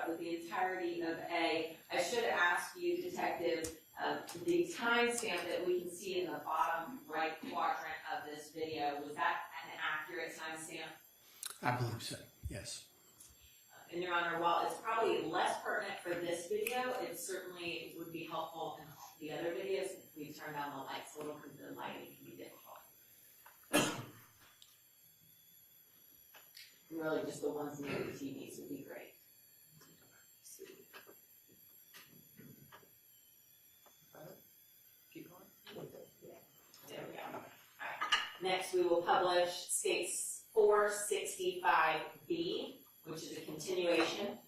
with the entirety of A. I should ask you, Detective, the timestamp that we can see in the bottom right quadrant of this video, was that an accurate timestamp? I believe so, yes. And Your Honor, while it's probably less pertinent for this video, it certainly would be helpful in the other videos if we turn down the lights a little, because the lighting can be difficult. Really, just the ones near the TVs would be great. Keep going. There we go. All right. Next, we will publish States 465B, which is a continuation.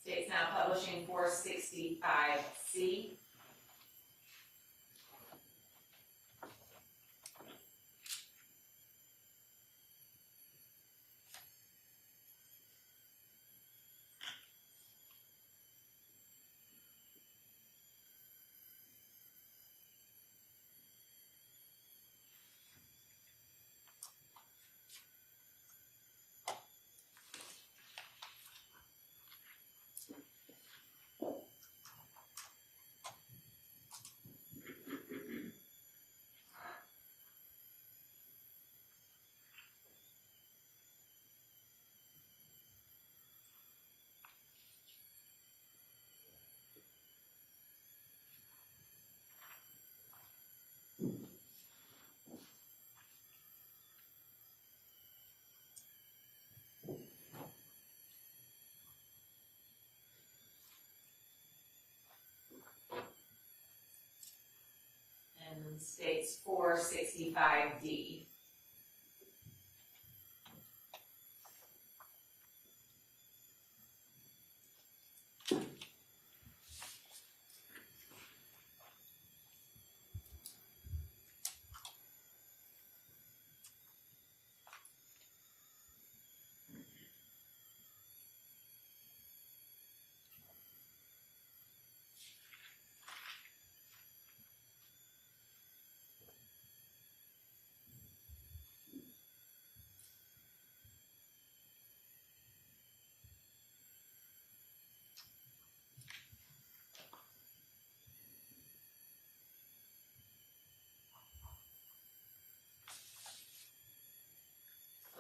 State's now publishing 465C. And States 465D.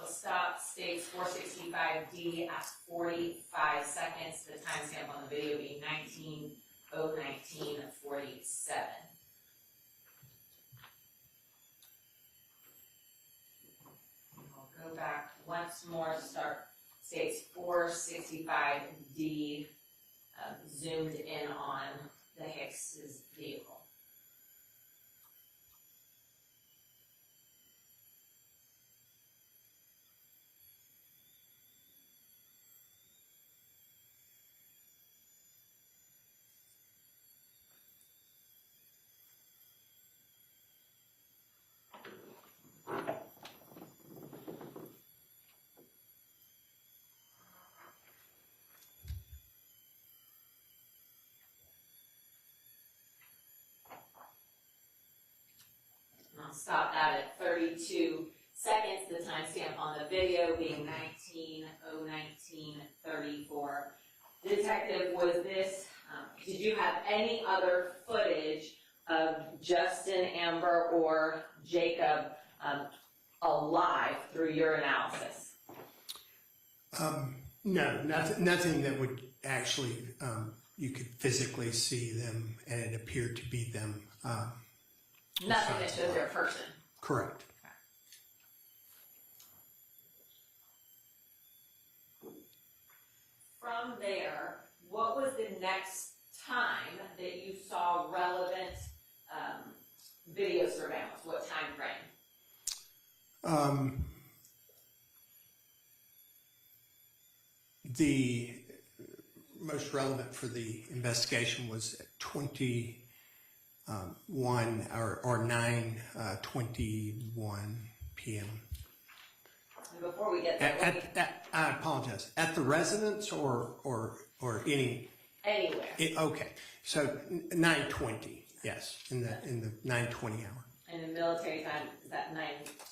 So stop States 465D at 45 seconds, the timestamp on the video being 19:019:47. I'll go back once more to start States 465D, zoomed in on the Hicks's vehicle. And I'll stop that at 32 seconds, the timestamp on the video being 19:019:34. Detective, was this, did you have any other footage of Justin, Amber, or Jacob alive through your analysis? No, nothing that would actually, you could physically see them and it appeared to be them. Nothing that shows they're a person. Correct. From there, what was the next time that you saw relevant video surveillance? What time frame? The most relevant for the investigation was at 21 or 9:21 p.m. And before we get there, I apologize. At the residence or any? anywhere. Okay, so 9:20. Yes, in the 9:20 hour. And in military time, is that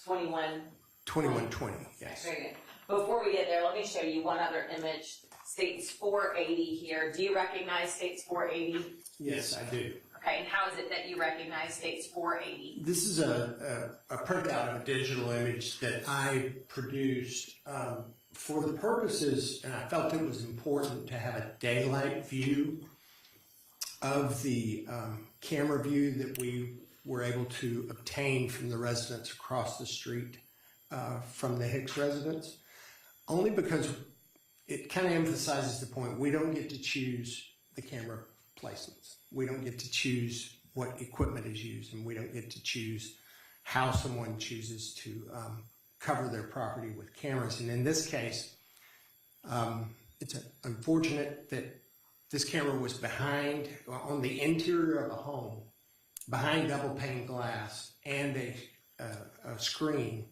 9:21? 21:20. Yes. Very good. Before we get there, let me show you one other image. States 480 here. Do you recognize States 480? Yes, I do. Okay, and how is it that you recognize States 480? This is a printout of a digital image that I produced for the purposes, and I felt it was important to have a daylight view of the camera view that we were able to obtain from the residents across the street from the Hicks residence, only because it kind of emphasizes the point we don't get to choose the camera placements. We don't get to choose what equipment is used, and we don't get to choose how someone chooses to cover their property with cameras. And in this case, it's unfortunate that this camera was behind, on the interior of a home, behind double pane glass and a screen,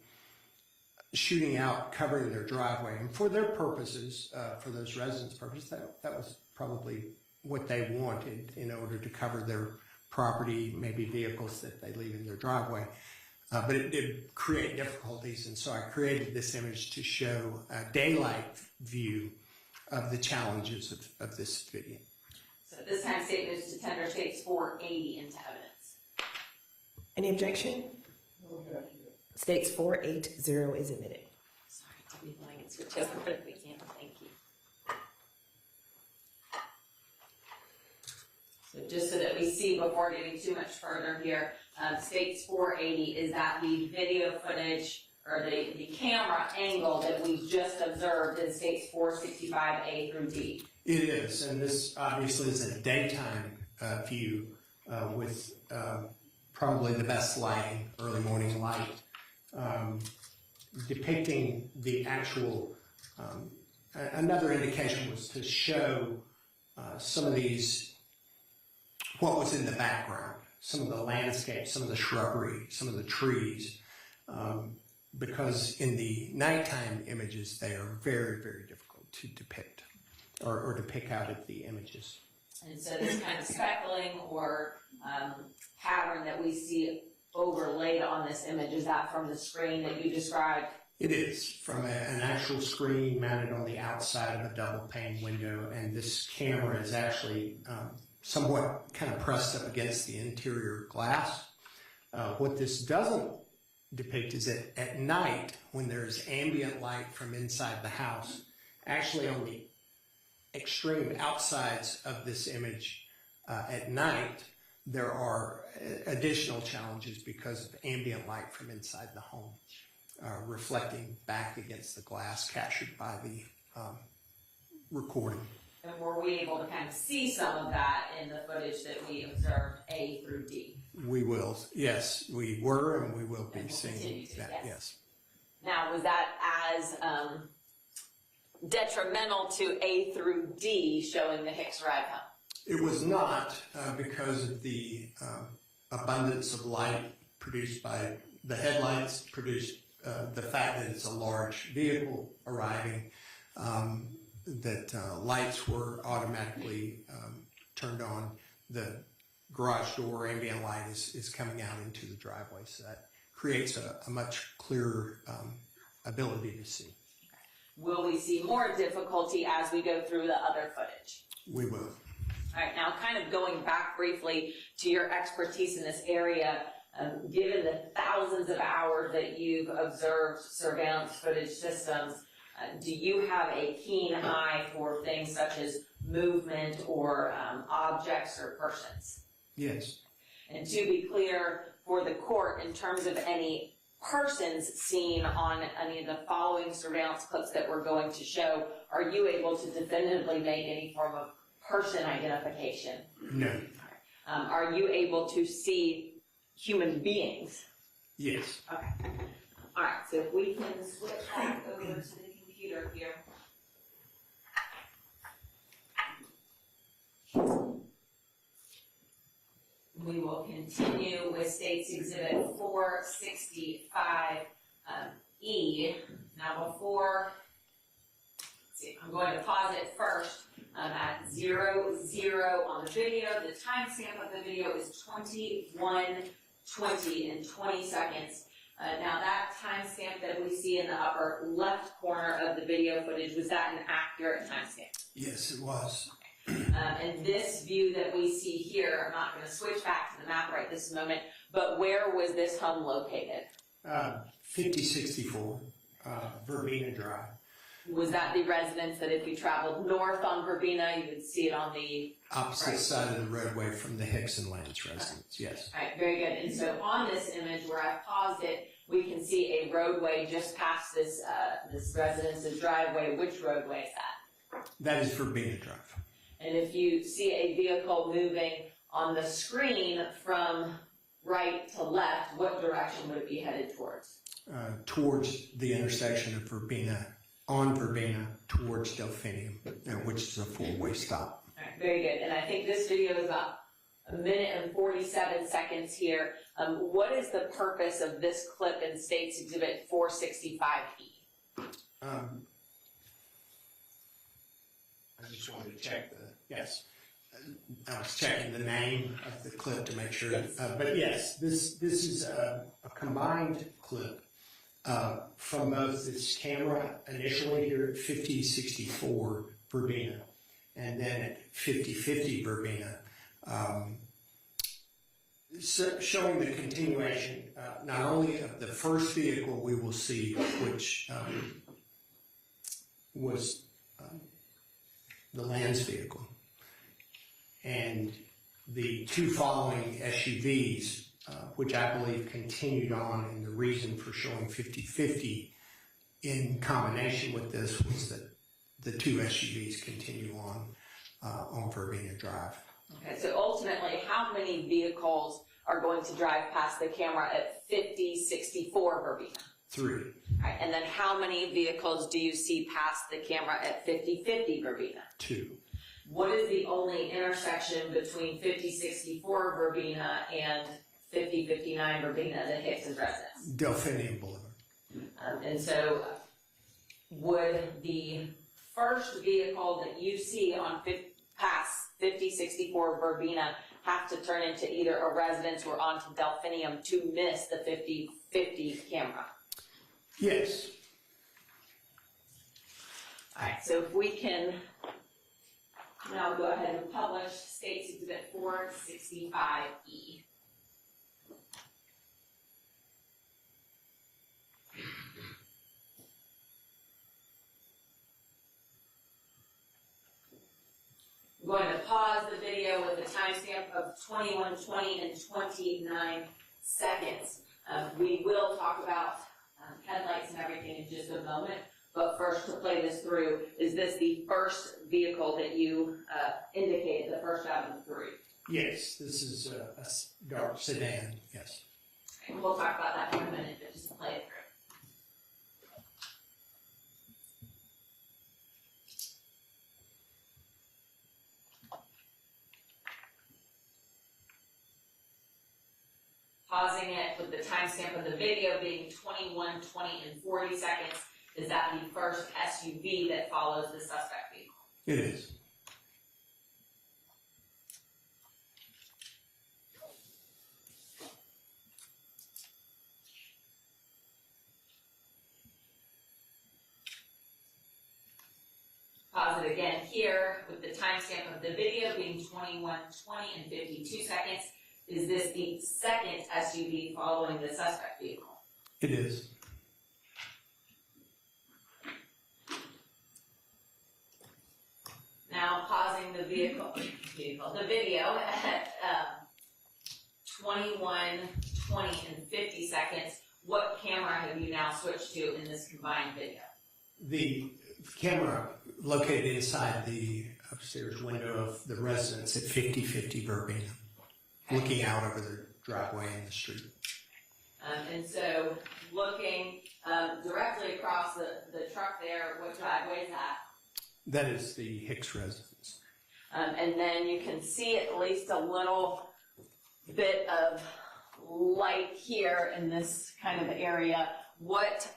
shooting out, covering their driveway. And for their purposes, for those residents' purposes, that was probably what they wanted in order to cover their property, maybe vehicles that they leave in their driveway. But it did create difficulties, and so I created this image to show a daylight view of the challenges of this video. So at this time, state news to tender States 480 into evidence. Any objection? States 480 is admitted. Sorry to be lying and switch over, but if we can, thank you. So just so that we see before getting too much further here, States 480, is that the video footage or the camera angle that we just observed in States 465A through D? It is, and this obviously is a daytime view with probably the best lighting, early morning light, depicting the actual, another indication was to show some of these, what was in the background, some of the landscape, some of the shrubbery, some of the trees, because in the nighttime images, they are very, very difficult to depict or to pick out of the images. And so this kind of speckling or pattern that we see overlaid on this image, is that from the screen that you described? It is, from an actual screen mounted on the outside of a double pane window, and this camera is actually somewhat kind of pressed up against the interior glass. What this doesn't depict is that at night, when there's ambient light from inside the house, actually on the extreme outsides of this image at night, there are additional challenges because of ambient light from inside the home, reflecting back against the glass captured by the recording. And were we able to kind of see some of that in the footage that we observed A through D? We will, yes, we were and we will be we'll seeing that, yes. yes. Now, was that as detrimental to A through D showing the Hicks ride home? It was not because of the abundance of light produced by the headlights, produced the fact that it's a large vehicle arriving, that lights were automatically turned on. The garage door ambient light is coming out into the driveway, so that creates a much clearer ability to see. Will we see more difficulty as we go through the other footage? We will. All right, now kind of going back briefly to your expertise in this area, given the thousands of hours that you've observed surveillance footage systems, Do you have a keen eye for things such as movement or objects or persons? Yes. And to be clear for the court, in terms of any persons seen on any of the following surveillance clips that we're going to show, are you able to definitively make any form of person identification? No. Are you able to see human beings? Yes. Okay. All right, so if we can switch back over to the computer here. We will continue with State's Exhibit 465E. Now before, let's see, I'm going to pause it first at 00 on the video. The timestamp of the video is 21:20 and 20 seconds. Now that timestamp that we see in the upper left corner of the video footage, was that an accurate timestamp? Yes, it was. And this view that we see here, I'm not going to switch back to the map right this moment, but where was this home located? 5064 Verbena Drive. Was that the residence that if you traveled north on Verbena, you would see it on the Opposite side of the roadway from the Hicks and Lanz residence, yes. All right, very good. And so on this image where I paused it, we can see a roadway just past this this residence's driveway. Which roadway is that? That is Verbena Drive. And if you see a vehicle moving on the screen from right to left, what direction would it be headed towards? Towards the intersection of Verbena, on Verbena, towards Delphinium, which is a four-way stop. All right, very good. And I think this video is about 1:47 seconds here. What is the purpose of this clip in State's Exhibit 465E? I just wanted to check yes. I was checking the name of the clip to make sure. But yes, this is a combined clip from both this camera initially here at 5064 Verbena and then at 5050 Verbena, showing the continuation not only of the first vehicle we will see, which was the Lanz vehicle, and the two following SUVs, which I believe continued on, and the reason for showing 50-50 in combination with this was that the two SUVs continue on Verbena Drive. Okay, so ultimately, how many vehicles are going to drive past the camera at 5064 Verbena? 3. All right, and then how many vehicles do you see past the camera at 5050 Verbena? 2. What is the only intersection between 5064 Verbena and 5059 Verbena that Hicks' residence? Delphinium Boulevard. And so would the first vehicle that you see on past 5064 Verbena have to turn into either a residence or onto Delphinium to miss the 5050 camera? Yes. All right, so if we can now go ahead and publish State's Exhibit 465E. I'm going to pause the video with a timestamp of 21:20 and 29 seconds. We will talk about headlights and everything in just a moment, but first to play this through, is this the first vehicle that you indicated, the first out of the 3? Yes, this is a dark sedan, yes. And we'll talk about that in a minute, but just to play it through. Pausing it with the timestamp of the video being 21:20 and 40 seconds. Is that the first SUV that follows the suspect vehicle? It is. Pause it again here with the timestamp of the video being 21:20 and 52 seconds. Is this the second SUV following the suspect vehicle? It is. pausing the the video at 21, 20, and 50 seconds. What camera have you now switched to in this combined video? The camera located inside the upstairs window of the residence at 5050 Verbena, looking out over the driveway and the street. And so looking directly across the truck there, what driveway is that? That is the Hicks residence. And then you can see at least a little bit of light here in this kind of area. What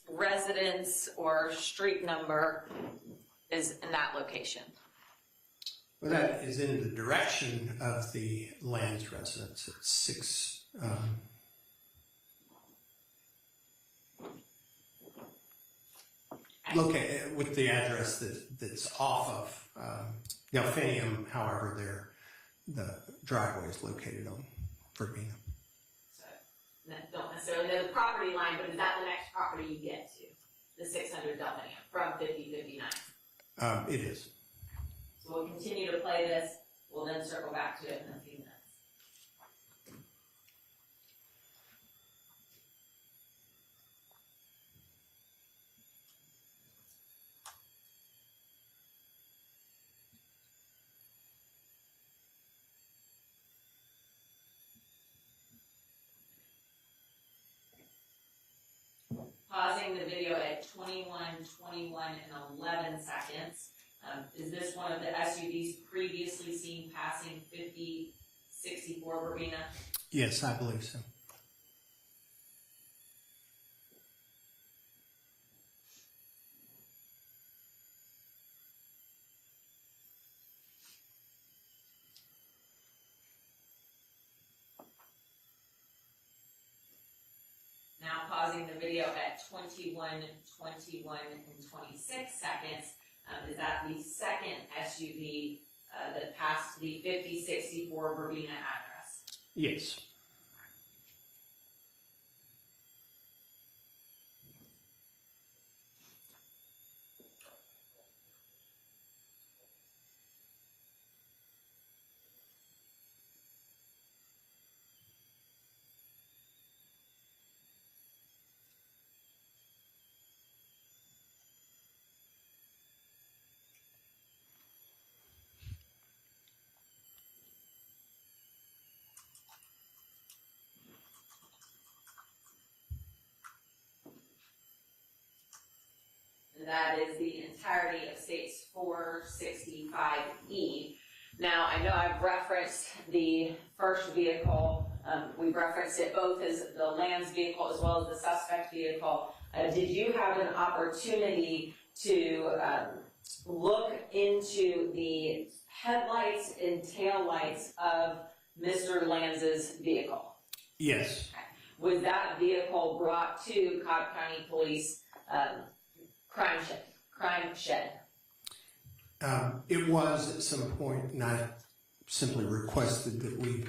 residence or street number is in that location? Well, that is in the direction of the Lanz residence. It's 6. Located with the address that's off of Delphinium, however, the driveway is located on Verbena. So, don't necessarily know the property line, but is that the next property you get to? The 600 Delphinium from 5059? It is. So we'll continue to play this. We'll then circle back to it in a few minutes. Pausing the video at 21, 21, and 11 seconds. Is this one of the SUVs previously seen passing 5064 Verbena? Yes, I believe so. Now pausing the video at 21, 21, and 26 seconds. Is that the second SUV that passed the 5064 Verbena address? Yes. That is the entirety of States 465E. Now, I know I've referenced the first vehicle. We've referenced it both as the Lanz vehicle as well as the suspect vehicle. Did you have an opportunity to look into the headlights and taillights of Mr. Lanz's vehicle? Yes. Okay. Was that vehicle brought to Cobb County Police crime shed? It was at some point, and I simply requested that we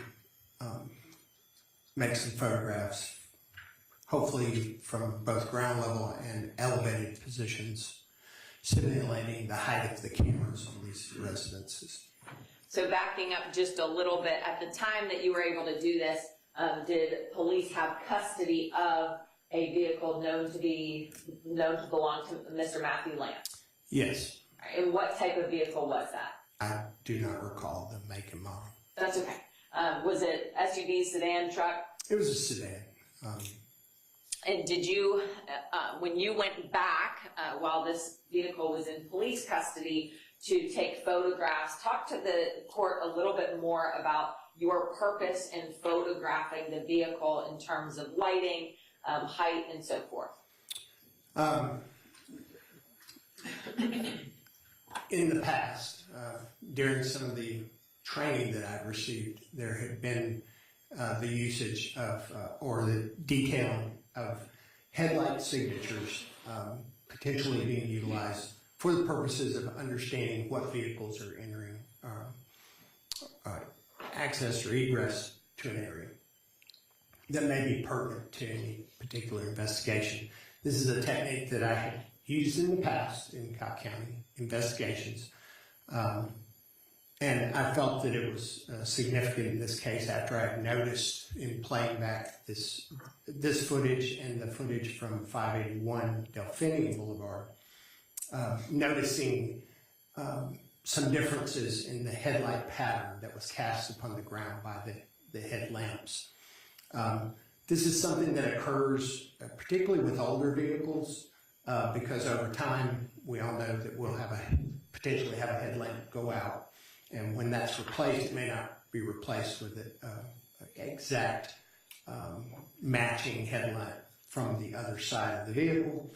make some photographs, hopefully from both ground level and elevated positions, simulating the height of the cameras on these residences. So backing up just a little bit, at the time that you were able to do this, did police have custody of a vehicle known to belong to Mr. Matthew Lanz? Yes. And what type of vehicle was that? I do not recall the make and model. That's okay. Was it SUV, sedan, truck? It was a sedan. And did you, when you went back while this vehicle was in police custody to take photographs, talk to the court a little bit more about your purpose in photographing the vehicle in terms of lighting, height, and so forth? In the past, during some of the training that I've received, there had been the usage of, or the detailing of headlight signatures potentially being utilized for the purposes of understanding what vehicles are entering access or egress to an area that may be pertinent to any particular investigation. This is a technique that I have used in the past in Cobb County investigations And I felt that it was significant in this case after I had noticed in playing back this footage and the footage from 581 Delphinium Boulevard, noticing some differences in the headlight pattern that was cast upon the ground by the headlamps. This is something that occurs particularly with older vehicles because over time we all know that we'll potentially have a headlamp go out. And when that's replaced, it may not be replaced with an exact matching headlight from the other side of the vehicle.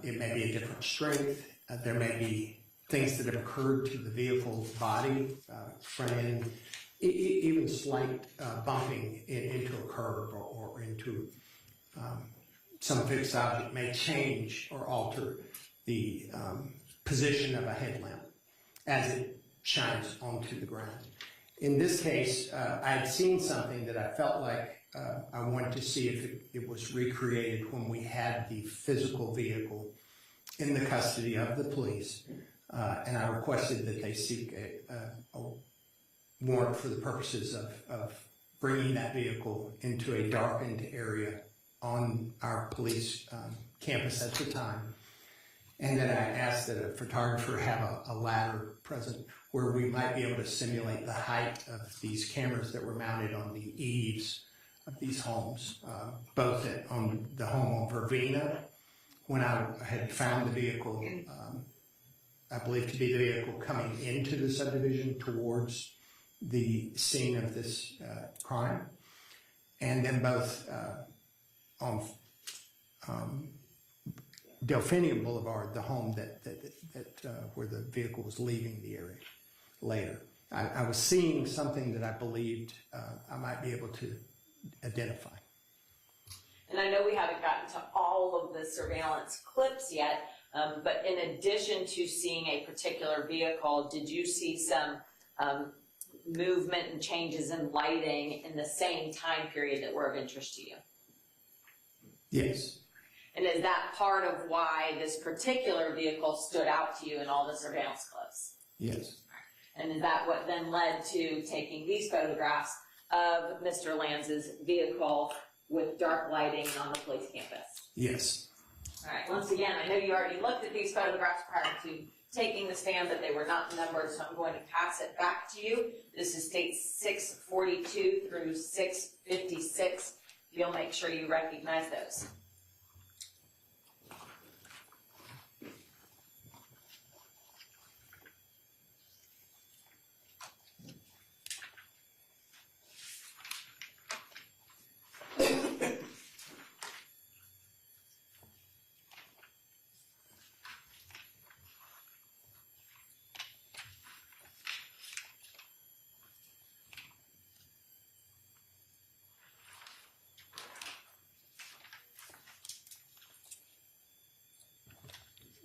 It may be a different strength. There may be things that have occurred to the vehicle's body, front end, even slight bumping into a curb or into some fixed object may change or alter the position of a headlamp as it shines onto the ground. In this case, I had seen something that I felt like I wanted to see if it was recreated when we had the physical vehicle in the custody of the police, and I requested that they seek a warrant for the purposes of bringing that vehicle into a darkened area on our police campus at the time. And then I asked that a photographer have a ladder present where we might be able to simulate the height of these cameras that were mounted on the eaves of these homes, both on the home on Verbena, when I had found the vehicle, I believe to be the vehicle coming into the subdivision towards the scene of this crime, and then both on Delphinium Boulevard, the home that where the vehicle was leaving the area later. I was seeing something that I believed I might be able to identify. And I know we haven't gotten to all of the surveillance clips yet, but in addition to seeing a particular vehicle, did you see some movement and changes in lighting in the same time period that were of interest to you? Yes. And is that part of why this particular vehicle stood out to you in all the surveillance clips? Yes. And is that what then led to taking these photographs of Mr. Lanz's vehicle with dark lighting on the police campus? Yes. All right, once again, I know you already looked at these photographs prior to taking the stand, but they were not numbered, so I'm going to pass it back to you. This is states 642 through 656. You'll make sure you recognize those.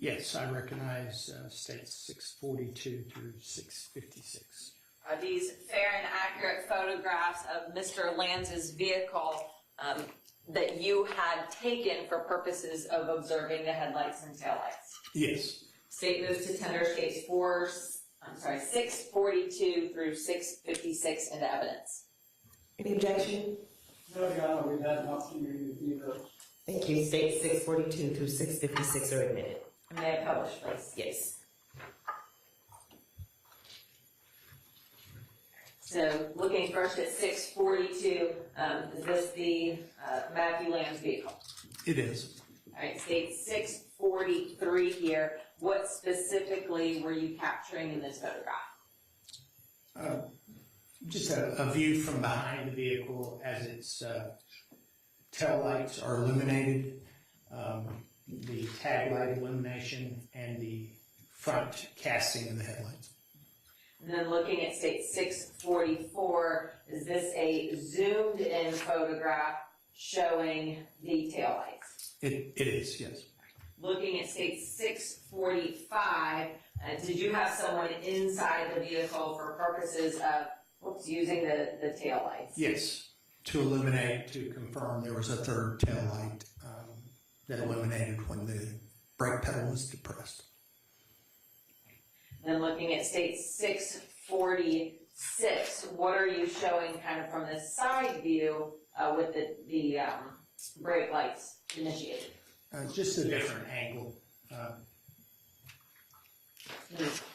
Yes, I recognize states 642 through 656. Are these fair and accurate photographs of Mr. Lanz's vehicle that you had taken for purposes of observing the headlights and taillights? Yes. State moves to tender states 642 through 656 into evidence. Any objection? No, Your Honor, we've had an opportunity to review those. Thank you. States 642 through 656 are admitted. May I publish, please? Yes. So looking first at 642, is this the Matthew Lanz vehicle? It is. All right, state 643 here. What specifically were you capturing in this photograph? Just a view from behind the vehicle as its tail lights are illuminated, the tag light illumination, and the front casting of the headlights. And then looking at state 644, is this a zoomed in photograph showing the taillights? It is, yes. Looking at state 645, did you have someone inside the vehicle for purposes of using the taillights? Yes, to illuminate, to confirm there was a third tail light that illuminated when the brake pedal was depressed. Then looking at state 646, what are you showing kind of from the side view with the brake lights initiated? Just a different angle.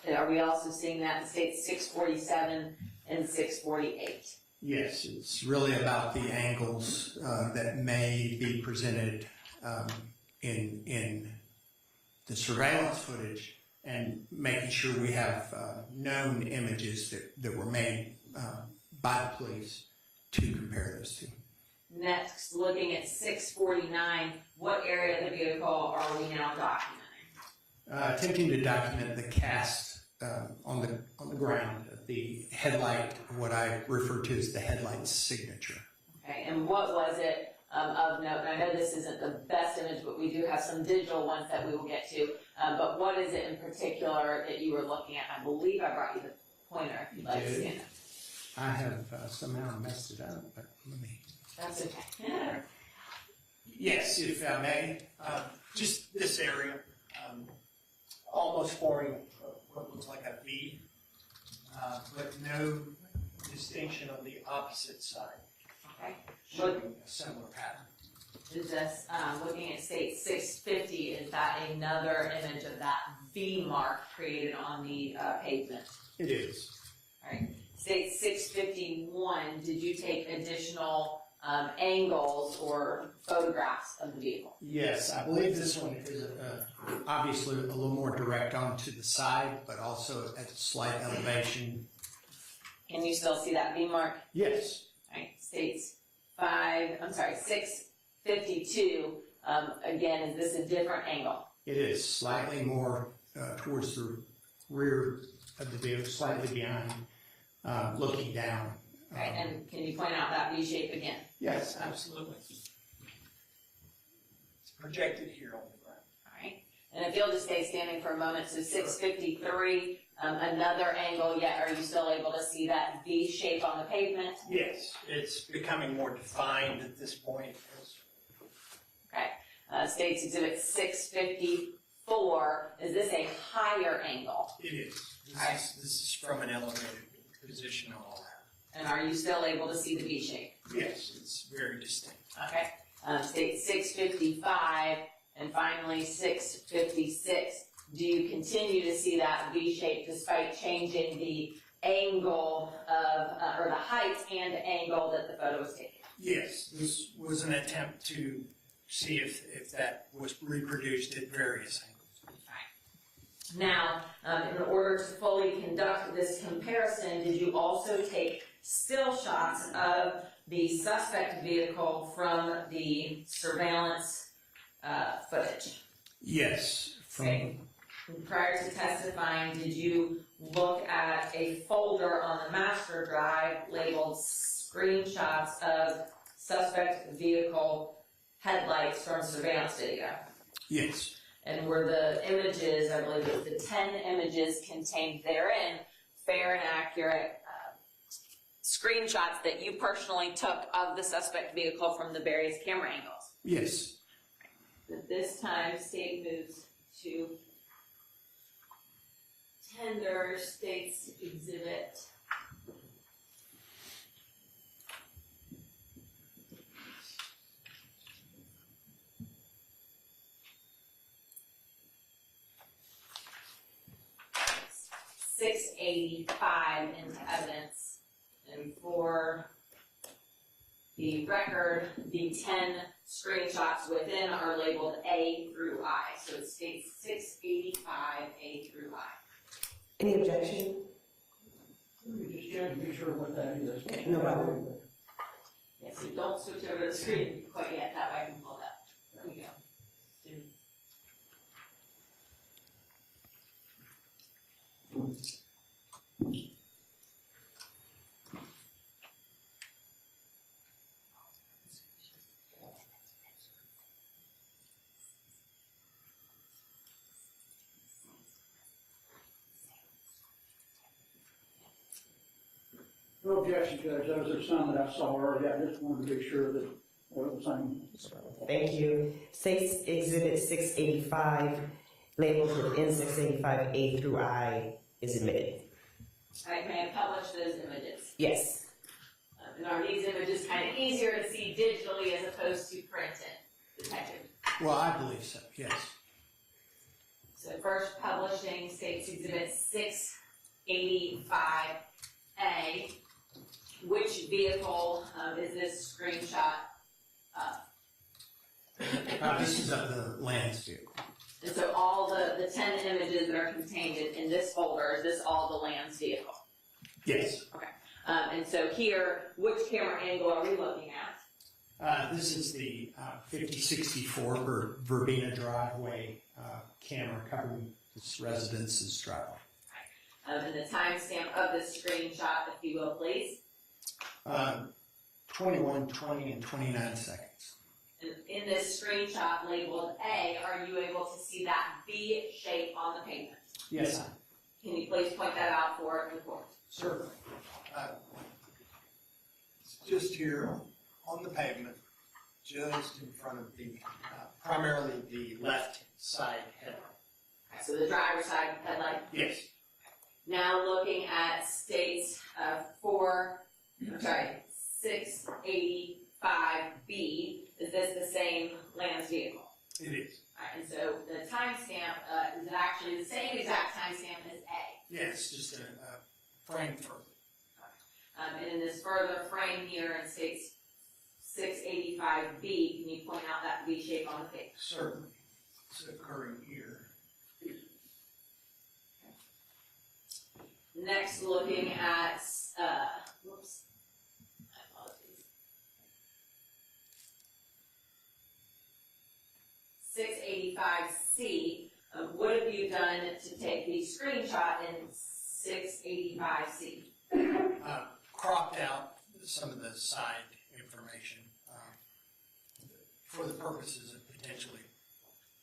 Are we also seeing that in states 647 and 648? Yes, it's really about the angles that may be presented in the surveillance footage and making sure we have known images that were made by the police to compare those two. Next, looking at 649, what area of the vehicle are we now documenting? Attempting to document the cast on the ground of the headlight, what I refer to as the headlight signature. Okay, and what was it of note? And I know this isn't the best image, but we do have some digital ones that we will get to. But what is it in particular that you were looking at? I believe I brought you the pointer if you'd like to see it. I have somehow messed it up, but let me. That's okay. Yes, if I may, just this area, almost forming what looks like a V, but no distinction on the opposite side. Okay. Showing a similar pattern. Is this, looking at state 650, is that another image of that V mark created on the pavement? It is. All right. State 651, did you take additional angles or photographs of the vehicle? Yes, I believe this one is obviously a little more direct onto the side, but also at a slight elevation. Can you still see that V mark? Yes. All right. States 652, again, is this a different angle? It is slightly more towards the rear of the vehicle, slightly behind, looking down. Okay, and can you point out that V shape again? Yes, absolutely. It's projected here on the ground. All right, and if you'll just stay standing for a moment, so 653, another angle, yet are you still able to see that V shape on the pavement? Yes, it's becoming more defined at this point. Okay, States Exhibit 654, is this a higher angle? It is. This is from an elevated position on all that. And are you still able to see the V shape? Yes, it's very distinct. Okay, State 655, and finally 656. Do you continue to see that V shape despite changing the angle of, or the height and angle that the photo was taken? Yes, this was an attempt to see if that was reproduced at various angles. Now, in order to fully conduct this comparison, did you also take still shots of the suspect vehicle from the surveillance footage? Yes. Okay. Prior to testifying, did you look at a folder on the master drive labeled screenshots of suspect vehicle headlights from surveillance video? Yes. And were the images, I believe it was the 10 images contained therein, fair and accurate screenshots that you personally took of the suspect vehicle from the various camera angles? Yes. At this time, state moves to tender States Exhibit. $685 into evidence, and for the record, the 10 screenshots within are labeled A through I, so it states 685 A through I. Any objection? We just check to be sure what that is. Okay, no problem. Yes, so don't switch over to the screen quite yet, that way I can pull it up. There we go. No objection, Judge. Those are some that I saw earlier. I just wanted to be sure that they were the same. Thank you. States Exhibit 685, labeled with N685 A through I, is admitted. Right, may I publish those images? Yes. And are these images kind of easier to see digitally as opposed to printed, detective? Well, I believe so, yes. So first publishing State's Exhibit 685A. Which vehicle is this screenshot of? This is of the Lanz vehicle. And so all the 10 images that are contained in this folder, is this all the Lanz vehicle? Yes. Okay. And so here, which camera angle are we looking at? This is the 5064 Verbena driveway camera covering this residence's driveway. And the timestamp of this screenshot, if you will, please. 21, 20, and 29 seconds. And in this screenshot labeled A, are you able to see that V shape on the pavement? Yes, Can you please point that out for the court? certainly. It's just here on the pavement, just in front of the, primarily the left side headlight. Okay, so the driver's side headlight. Yes. Now looking at State's 685B, is this the same Lanz vehicle? It is. Alright, and so the timestamp, is it actually the same exact timestamp as A? Yes, just a frame further. And in this further frame here in State's 685B, can you point out that V shape on the page? Certainly. It's occurring here. Next, looking at, whoops, my apologies. 685C, what have you done to take the screenshot in 685C? Cropped out some of the side information for the purposes of potentially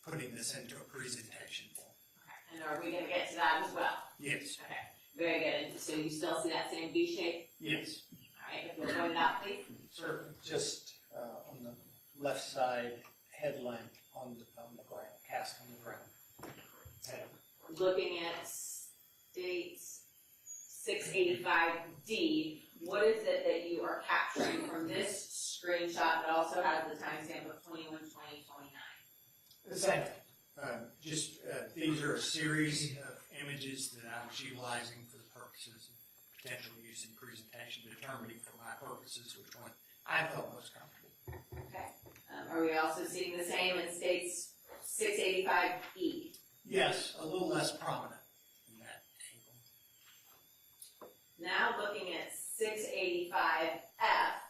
putting this into a presentation form. Okay. And are we going to get to that as well? Yes. Okay, very good. So you still see that same V shape? Yes. All right, if you'll point it out, please. Certainly. Just on the left side headlamp on the ground, cast on the ground. Looking at State's 685D, what is it that you are capturing from this screenshot that also has the timestamp of 21/20/29? The same. These are a series of images that I was utilizing for the purposes of potential use in presentation, determining for my purposes which one I felt most comfortable. Okay. Are we also seeing the same in State's 685E? Yes, a little less prominent in that angle. Now looking at 685F,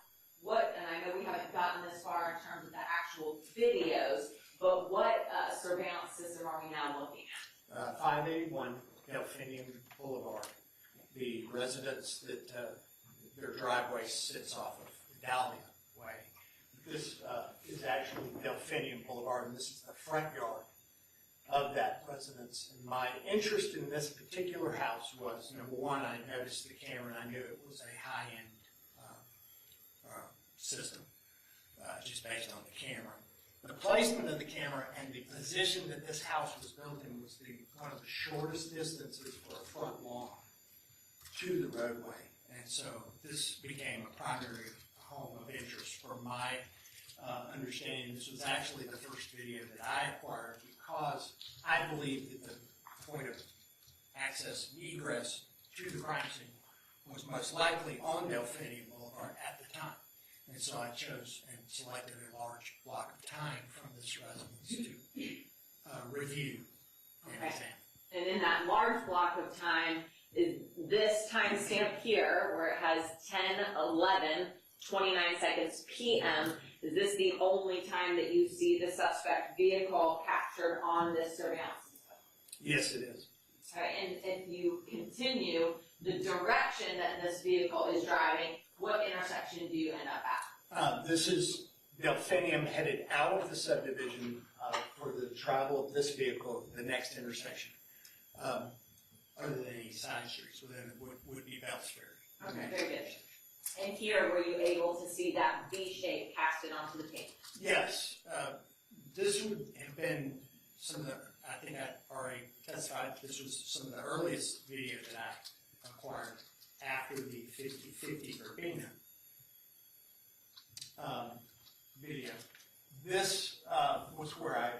and I know we haven't gotten this far in terms of the actual videos, but what surveillance system are we now looking at? 581 Delphinium Boulevard, the residence that their driveway sits off of, Dahlia Way. This is actually Delphinium Boulevard, and this is the front yard of that residence. And my interest in this particular house was, number one, I noticed the camera and I knew it was a high-end system, just based on the camera. The placement of the camera and the position that this house was built in was one of the shortest distances for a front lawn to the roadway. And so this became a primary home of interest for my understanding. This was actually the first video that I acquired because I believed that the point of access and egress to the crime scene was most likely on Delphinium Boulevard at the time. And so I chose and selected a large block of time from this residence to review and examine. And in that large block of time, is this timestamp here, where it has 10:11:29 seconds p.m., is this the only time that you see the suspect vehicle captured on this surveillance system? Yes, it is. All right, and if you continue the direction that this vehicle is driving, what intersection do you end up at? This is Delphinium headed out of the subdivision for the travel of this vehicle, the next intersection. Other than any side streets within it would be Bells Ferry. Okay, very good. And here, were you able to see that V shape casted onto the pavement? Yes. This would have been some of the, I think I already testified, this was some of the earliest video that I acquired after the 50/50 Verbena video. This was where I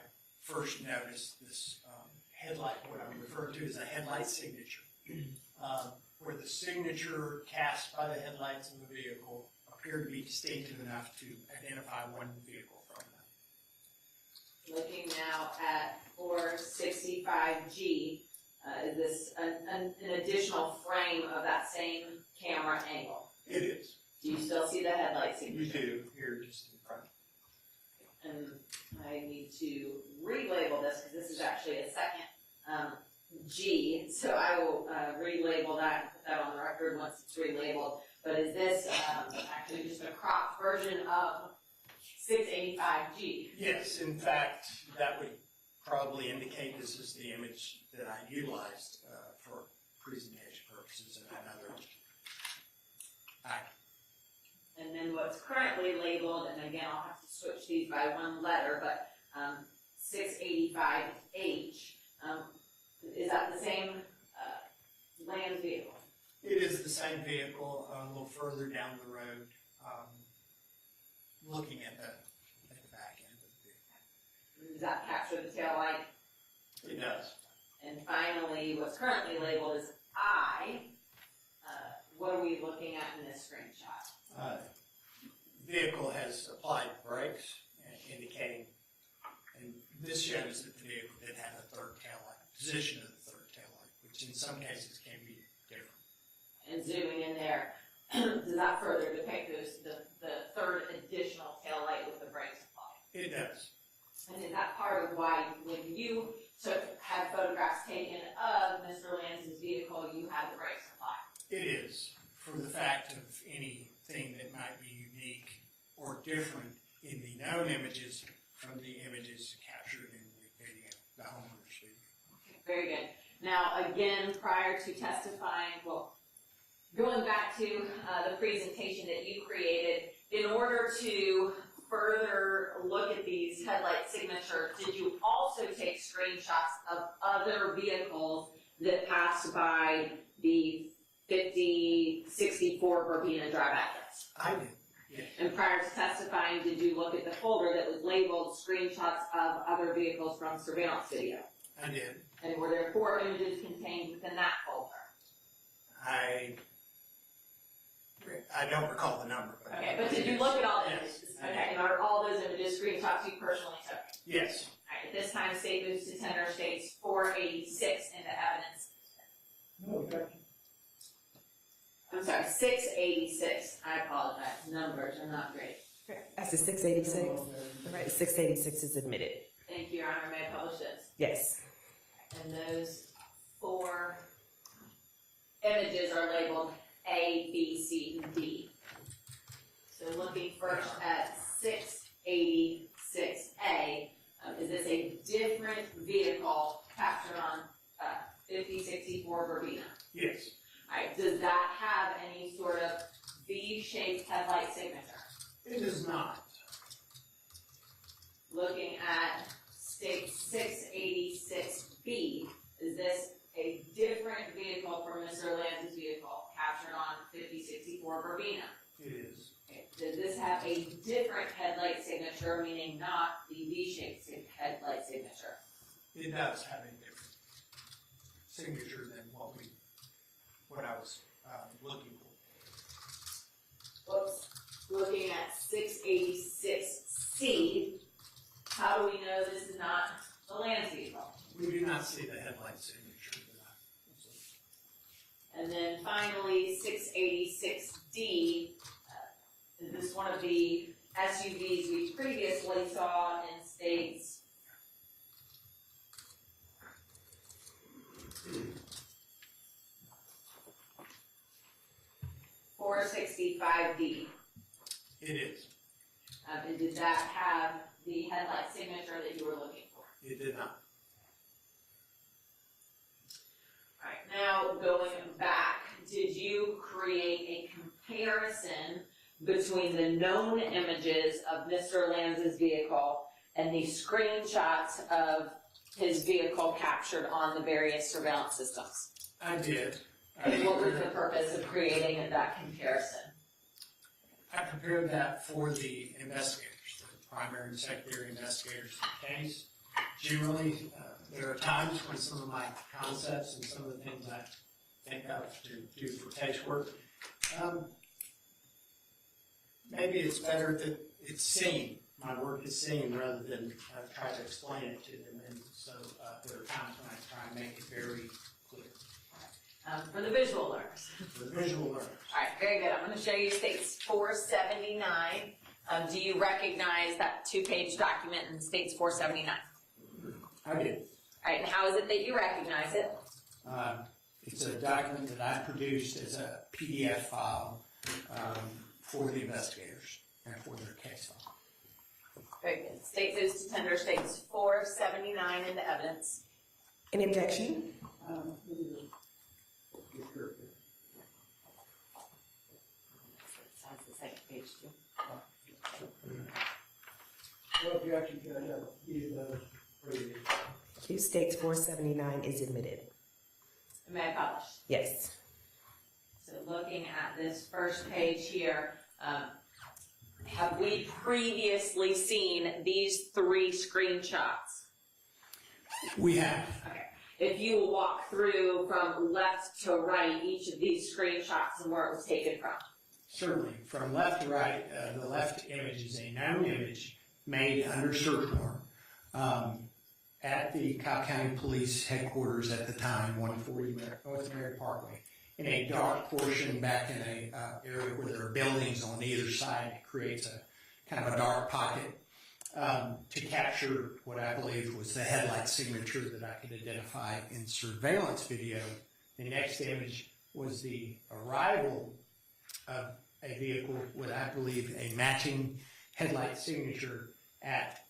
first noticed this headlight, what I'm referring to as a headlight signature, where the signature cast by the headlights of the vehicle appeared to be distinctive enough to identify one vehicle from them. Looking now at 465G, is this an additional frame of that same camera angle? It is. Do you still see the headlight signature? You do, here just in front. And I need to relabel this because this is actually a second G, so I will relabel that and put that on the record once it's relabeled. But is this actually just a cropped version of 685G? Yes, in fact, that would probably indicate this is the image that I utilized for presentation purposes and another. And then what's currently labeled, and again, I'll have to switch these by one letter, but 685H, is that the same Lanz vehicle? It is the same vehicle, a little further down the road, looking at the back end of the vehicle. Does that capture the tail light? It does. And finally, what's currently labeled is I. What are we looking at in this screenshot? Vehicle has applied brakes, indicating, and this shows that the vehicle did have a third tail light, position of the third tail light, which in some cases can be different. And zooming in there, does that further depict the third additional tail light with the brakes applied? It does. And is that part of why when you had photographs taken of Mr. Lanz's vehicle, you had the brakes applied? It is, for the fact of anything that might be unique or different in the known images from the images captured in the video, the homeowner's video. Okay, very good. Now, again, prior to testifying, going back to the presentation that you created, in order to further look at these headlight signatures, did you also take screenshots of other vehicles that passed by the 5064 Verbena drive address? I did, yes. And prior to testifying, did you look at the folder that was labeled screenshots of other vehicles from surveillance video? I did. And were there 4 images contained within that folder? I don't recall the number. But Okay, but did you look at all the Yes, images? I did. Okay, and are all those images screenshots you personally took? Yes. All right, at this time, State moves to tender states 486 into evidence. No objection. I'm sorry, 686. I apologize. Numbers are not great. That's the 686. All right, 686 is admitted. Thank you, Your Honor. May I publish this? Yes. And those 4 images are labeled A, B, C, and D. So looking first at 686A, is this a different vehicle captured on 5064 Verbena? Yes. All right, does that have any sort of V-shaped headlight signature? It does not. Looking at state 686B, is this a different vehicle from Mr. Lanz's vehicle captured on 5064 Verbena? It is. Okay. Does this have a different headlight signature, meaning not the V-shaped headlight signature? It does have a different signature than what I was looking for. Whoops. Looking at 686C, how do we know this is not the Lanz vehicle? We do not see the headlight signature that And then finally, 686D, is this one of the SUVs we previously saw in states? $465D. It is. And did that have the headlight signature that you were looking for? It did not. All right, now going back, did you create a comparison between the known images of Mr. Lanz's vehicle and the screenshots of his vehicle captured on the various surveillance systems? I did. And what was the purpose of creating that comparison? I prepared that for the investigators, the primary and secondary investigators of the case. Generally, there are times when some of my concepts and some of the things I think of to do for casework, maybe it's better that it's seen. My work is seen rather than try to explain it to them. And so there are times when I try and make it very clear. For the visual learners. For the visual learners. All right, very good. I'm going to show you States 479. Do you recognize that two-page document in States 479? I do. All right, and how is it that you recognize it? It's a document that I produced as a PDF file for the investigators and for their case file. Very good. State goes to tender States 479 in the evidence. Any objection? Let me just get here. That's the second page too. No objection, Judge, I will give those previous. Q States 479 is admitted. May I publish? Yes. So looking at this first page here, have we previously seen these three screenshots? We have. Okay. If you will walk through from left to right each of these screenshots and where it was taken from. Certainly. From left to right, the left image is a known image made under search warrant at the Cobb County Police Headquarters at the time, 140 North Mary Parkway, in a dark portion back in a area where there are buildings on either side. It creates a kind of a dark pocket to capture what I believe was the headlight signature that I could identify in surveillance video. The next image was the arrival of a vehicle with, I believe, a matching headlight signature at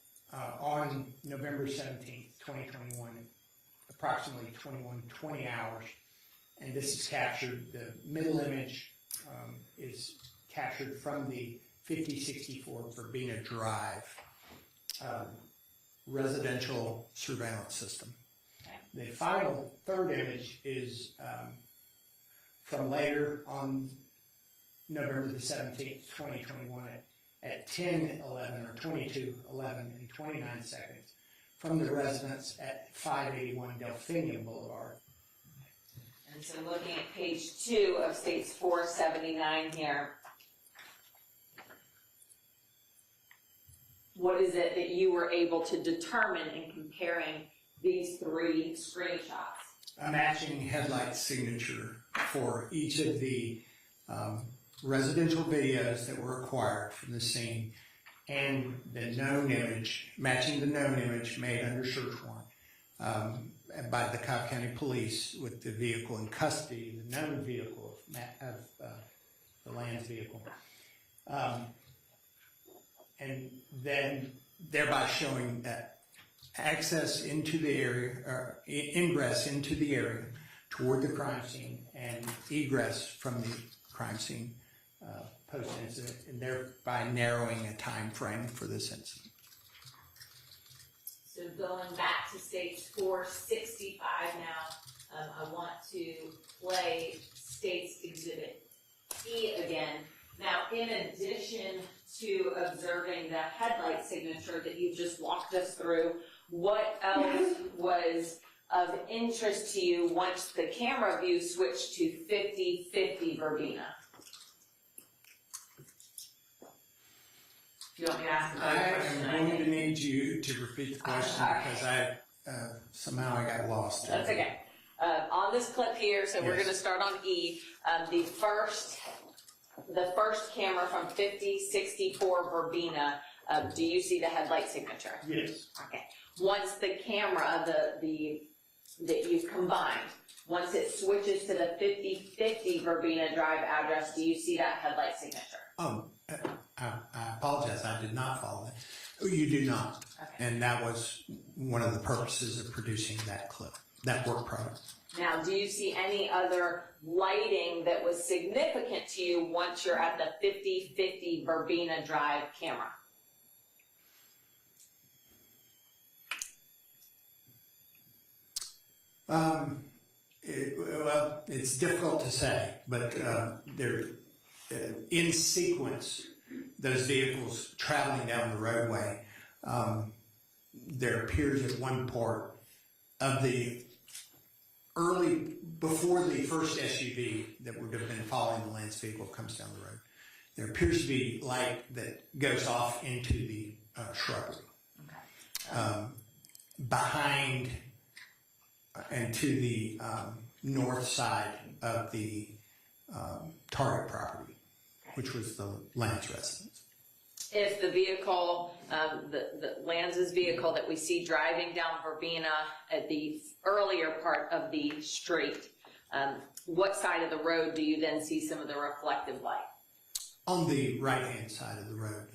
on November 17th, 2021, approximately 21:20 hours. And this is captured, the middle image is captured from the 5064 Verbena Drive residential surveillance system. The final third image is from later on November the 17th, 2021 at 10:11 or 22:11 and 29 seconds from the residence at 581 Delphinium Boulevard. And so looking at page 2 of States 479 here, what is it that you were able to determine in comparing these three screenshots? A matching headlight signature for each of the residential videos that were acquired from the scene, and the known image, matching the known image made under search warrant by the Cobb County Police with the vehicle in custody, the known vehicle of the Lanz vehicle. And then thereby showing that access into the area, or ingress into the area toward the crime scene and egress from the crime scene post-incident, and thereby narrowing a time frame for this incident. So going back to States 465 now, I want to play States Exhibit E again. Now, in addition to observing the headlight signature that you just walked us through, what else was of interest to you once the camera view switched to 50/50 Verbena? Do you want me to ask another question? I am going to need you to repeat the question because somehow I got lost. That's okay. On this clip here, so we're going to start on E. The first camera from 5064 Verbena, do you see the headlight signature? Yes. Okay. Once the camera, that you've combined, once it switches to the 5050 Verbena Drive address, do you see that headlight signature? I apologize, I did not follow that. You do not. Okay. And that was one of the purposes of producing that clip, that work product. Now, do you see any other lighting that was significant to you once you're at the 5050 Verbena Drive camera? Well, it's difficult to say, but they're in sequence. Those vehicles traveling down the roadway. There appears at one part of the before the first SUV that would have been following the Lanz vehicle comes down the road. There appears to be light that goes off into the shrubbery. Behind and to the north side of the target property, which was the Lanz residence. If the vehicle, the Lanz's vehicle that we see driving down Verbena at the earlier part of the street, what side of the road do you then see some of the reflective light? On the right-hand side of the road.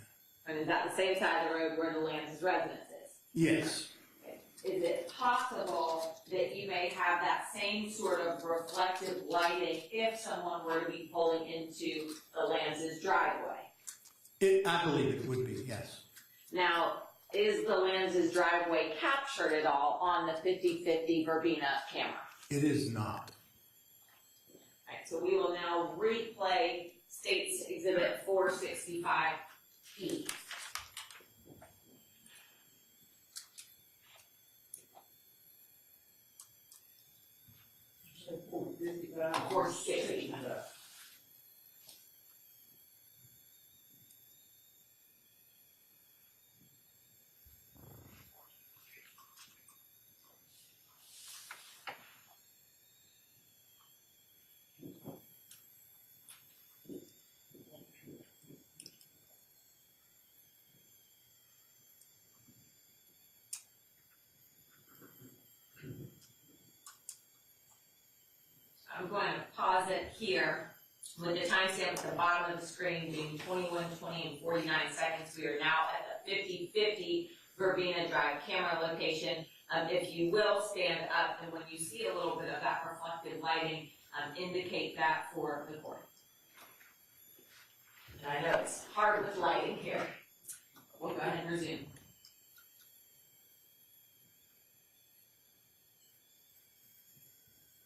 And is that the same side of the road where the Lanz's residence is? Yes. Is it possible that you may have that same sort of reflective lighting if someone were to be pulling into the Lanz's driveway? I believe it would be, yes. Now, is the Lanz's driveway captured at all on the 50/50 Verbena camera? It is not. All right, so we will now replay State's Exhibit 465P. Or 60. I'm going to pause it here with the timestamp at the bottom of the screen being 21:20 and 49 seconds. We are now at the 50/50 Verbena Drive camera location. If you will stand up, and when you see a little bit of that reflective lighting, indicate that for the court. And I know it's hard with lighting here. We'll go ahead and resume.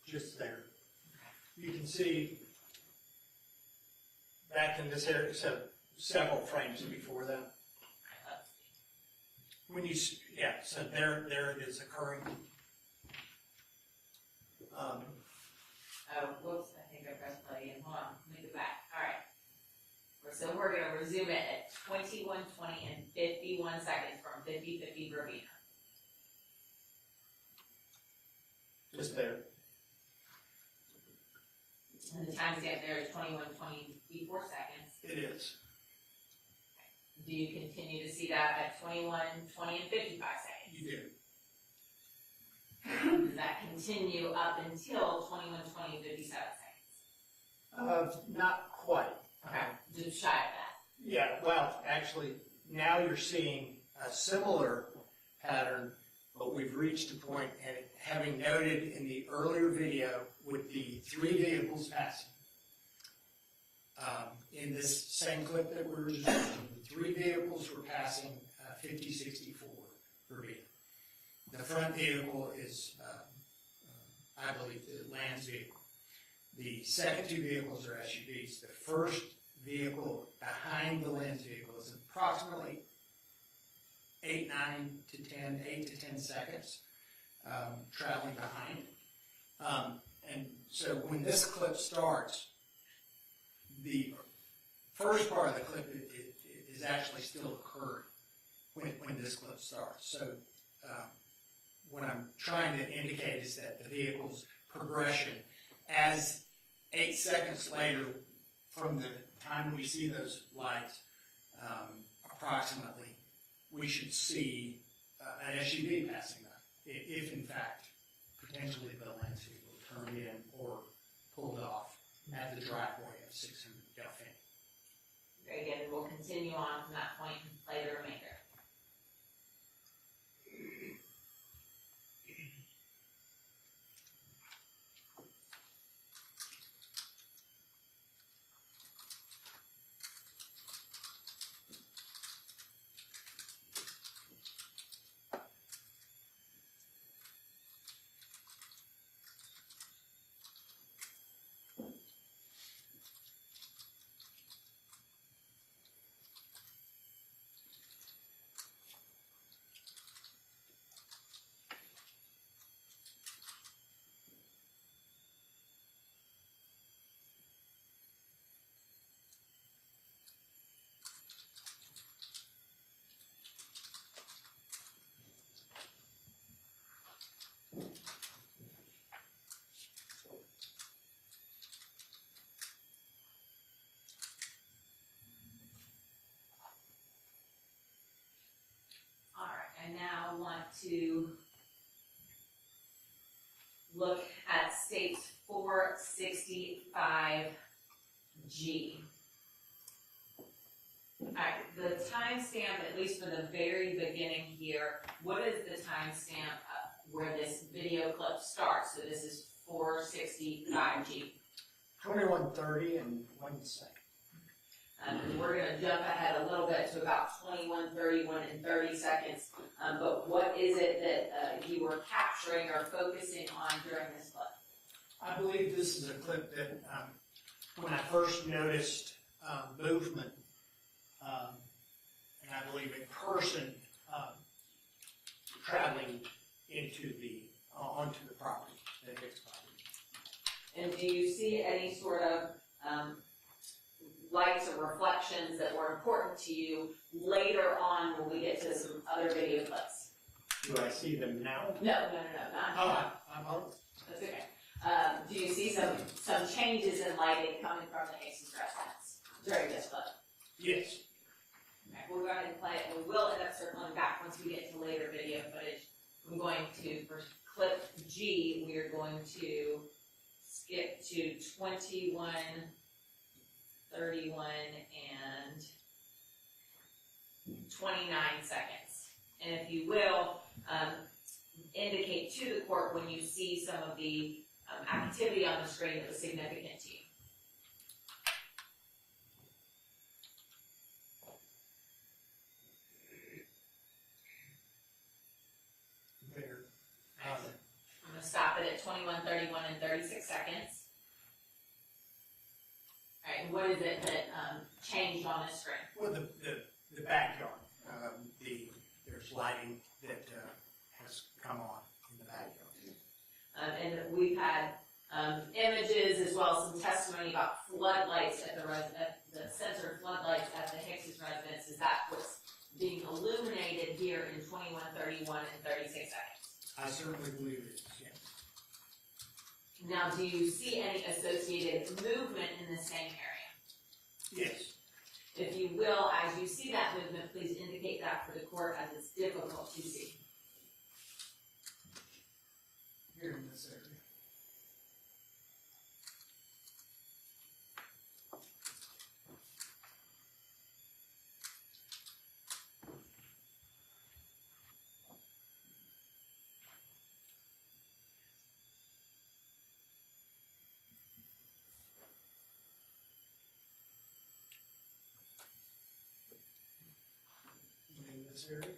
Just there. You can see back in this area, so several frames before that. When you, so there it is occurring. Oh, whoops, I think I pressed play again. Hold on, let me go back. All right. So we're going to resume it at 21:20 and 51 seconds from 50/50 Verbena. Just there. And the timestamp there is 21:20, 54 seconds. It is. Do you continue to see that at 21:20 and 55 seconds? You do. Does that continue up until 21:20 and 57 seconds? Not quite. Okay, just shy of that. Yeah, well, actually, now you're seeing a similar pattern, but we've reached a point, and having noted in the earlier video with the 3 vehicles passing, in this same clip that we were just watching, the 3 vehicles were passing 5064 Verbena. The front vehicle is, I believe, the Lanz vehicle. The second 2 vehicles are SUVs. The first vehicle behind the Lanz vehicle is approximately 8 to 10 seconds traveling behind. And so when this clip starts, the first part of the clip is actually still occurring when this clip starts. So what I'm trying to indicate is that the vehicle's progression, as 8 seconds later from the time we see those lights, approximately, we should see an SUV passing by, if in fact, potentially the Lanz vehicle turned in or pulled off at the driveway of 600 Delphine. Very good, and we'll continue on from that point and play the remainder. 685G. Alright, the timestamp, at least for the very beginning here, what is the timestamp where this video clip starts? So this is 465G. 21:30 and 1 second. We're gonna jump ahead a little bit to about 21:31 and 30 seconds. But what is it that you were capturing or focusing on during this clip? I believe this is a clip that when I first noticed movement, and I believe a person traveling onto the property, the Hicks property. And do you see any sort of lights or reflections that were important to you later on when we get to some other video clips? Do I see them now? No, not now. That's okay. Do you see some changes in lighting coming from the Hicks residence during this clip? Yes. Okay, we'll go ahead and play it, and we will end up circling back once we get to later video footage. I'm going to, for clip G, we are going to skip to 21, 31, and 29 seconds. And if you will, indicate to the court when you see some of the activity on the screen that was significant to you. There. I'm going to stop it at 21, 31, and 36 seconds. All right, and what is it that changed on this screen? Well, the backyard. There's lighting that has come on in the backyard. And we've had images as well as some testimony about floodlights at the censored floodlights at the Hicks residence. Is that what's being illuminated here in 21, 31, and 36 seconds? I certainly believe it is, yes. Now, do you see any associated movement in the same area? Yes. If you will, as you see that movement, please indicate that for the court as it's difficult to see. Here in this area. In this area.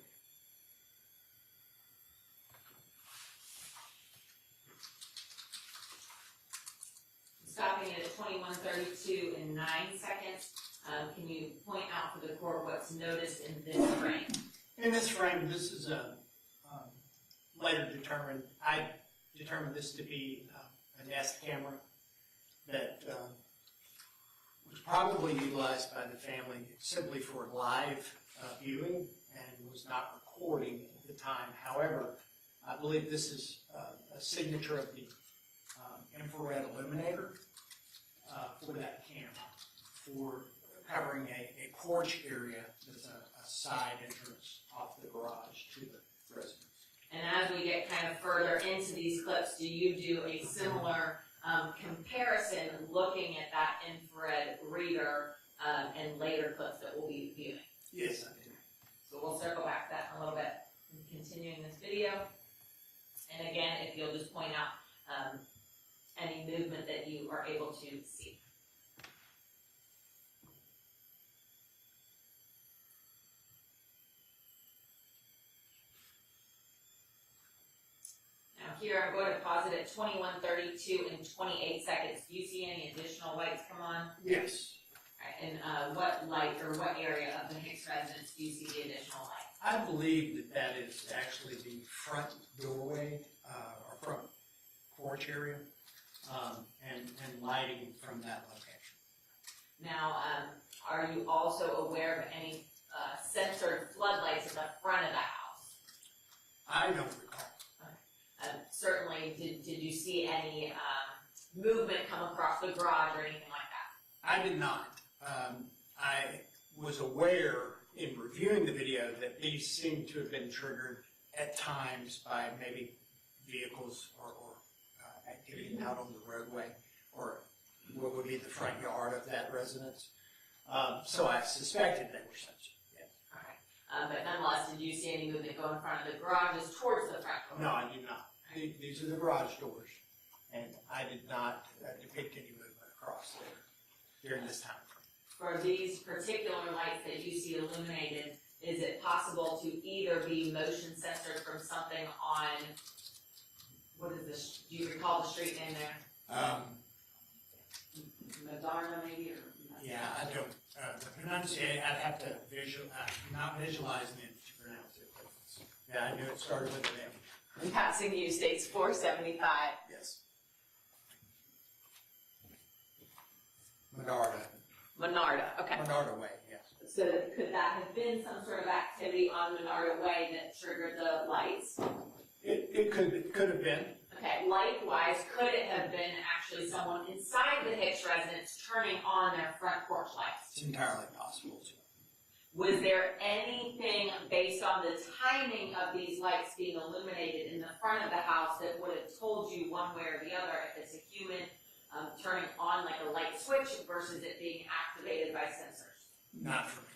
Stopping it at 21:32 and 9 seconds, can you point out for the court what's noticed in this frame? In this frame, this is later determined. I determined this to be a Nest camera that was probably utilized by the family simply for live viewing and was not recording at the time. However, I believe this is a signature of the infrared illuminator for that camera, for covering a porch area with a side entrance off the garage to the residence. And as we get kind of further into these clips, do you do a similar comparison looking at that infrared reader and later clips that we'll be viewing? Yes, I do. So we'll circle back to that in a little bit, continuing this video. And again, if you'll just point out any movement that you are able to see. Now here I'm going to pause it at 21:32 and 28 seconds. Do you see any additional lights come on? Yes. All right, and what light or what area of the Hicks residence do you see the additional light? I believe that is actually the front doorway or front porch area and lighting from that location. Now, are you also aware of any censored floodlights at the front of the house? I don't recall. Certainly, did you see any movement come across the garage or anything like that? I did not. I was aware in reviewing the video that these seem to have been triggered at times by maybe vehicles or activity out on the roadway or the front yard of that residence. So I suspected they were censored, yes. Okay. But nonetheless, did you see any movement go in front of the garages towards the front door? No, I did not. These are the garage doors, and I did not depict any movement across there during this time frame. For these particular lights that you see illuminated, is it possible to either be motion censored from something on, what is this, do you recall the street name there? Madonna maybe, or? Yeah, I don't, the pronunciation, I'd have to not visualizing it to pronounce it. Yeah, I knew it started with an M. I'm passing you states 475. Yes. Menarda. Menarda, okay. Menarda Way, yes. So could that have been some sort of activity on Menarda Way that triggered the lights? It could have been. Okay, likewise, could it have been actually someone inside the Hicks residence turning on their front porch lights? It's entirely possible too. Was there anything based on the timing of these lights being illuminated in the front of the house that would have told you one way or the other if it's a human turning on like a light switch versus it being activated by sensors? Not for me.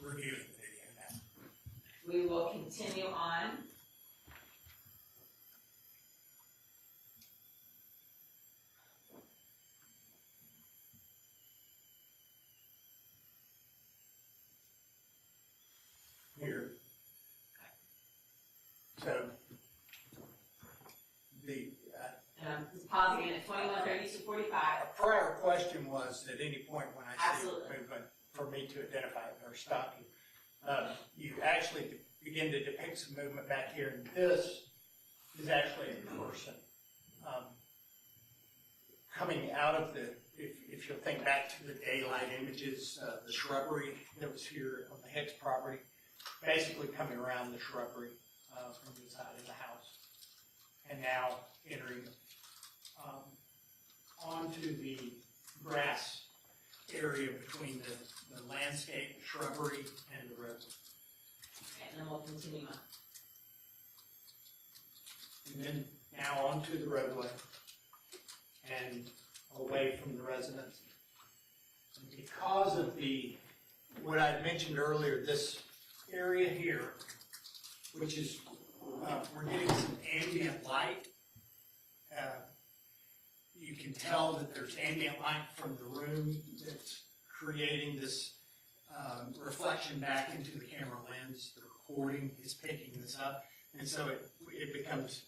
Reviewing the video now. We will continue on. Here. So, the And I'm just pausing it at 21:32:45. a prior question was at any point when I say Absolutely. movement for me to identify it or stop you. You actually begin to depict some movement back here, and this is actually a person coming out of the. If you'll think back to the daylight images, the shrubbery that was here on the Hicks property, basically coming around the shrubbery from the side of the house, and now entering onto the grass area between the landscape, shrubbery, and the road. Okay, and then we'll continue on. And then now onto the roadway and away from the residence. And because of what I mentioned earlier, this area here, which is, we're getting some ambient light. You can tell that there's ambient light from the room that's creating this reflection back into the camera lens. The recording is picking this up, and so it becomes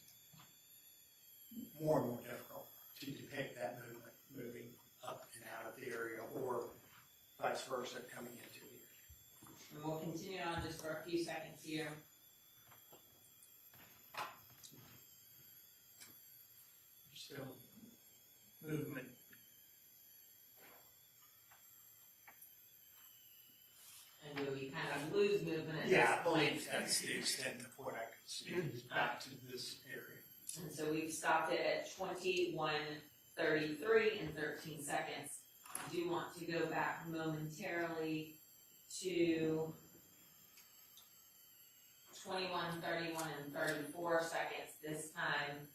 more and more difficult to depict that movement moving up and out of the area, or vice versa coming into the area. And we'll continue on just for a few seconds here. Still movement. And do we kind of lose movement at Yeah, I this point? believe that's the extent of what I could see is back to this area. And so we've stopped it at 21:33 and 13 seconds. I do want to go back momentarily to 21:31 and 34 seconds, this time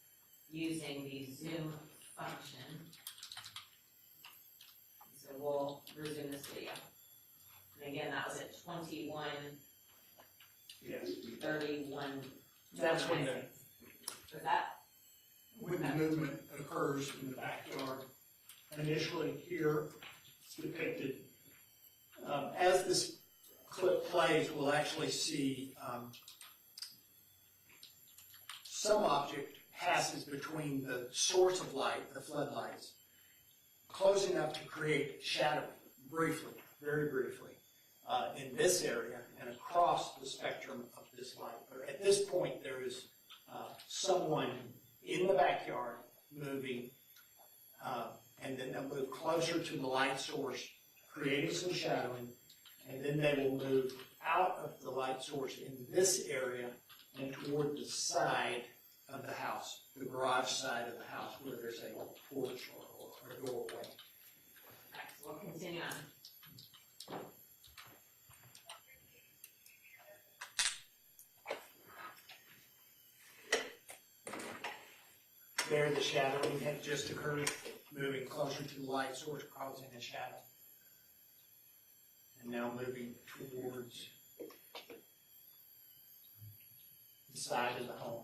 using the zoom function. So we'll resume this video. And again, that was at 21:31. Yes. That's when the Was that? movement occurs in the backyard. Initially here, it's depicted. As this clip plays, we'll actually see some object passes between the source of light, the floodlights, close enough to create shadow briefly, very briefly, in this area and across the spectrum of this light. But at this point, there is someone in the backyard moving, and then they'll move closer to the light source, creating some shadowing, and then they will move out of the light source in this area and toward the side of the house, the garage side of the house, where there's a porch or a doorway. Okay, so we'll continue on. There, the shadowing had just occurred, moving closer to the light source, causing a shadow. And now moving towards the side of the home.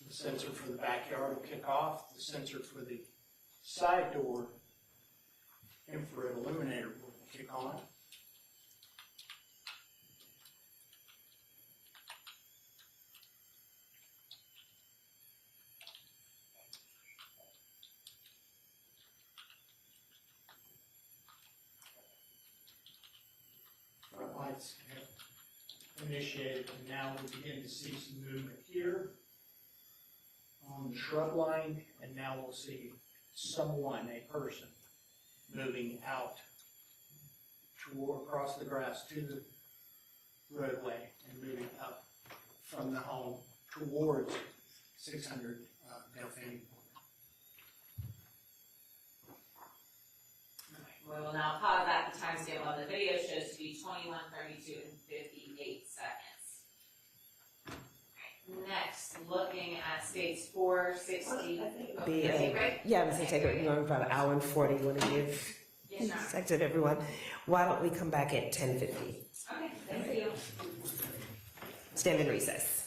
The sensor for the backyard will kick off. The sensor for the side door infrared illuminator will kick on. Front lights have initiated, and now we begin to see some movement here on the shrub line, and now we'll see someone, a person, moving out toward, across the grass to the roadway and moving up from the home towards 600 Delphine. We will now pause at the timestamp on the video shows to be 21, 32, and 58 seconds. Next, looking at states 4, 60. Oh, Be, is it right? yeah, I was gonna take it, we're going about an hour and 40, you wanna give, Yes, ma'am. sector everyone. Why don't we come back at 10:50? Okay, thank you. Stand in recess.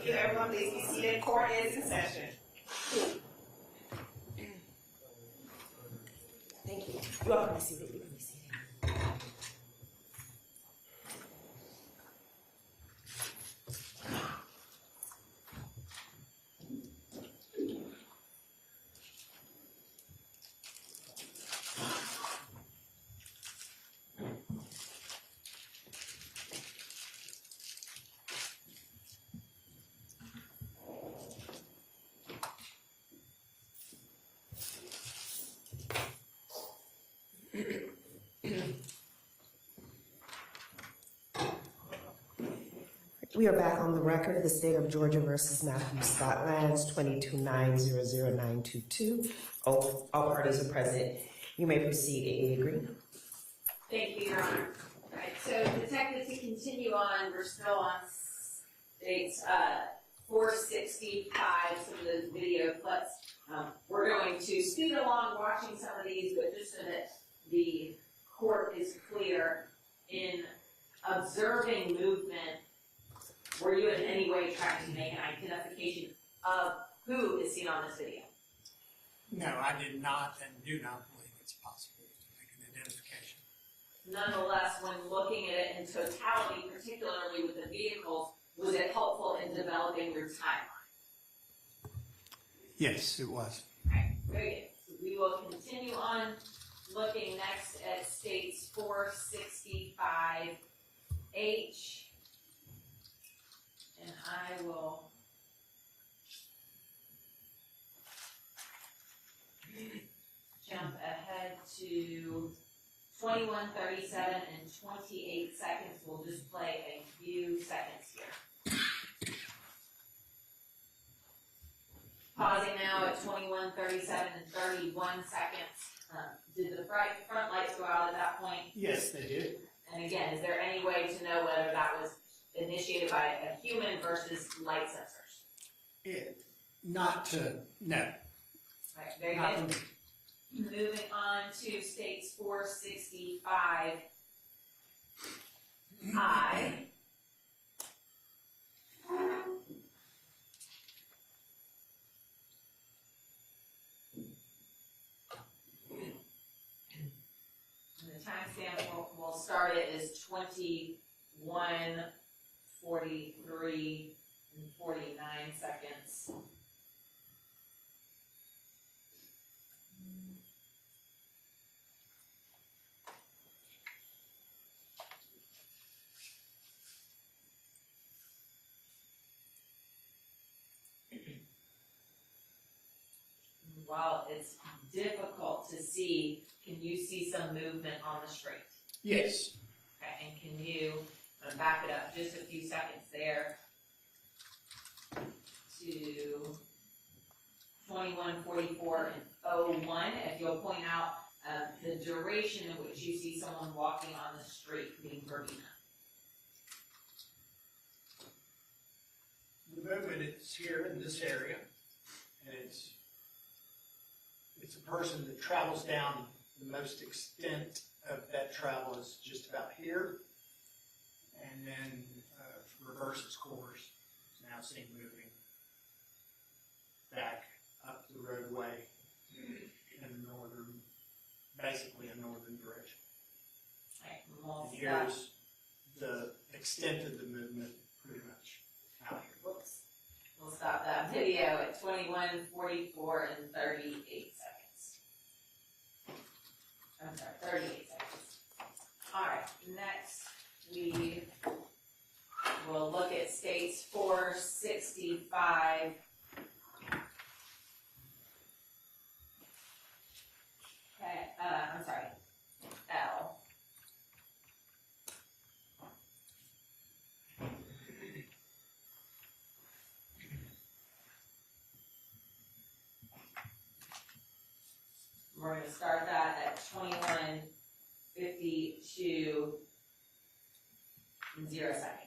Thank you, everyone. Please be seated. Court is in session. Thank you. You all can be seated. You can be seated. We are back on the record. The state of Georgia versus Matthew Scott Lanz, 229000922. All parties are present. You may proceed, Ada Green. Thank you, Your Honor. All right, so detective, to continue on, we're still on states 465, some of those video clips. We're going to speed along watching some of these, but just so that the court is clear, in observing movement, were you in any way trying to make an identification of who is seen on this video? No, I did not and do not believe it's possible to make an identification. Nonetheless, when looking at it in totality, particularly with the vehicles, was it helpful in developing your timeline? Yes, it was. Right, very good. So we will continue on looking next at states 465H. And I will jump ahead to 21:37 and 28 seconds. We'll just play a few seconds here. Pausing now at 21:37 and 31 seconds. Did the front lights go out at that point? Yes, they did. And again, is there any way to know whether that was initiated by a human versus light sensors? No. Right, very good. Moving on to states 465I. And the timestamp we'll start it is 21:43 and 49 seconds. While it's difficult to see, can you see some movement on the street? Yes. Okay, and can you back it up just a few seconds there to 21:44 and 01? If you'll point out the duration in which you see someone walking on the street being Verbena. The movement is here in this area, and it's a person that travels down the most extent of that travel is just about here, and then reverses course. Is now seen moving back up the roadway in basically a northern direction. Right, we'll And here's the extent of the movement pretty much out here. Whoops. We'll stop that video at 21:44 and 38 seconds. I'm sorry, 38 seconds. All right, next we will look at states 465. Okay, I'm sorry, L. We're going to start that at 21:52 and 0 seconds.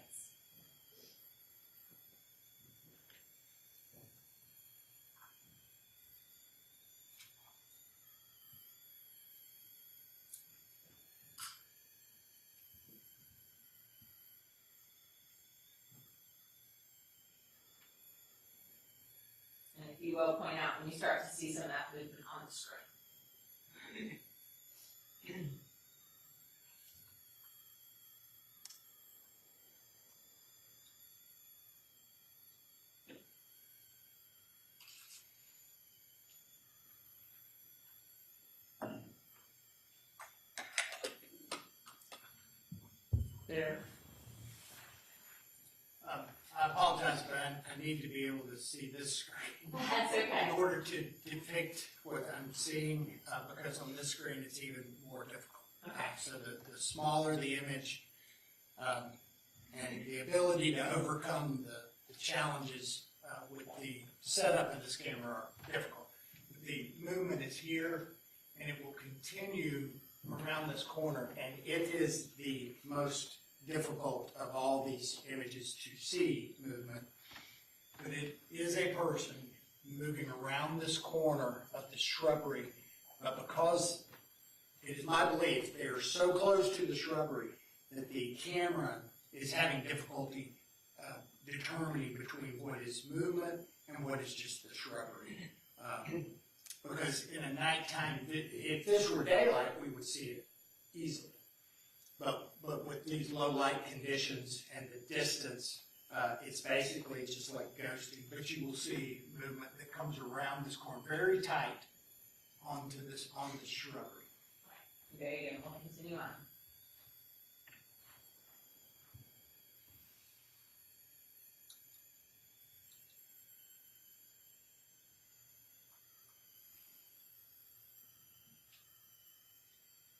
if you will, point out when you start to see some of that movement on the screen. There. I apologize, but I need to be able to see this screen That's okay. in order to depict what I'm seeing, because on this screen it's even more difficult. Okay. So the smaller the image, and the ability to overcome the challenges with the setup of this camera are difficult. The movement is here, and it will continue around this corner, and it is the most difficult of all these images to see movement. But it is a person moving around this corner of the shrubbery, but because it is my belief they are so close to the shrubbery that the camera is having difficulty determining between what is movement and what is just the shrubbery. Because in a nighttime, if this were daylight, we would see it easily. But with these low light conditions and the distance, it's basically just like ghosting. But you will see movement that comes around this corner very tight on the shrubbery. There you go. We'll continue on.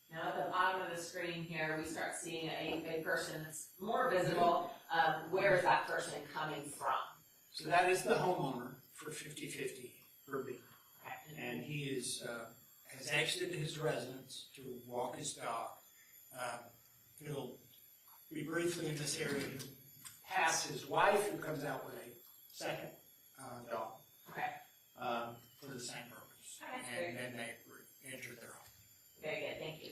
Now at the bottom of the screen here, we start seeing a person that's more visible. Where is that person coming from? So that is the homeowner for 50/50 Irving. Okay. And he is, has exited his residence to walk his dog. He'll be briefly in this area, pass his wife, who comes out with a second dog Okay. for the same purpose. Okay. And then they enter their home. Very good. Thank you.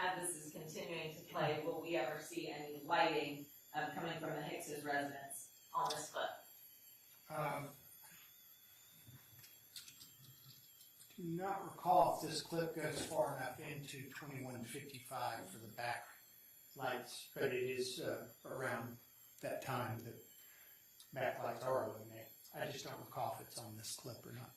As this is continuing to play, will we ever see any lighting coming from the Hicks's residence on this clip? Do not recall if this clip goes far enough into 2155 for the back lights, but it is around that time that backlights are illuminated. I just don't recall if it's on this clip or not.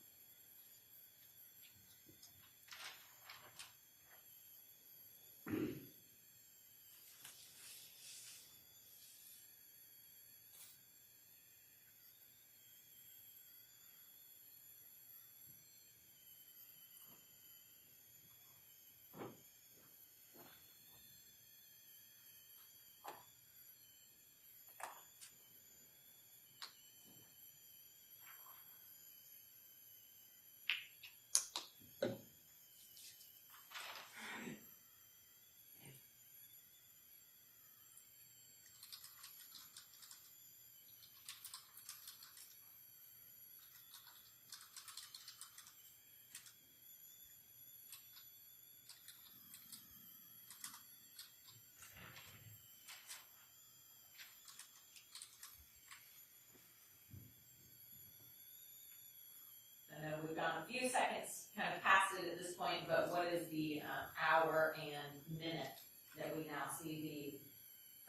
A few seconds kind of past it at this point, but what is the hour and minute that we now see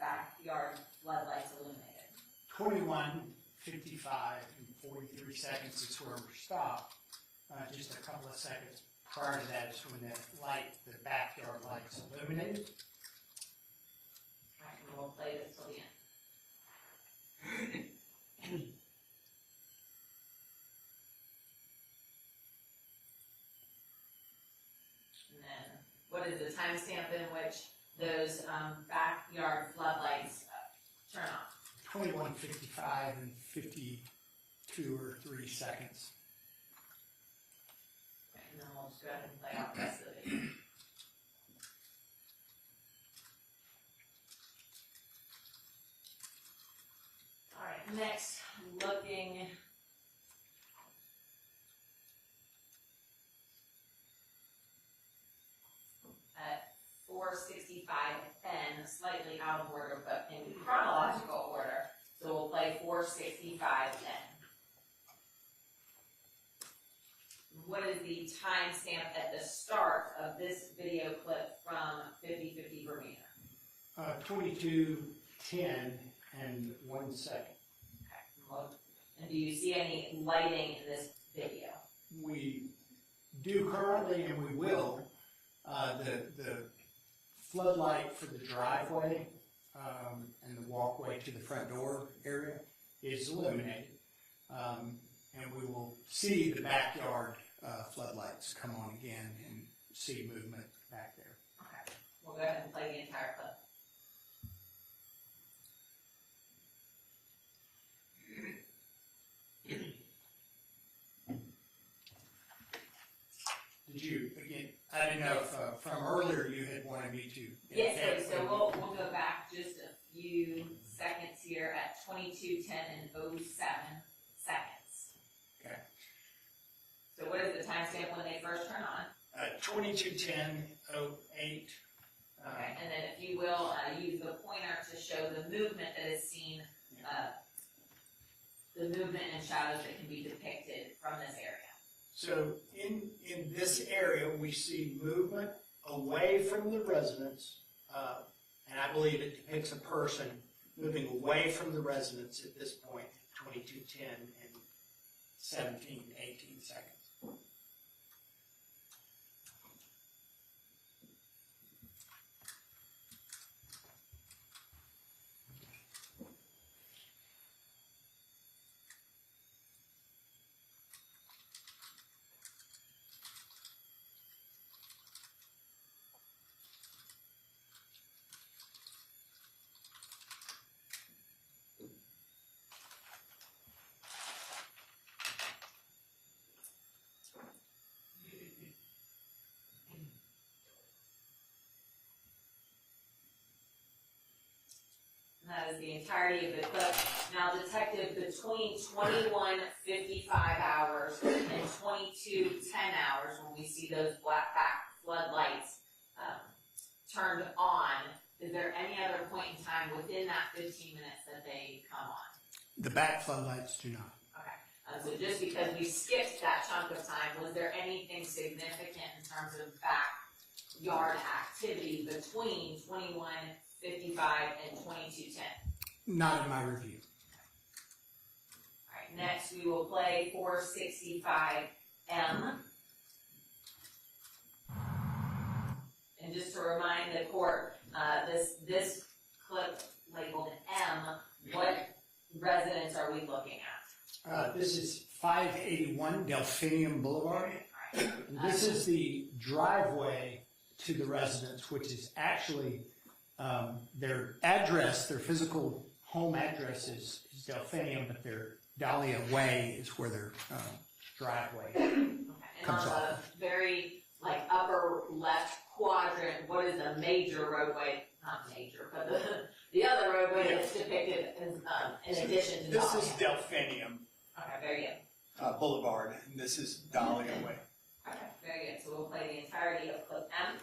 the backyard floodlights illuminated? 21:55 and 43 seconds is where we're stopped. Just a couple of seconds prior to that is when the backyard lights illuminated. All right, and we'll play this till the end. And then, what is the timestamp in which those backyard floodlights turn on? 21:55 and 52 or 3 seconds. Okay, and then we'll just go ahead and play out the rest of the video. All right, next, looking at 465N, slightly out of order, but in chronological order. So we'll play 465N. What is the timestamp at the start of this video clip from 50/50 Bermuda? 22:10 and 1 second. Okay. Well, and do you see any lighting in this video? We do currently, and we will. The floodlight for the driveway and the walkway to the front door area is illuminated. And we will see the backyard floodlights come on again and see movement back there. Okay. We'll go ahead and play the entire clip. Did you, again, I didn't know if from earlier you had wanted me to. Yes, please. So we'll go back just a few seconds here at 22:10 and 07 seconds. Okay. So what is the timestamp when they first turn on? 22:10:08. Okay, and then if you will, use the pointer to show the movement that is seen, the movement and shadows that can be depicted from this area. So in this area, we see movement away from the residence, and I believe it depicts a person moving away from the residence at this point, 22:10 and 17, 18 seconds. And that is the entirety of the clip. Now, detective, between 21:55 hours and 22:10 hours, when we see those black back floodlights turned on, is there any other point in time within that 15 minutes that they come on? The back floodlights do not. Okay, so just because we skipped that chunk of time, was there anything significant in terms of backyard activity between 21:55 and 22:10? Not in my review. All right, next we will play 465M. And just to remind the court, this clip labeled M, what residence are we looking at? This is 581 Delphinium Boulevard. All right. And this is the driveway to the residence, which is actually their address, their physical home address is Delphinium, but their Dahlia Way is where their driveway. Okay. And Comes on off. the very upper left quadrant, what is the major roadway? Not major, but the other roadway that's depicted as, in addition to This Dahlia. is Delphinium Okay, very good. Boulevard, and this is Dahlia Way. Okay, very good. So we'll play the entirety of clip M.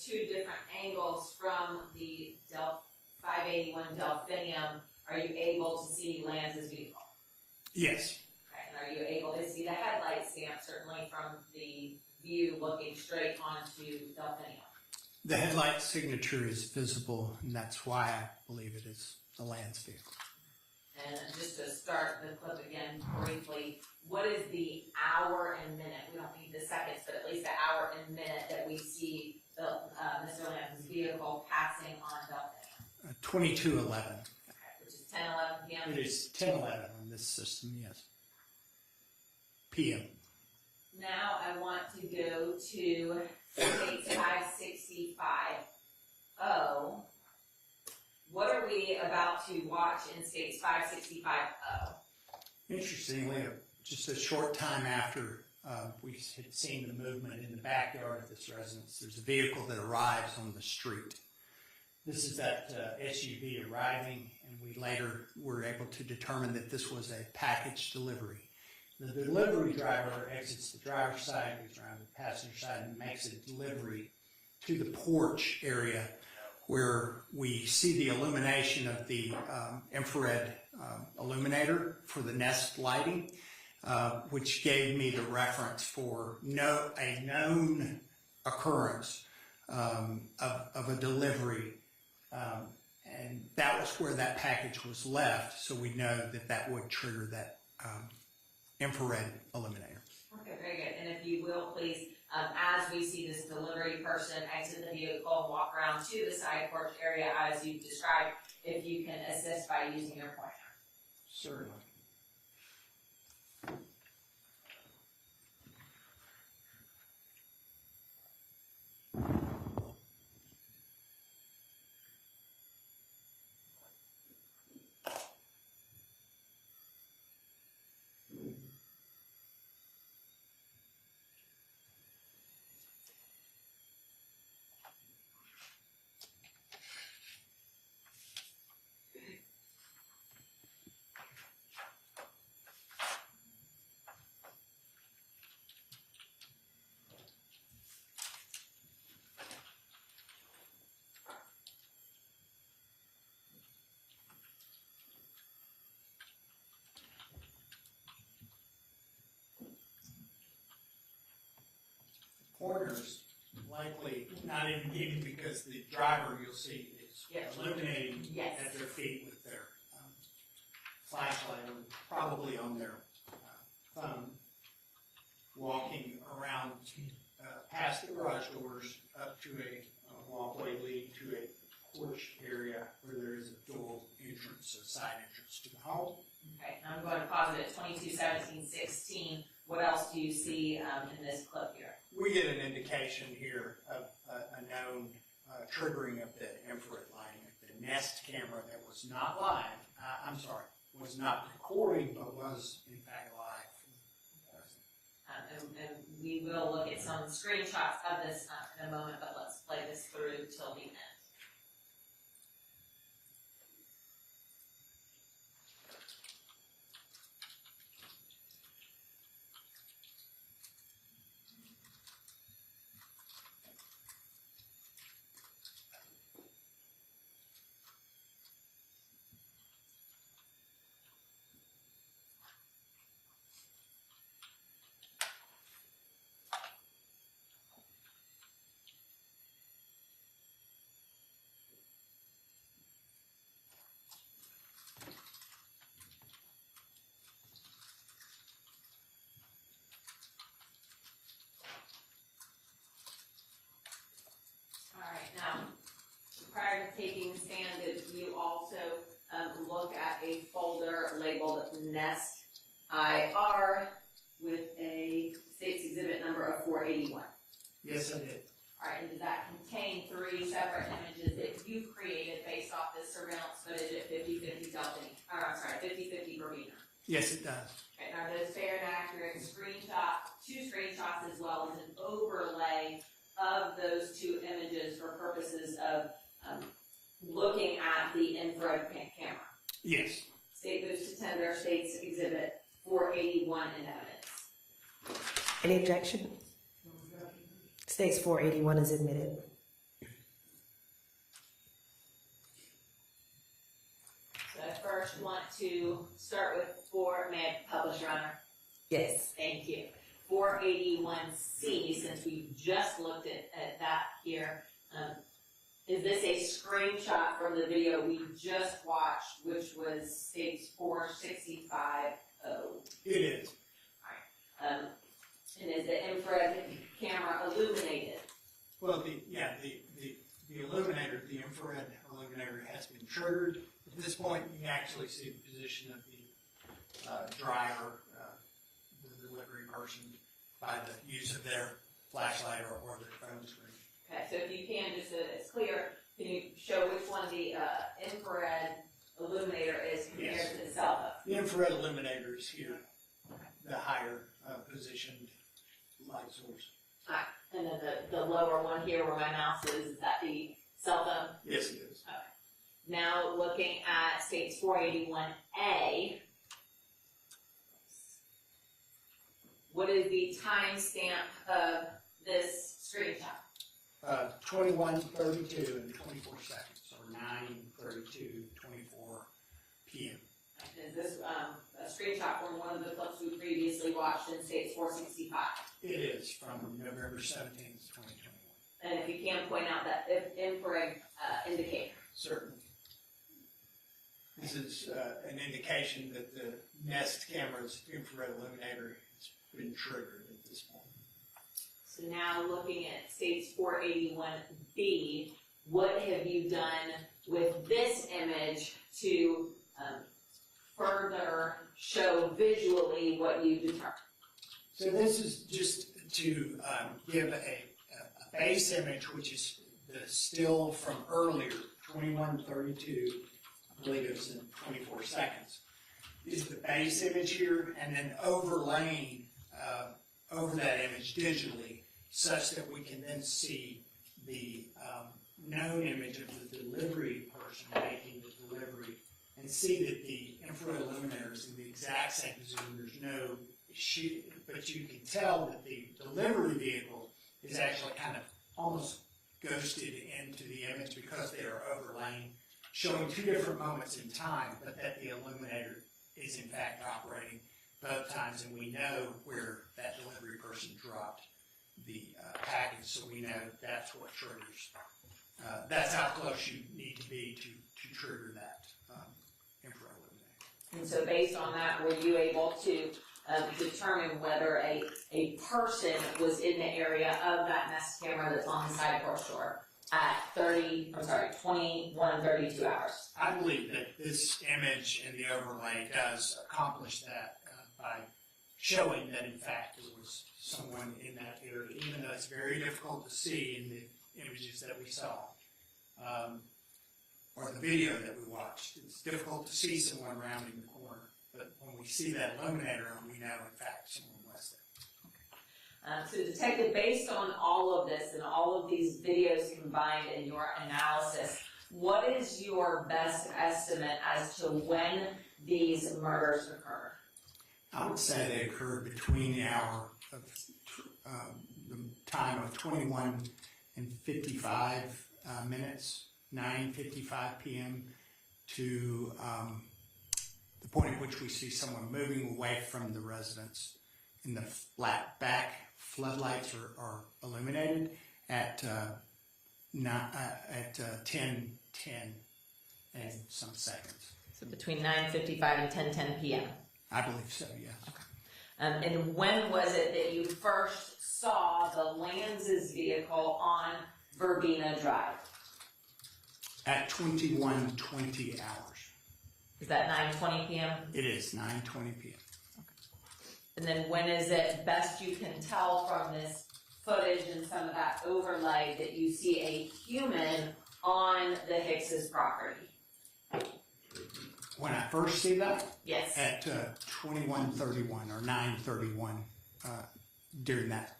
two different angles from the 581 Delphinium, are you able to see Lanz's vehicle? Yes. Okay, and are you able to see the headlight stamp, certainly from the view looking straight onto Delphinium? The headlight signature is visible, and that's why I believe it is the Lanz vehicle. And just to start the clip again briefly, what is the hour and minute? We don't need the seconds, but at least the hour and minute that we see Mr. Lanz's vehicle passing on Delphinium? 2211. Okay, which is 10:11 p.m. It is 1011 on this system, yes. PM. Now I want to go to State 565. What are we about to watch in States 565-0? Interestingly, just a short time after we had seen the movement in the backyard of this residence, there's a vehicle that arrives on the street. This is that SUV arriving, and we later were able to determine that this was a package delivery. The delivery driver exits the driver's side, goes around the passenger side, and makes a delivery to the porch area where we see the illumination of the infrared illuminator for the Nest lighting, which gave me the reference for a known occurrence of a delivery. And that was where that package was left, so we know that that would trigger that infrared illuminator. Okay, very good. And if you will, please, as we see this delivery person exit the vehicle and walk around to the side porch area as you described, if you can assist by using your pointer. Certainly. Corners likely not indicated because the driver, you'll see, is Yes. illuminating Yes. at their feet with their flashlight, or probably on their phone, walking around past the garage doors up to a walkway leading to a porch area where there is a dual entrance, a side entrance to the home. Okay, now I'm going to pause it at 22:17:16. What else do you see in this clip here? We get an indication here of a known triggering of the infrared lighting. The Nest camera that was not live, was not recording, but was in fact live. And we will look at some screenshots of this in a moment, but let's play this through till the end. Prior to taking the stand, did you also look at a folder labeled Nest IR with a state's exhibit number of 481? Yes, I did. All right, and does that contain 3 separate images that you've created based off this surveillance footage at 50/50 Delphinium? Or I'm sorry, 50/50 Verbena? Yes, it does. Okay, now those fair and accurate screenshots, 2 screenshots as well as an overlay of those 2 images for purposes of looking at the infrared camera. Yes. State moves to tender state's exhibit 481 in evidence. Any objection? States 481 is admitted. first want to start with may I publish, Your Honor? Yes. Thank you. 481C, since we just looked at that here, is this a screenshot from the video we just watched, which was states 465? It is. And is the infrared camera illuminated? Well, the illuminator, the infrared illuminator has been triggered. At this point, you can actually see the position of the driver, the delivery person, by the use of their flashlight or their phone screen. Okay, so if you can, just so that it's clear, can you show which one the infrared illuminator is compared Yes. to the cell phone? The infrared illuminator is here, the higher positioned light source. Alright, and then the lower one here where my mouse is that the cell phone? Yes, it is. Now looking at states 481A, what is the timestamp of this screenshot? 21:32 and 24 seconds, or 9:32:24 p.m. Is this a screenshot from one of the clips we previously watched in states 465? It is from November 17th, 2021. And if you can point out that infrared indicator. Certainly. This is an indication that the Nest camera's infrared illuminator has been triggered at this point. So now looking at states 481B, what have you done with this image to further show visually what you determined? So this is just to give a base image, which is the still from earlier, 21:32, I believe it was in 24 seconds, is the base image here, and then overlaying over that image digitally, such that we can then see the known image of the delivery person making the delivery, and see that the infrared illuminator is in the exact same position. There's no issue, but you can tell that the delivery vehicle is actually kind of almost ghosted into the image because they are overlaying, showing two different moments in time, but that the illuminator is in fact operating both times, and we know where that delivery person dropped the package, so we know that's what triggers. That's how close you need to be to trigger that infrared illuminator. And so based on that, were you able to determine whether a person was in the area of that Nest camera that's on the side door store at 21 and 32 hours? I believe that this image and the overlay does accomplish that by showing that in fact there was someone in that area, even though it's very difficult to see in the images that we saw, or the video that we watched. It's difficult to see someone rounding the corner, but when we see that illuminator, we know in fact someone was there. So Detective, based on all of this and all of these videos combined in your analysis, what is your best estimate as to when these murders occurred? I would say they occurred between the hour of the time of 21 and 55 minutes, 9:55 p.m. to the point at which we see someone moving away from the residence. In the flat back, floodlights are illuminated at 10:10 and some seconds. So between 9:55 and 10:10 p.m. I believe so, yes. And when was it that you first saw the Lanz's vehicle on Verbena Drive? At 21:20 hours. Is that 9:20 p.m.? It is 9:20 p.m. And then when is it best you can tell from this footage and some of that overlay that you see a human on the Hicks's property? When I first see that, Yes. at 21:31 or 9:31 during that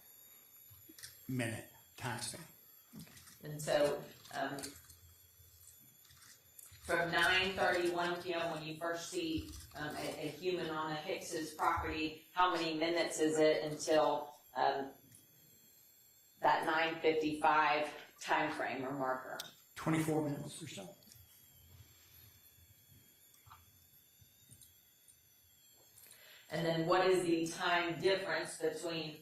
minute time span. And so from 9:31 p.m. when you first see a human on a Hicks's property, how many minutes is it until that 9:55 time frame or marker? 24 minutes or so. And then what is the time difference between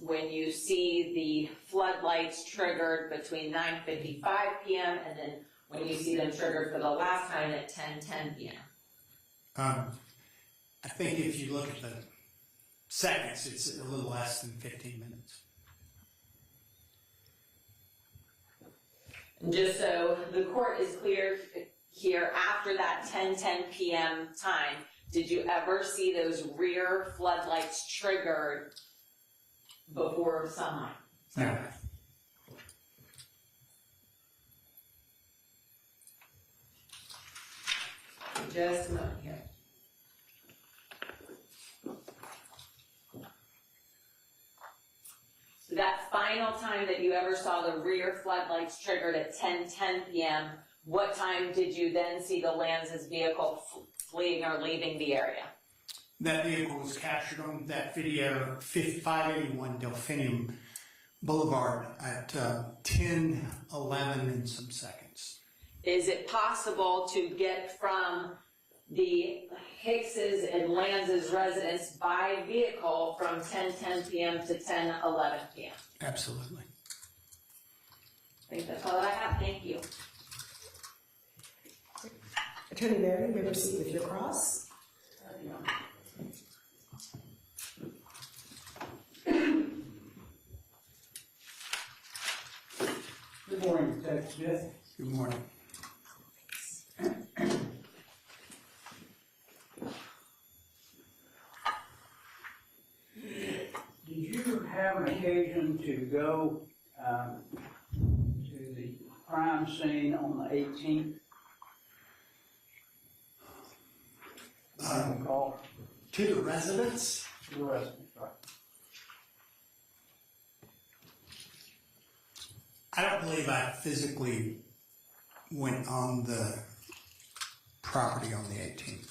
when you see the floodlights triggered between 9:55 p.m. and then when you see them triggered for the last time at 10:10 p.m.? I think if you look at the seconds, it's a little less than 15 minutes. And just so the court is clear here, after that 10:10 p.m. time, did you ever see those rear floodlights triggered before sunlight? No. Just a moment here. So that final time that you ever saw the rear floodlights triggered at 10:10 p.m., what time did you then see the Lanz's vehicle fleeing or leaving the area? That vehicle was captured on that video, 581 Delphinium Boulevard at 10:11 and some seconds. Is it possible to get from the Hicks's and Lanz's residence by vehicle from 10:10 p.m. to 10:11 p.m.? Absolutely. I think that's all that I have. Thank you. Attorney Barry, you may proceed with your cross. Good morning, Detective Smith. Good morning. Did you have an occasion to go to the crime scene on the 18th? Call To the residents? to the residents, right? I don't believe I physically went on the property on the 18th.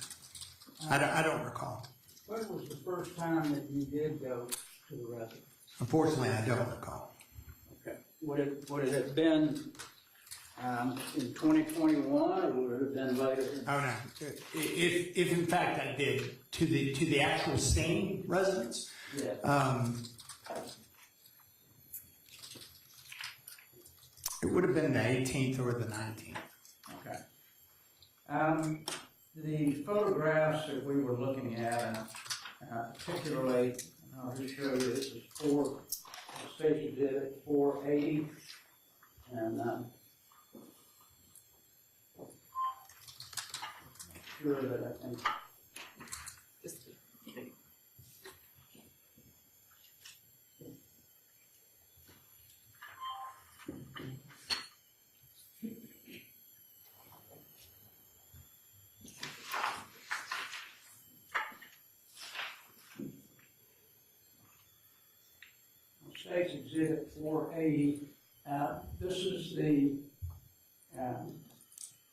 I don't recall. When was the first time that you did go to the residence? Unfortunately, I don't recall. Okay. Would it have been in 2021, or would it have been later? Oh no. If in fact I did to the actual scene residents, Yeah. it would have been the 18th or the 19th. Okay. The photographs that we were looking at, particularly, I'll just show you, this is State Exhibit 480, and sure that I think. State's Exhibit 480. This is the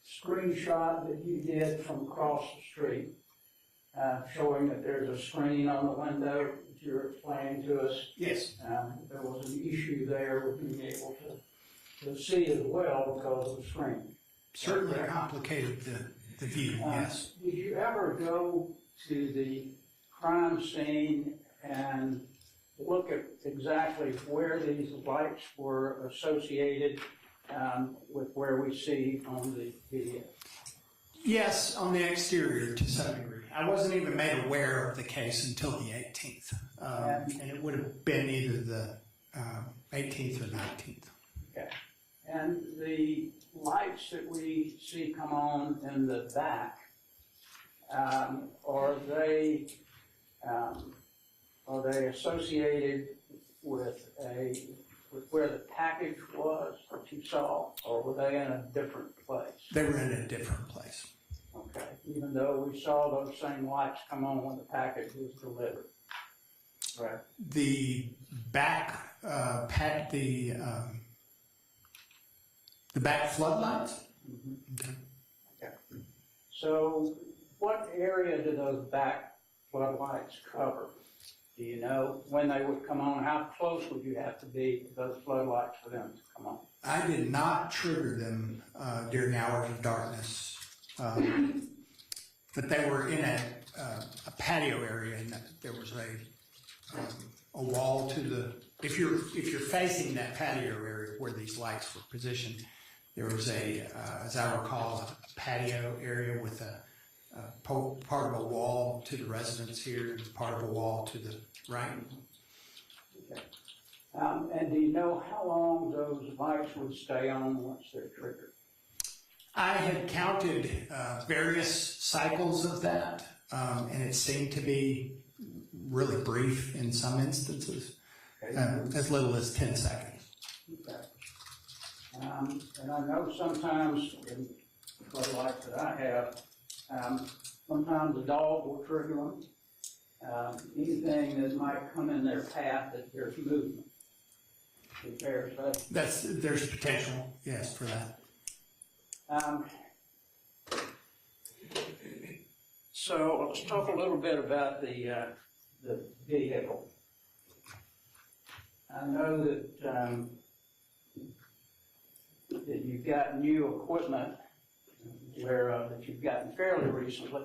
screenshot that you did from across the street, showing that there's a screen on the window that you're explaining to us. Yes. There was an issue there with being able to see as well because of the screen. Certainly complicated the view, yes. Did you ever go to the crime scene and look at exactly where these lights were associated with where we see on the video? Yes, on the exterior to some degree. I wasn't even made aware of the case until the 18th. And it would have been either the 18th or 19th. Okay. And the lights that we see come on in the back, are they associated with where the package was that you saw, or were they in a different place? They were in a different place. Okay, even though we saw those same lights come on when the package was delivered. Right. The back the back floodlights. Mm-hmm. Okay. So, what area do those back floodlights cover? Do you know when they would come on? How close would you have to be to those floodlights for them to come on? I did not trigger them during hours of darkness, but they were in a patio area, and there was a wall to the, if you're facing that patio area where these lights were positioned, there was as I recall, a patio area with a part of a wall to the residents here and part of a wall to the right. Okay. And do you know how long those lights would stay on once they're triggered? I had counted various cycles of that, and it seemed to be really brief in some instances, as little as 10 seconds. Okay. And I know sometimes in floodlights that I have, sometimes a dog will trigger them. Anything that might come in their path that there's movement. Is fair to say? There's potential, yes, for that. So let's talk a little bit about the vehicle. I know that that you've got new equipment that you've gotten fairly recently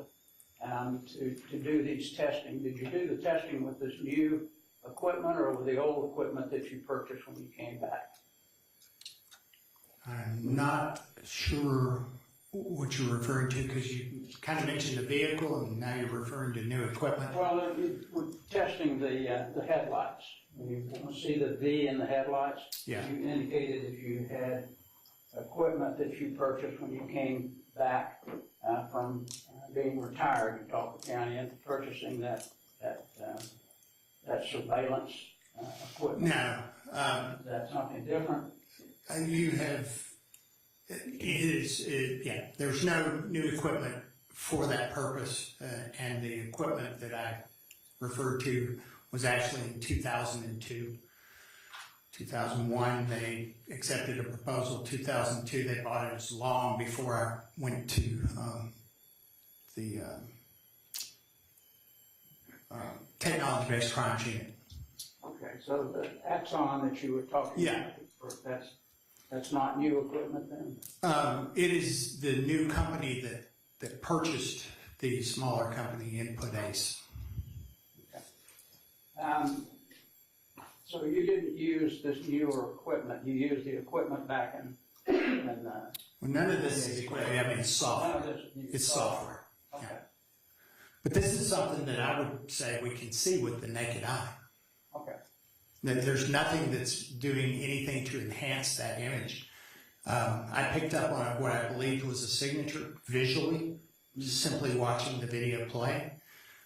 to do these testing. Did you do the testing with this new equipment or with the old equipment that you purchased when you came back? I'm not sure what you're referring to because you kind of mentioned the vehicle and now you're referring to new equipment. Well, we're testing the headlights. You want to see the V in the headlights? Yeah. You indicated that you had equipment that you purchased when you came back from being retired in Talbot County and purchasing that surveillance equipment. No. That's something different. You have, yeah, there's no new equipment for that purpose, and the equipment that I referred to was actually in 2002. 2001, they accepted a proposal. 2002, they bought it as long before I went to the technology-based crimes unit. Okay, so the Axon that you were talking about, that's not new equipment then? It is the new company that purchased the smaller company, Input Ace. Okay. So you didn't use this newer equipment, you used the equipment back in Well, none of this is equipment, I mean, it's software. none of this is It's software. Okay. Yeah. But this is something that I would say we can see with the naked eye. Okay. That there's nothing that's doing anything to enhance that image. I picked up on what I believed was a signature visually, simply watching the video play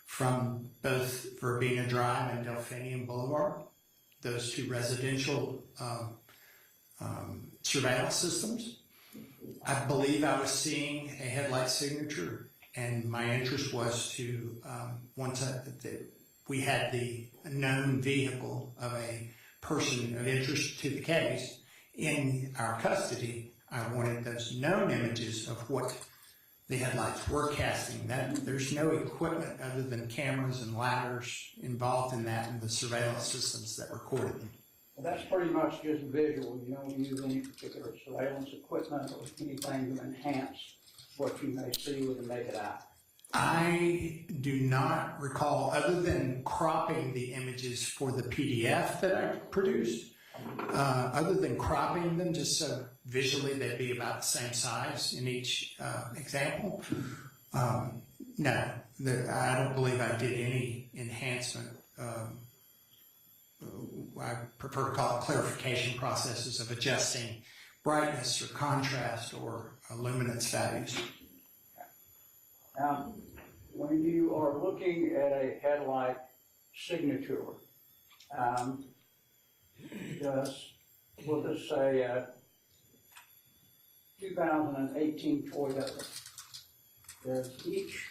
from both Verbena Drive and Delphinium Boulevard, those two residential surveillance systems. I believe I was seeing a headlight signature, and my interest was to, once we had the known vehicle of a person of interest to the case in our custody, I wanted those known images of what the headlights were casting. There's no equipment other than cameras and ladders involved in that and the surveillance systems that recorded them. Well, that's pretty much just visual. You don't use any particular surveillance equipment or anything to enhance what you may see with the naked eye. I do not recall, other than cropping the images for the PDF that I produced, other than cropping them just so visually they'd be about the same size in each example. No, I don't believe I did any enhancement. I prefer to call it clarification processes of adjusting brightness or contrast or luminance values. When you are looking at a headlight signature, we'll just say 2018 Toyota. Does each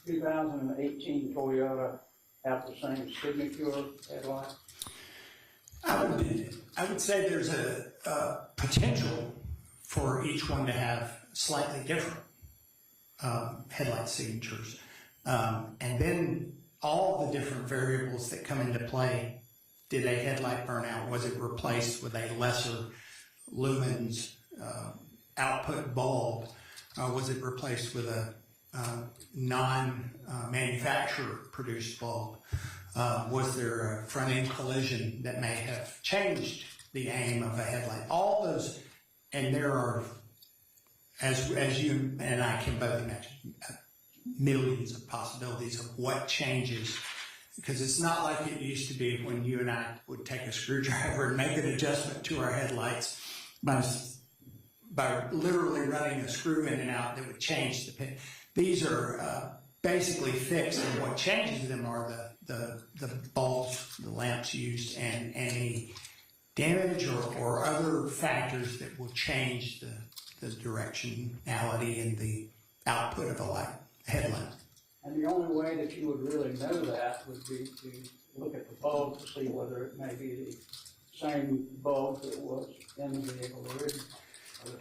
2018 Toyota have the same signature headlight? I would say there's a potential for each one to have slightly different headlight signatures. And then all the different variables that come into play. Did a headlight burn out? Was it replaced with a lesser lumens output bulb? Was it replaced with a non-manufacturer produced bulb? Was there a front-end collision that may have changed the aim of a headlight? All those, and there are, as you and I can both imagine, millions of possibilities of what changes, because it's not like it used to be when you and I would take a screwdriver and make an adjustment to our headlights by literally running a screw in and out that would change the pin. These are basically fixed, and what changes them are the bulbs, the lamps used, and any damage or other factors that will change the directionality and the output of a light headlamp. And the only way that you would really know that would be to look at the bulb to see whether it may be the same bulb that was in the vehicle originally.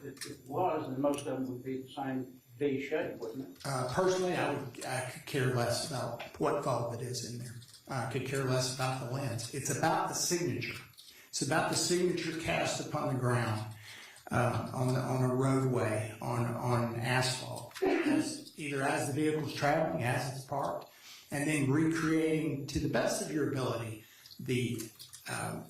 If it was, then most of them would be the same V shape, wouldn't it? Personally, I could care less about what bulb it is in there. I could care less about the lens. It's about the signature. It's about the signature cast upon the ground, on a roadway, on asphalt, either as the vehicle's traveling, as it's parked, and then recreating to the best of your ability the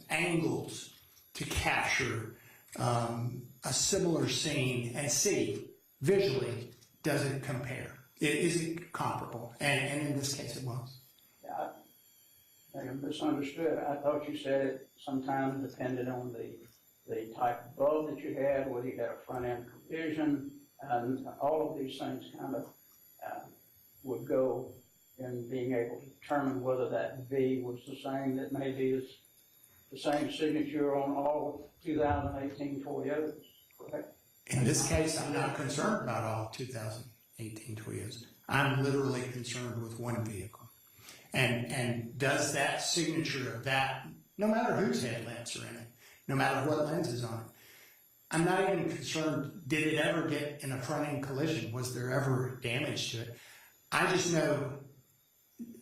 angles to capture a similar scene and see visually, does it compare? Is it comparable? And in this case, it was. Yeah, I misunderstood. I thought you said it sometimes depended on the type of bulb that you had, whether you had a front end collision, and all of these things kind of would go in being able to determine whether that V was the same, that maybe is the same signature on all 2018 Toyotas, correct? In this case, I'm not concerned about all 2018 Toyotas. I'm literally concerned with one vehicle. And does that signature of that, no matter whose headlamps are in it, no matter what lens is on it, I'm not even concerned, did it ever get in a front-end collision? Was there ever damage to it? I just know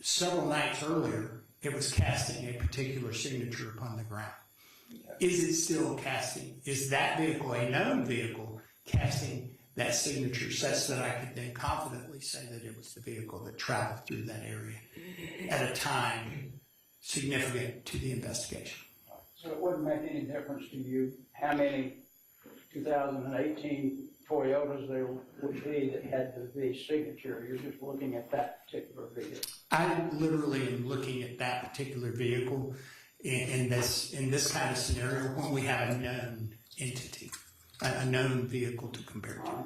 several nights earlier, it was casting a particular signature upon the ground. Is it still casting? Is that vehicle, a known vehicle, casting that signature such that I could then confidently say that it was the vehicle that traveled through that area at a time significant to the investigation? So it wouldn't make any difference to you how many 2018 Toyotas there would be that had the V signature. You're just looking at that particular vehicle. I literally am looking at that particular vehicle in this kind of scenario when we have a known entity, a known vehicle to compare to. Right.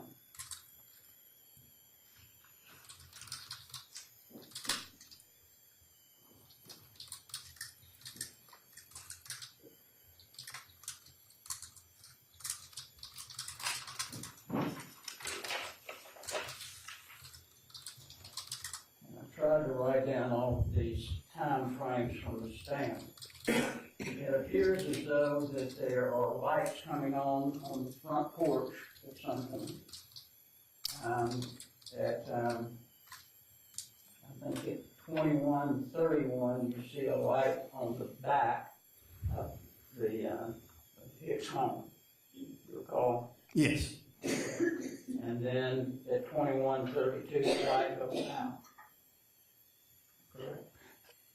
Tried to write down all of these time frames from the stamp. It appears as though that there are lights coming on the front porch at some point. I think at 2131, you see a light on the back of the Hicks home. You recall? Yes. And then at 2132, the light goes out. Correct.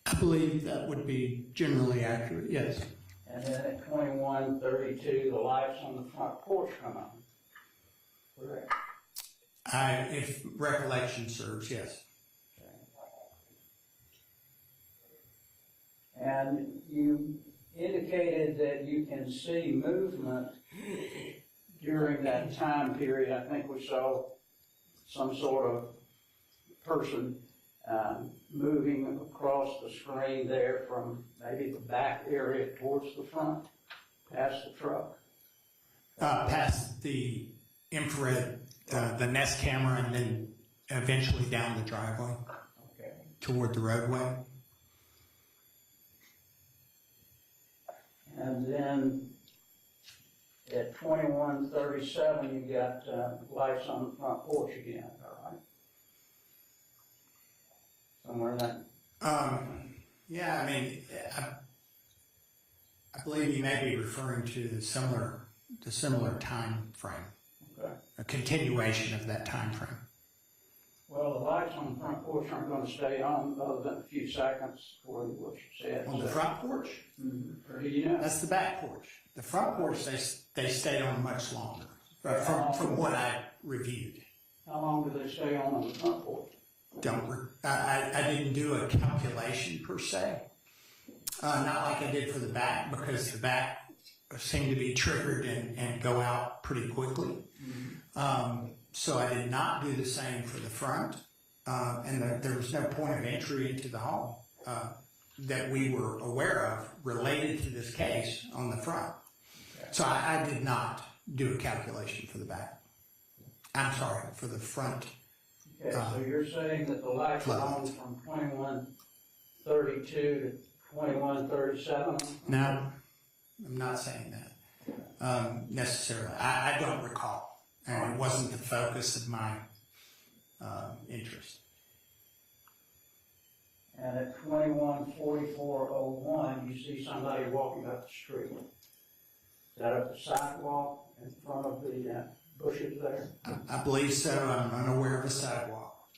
I believe that would be generally accurate, yes. And then at 2132, the lights on the front porch come on. Correct. If recollection serves, yes. And you indicated that you can see movement during that time period. I think we saw some sort of person moving across the screen there from maybe the back area towards the front, past the truck. Past the infrared, the Nest camera, and then eventually down the driveway Okay. toward the roadway. And then at 2137, you got lights on the front porch again, all right? Somewhere in that. Yeah, I mean, I believe you may be referring to the similar time frame, Okay. a continuation of that time frame. Well, the lights on the front porch aren't gonna stay on other than a few seconds, according to what you said. On the front porch? Or do you know? That's the back porch. The front porch, they stayed on much longer, from what I reviewed. How long do they stay on the front porch? I didn't do a calculation per se, not like I did for the back, because the back seemed to be triggered and go out pretty quickly. So I did not do the same for the front, and there was no point of entry into the home that we were aware of related to this case on the front. So I did not do a calculation for the back. I'm sorry, for the front. Okay, so you're saying that the lights are on from 2132 to 2137? No, I'm not saying that necessarily. I don't recall. And it wasn't the focus of my interest. And at 214401, you see somebody walking up the street. Is that up the sidewalk in front of the bushes there? I believe so. I'm unaware of a sidewalk,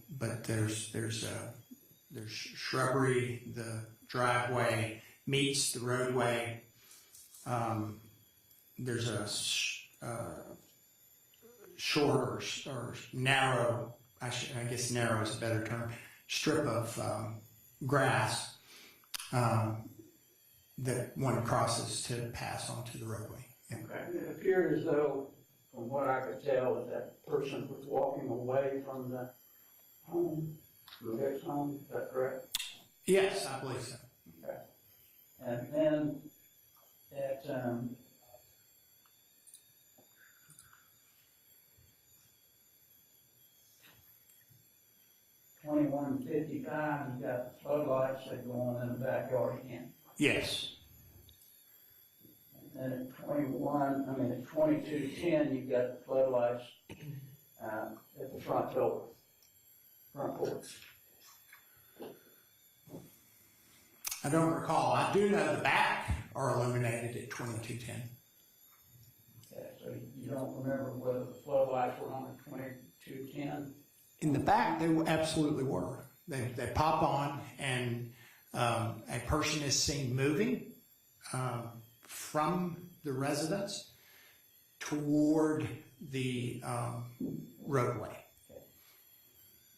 but there's shrubbery. The driveway meets the roadway. There's a short or narrow, I guess narrow is a better term, strip of grass that one crosses to pass onto the roadway. Yeah. Okay. It appeared as though, from what I could tell, that person was walking away from the home, the Hicks home. Is that correct? Yes, I believe so. Okay. And then at 2155, you got the floodlights that go on in the backyard again. Yes. And then at 2210, you've got the floodlights at the front door, front porch. I don't recall. I do know the back are illuminated at 2210. Okay, so you don't remember whether the floodlights were on at 2210? In the back, they absolutely were. They pop on, and a person is seen moving from the residence toward the roadway. Okay.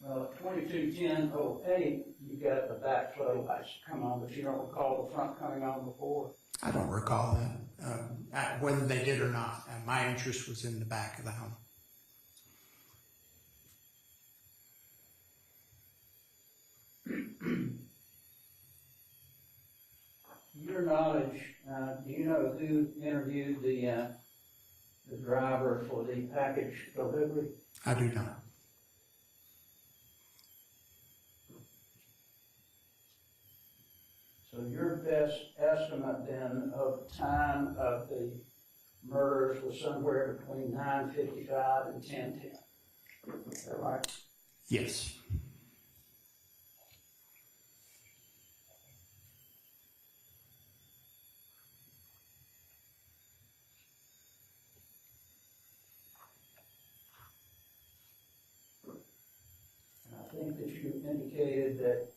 Well, at 2210-08, you got the back floodlights come on, but you don't recall the front coming on before? I don't recall that, whether they did or not. My interest was in the back of the home. Your knowledge, do you know who interviewed the driver for the package delivery? I do not. So your best estimate then of the time of the murders was somewhere between 9:55 and 10:10. Is that right? Yes. I think that you indicated that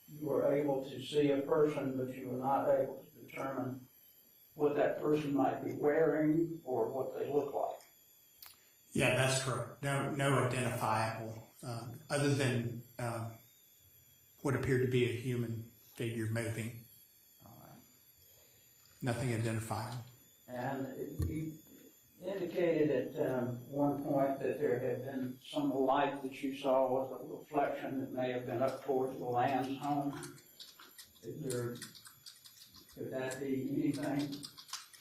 you were able to see a person, but you were not able to determine what that person might be wearing or what they look like. Yeah, that's correct. No identifiable, other than what appeared to be a human figure moving. Nothing identifiable. And you indicated at one point that there had been some light that you saw was a reflection that may have been up towards the Lanz home. Could that be anything?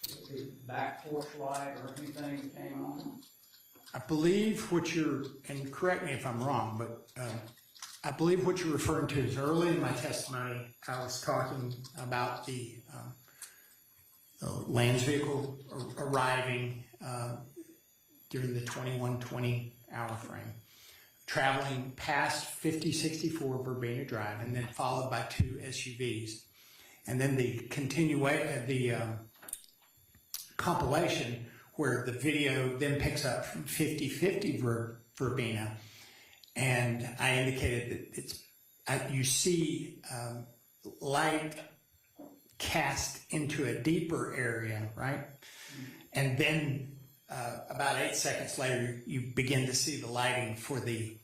Could it be back porch light or anything that came on? I believe what you're, and correct me if I'm wrong, but I believe what you're referring to is early in my testimony, I was talking about the Lanz vehicle arriving during the 21-20 hour frame, traveling past 5064 Verbena Drive, and then followed by two SUVs. And then the compilation where the video then picks up from 50-50 verbena. And I indicated that you see light cast into a deeper area, right? And then about 8 seconds later, you begin to see the lighting for the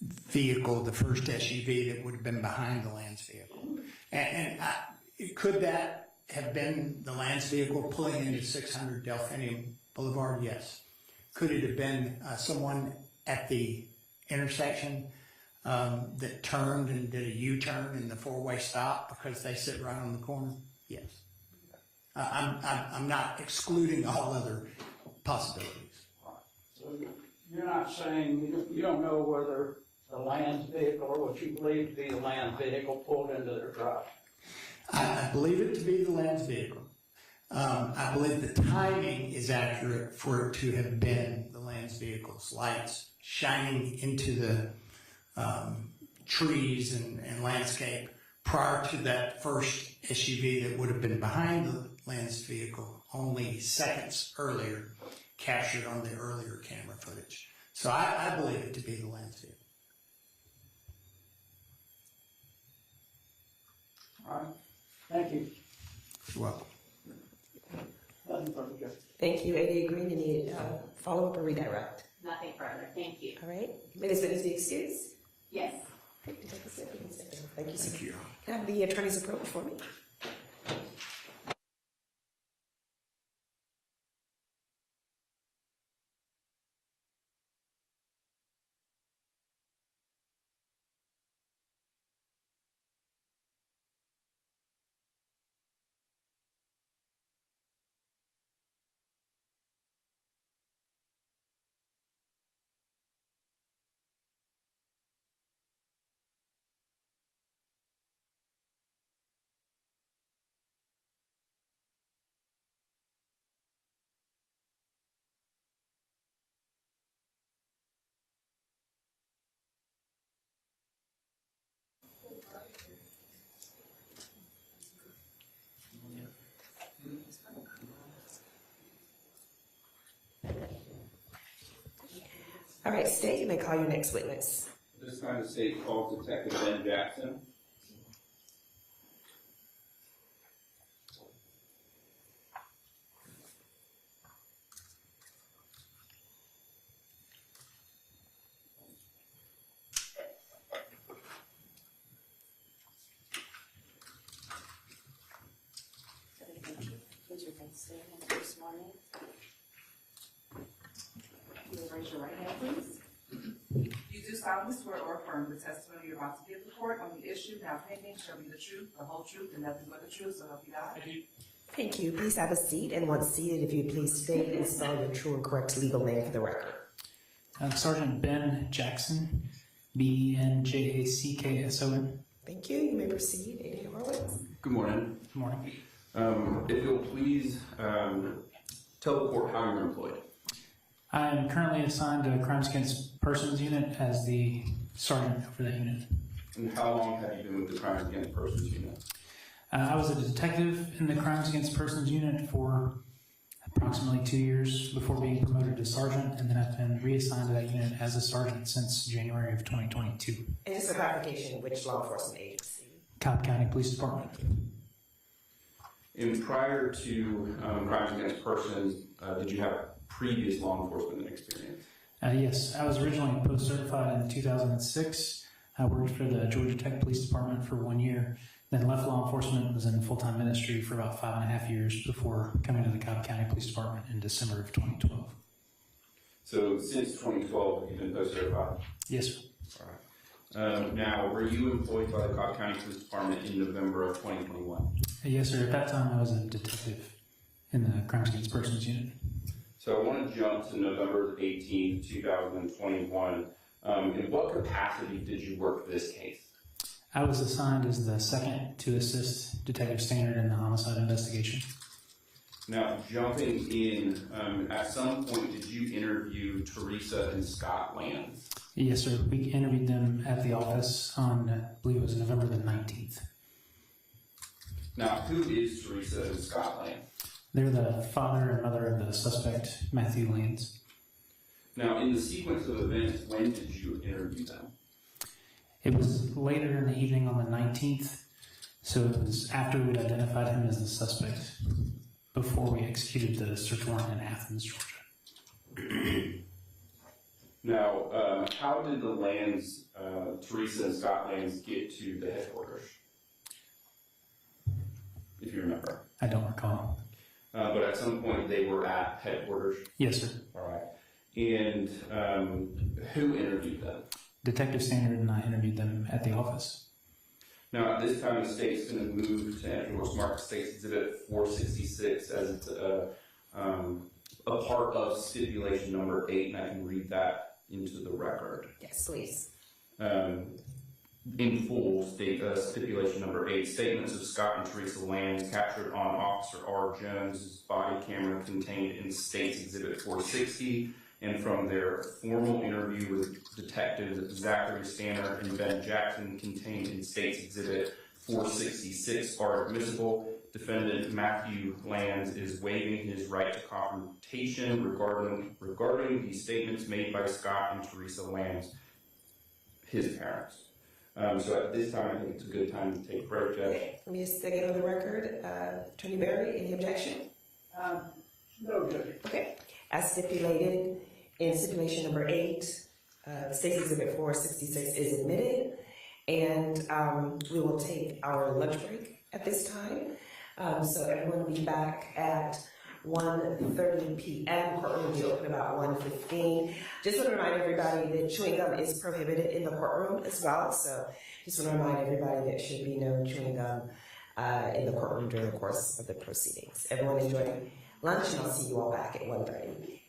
vehicle, the first SUV that would have been behind the Lanz vehicle. And could that have been the Lanz vehicle pulling into 600 Delphinium Boulevard? Yes. Could it have been someone at the intersection that turned and did a U-turn in the four-way stop because they sit right on the corner? Yes. I'm not excluding all other possibilities. So you're not saying, you don't know whether the Lanz vehicle or what you believe to be the Lanz vehicle pulled into their drive? I believe it to be the Lanz vehicle. I believe the timing is accurate for it to have been the Lanz vehicle's lights shining into the trees and landscape prior to that first SUV that would have been behind the Lanz vehicle only seconds earlier, captured on the earlier camera footage. So I believe it to be the Lanz vehicle. All right, thank you. You're welcome. Nothing further, Jeff. Thank you. AD Green, you need follow-up or redirect? Nothing further, thank you. All right. Ms. Bennett, be excused. Yes. Thank you, sir. Thank you, sir. Thank you. Can I have the attorney's approach for me? All right, State, you may call your next witness. This time the state calls Detective Ben Jackson. Would you please stand this morning? You will raise your right hand, please. You do solemnly swear or affirm the testimony you're about to give the court on the issue now pending shall be the truth, the whole truth, and nothing but the truth, so help you God. Thank you. Please have a seat, and once seated, if you please state and spell your true and correct legal name for the record. Sergeant Ben Jackson, BenJackson. Thank you. You may proceed. AD Horowitz. Good morning. Good morning. If you'll please tell the court how you're employed. I am currently assigned to Crimes Against Persons Unit as the sergeant for that unit. And how long have you been with the Crimes Against Persons Unit? I was a detective in the Crimes Against Persons Unit for approximately 2 years before being promoted to sergeant, and then I've been reassigned to that unit as a sergeant since January of 2022. And just a clarification, which law enforcement agency? Cobb County Police Department. And prior to Crimes Against Persons, did you have previous law enforcement experience? Yes, I was originally post-certified in 2006. I worked for the Georgia Tech Police Department for 1 year, then left law enforcement, was in full-time ministry for about 5.5 years before coming to the Cobb County Police Department in December of 2012. So since 2012, you've been post-certified? Yes, sir. All right. Now, were you employed by the Cobb County Police Department in November of 2021? Yes, sir. At that time, I was a detective in the Crimes Against Persons Unit. So I want to jump to November 18, 2021. In what capacity did you work this case? I was assigned as the second to assist Detective Standard in the homicide investigation. Now, jumping in, at some point, did you interview Teresa and Scott Lanz? Yes, sir. We interviewed them at the office on, I believe it was November the 19th. Now, who is Teresa and Scott Lanz? They're the father and mother of the suspect, Matthew Lanz. Now, in the sequence of events, when did you interview them? It was later in the evening on the 19th, so it was after we'd identified him as the suspect, before we executed the search warrant in Athens, Georgia. Now, how did the Lanz, Teresa and Scott Lanz, get to the headquarters? If you remember. I don't recall. But at some point they were at headquarters? Yes, sir. All right. And who interviewed them? Detective Standard and I interviewed them at the office. Now, at this time, the state's going to move to enforce Mark State's Exhibit 466 as it's a part of stipulation number 8, and I can read that into the record. Yes, please. In full, stipulation number 8, statements of Scott and Teresa Lanz captured on Officer R. Jones's body camera contained in State's Exhibit 460, and from their formal interview with Detectives Zachary Stanner and Ben Jackson contained in State's Exhibit 466 are admissible. Defendant Matthew Lanz is waiving his right to confrontation regarding the statements made by Scott and Teresa Lanz, his parents. So at this time, I think it's a good time to take a break, Judge. Okay, let me just get on the record. Attorney Barry, any objection? No, Judge. Okay. As stipulated in stipulation number 8, State's Exhibit 466 is admitted, and we will take our lunch break at this time. So everyone will be back at 1:30 p.m. Courtroom will be open about 1:15. Just want to remind everybody that chewing gum is prohibited in the courtroom as well. So just want to remind everybody that there should be no chewing gum in the courtroom during the course of the proceedings. Everyone enjoy lunch, and I'll see you all back at 1:30.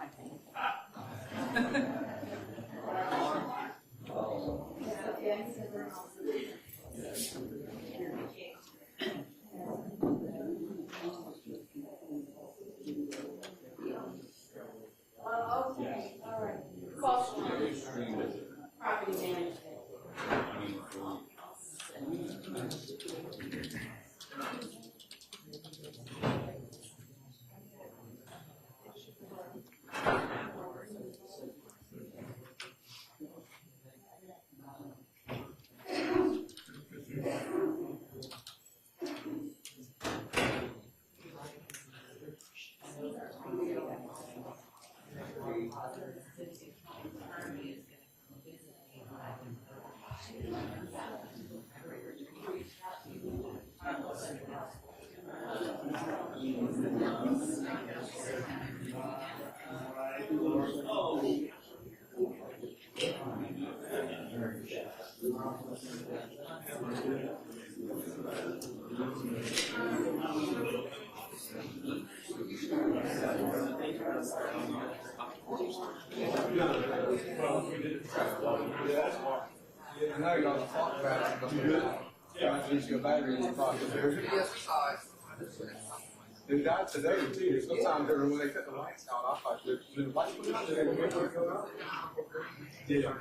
my thing. Okay, all right. Cost property management. I know you're on the clock about it, but yeah, I need to go battery in the pocket. There's the exercise. They died today too. Sometimes when they cut the lights out, I thought the lights went out. They didn't get where to go out. Yeah.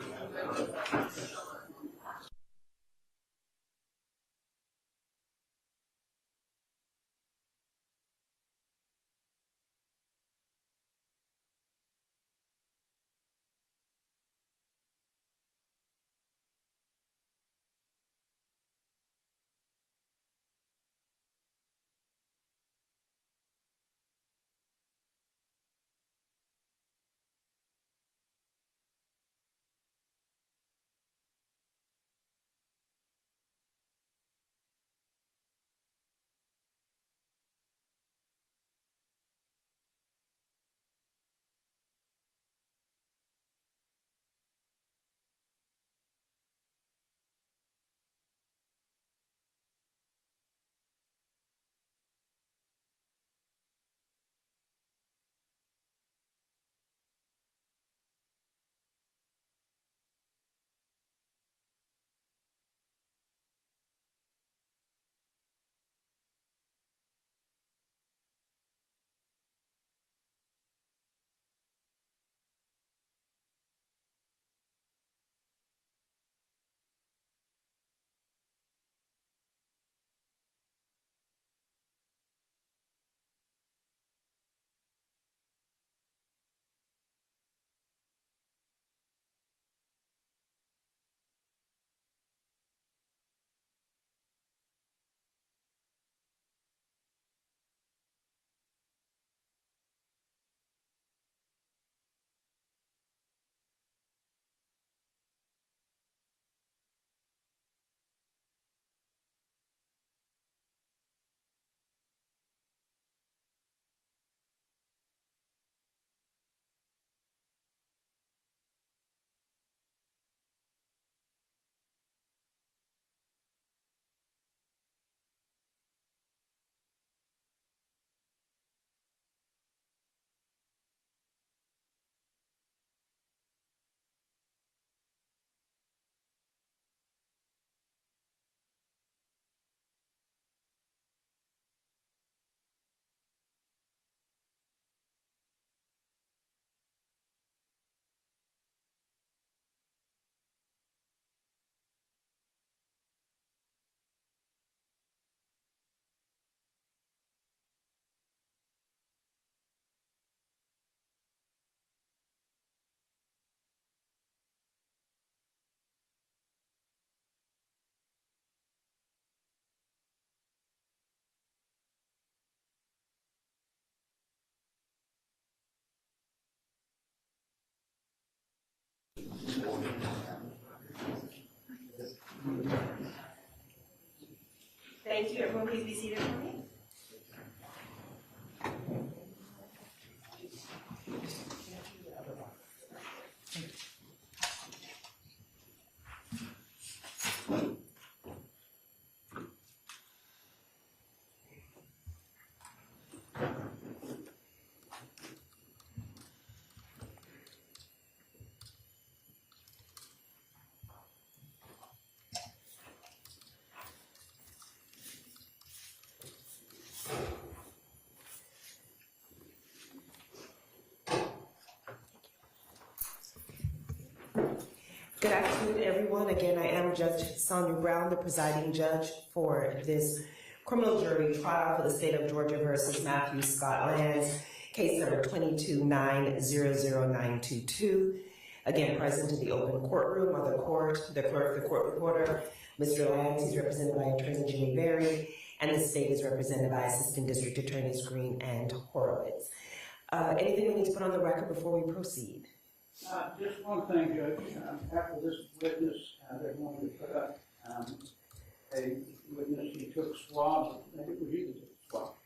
Thank you. Everyone, please be seated for me. Good afternoon, everyone. Again, I am Judge Sonia Brown, the presiding judge for this criminal jury trial for the state of Georgia versus Matthew Scott Lanz, case number 229000922. Again, present in the open courtroom of the court, the clerk, the court reporter, Mr. Lanz is represented by Attorney Jimmy Berry, and the state is represented by Assistant District Attorneys Green and Horowitz. Anything we need to put on the record before we proceed? Just one thing, Judge. After this witness, they're going to put up a witness. He took swabs. I think it was you that took swabs.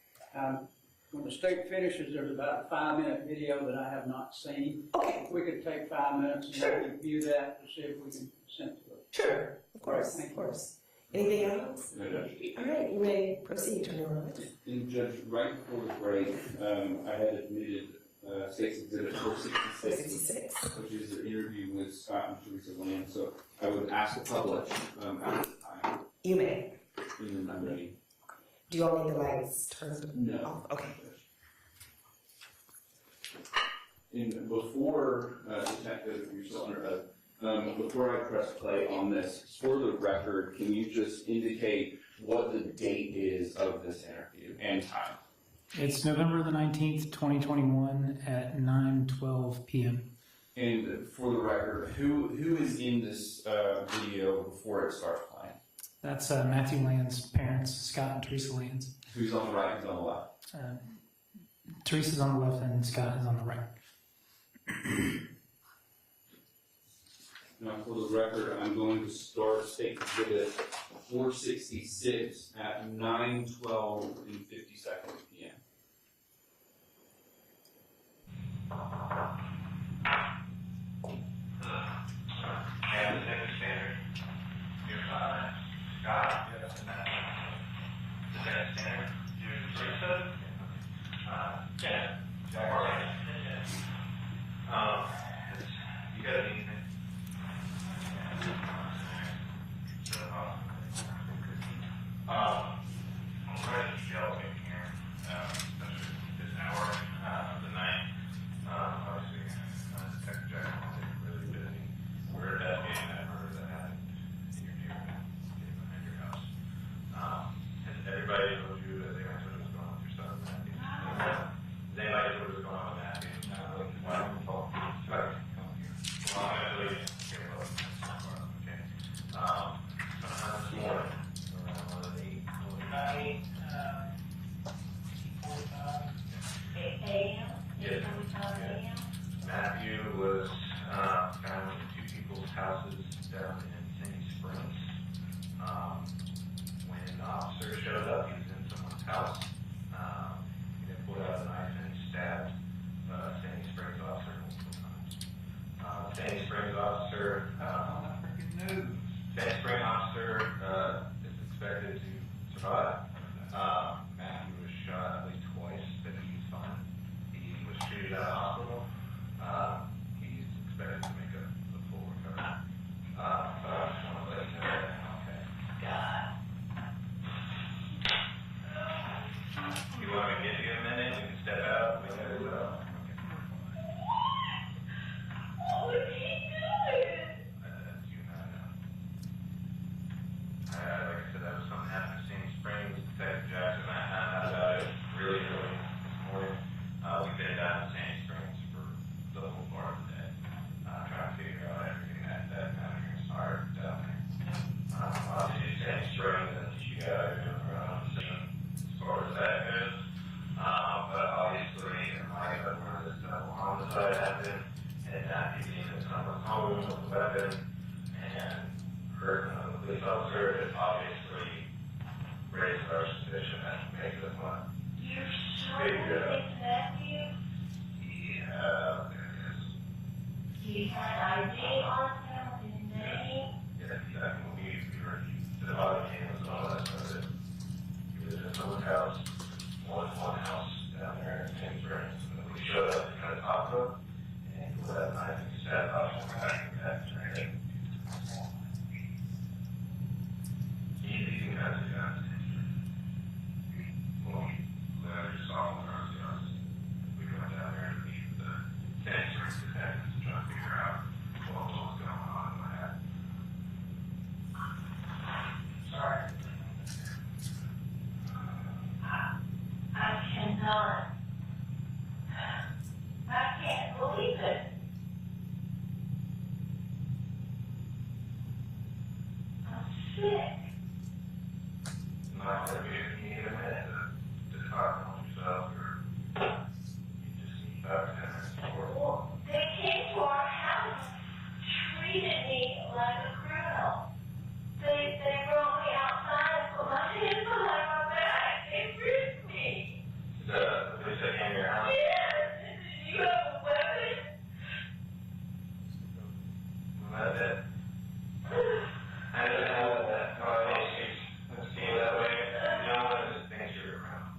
When the state finishes, there's about a 5-minute video that I have not seen. Okay. If we could take 5 minutes and Sure. view that to see if we can send to it. Sure, of course, of course. Anything else? No, Judge. All right, you may proceed, Attorney Horowitz. And Judge, right before the break, I had admitted State's Exhibit 466, 66. which is an interview with Scott and Teresa Lanz. So I would ask the public at the time, You may. and I'm ready. Do you all need the lights turned No. off? Okay. And before, Detective, you're still under oath, before I press play on this, for the record, can you just indicate what the date is of this interview and time? It's November the 19th, 2021 at 9:12 p.m. And for the record, who is in this video before it starts playing? That's Matthew Lanz's parents, Scott and Teresa Lanz. Who's on the right, who's on the left? Teresa's on the left and Scott is on the right. Now, for the record, I'm going to start State Exhibit 466 at 9:12 and 50 seconds p.m. And the second standard, your father, Scott, yes, and that. The second standard, your Teresa, yeah, all right. You got anything? So, I'm ready to go in here, especially this hour of the night. Obviously, Detective Jackson is really busy. We're investigating that murder that happened in your neighborhood, behind your house. Has everybody told you that they know what was going on with your son, Matthew? Does anybody know what was going on with Matthew? Why don't we talk? Sorry, come here. Well, I'm going to leave you. Okay, well, okay. Sometime this morning, around 8:45 a.m. Yes. Matthew was found in two people's houses down in Sandy Springs. When the officer showed up, he was in someone's house. He then pulled out a knife and he stabbed Sandy Springs officer multiple times. Sandy Springs officer, Sandy Springs officer is expected to survive. Matthew was shot at least twice, but he's fine. He was treated at a hospital. He's expected to make a full recovery. But I just want to let you know that now, okay? You want me to give you a minute? We can step out. We can do it. That's you now. Like I said, that was something happened in Sandy Springs. Detective Jackson and I found out about it really early this morning. We've been down in Sandy Springs for the whole part of the day, trying to figure out everything that transpired down there. Obviously, Sandy Springs and you guys are doing around the scene as far as that goes. But obviously, in light of where this double homicide happened, and not getting into someone's home with a weapon and hurting a police officer, it obviously raised our suspicion and makes us want to figure out. Yeah, there it is. He had ID on him, his name. Yeah, exactly. When we heard the body cams and all that stuff, he was in someone's house, one house down there in Sandy Springs. And we showed up to kind of talk to him, and he pulled out a knife and he stabbed off the back of his head. Easy kind of guys. Well, we just saw him around the house. We went down there to meet the Sandy Springs detectives to try to figure out what was going sick. Not that you need a minute to talk on yourself, or you just need 5 minutes for Well, they came to our house, treated me like a criminal. They brought me outside and put my hands behind my back. They ripped me. the police that came to your house. Yes. Do you have a weapon? That's it. I understand that. No, I think she's seen that way. No one just thinks you're a criminal.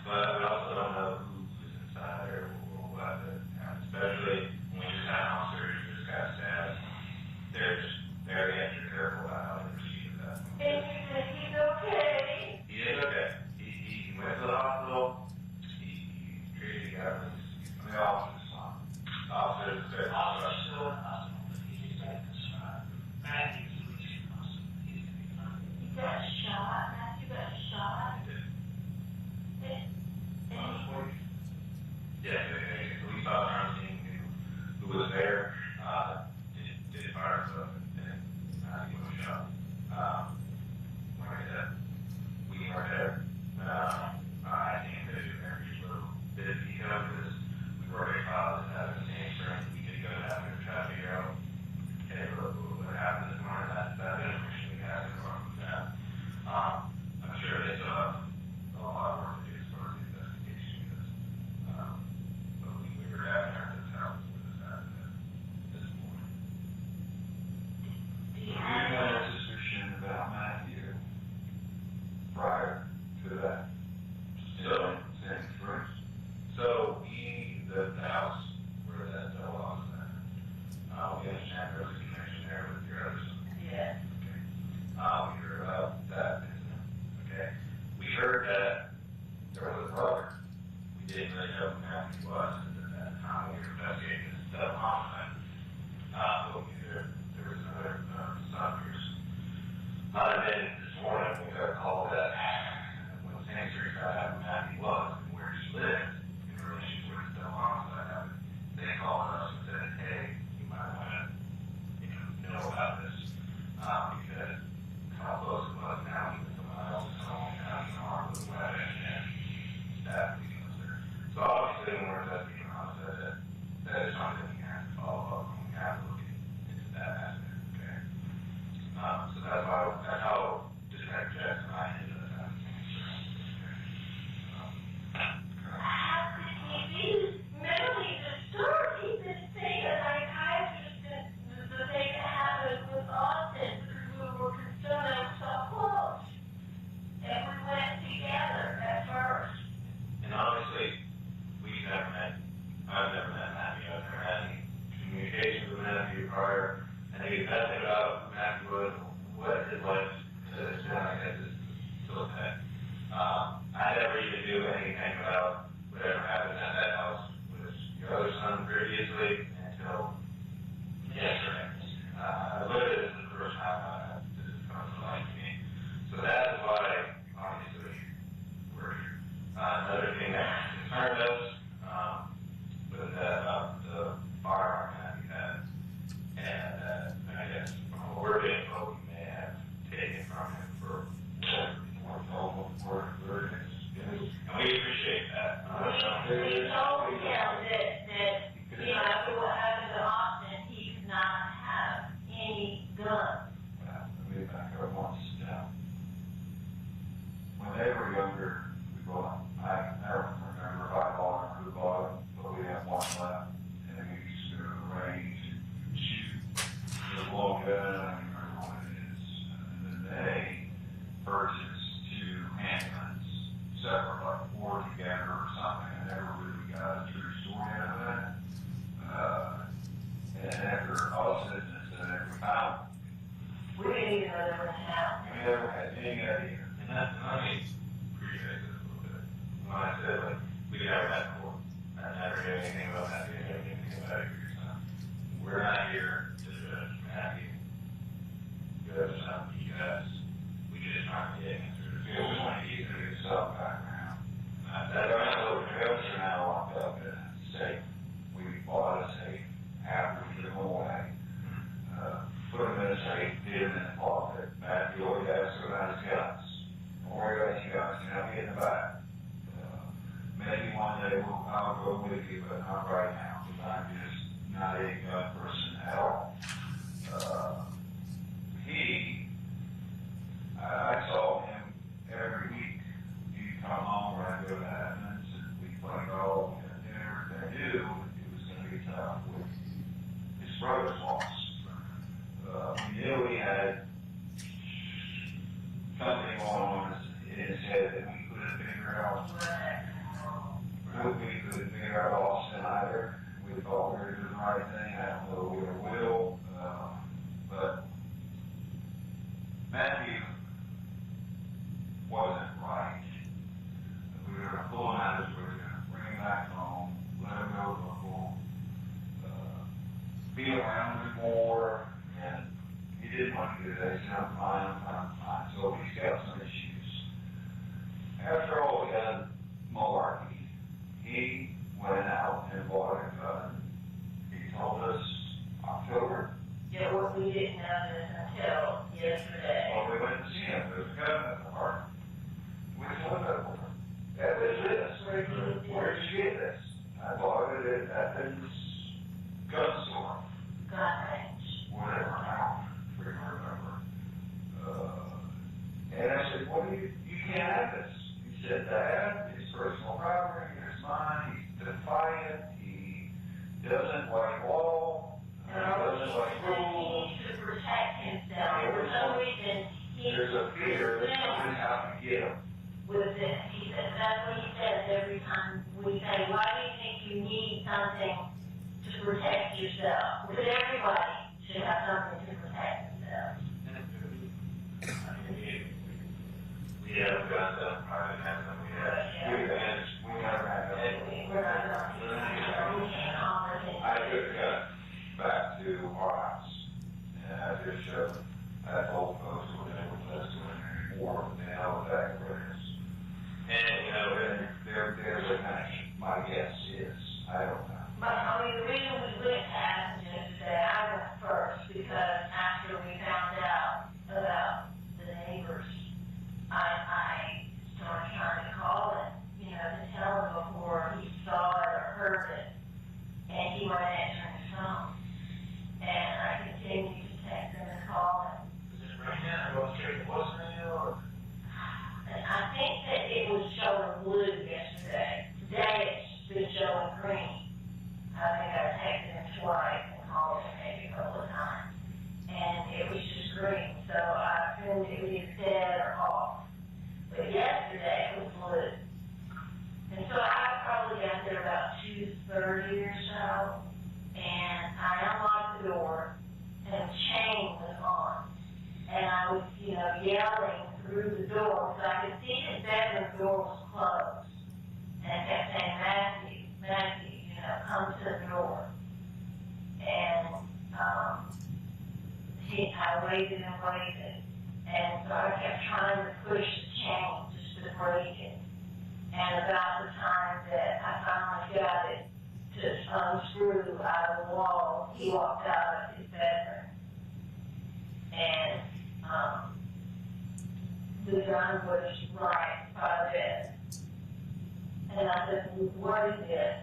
But we also don't know who's inside or what, especially when you just had an officer who just got stabbed. They're just very extra careful about how they proceed with that. And you said he's okay. He is okay. He went to the hospital. He treated, he got released. The officer's fine. The officer's very He got shot. Matthew got shot. Yeah, the police officer on scene who was there, did fire stuff and he was shot. Like I said, we weren't there. I think that if there was a little bit of detail to this, we were very positive that the same strength we could go down there and try to figure out, hey, what happened this morning, that information we had in front of that. I'm sure they still have a lot of work to do as far as the investigation goes. But we were down there at this house with this happened this morning. Do you You have had a suspicion about Matthew prior to that? So the house where that fellow was at, we understand there was a connection there with your other son. Yes. Okay. We heard about that incident. Okay. We heard that there was a brother. We didn't really know who Matthew was at that time. We were investigating this double homicide. But we knew there was another son of yours. And then this morning we got a call that when the same street found out who Matthew was and where he lived in relation to this double homicide happened, they called us and said, hey, you might want to know about this because how close it was now to someone else's home and having harm with a weapon and staff leaving us there. So obviously when we're investigating homicide, that is something we have to follow up and we have to look into that aspect, okay? So that's how Detective Jackson and I ended up having How could he be mentally disturbed? He's been seeing a psychiatrist since the thing that happened with Austin because we were concerned they were so close. And we went together at first. And honestly, we've never met, I've never met Matthew, I've never had any communication with Matthew prior, and he knew nothing about who Matthew was, what his life is, and I guess it's still that. I never even knew anything about whatever happened at that house with your other son previously until yesterday. I literally, this is the first time this has come to light to me. So that is why, obviously, we're here. Another thing that concerned us was that about the firearm that we had, and I guess we're being told we may have taken from him for more total for and we appreciate that. We told him that, you know, after what happened to Austin, he could not have any guns. Let me back up once down. When they were younger, we bought, I never remember if I bought or who bought it, but we had one left, and we used to go to the range and shoot. It was a long gun, I don't remember what it is. And then they purchased 2 handguns, separate, like 4 together or something. I never really got a true story out of that. And after all this business, we found We didn't even know they were in the house. we never had any idea. And that's, I mean, appreciate this a little bit. When I said, like, we never had before. I never knew anything about that. We didn't know anything about it. We're not here to judge Matthew. Good or something, you guys. We just trying to get answers. We just want to get yourself background. That don't know what we're now locked up in a safe. We bought a safe after we took him away. Put him in a safe. they did in the closet. Matthew always asks about his guns. Don't worry about your guns, you know, get in the back. Maybe one day I'll go with you, but not right now, because I'm just not a gun person at all. I saw him every week. He'd come home when I go to Athens, and we'd play golf and dinner. I knew it was going to be tough with his brother's loss. We knew he had something going on in his head that we couldn't figure out. We couldn't figure out Austin either. We thought we were doing the right thing. I don't know we will, but Matthew wasn't right. We were going to pull him out of his, we were going to bring him back home, let him go to a full, be around him more, and he didn't want to do that. He said, I'm fine. So he's got some issues. After all we had malarkey, he went out and bought a gun. He told us October. Yeah, well, we didn't know this until yesterday. Well, we went to see him. There was a gun in the park. We told him, that was this. Where did you get this? I bought it at his gun store. Gun range. Whatever, I don't remember. And I said, well, you can't have this. He said, Dad, it's personal property, it's mine, he's defiant, he doesn't like law, he doesn't like rules. He needs to protect himself. For some reason, There's a fear that somebody's out to get him. with this. He says, that's what he says every time we say, why do you think you need something to protect yourself? Because everybody should have something to protect themselves. We have guns up, private hands, and we never had them. We're not going to, we can't offer it. I took a gun back to our house, and I just showed, I told folks when they were less doing anymore, they know exactly what it is. And, you know, there's a connection. My guess is, I don't know. But, I mean, the reason we went to Athens yesterday, I went first, because after we found out about the neighbors, I started trying to call him, you know, to tell him before he saw it or heard it, and he wasn't answering his phone. And I continued to text him and call him. Is it right now? What's it, or? I think that it was showing blue yesterday. Today it's been showing green. I think I texted him twice and called him maybe a couple of times. And it was just green. So I assumed it was either dead or off. But yesterday it was blue. And so I probably got there about 2:30 or so. And I unlocked the door and the chain was on. And I was, you know, yelling through the door, so I could see his bedroom door was closed. And I kept saying, Matthew, you know, come to the door. And I waited and waited. And so I kept trying to push the chain just to break it. And about the time that I finally got it to unscrew out of the wall, he walked out of his bedroom. And the gun was right by the bed. And I said, what is this?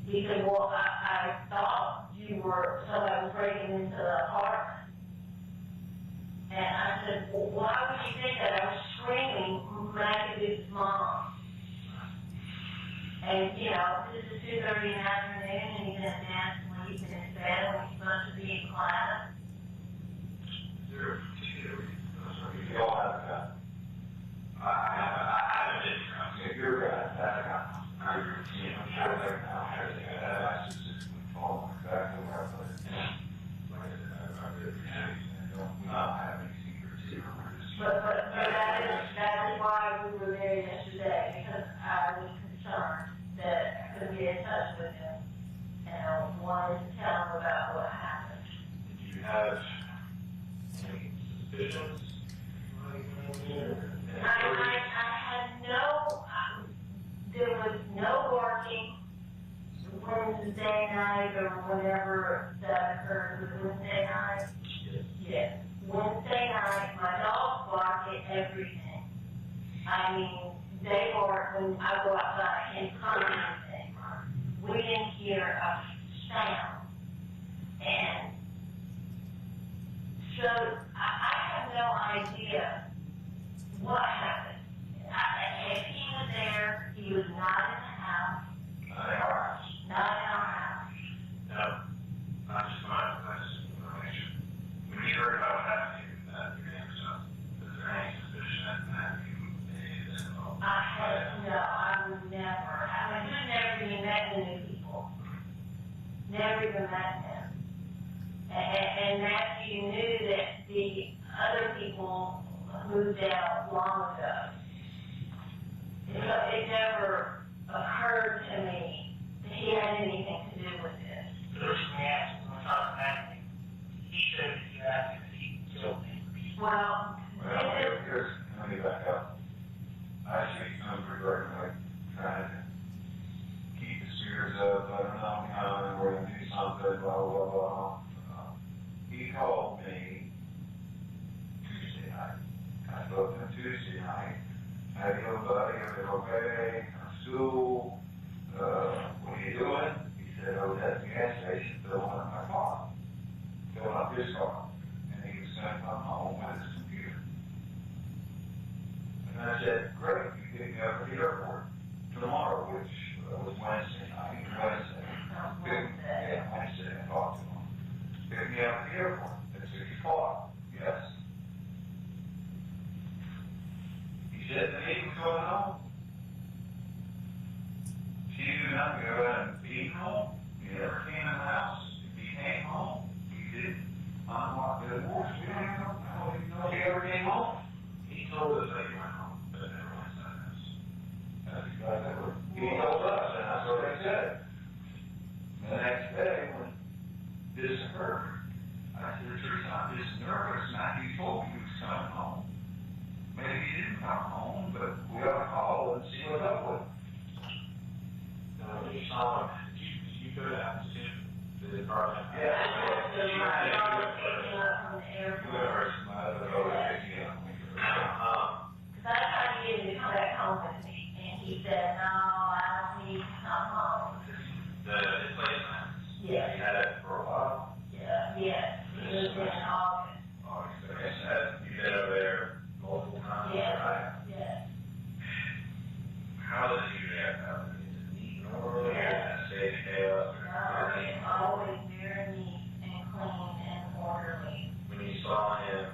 He said, well, I thought you were, somebody was breaking into the apartment. And I said, well, why would you think that? I was screaming, Matthew's mom. And, you know, this is 2:30 in the afternoon, and he's in a dance sleep in his bed when he's supposed to be in class. We all have a gun. I have a different gun. If you're a gun, that's a gun. You know, sure, like now, everything I have, I just fall back to where I put it. Like I said, I really appreciate it. And don't not have any secrets here. But that is why we were there yesterday, because I was concerned that I couldn't get in touch with him, and I wanted to tell him about what happened. Did you have any suspicions? I had no, there was no barking Wednesday night or whenever that occurred, was Wednesday night. Yes. Wednesday night, my dogs bark at everything. I mean, they bark when I go outside, I can't find anything. We didn't hear a sound. And so I have no idea what happened. If he was there, he was not in the house. Not in our house. Not in our house. No, not just mine, that's information. When you heard about what happened to you, that your name was up, was there any suspicion that you was involved? I would never. I mean, we've never even met the new people. Never even met them. And Matthew knew that the other people moved out long ago. It never occurred to me that he had anything to do with this. The reason we asked him, when we talked to Matthew, he said that you asked him if he killed me. Well, Here's, let me back up. I see some regarding like trying to keep the spirits up, I don't know, we're gonna do something, blah, blah, blah. He called me Tuesday night. I spoke to him Tuesday night. How you doing, buddy? Everything okay? School? What are you doing? He said, I was at the gas station filling up my car. Filling up his car. And he was going to come home with his computer. And I said, great, you pick me up at the airport tomorrow, which was Wednesday night. Yeah, Wednesday, I talked to him. Pick me up at the airport at 6 o'clock. Yes. He said the meeting was going on. She knew nothing about being home. He never came in the house. If he came home, he didn't unlock the doors. We don't even know if he ever came home. He told us that he went home, but never went inside the house. That's exactly what he told us, and that's what they said. The next day, when this occurred, I said, Teresa, I'm just nervous. Matthew told me he was coming home. Maybe he didn't come home, but we ought to call and see what's up with him. You saw him. You could have seen the department. Yeah. You would have heard somebody that was picking up. because I tried to get him to come back home with me, and he said, no, I don't need to come home. The replacement. Yes. You had it for a while. Yeah, yes, he was in August. Like I said, you've been over there multiple times, Yes. right? Yes. How does he react now? Is it neat and orderly, or stay chaos? No, it's always very neat and clean and orderly. When you saw him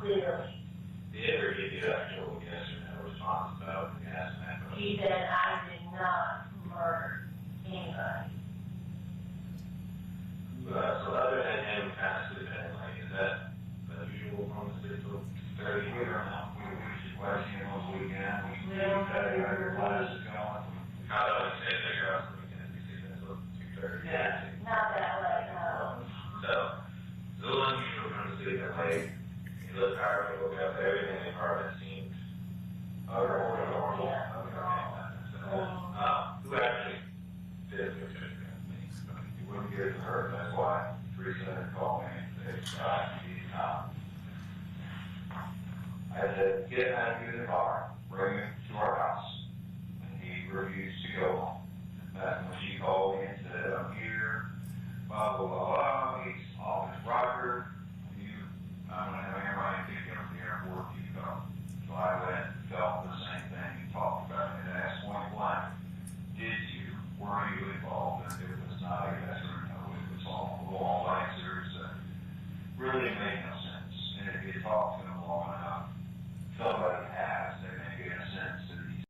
clearly. Did he ever give you actual yes or no response about asking that question? He said, I did not murder anybody. So other than him kind of sleeping at night, is that unusual from the 6 to 30 year or not? We should question him on the weekend. We should try to get your classes going. How do I say that you're out on the weekend? You see that till 2:30? Yeah, not that late, no. So, it's a little unusual for him to sleep that late. He looked tired, he woke up, everything in the apartment seemed normal. Yeah. Who actually did the picture? You wouldn't hear from her, that's why Teresa called me and said, I said, get out of the car, bring him to our house. And he refused to go home. That's when she called me and said, I'm here, blah, blah, blah, blah, he's off his rocker. I'm going to have everybody pick him from the airport, you go. So I went and felt the same thing he talked about it and asked point blank, were you involved? And it was not a yes or no, it was all answers that really made no sense. And if you talk to them long enough, somebody has, they may get a sense that he's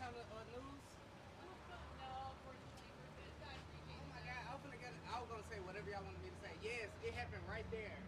on the news? No, unfortunately, oh my God, I was gonna say whatever y'all wanted me to say. Yes, it happened right there.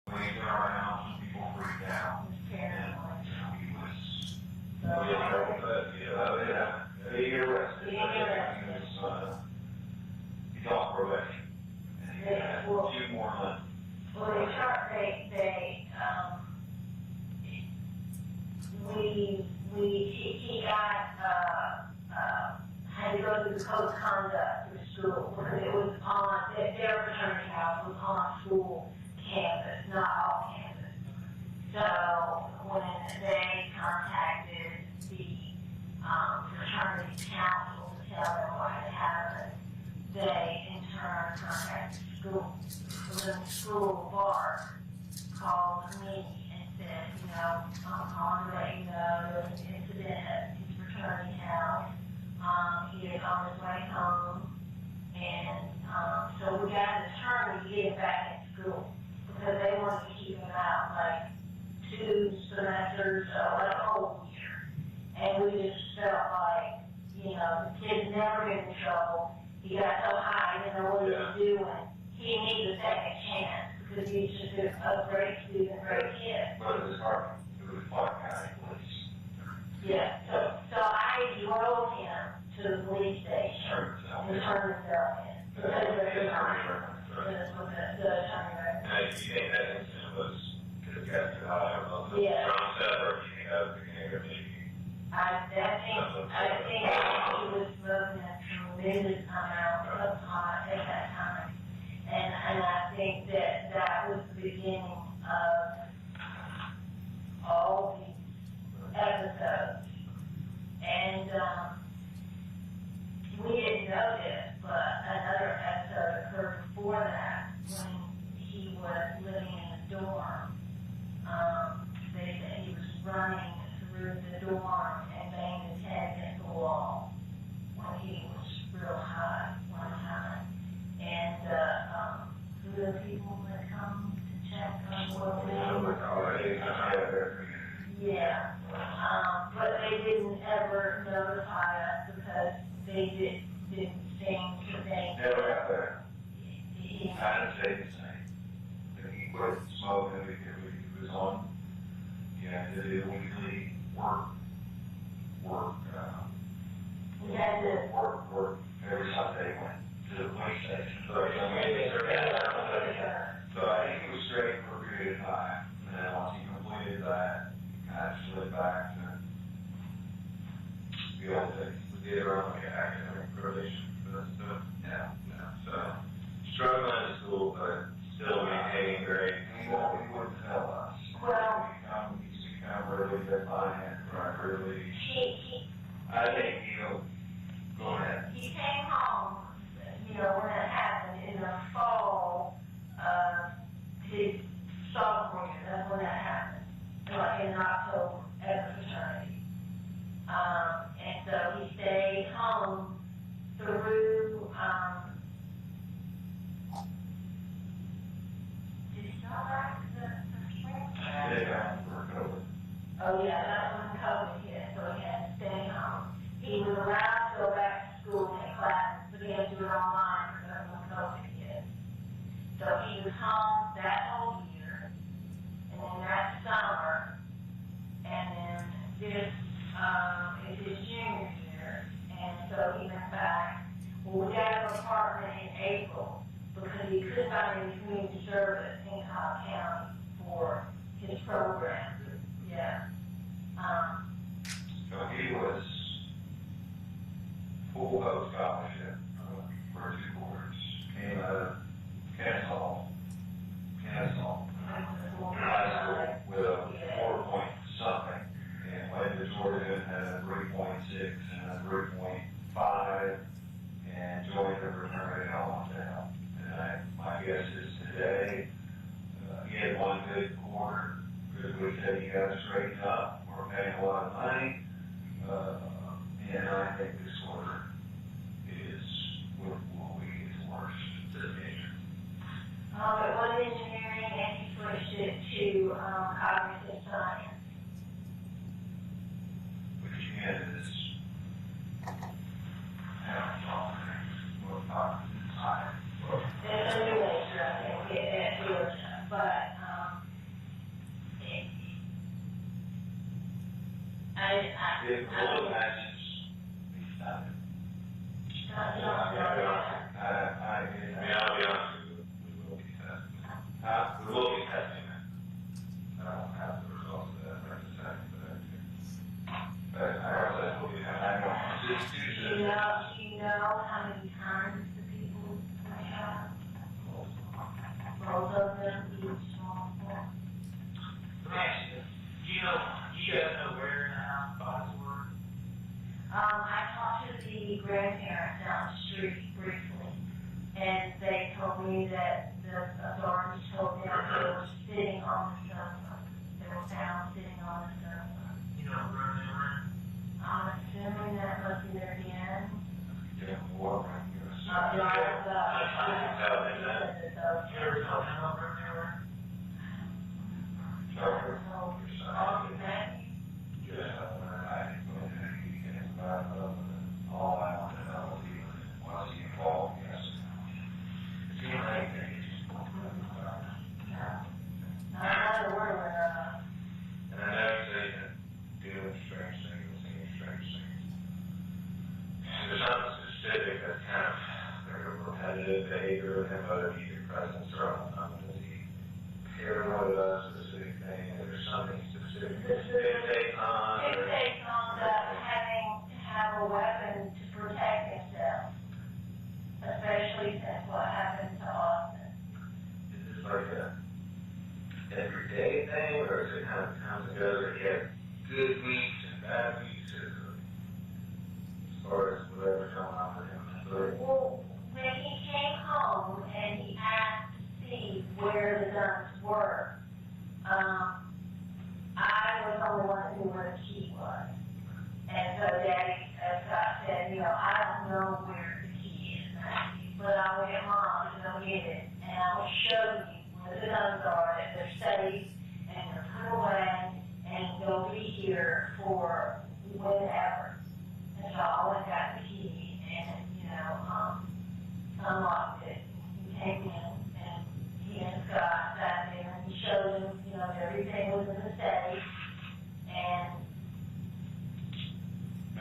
When he went around, people freaked out. And he was, he got arrested. He's off probation. And he had 2 more months. Well, he got, had to go through the code of conduct in school because it was on, their fraternity house was on school campus, not off campus. So when they contacted the fraternity council to tell them what had happened, they in turn contacted school. So then the school board called me and said, you know, I'm calling to let you know there was an incident at his fraternity house. He is on his way home, and so we got an attorney to get him back in school because they wanted to keep him out like 2 semesters, like a whole year. And we just felt like, you know, the kid's never been in trouble. He got so high, he didn't know what he was doing. He needs a second chance because he's just a great student, great kid. But it was hard. It was Clark County Police. Yeah, so I drove him to the police station and turned himself in. Because of the attorney record. And you think that incident was contested high or something? Yeah. From Sever, you think that was the beginning of maybe? I think he was smoking a tremendous amount of pot at that time. And I think that was the beginning of all these episodes. And we didn't know this, but another episode occurred before that when he was living in a dorm. They said he was running through the dorm and banged his head against the wall when he was real high one time. And the people that come to check on what they were. Yeah. But they didn't ever notify us because they didn't seem to think. Never got there. I didn't say the same. He quit smoking because he was on, he had to do weekly work every Sunday went to the police station. So I think he was straight for a period of time. And then once he completed that, he kind of slid back to the old days. We did our own academic probation for this stuff. Yeah. So struggling in school, but still maintaining grades. He wouldn't tell us. Well, He used to become really defiant, right? Really. I think he sophomore year, that's when that happened, like in October at the fraternity. And so he stayed home through, did he start back the spring? Oh yeah, that's when COVID hit, so he had to stay home. He was allowed to go back to school and take classes, but he had to do it online because when COVID hit. So he was home that whole year, and then that summer, and then this, is his junior year, and so he went back. Well, we got an apartment in April because he couldn't find any community service in Cobb County for his program. Yeah. So he was full of scholarship for 2 quarters. Came out of Kennesaw High School with a 4 point something, and went to Georgia and had a 3.6 and a 3.5, and joined the fraternity all down. And my guess is today, he had one good quarter, because we said you got to straighten up, we're paying a lot of money, and I think this quarter will be his worst this major. It was engineering, and he switched it to cognitive science. Which again is, It's a new major, I think, at Georgia, but I'll be honest with you, we will be testing it. We will be testing it. I don't have the results of that right this second, but I realize we'll be having do you know how many times the people we have? Both of them, each small one. you guys know where now bodies were? I talked to the grandparents down the street briefly, and they told me that the authorities told them they were sitting on the sofa. They were found sitting on the sofa. You know where they were? I'm assuming that must be their den. Yeah, war. You ever tell them about where they were? Sure. All I want to know is was he involved? Yes. It seemed like I'm not aware of. and I know they can do strange things, seeing strange things. There's something specific that's kind of very repetitive behavior with him, whether he be presence or does he paranoid about a specific thing? Is there something specific? It takes on Having to have a weapon to protect himself, especially since what happened to Austin. Is this like a everyday thing, or is it kind of comes and goes, or he has good weeks and bad weeks, or as far as whatever's going on with him? Well, when he came home and he asked to see where the guns were, I was the only one who knew where the key was. And so Daddy, Scott said, I don't know where the key is, Matthew, but I will get Mom to go get it, and I will show you where the guns are, that they're safe, and they're put away, and they'll be here for whenever. And so I went and got the key, and, unlocked it. He came in, and he and Scott sat there, and he showed him, everything was in the safe, and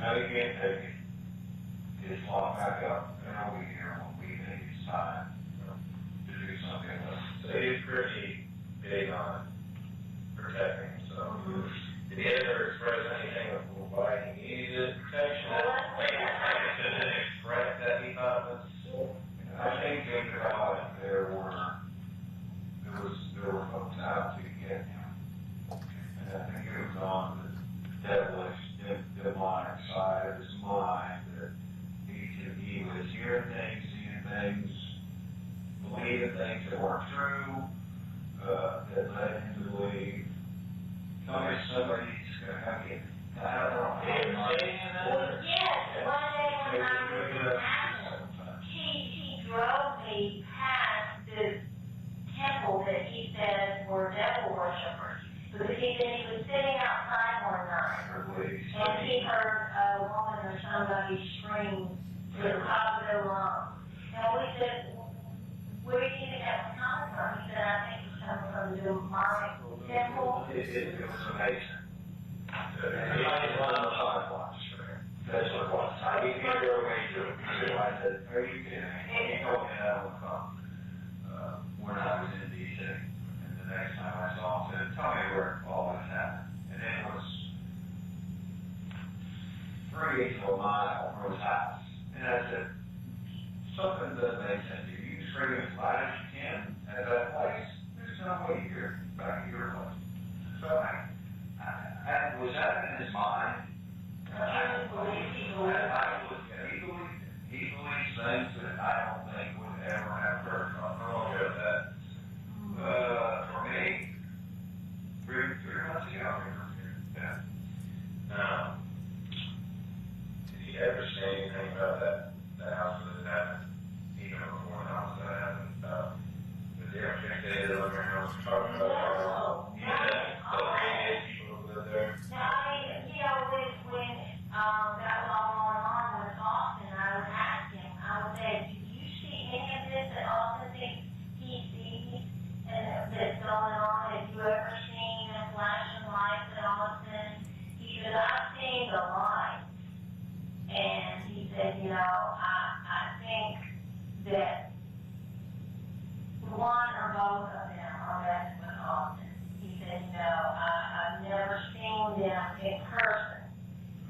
Now you can't take his lock back up, and I'll be here when we think it's time to do something else. So he's pretty big on protecting himself. Did he ever express anything of why he needed protection? Maybe didn't express that he thought was. I think about it, there were folks out to get him, and I think it was on the devilish, demonic side of his mind that he was hearing things, seeing things, believing things that weren't true. that led him to believe, somebody's gonna come get me. I don't know. Yes, one day when I was in Athens, he drove me past this temple that he said were devil worshippers. Because he said he was sitting outside one night, and he heard a woman or somebody scream to the top of their lungs. And we said, where do you think that was coming from? He said, I think it's coming from the demonic temple. It was amazing. He might run the fireflies for him. That's what it was. He drove me to it. I said, are you kidding me? He told me that on the phone when I was in D.C. And the next time I saw him, said, tell me where all this happened. And it was 3 to a mile from his house. And I said, something doesn't make sense. If you scream as loud as you can at that place, there's no way you're back at your place. So was that in his mind? He believes things that I don't think would ever have heard from. That for me, 3 months ago. Yeah. Did he ever say anything about that house that happened? Even before the house that happened? Did they ever say that other house talking about? There. Now, I mean, you know, when that was all going on with Austin, I would ask him, I would say, do you see any of this that Austin thinks he sees and that's going on? Have you ever seen a flashing lights at Austin? He said, I've seen the light. And he said, you know, I think that one or both of them are messing with Austin. He said, you know, I've never seen them in person.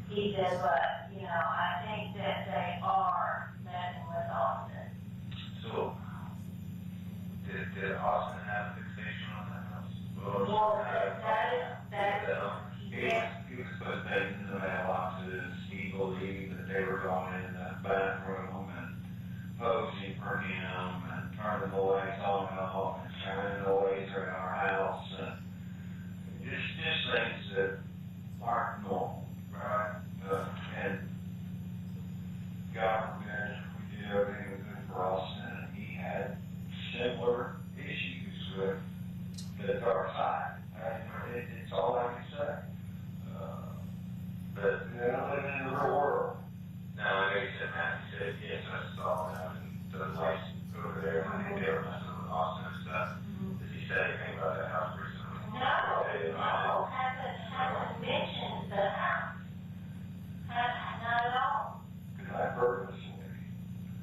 He said, but, you know, I think that they are messing with Austin. So, did Austin have a fixation on that house? Well, that is, he was putting things in the mailboxes. He believed that they were going in the bathroom and posing for him and turning the lights on and off and turning the lights around our house and just things that aren't normal, right? And God forbid we did everything was good for Austin, and he had similar issues with the dark side. It's all I can say. But you know, living in the real world. Now, I know you said that. You said, yes, I saw that, and the lights over there, and they were messing with Austin and stuff. Did he say anything about that house recently? no, haven't mentioned the house. Not at all. Because I purposely,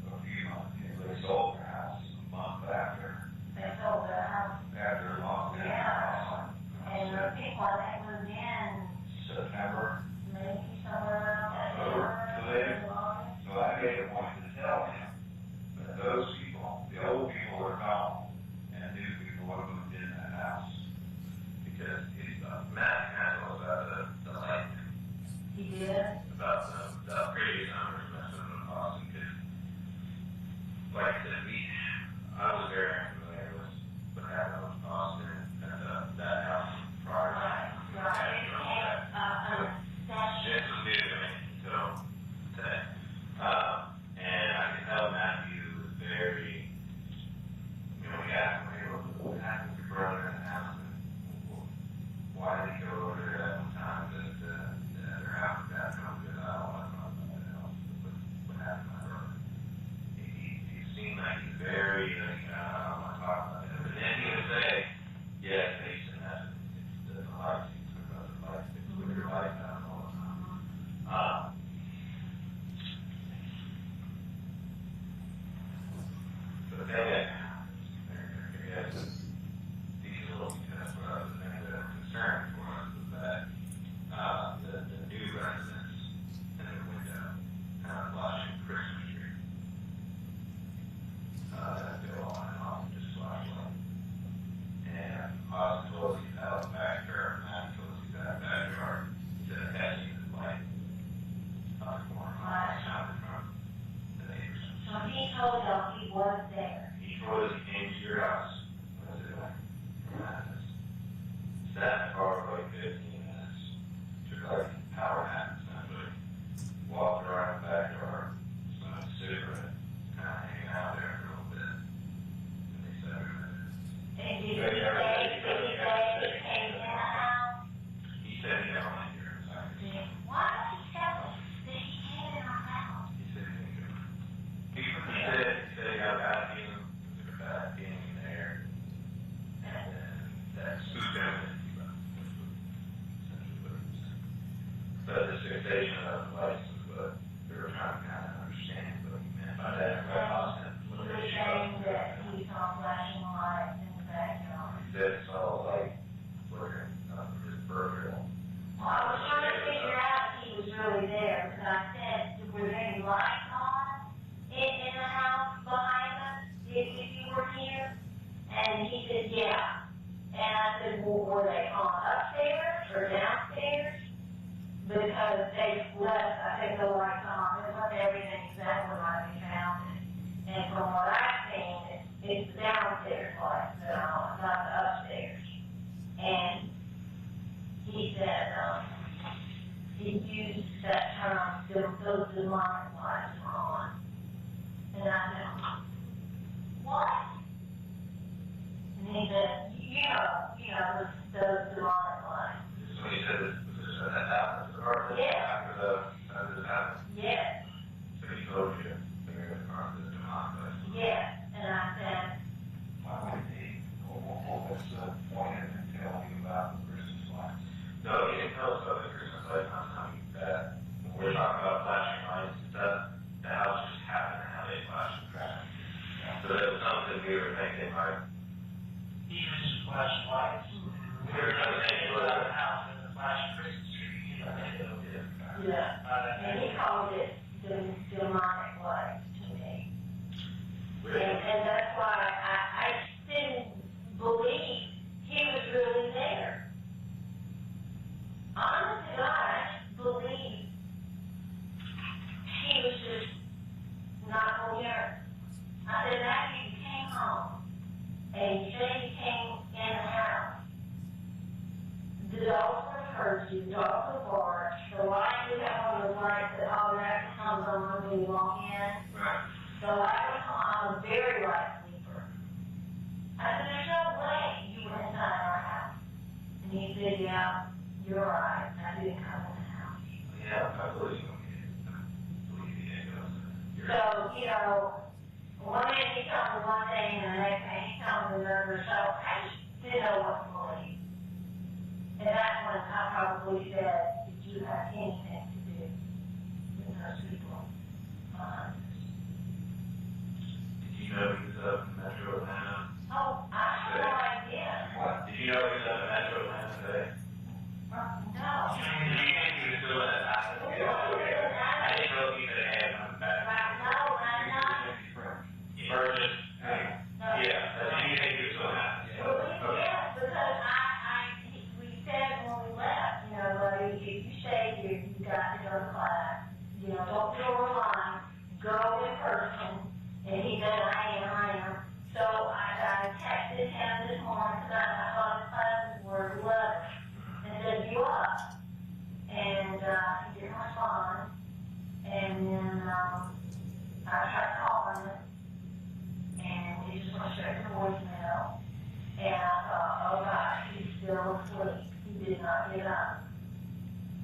a few months, they sold their house a month after. They sold their house. After lockdown. Yeah. And the people that moved in September. maybe somewhere around that So I made a point to tell him that those people, the old people are gone, and new people are moved in that house. Because Matt handles the light. He did? About the previous owners messing with Austin. Like I said, I was very familiar with what happened with Austin and that house prior to that. interpretation of the license, but we were trying to kind of understand what you meant by that. He was saying that he saw flashing lights in the backyard. He said it's all like flickering, his burger. Well, I was trying to figure out if he was really there, because I said, were there any lights on in the house behind us, if you were here? And he said, yeah. And I said, well, were they on upstairs or downstairs? Because they left, I think, the lights on. It wasn't everything exactly like we found it. And from what I've seen, it's the downstairs lights that are on, not the upstairs. And he said, he used that term, those demonic lights were on. And I said, what? And he said, those demonic lights. So he said, was this at that apartment? Yes. After this happened? Yes. So he told you that we were part of this demonic lights? Yes. And I said, Why would he hold us pointed and tell you about the Christmas lights? No, he didn't tell us about the Christmas lights. I'm telling you that when we're talking about flashing lights and stuff, the house just happened to have a flashing crash. So that was something we were thinking like, He used flashing lights. we were trying to think Out of the house and the flashing Christmas tree. yeah. And he called it demonic lights to me. And that's why I didn't believe he was really there. Honest to God, I just believe he was just not home here. I said, after you came home, and you said you came in the house, the dogs were hurt you, the dogs were barked, the light you have on the lights that automatically comes on when you walk in. Right. So I was on a very light sleeper. I said, there's no way you were inside our house. And he said, yeah, you're right. I didn't come in the house. Yeah, I believe you. I believe he did go. So, one minute he told me one thing and the next thing he told me another. So I just didn't know what to believe. And that's when I probably said, did you have anything to do with those people? Did you know he was up in Metro Atlanta? Oh, I have no idea. Did you know he was up in Metro Atlanta today? No. Did you think he was still in Atlanta? I didn't know if he could have come back. Or just, yeah, did you think he was still in Atlanta? Yes, because we said when we left, buddy, if you stay here, you got to go to class. Don't feel reliant, go in person. And he said, I am. So I texted him this morning because I thought his classes were 11 and said, you up? And he didn't respond. And then I tried calling him, and he just went straight to voicemail. And I thought, oh gosh, he's still asleep. He did not get up.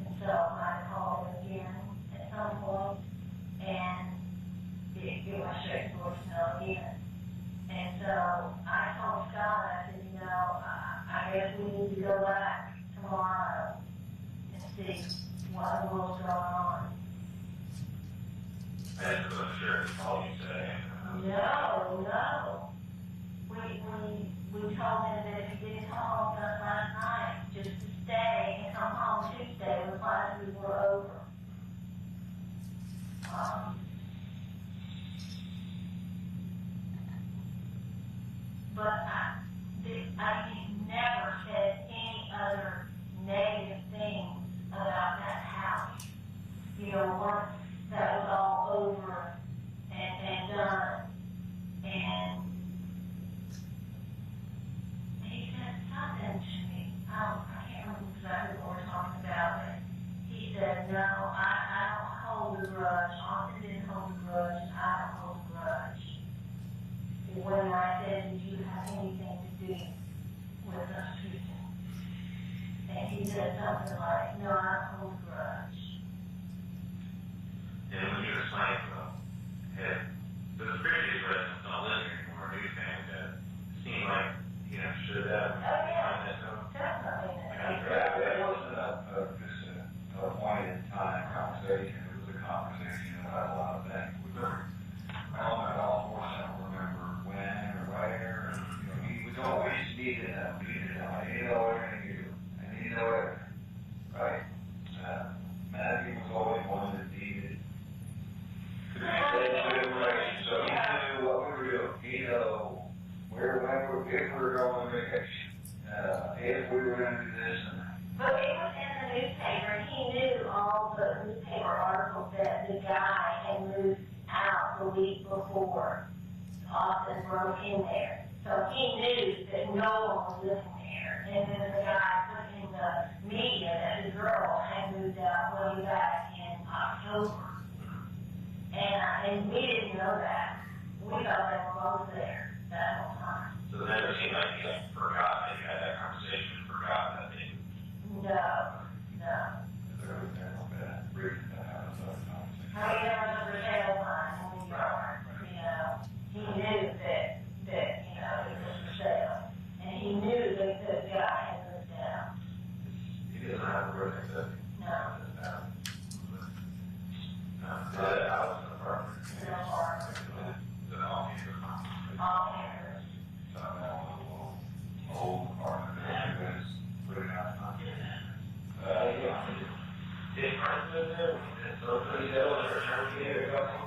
And so I called him again at some point, and it went straight to voicemail again. And so I told Scott, I said, I guess we need to go back tomorrow and see what the world's going on. I just wasn't sure if he called you today. No. We told him that if he didn't come home with us last night, just to stay and come home Tuesday when classes were over. But he never said any other negative things about that house. Once that was all over and done, and he said something to me. I can't remember exactly what we're talking about, but he said, no, I don't hold a grudge. Austin didn't hold a grudge. I don't hold a grudge. When I said, did you have anything to do with us people? And he said something like, no, I don't hold a grudge. And when you explained to them, hey, the previous residents don't live here anymore, do you think that it seemed like he understood that? Oh, yeah. Definitely. That wasn't just a point in time. if we were gonna do this and that. But it was in the newspaper, and he knew all the newspaper articles that the guy had moved out the week before Austin broke in there. So he knew that no one was living there. And then the guy put in the media that the girl had moved out way back in October. And we didn't know that. We thought they were both there that whole time. So it never seemed like you forgot that you had that conversation, and forgot that they. No. How he never took the tail line when we were, you know, he knew that, you know, it was for sale. And he knew that the guy had moved out. He doesn't have a birthday, does he? No. The house in the apartment. No apartment. The all campers. All campers. So I'm in a little old apartment that you guys put it out. Yeah. Different than that. So pretty sale in a Cherokee County.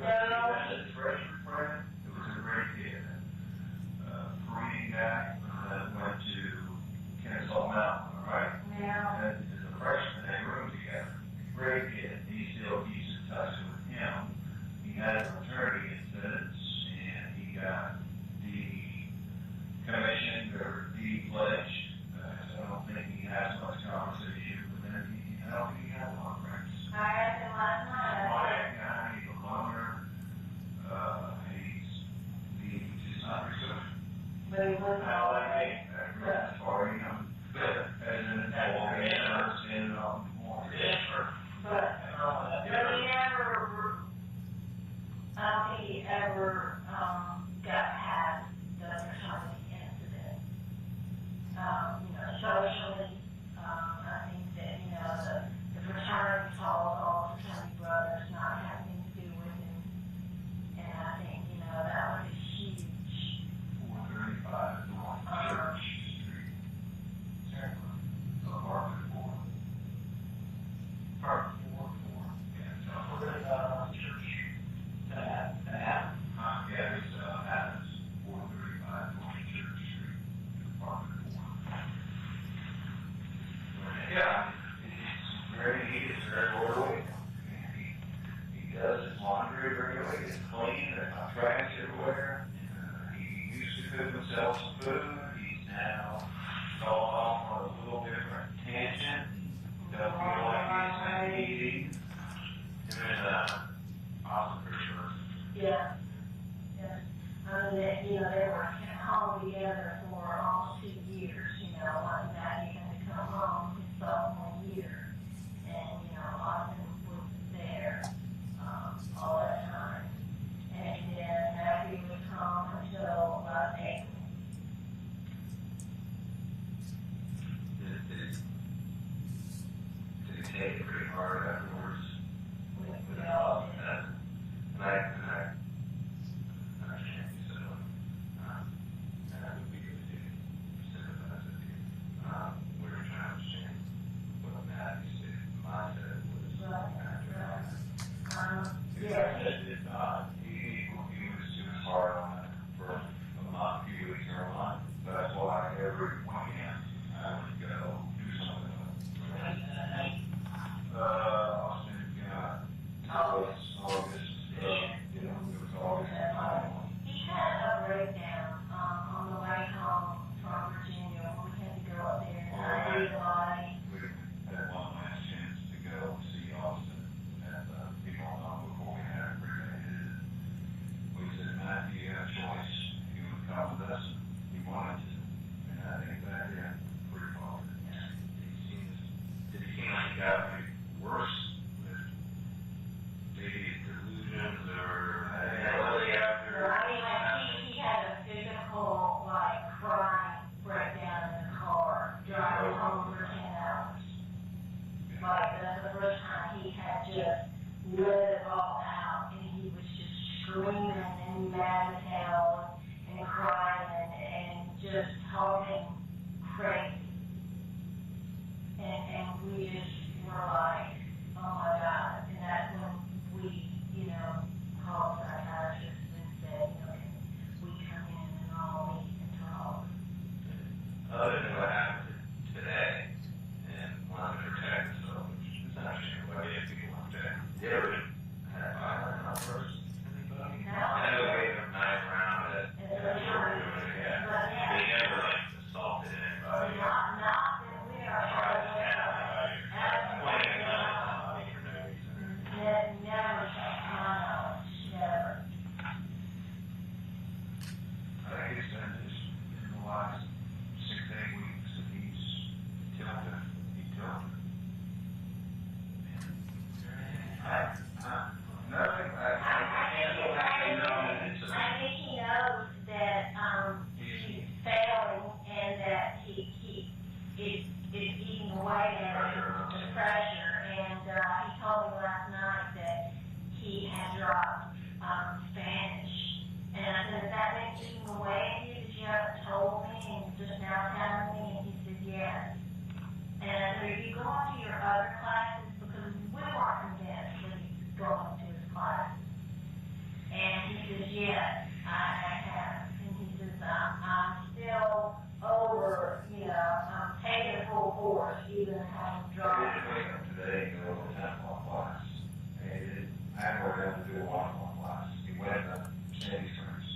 No. It's fresh friend. It was a great kid. Korean guy that went to Kennesaw Mountain, right? Yeah. And as a freshman, they roomed together. Great kid. He still keeps in touch with him. He had a fraternity incident, and he got decommissioned or de-pledged. So I don't think he has much conversation with him. I don't think he has a lot of friends. I asked him last night. Quiet guy, he's a loner. He's just not very social. But he was Well, I think that's far, you know, as an adult, I understand it all more. But he never, I don't think he ever, got past the fraternity incident. You know, socially, I think that, you know, the fraternity told all the fraternity brothers not having to do with him. And I think, you know, that was a huge, 435 North Church Street. Apartment 4. Apartment 4. Yeah, Church Street. Yeah, it's Adams, 435 North Church Street. Apartment 4. Yeah, he's very orderly. He does his laundry regularly. It's clean. There's not trash everywhere. He used to cook himself some food. He's now gone off on a little different tangent. Doesn't feel like he's been eating. Him and Austin for sure. yeah. I mean, you know, they were home together for almost 2 years, you know, one night he had to come home his sophomore year. And, you know, Austin was there, all that time. And then Matthew was home until about April. Did he take it pretty hard afterwards? We all did. And I understand you said, and I would be good to sympathize with you. We were trying to understand what Matt said, mindset was. Yeah, Did not, he was too hard on it for a month, a few weeks or a month. That's why every weekend I would go do something with him. Austin, August, you know, it was August. he had a breakdown, on the way home from Virginia when we had to go up there and I knew the body. We had one last chance to go see Austin, and he went on before we had cremated. We said, Matthew, you have a choice. He would come with us, he wanted to, and I think that pretty far. Did he seem like he got any worse with maybe delusions or anxiety after? I mean, like, he had a physical, like, crying breakdown in the car, driving home for 10 hours. Like, that's the first time he had just let it all out, and he was just screaming and mad as hell, and crying, and just talking crazy. And we just were like, oh my God, and that's when we, you know, called psychiatrists and said, you know, can we come in and all meet and talk? Other than what happened refresher, and he told me last night that he had dropped Spanish. And I said, "Does that make you away to you that you haven't told me and just now telling me?" And he said, "Yes." And I said, "Are you going to your other classes?" Because we weren't convinced that he's going to his classes. And he says, "Yes, I have." And he says, "I'm still over, I'm taking full course, even having dropped." Today, go to 10-1 class. And I worked out to do a 1-1 class. He went to Sandy Springs.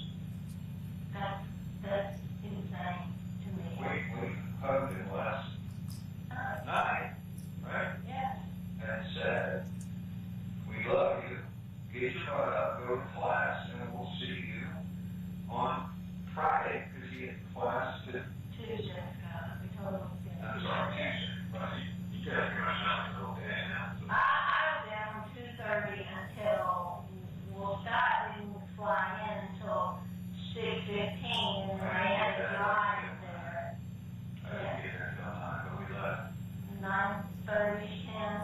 That's insane to me. We hugged him last night, right? Yes. And said, "We love you. Get your butt up, go to class, and we'll see you on Friday," because he had class to. Tuesday, we told him. That's our Tuesday, right? You guys are not go there now. I was there from 2:30 until we'll start. We didn't fly in until 6:15, and then they had to drive there. I didn't get there until 9, but we left. 9:30, 10.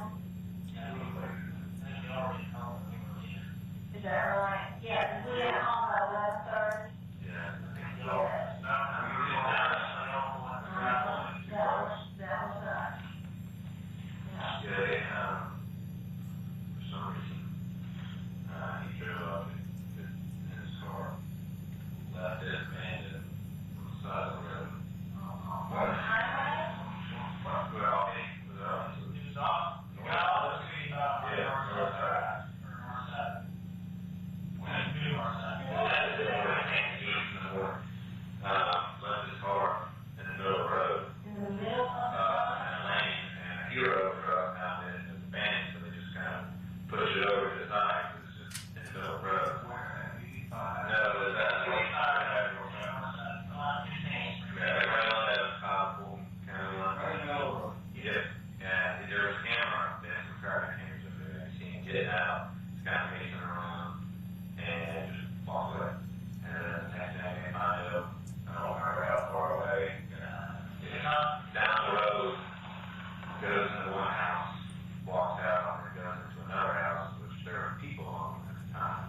Is that right? Yeah, we went home by 11:30. Yeah. That was us. Yeah. Yeah, for some reason, he drove up in his car, left it abandoned on the side of the road. On the highway? Well, he was off. Yeah, north side. Left his car in the middle of the road. In the middle of In a lane, and a hero truck out there in the abandoned, so they just kind of pushed it over to the side, because it's just in the middle of the road. No, it was that. Yeah, right on that Fulton County line. Yeah, there was a camera, there's some traffic cameras up there, you see him getting out, it's kind of pacing around, and just walk away. And then the next thing I find out, I don't remember how far away, down the road, goes into one house, walks out, and goes into another house, which there were people on at the time.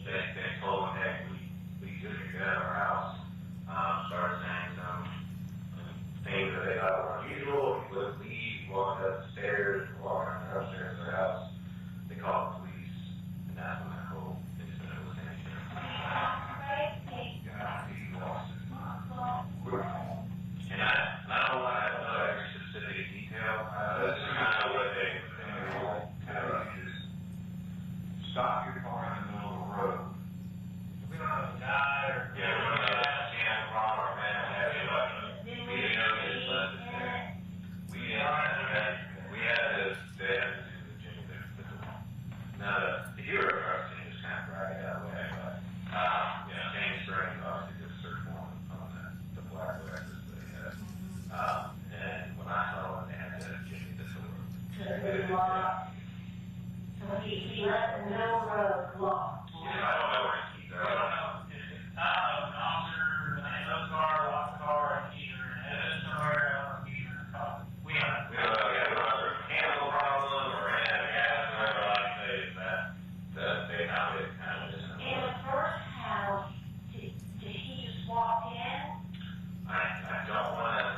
They told him, "Hey, we just get out of our house." Started saying some things that they thought were unusual. He would leave, walk up the stairs, walk around the upstairs of their house. They called the police, and that's when that whole incident was finished. God, he lost his mind. And I don't want to know every specific detail. That's kind of what they will tell you is stop your car in the middle of the road. We don't have a guy or we don't have a can wrong or man have you like we didn't know this left is there. We had this they had to do the gym there. Now the hero truck team just kind of dragged it that way, but James Springs obviously did a search warrant on the black Lexus that he had. And when I saw it, they had to give me this over. So he left the middle of the road locked. Yeah, I don't know where he keeps it. I don't know. An officer, a car, locked the car, and either headed somewhere else, or either we don't know. We don't know if it was a mechanical problem or had a gas or whatever like that they found it kind of just. In the first house, did he just walk in? I don't want to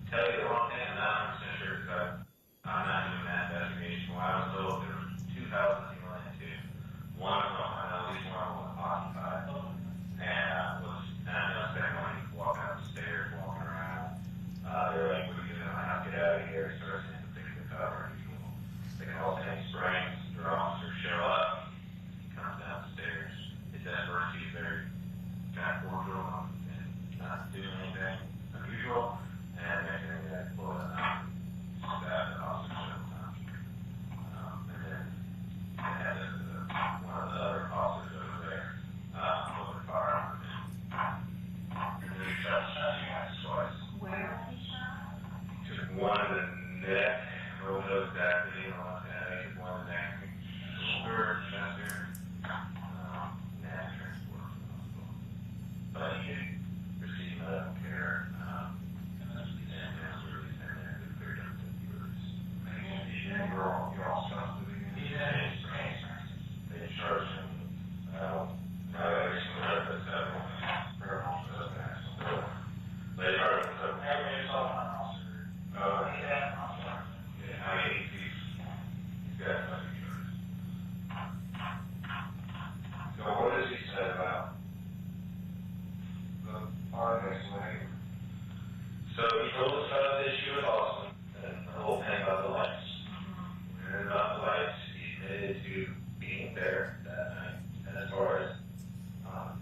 tell you the wrong thing. I'm not 100% sure because I'm not doing that investigation. When I was told there were 2 houses he went into. One of them, I know at least one of them was occupied. And I know second one, he walked up the stairs, walking around. They were like, "What are you doing? I have to get out of here." He starts to pick the cover. They call Sandy Springs. Their officers show up. He comes down the stairs. His first, he's very kind of cordial and not doing anything unusual. And next thing they pull it out, stab the officer several times. And then they had one of the other officers over there pull the firearm and then he shot the guys twice. Where was he shot? Took one in the neck, rolled those back, but he didn't want that. He took one in the neck, shoulder, chest here, neck transport to the hospital. But he didn't receive medical care, and that's where he's in there, they cleared him to be released. told us about the issue with Austin, and the whole thing about the lights. We heard about the lights, he admitted to being there that night, and as far as,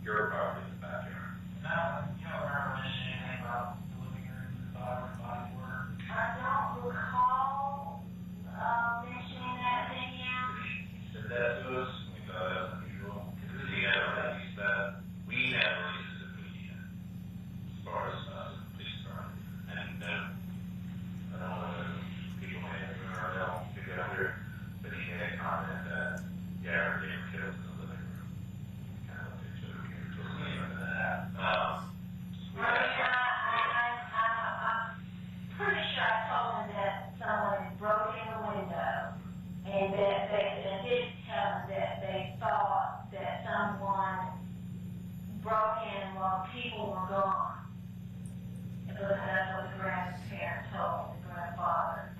your property in the backyard. Now, you don't remember mentioning anything about the living room, the body work? I don't recall, mentioning that thing yet. He said that to us, and we thought that was unusual, because he never released that. We never released it to the media, as far as us, the police department. And, I don't know if people may have remembered, I don't figure out here, but he made a comment that, yeah, we're getting killed in the living room. Kind of picture, we can just leave it at that. We I'm pretty sure I told him that someone broke in the window, and that they did tell him that they thought that someone broke in while people were gone. Because that's what the grandparent told the grandfather,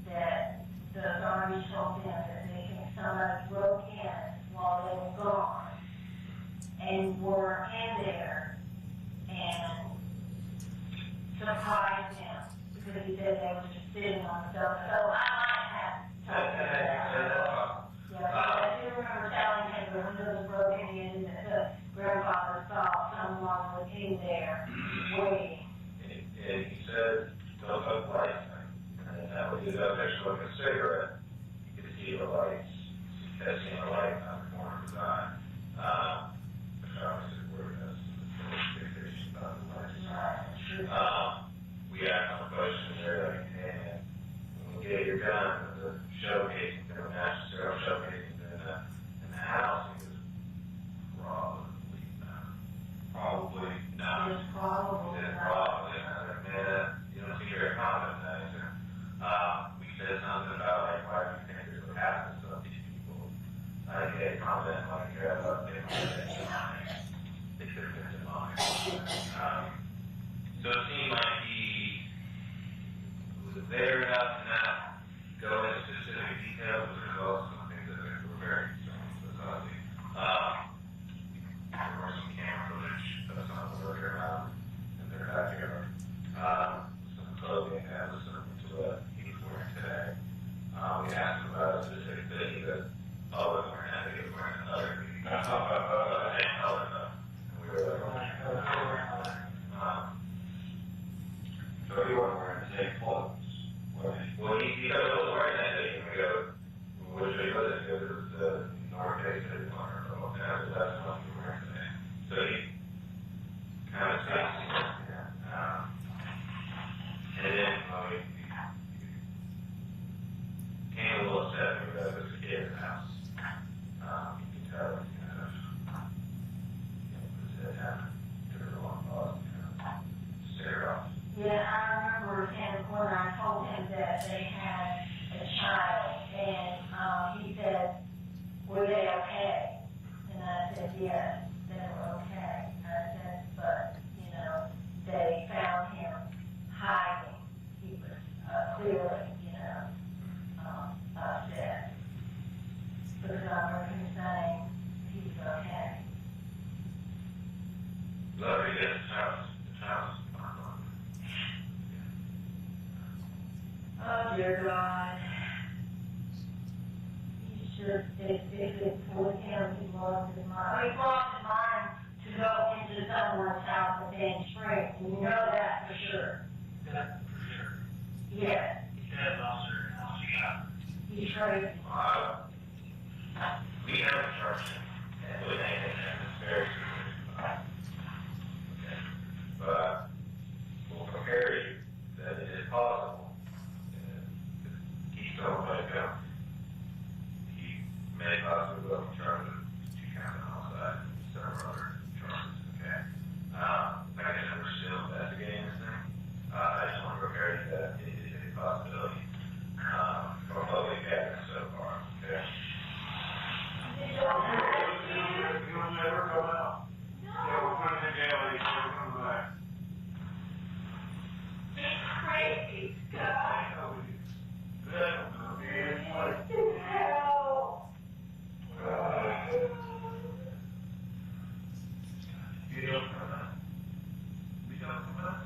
that the authorities told them that they think somebody broke in while they were gone and were in there and surprised him because he said they were just sitting on the sofa. So I might have told him that. Yeah, I do remember telling him the windows were broken in and that the grandfather thought someone was in there waiting. And he said, don't touch the lights. And that would do that next to like a cigarette. You could see the lights. You could see the light out the corner of his eye. Which obviously were as fixation about the lights. We asked some questions there, like, hey, when you get your gun, the showcasing, there were national showcasing in the house. He was probably not. It's probably Probably not. Man, you don't seem very confident in that answer. We said something about, like, why do you think this would happen to some of these people? I get confident, like, they could have been demonic. So it seemed like he was there enough to not go into specific details, but there's also some things that were very concerning to us, obviously. There were some camera footage of someone looking around in their backyard. Some clothing that was similar to what he was wearing today. We asked him about a specific thing that all of them were having, he was wearing another same color though. And we were like, so he wasn't wearing the same clothes. Well, he was wearing that day, and we go, which way was it? Because it was the North Bay City one or something, and that's what he was wearing today. So he kind of takes and then we came a little upset because it was a kid in the house. You can tell he kind of, put his head down, took a long pause, stare off. Yeah, I remember him when I told him that they had a child, and he said, were they okay? And I said, yes, they were okay. I said, but, they found him hiding. He was clearly, upset. Because I remember him saying he's okay. Love you, yes, the house. Oh, dear God. He should, if it's with him, he lost his mind. He lost his mind to go into someone's house and then shrink. You know that for sure. That's for sure. Yes. He said, officer, He's crazy. We haven't charged him with anything that's very serious. Okay. But we'll prepare you that it is possible. He's still let it go. He may possibly go and charge him 2 counts of homicide and several other charges. Okay. Like I said, we're still investigating this thing. I just want to prepare you that it is a possibility. From what we've gathered so far. Okay. He'll never come out. Yeah, we'll put him in jail. He's never coming back. He's crazy, God. I know he is. Good. Help. You don't come out. We don't come out.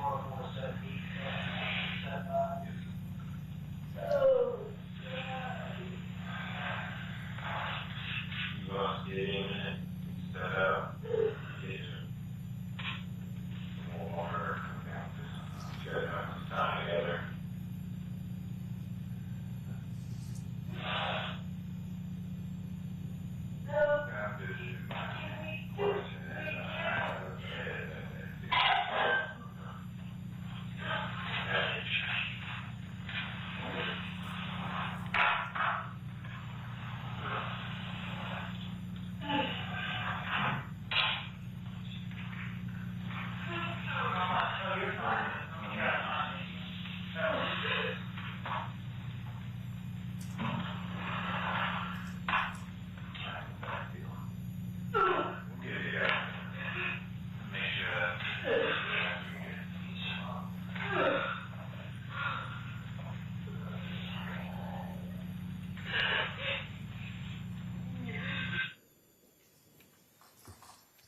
You want to get in and set up, get some water, just try to have some time together.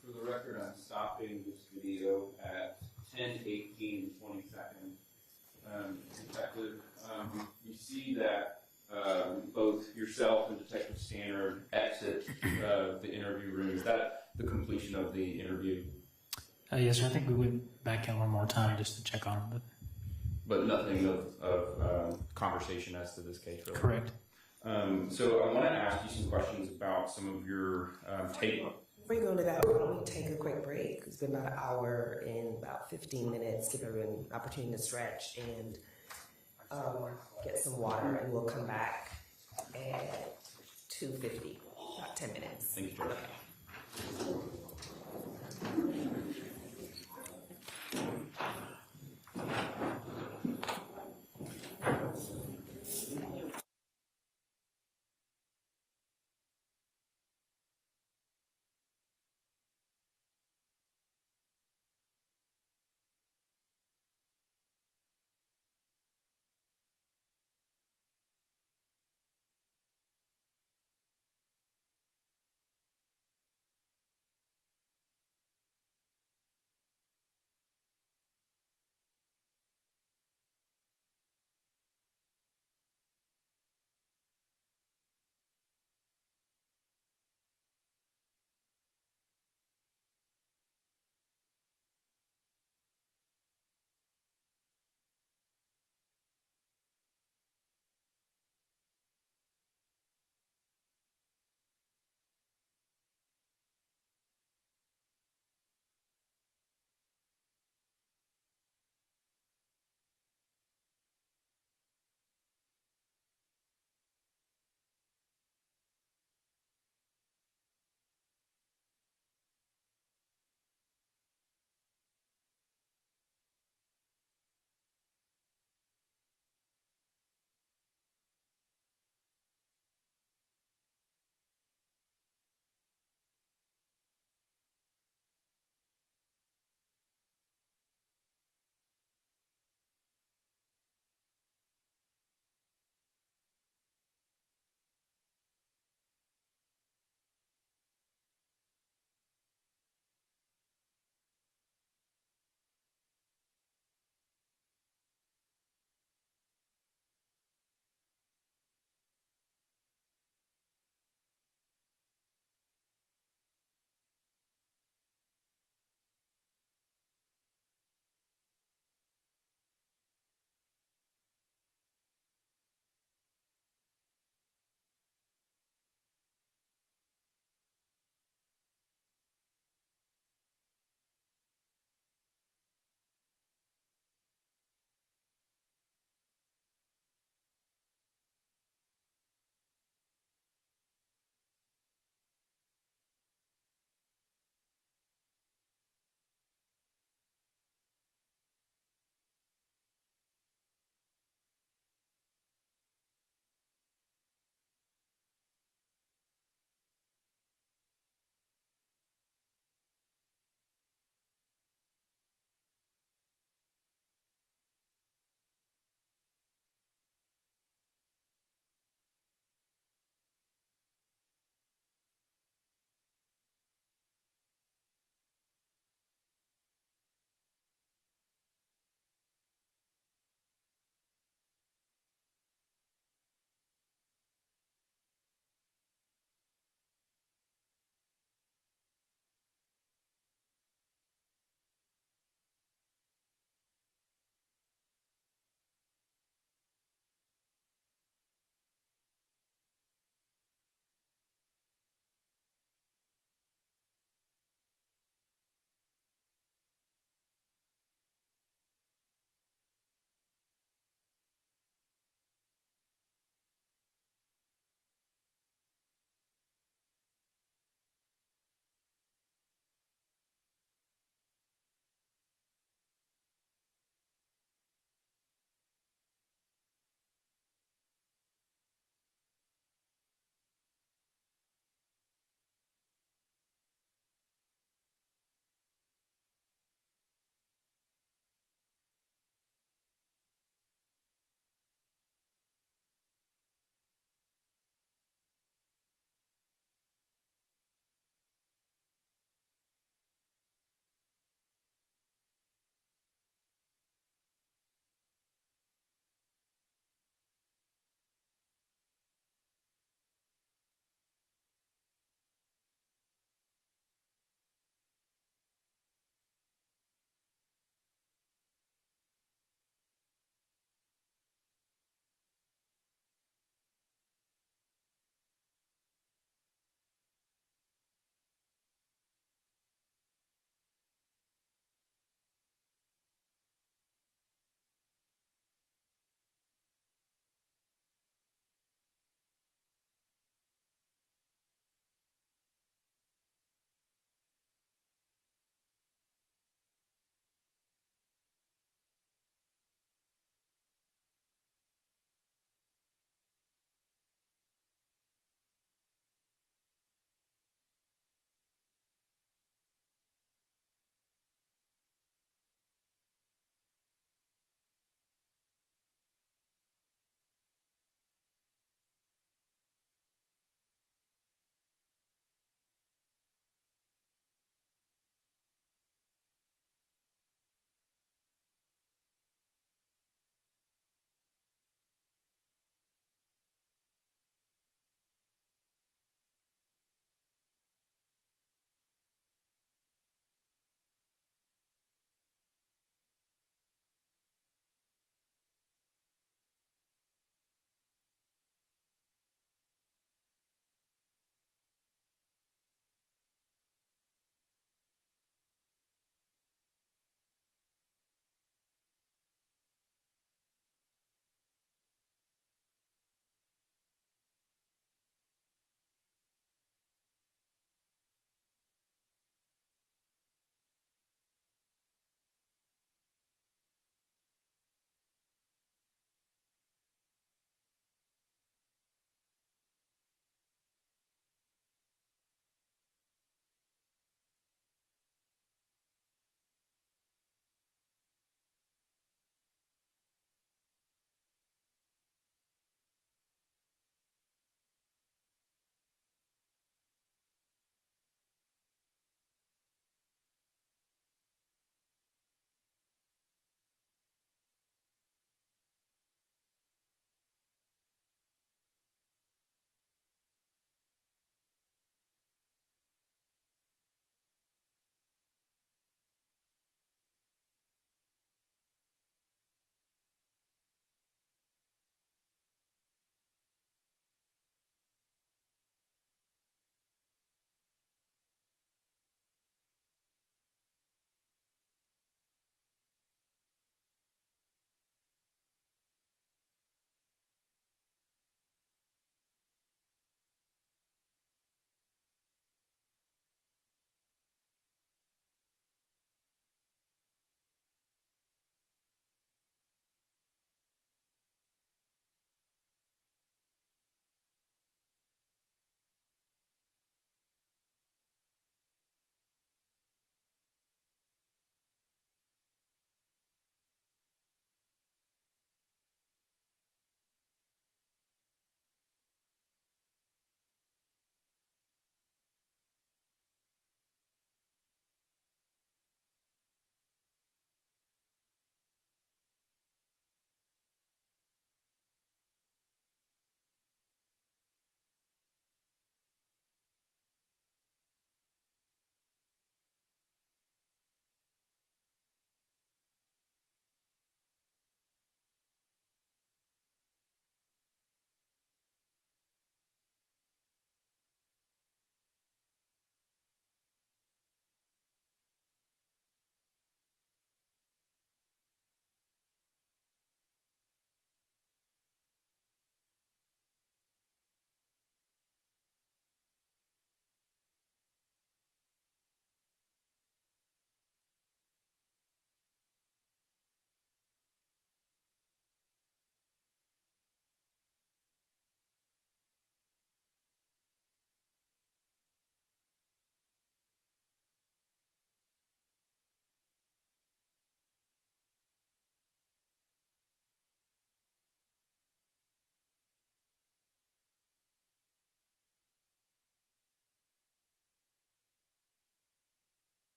For the record, I'm stopping this video at 10:18:22. Detective, you see that both yourself and Detective Stannard exit the interview room. Is that the completion of the interview? Yes, sir. I think we went back in one more time just to check on them. But nothing of conversation as to this case, really? Correct. So I want to ask you some questions about some of your tape. Before you go into that, why don't we take a quick break? It's been about an hour and about 15 minutes. Give everyone an opportunity to stretch and get some water, and we'll come back at 2:50, about 10 minutes. Thank you, George.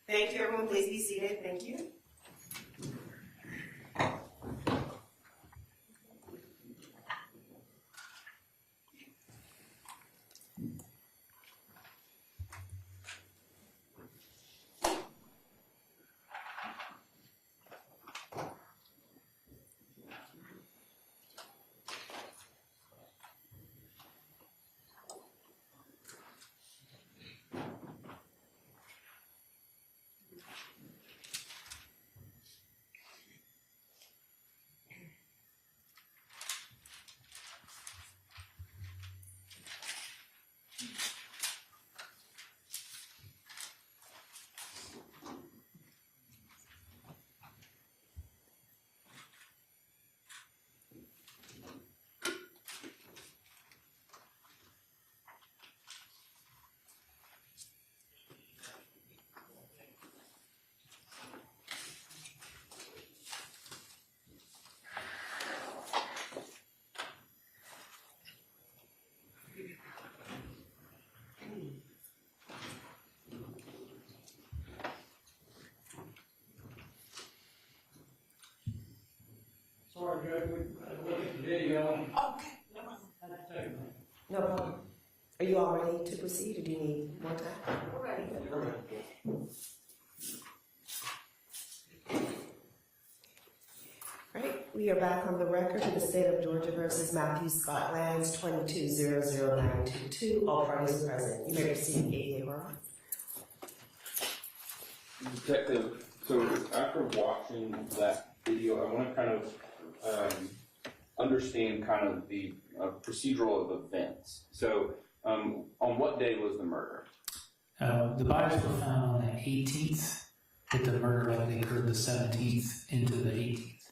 Thank you, everyone. Please be seated. Thank you. Sorry, Judge, we look at the video. Okay. No problem. Are you all ready to proceed, or do you need more time? We're ready. Right, we are back on the record in the state of Georgia versus Matthew Scott Lanz, 22-00922. All parties are present. You may proceed, ADA Rowan. Detective, so after watching that video, I want to kind of understand kind of the procedural of events. So, on what day was the murder? The bodies were found on the 18th, but the murder likely occurred the 17th into the 18th.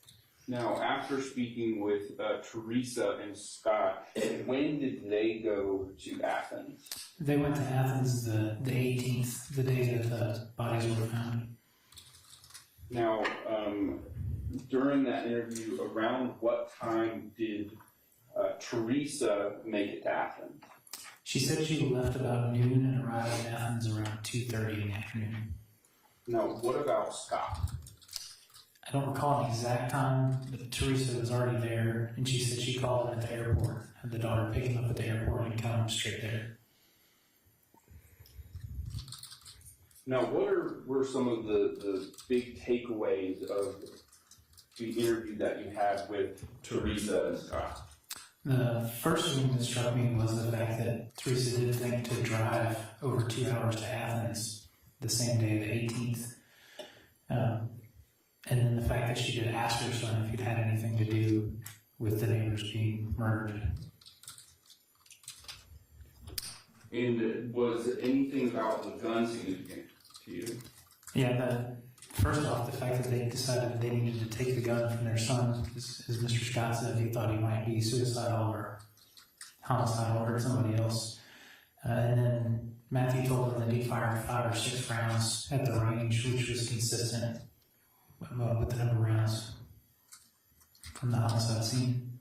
Now, after speaking with Teresa and Scott, when did they go to Athens? They went to Athens the 18th, the day that the bodies were found. Now, during that interview, around what time did Teresa make it to Athens? She said she left about noon and arrived in Athens around 2:30 in the afternoon. Now, what about Scott? I don't recall an exact time, but Teresa was already there, and she said she called him at the airport, had the daughter pick him up at the airport and come straight there. Now, what were some of the big takeaways of the interview that you had with Teresa and Scott? The first thing that struck me was the fact that Teresa did think to drive over 2 hours to Athens the same day, the 18th. And then the fact that she did ask her son if he'd had anything to do with the neighbors being murdered. And was anything about the gun significant to you? Yeah, first off, the fact that they decided they needed to take the gun from their son, as Mr. Scott said, he thought he might be suicidal or homicidal or hurt somebody else. And then Matthew told them that he fired 5 or 6 rounds at the range, which was consistent with the number of rounds from the homicide scene.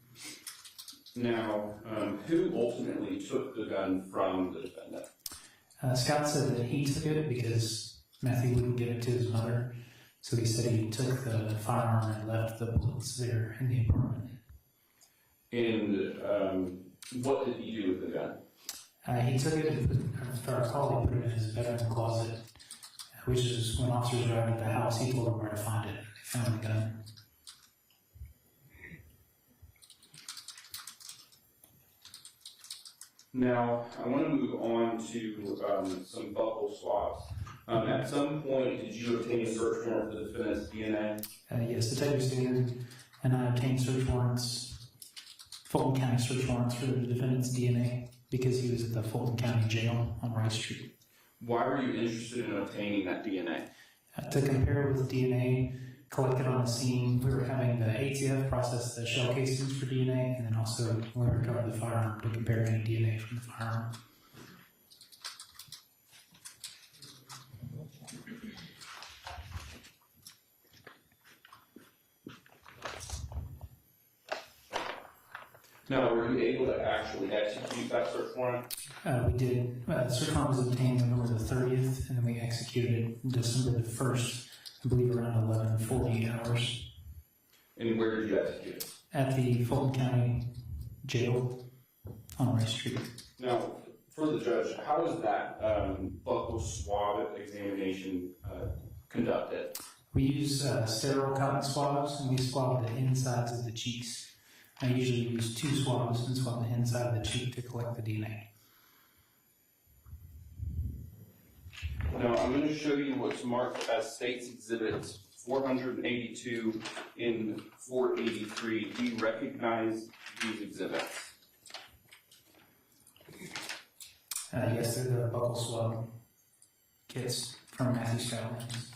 Now, who ultimately took the gun from the defendant? Scott said that he took it because Matthew wouldn't give it to his mother, so he said he took the firearm and left the bullets there in the apartment. And what did he do with the gun? He took it and, if I recall, he put it in his bedroom closet, which is when officers arrived at the house, he told them where to find it. They found the gun. Now, I want to move on to some buckle swabs. At some point, did you obtain a search warrant for the defendant's DNA? Yes, Detective Standard and I obtained search warrants, Fulton County search warrants for the defendant's DNA because he was at the Fulton County Jail on Rice Street. Why were you interested in obtaining that DNA? To compare with DNA collected on the scene, we were having the ATF process the shell casings for DNA, and then also when we recovered the firearm to compare any DNA from the firearm. Now, were you able to actually execute that search warrant? We did. The search warrant was obtained November the 30th, and then we executed it December the 1st, I believe around 11:48 hours. And where did you execute it? At the Fulton County Jail on Rice Street. Now, for the judge, how is that buccal swab examination conducted? We use sterile cotton swabs, and we swab the insides of the cheeks. I usually use 2 swabs and swab the inside of the cheek to collect the DNA. Now, I'm going to show you what's marked as State's Exhibits 482 and 483. Do you recognize these exhibits? Yes, they're the buccal swab kits from Matthew Scott Lanz.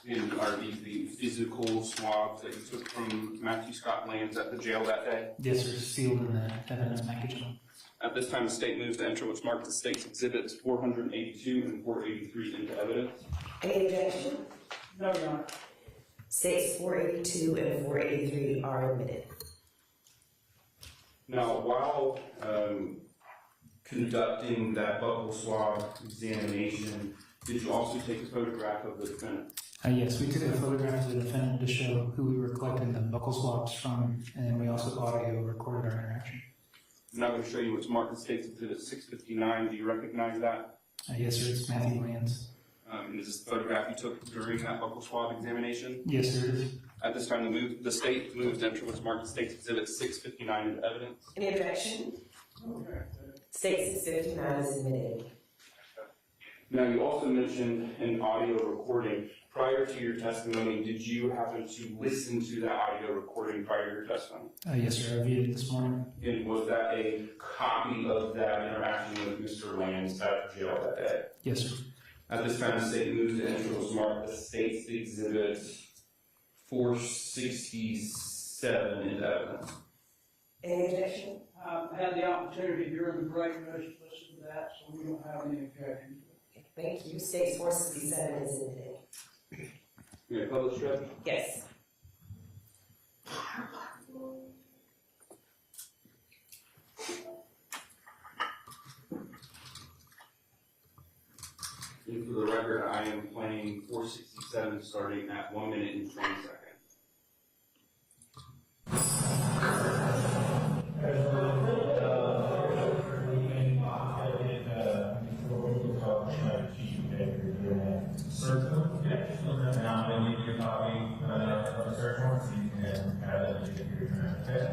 And are these the physical swabs that you took from Matthew Scott Lanz at the jail that day? Yes, they're sealed in the evidence packaging. At this time, the state moves to enter what's marked as State's Exhibits 482 and 483 into evidence. Any objection? No, Your Honor. States 482 and 483 are admitted. Now, while conducting that buccal swab examination, did you also take a photograph of the defendant? Yes, we took a photograph of the defendant to show who we were collecting the buccal swabs from, and we also audio recorded our interaction. I'm now going to show you what's marked as State's Exhibit 659. Do you recognize that? Yes, sir, it's Matthew Lanz. And is this the photograph you took during that buccal swab examination? Yes, sir, it is. At this time, the state moves to enter what's marked as State's Exhibit 659 into evidence. Any objection? State 659 is admitted. Now, you also mentioned an audio recording. Prior to your testimony, did you happen to listen to that audio recording prior to your testimony? Yes, sir, I viewed it this morning. And was that a copy of that interaction with Mr. Lanz at jail that day? Yes, sir. At this time, the state moves to enter what's marked as State's Exhibit 467 into evidence. Any objection? I had the opportunity during the break to listen to that, so we don't have any objection. Thank you. State 467 is admitted. You publish, Judge? Yes. And for the record, I am playing 467 starting at 1 minute and 20 seconds. And I'm going to leave you a copy of the search warrant so you can have that to get your turn. Okay?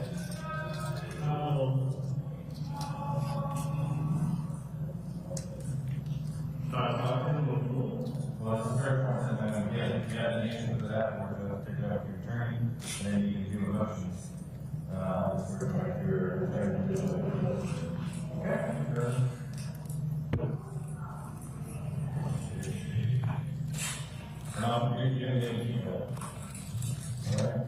Well, it's a search warrant, and then again, if you have any issues with that, we're going to pick it up your attorney, then you can do motions. For your attorney. Okay? You're going to keep that. All right?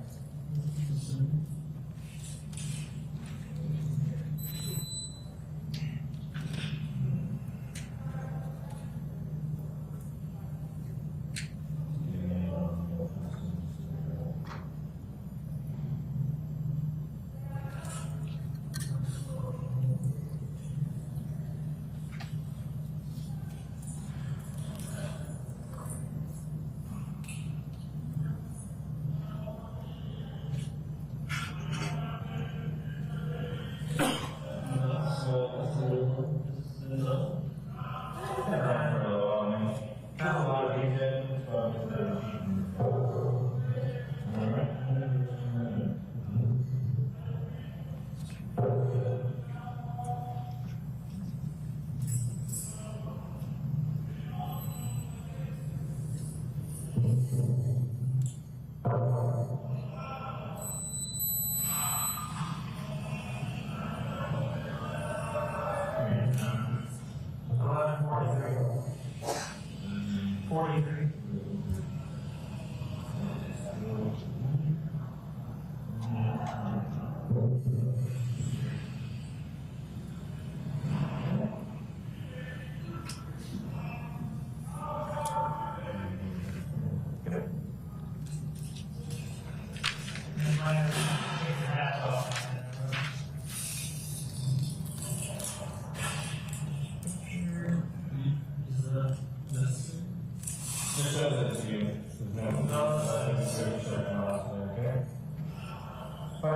For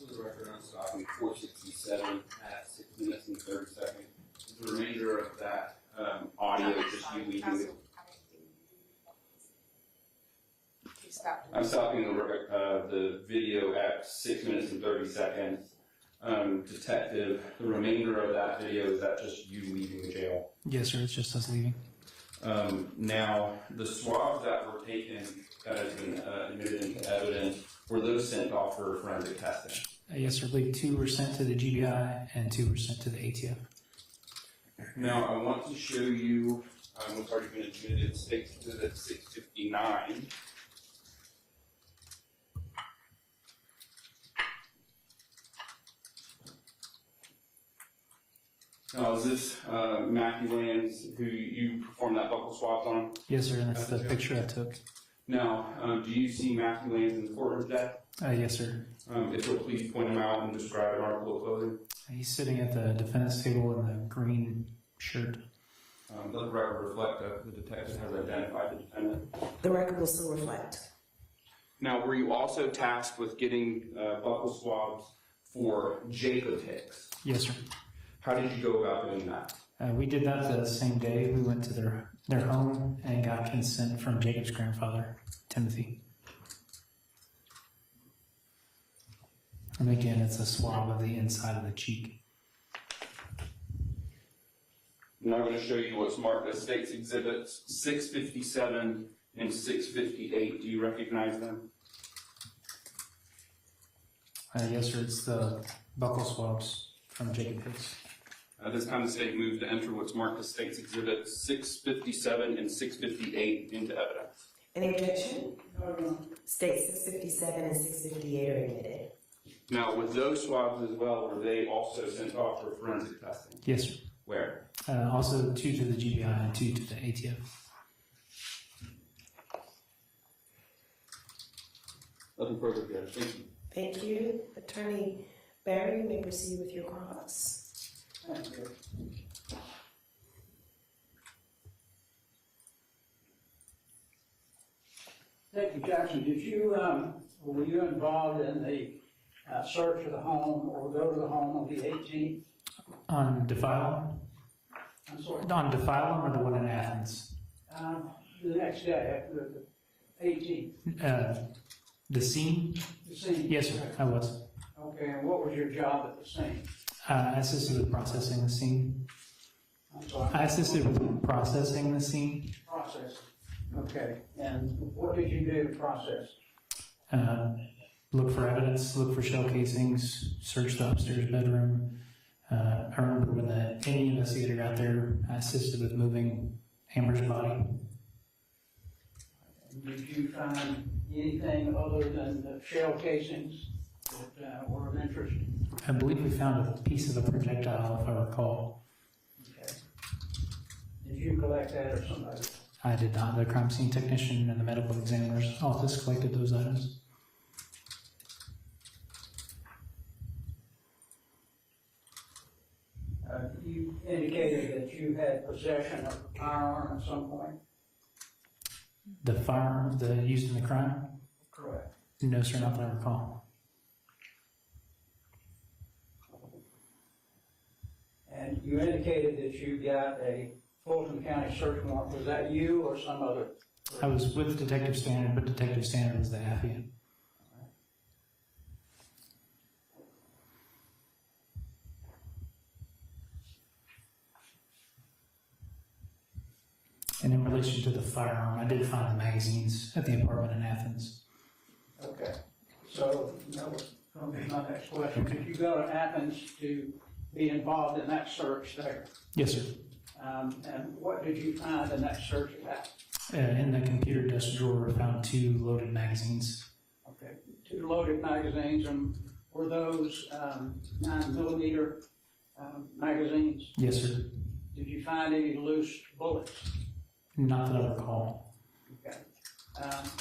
the record, I'm stopping 467 at 6 minutes and 30 seconds. The remainder of that audio is just you leaving it. I'm stopping the video at 6 minutes and 30 seconds. Detective, the remainder of that video, is that just you leaving the jail? Yes, sir. It's just us leaving. Now, the swabs that were taken that has been admitted into evidence, were those sent off for forensic testing? Yes, sir. I believe 2 were sent to the GBI and 2 were sent to the ATF. Now, I want to show you what's already been admitted, State Exhibit 659. Now, is this Matthew Lanz, who you performed that buccal swabs on? Yes, sir. And that's the picture I took. Now, do you see Matthew Lanz in the courtroom today? Yes, sir. If you'll please point him out and describe an article of clothing. He's sitting at the defendant's table in the green shirt. Does the record reflect that the detective has identified the defendant? The record will still reflect. Now, were you also tasked with getting buccal swabs for Jacob Hicks? Yes, sir. How did you go about doing that? We did that the same day. We went to their home and got consent from Jacob's grandfather, Timothy. And again, it's a swab of the inside of the cheek. I'm now going to show you what's marked as State's Exhibits 657 and 658. Do you recognize them? Yes, sir. It's the buccal swabs from Jacob Hicks. At this time, the state moves to enter what's marked as State's Exhibits 657 and 658 into evidence. Any objection? State 657 and 658 are admitted. Now, with those swabs as well, were they also sent off for forensic testing? Yes, sir. Where? Also 2 to the GBI and 2 to the ATF. Nothing further, Judge. Thank you. Thank you. Attorney Barry, you may proceed with your cross. Thank you. Detective Jackson, were you involved in the search of the home or go to the home on the 18th? On Defilement? I'm sorry. On Defilement or the one in Athens? The next day, after the 18th. The scene? The scene? Yes, sir, I was. Okay, and what was your job at the scene? I assisted with processing the scene. I'm sorry. I assisted with processing the scene. Processing. Okay, and what did you do to process? Look for evidence, look for shell casings, search the upstairs bedroom. I remember when the any investigator got there, I assisted with moving Amber's body. Did you find anything other than the shell casings that were of interest? I believe we found a piece of a projectile, if I recall. Okay. Did you collect that or somebody? I did not. The crime scene technician and the medical examiner's office collected those items. You indicated that you had possession of a firearm at some point? The firearm used in the crime? Correct. No, sir, not that I recall. And you indicated that you got a Fulton County search warrant. Was that you or some other? I was with Detective Standard, but Detective Standard was the affiant. And in relation to the firearm, I did find the magazines at the apartment in Athens. Okay. So, that was going to be my next question. Did you go to Athens to be involved in that search there? Yes, sir. And what did you find in that search of that? In the computer desk drawer, I found 2 loaded magazines. Okay. 2 loaded magazines, and were those 9mm magazines? Yes, sir. Did you find any loose bullets? Not that I recall. Okay.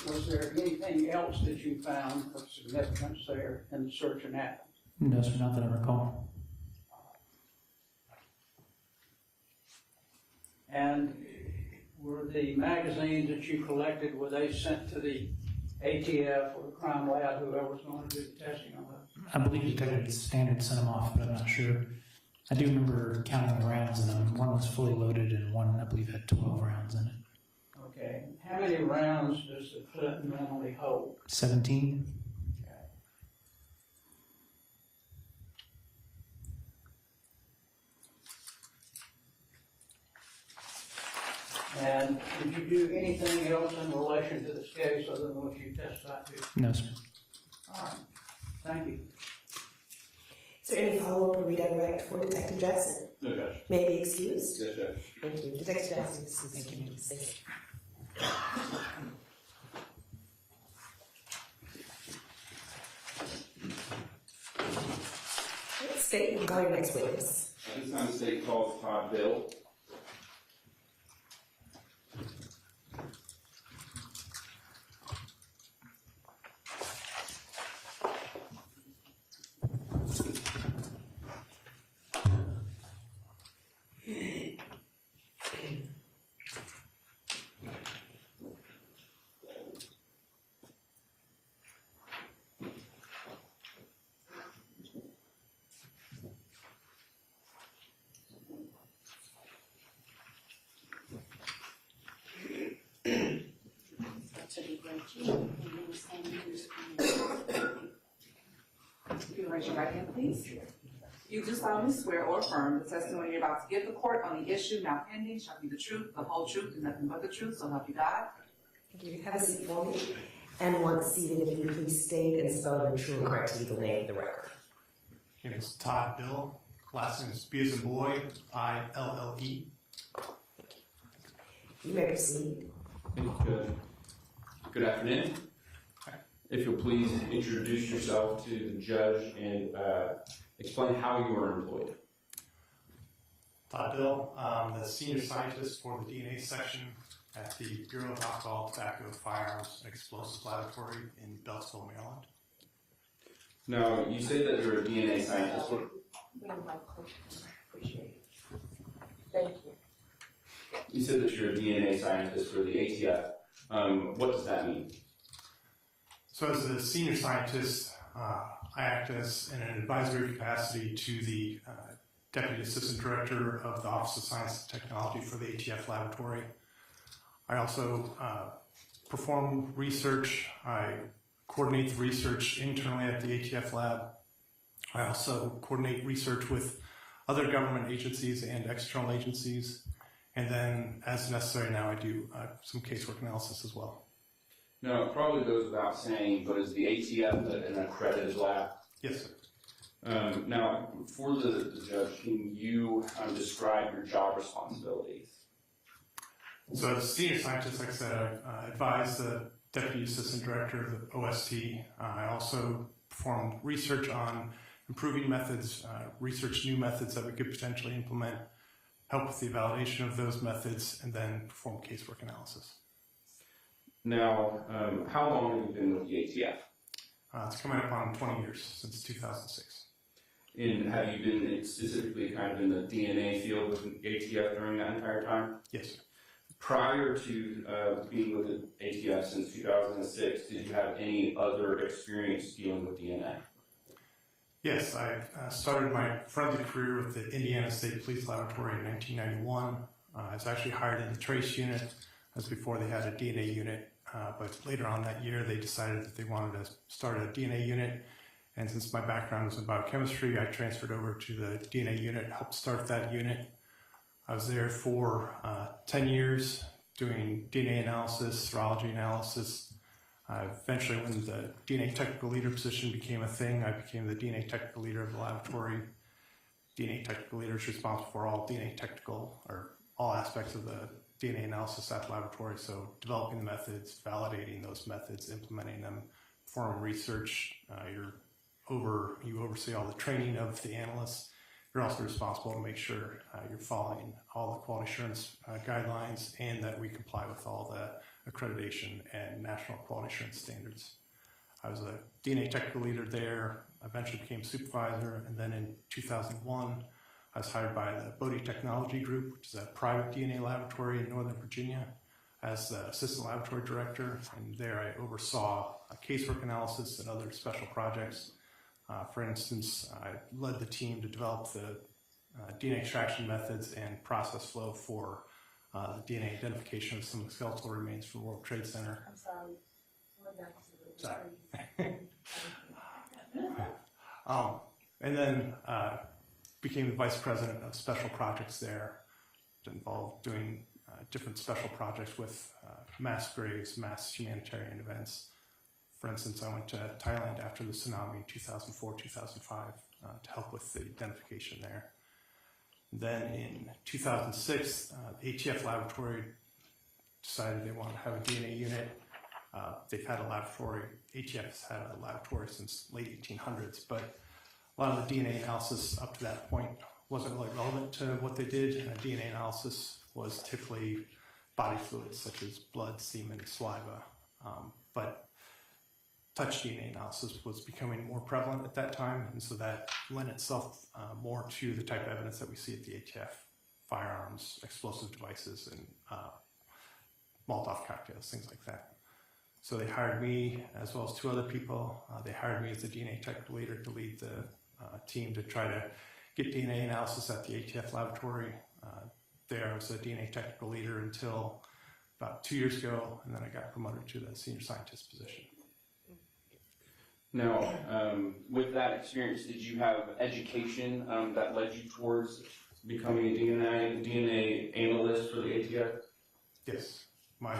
Was there anything else that you found of significance there in the search in Athens? No, sir, not that I recall. And were the magazines that you collected, were they sent to the ATF or the crime lab, whoever was going to do the testing on them? I believe Detective Standard sent them off, but I'm not sure. I do remember counting the rounds in them. One was fully loaded and one, I believe, had 12 rounds in it. Okay. How many rounds does the clip normally hold? 17. And did you do anything else in relation to this case other than what you testified to? No, sir. All right. Thank you. Is there any follow-up or redirect for Detective Jackson? No, Judge. May I be excused? Yes, Judge. Thank you. Detective Jackson, excuse me. Thank you. State and call your next witness. At this time, the state calls Todd Bill. You can raise your right hand, please. You do solemnly swear or affirm the testimony you're about to give the court on the issue now pending shall be the truth, the whole truth, and nothing but the truth, so help you God. Thank you. Have a seat for me. And once seated, if you please state and spell your true and correct legal name for the record. My name is Todd Bill. Last name is B as in boy, I-L-L-E. You may proceed. Thank you, Judge. Good afternoon. If you'll please introduce yourself to the judge and explain how you are employed. Todd Bill, I'm the senior scientist for the DNA section at the Bureau of Alcohol, Tobacco, Firearms, and Explosives Laboratory in Beltsville, Maryland. Now, you say that you're a DNA scientist. appreciate it. Thank you. You said that you're a DNA scientist for the ATF. What does that mean? So as a senior scientist, I act as in an advisory capacity to the Deputy Assistant Director of the Office of Science and Technology for the ATF laboratory. I also perform research. I coordinate the research internally at the ATF lab. I also coordinate research with other government agencies and external agencies. And then, as necessary now, I do some casework analysis as well. Now, it probably goes without saying, but is the ATF an accredited lab? Yes, sir. Now, for the judge, can you describe your job responsibilities? So as a senior scientist, like I said, I advise the Deputy Assistant Director of the OST. I also perform research on improving methods, research new methods that we could potentially implement, help with the validation of those methods, and then perform casework analysis. Now, how long have you been with the ATF? It's coming up on 20 years, since 2006. And have you been specifically kind of in the DNA field with the ATF during that entire time? Yes, sir. Prior to being with the ATF since 2006, did you have any other experience dealing with DNA? Yes, I started my forensic career with the Indiana State Police Laboratory in 1991. I was actually hired in the trace unit, as before they had a DNA unit, but later on that year they decided that they wanted to start a DNA unit, and since my background was in biochemistry, I transferred over to the DNA unit, helped start that unit. I was there for 10 years doing DNA analysis, serology analysis. Eventually, when the DNA technical leader position became a thing, I became the DNA technical leader of the laboratory. DNA technical leader is responsible for all DNA technical, or all aspects of the DNA analysis at the laboratory. So developing the methods, validating those methods, implementing them, performing research. You oversee all the training of the analysts. You're also responsible to make sure you're following all the quality assurance guidelines and that we comply with all the accreditation and national quality assurance standards. I was a DNA technical leader there, eventually became supervisor, and then in 2001, I was hired by the Bodie Technology Group, which is a private DNA laboratory in Northern Virginia, as the assistant laboratory director, and there I oversaw casework analysis and other special projects. For instance, I led the team to develop the DNA extraction methods and process flow for the DNA identification of some of the skeletal remains from the World Trade Center. I'm sorry. And then became the vice president of special projects there. It involved doing different special projects with mass graves, mass humanitarian events. For instance, I went to Thailand after the tsunami in 2004-2005 to help with the identification there. Then in 2006, the ATF laboratory decided they wanted to have a DNA unit. They've had a laboratory, ATF's had a laboratory since late 1800s, but a lot of the DNA analysis up to that point wasn't really relevant to what they did. DNA analysis was typically body fluids such as blood, semen, saliva, but touch DNA analysis was becoming more prevalent at that time, and so that lent itself more to the type of evidence that we see at the ATF: firearms, explosive devices, and Molotov cocktails, things like that. So they hired me, as well as two other people. They hired me as the DNA technical leader to lead the team to try to get DNA analysis at the ATF laboratory. There I was a DNA technical leader until about 2 years ago, and then I got promoted to the senior scientist position. Now, with that experience, did you have education that led you towards becoming a DNA analyst for the ATF? Yes. My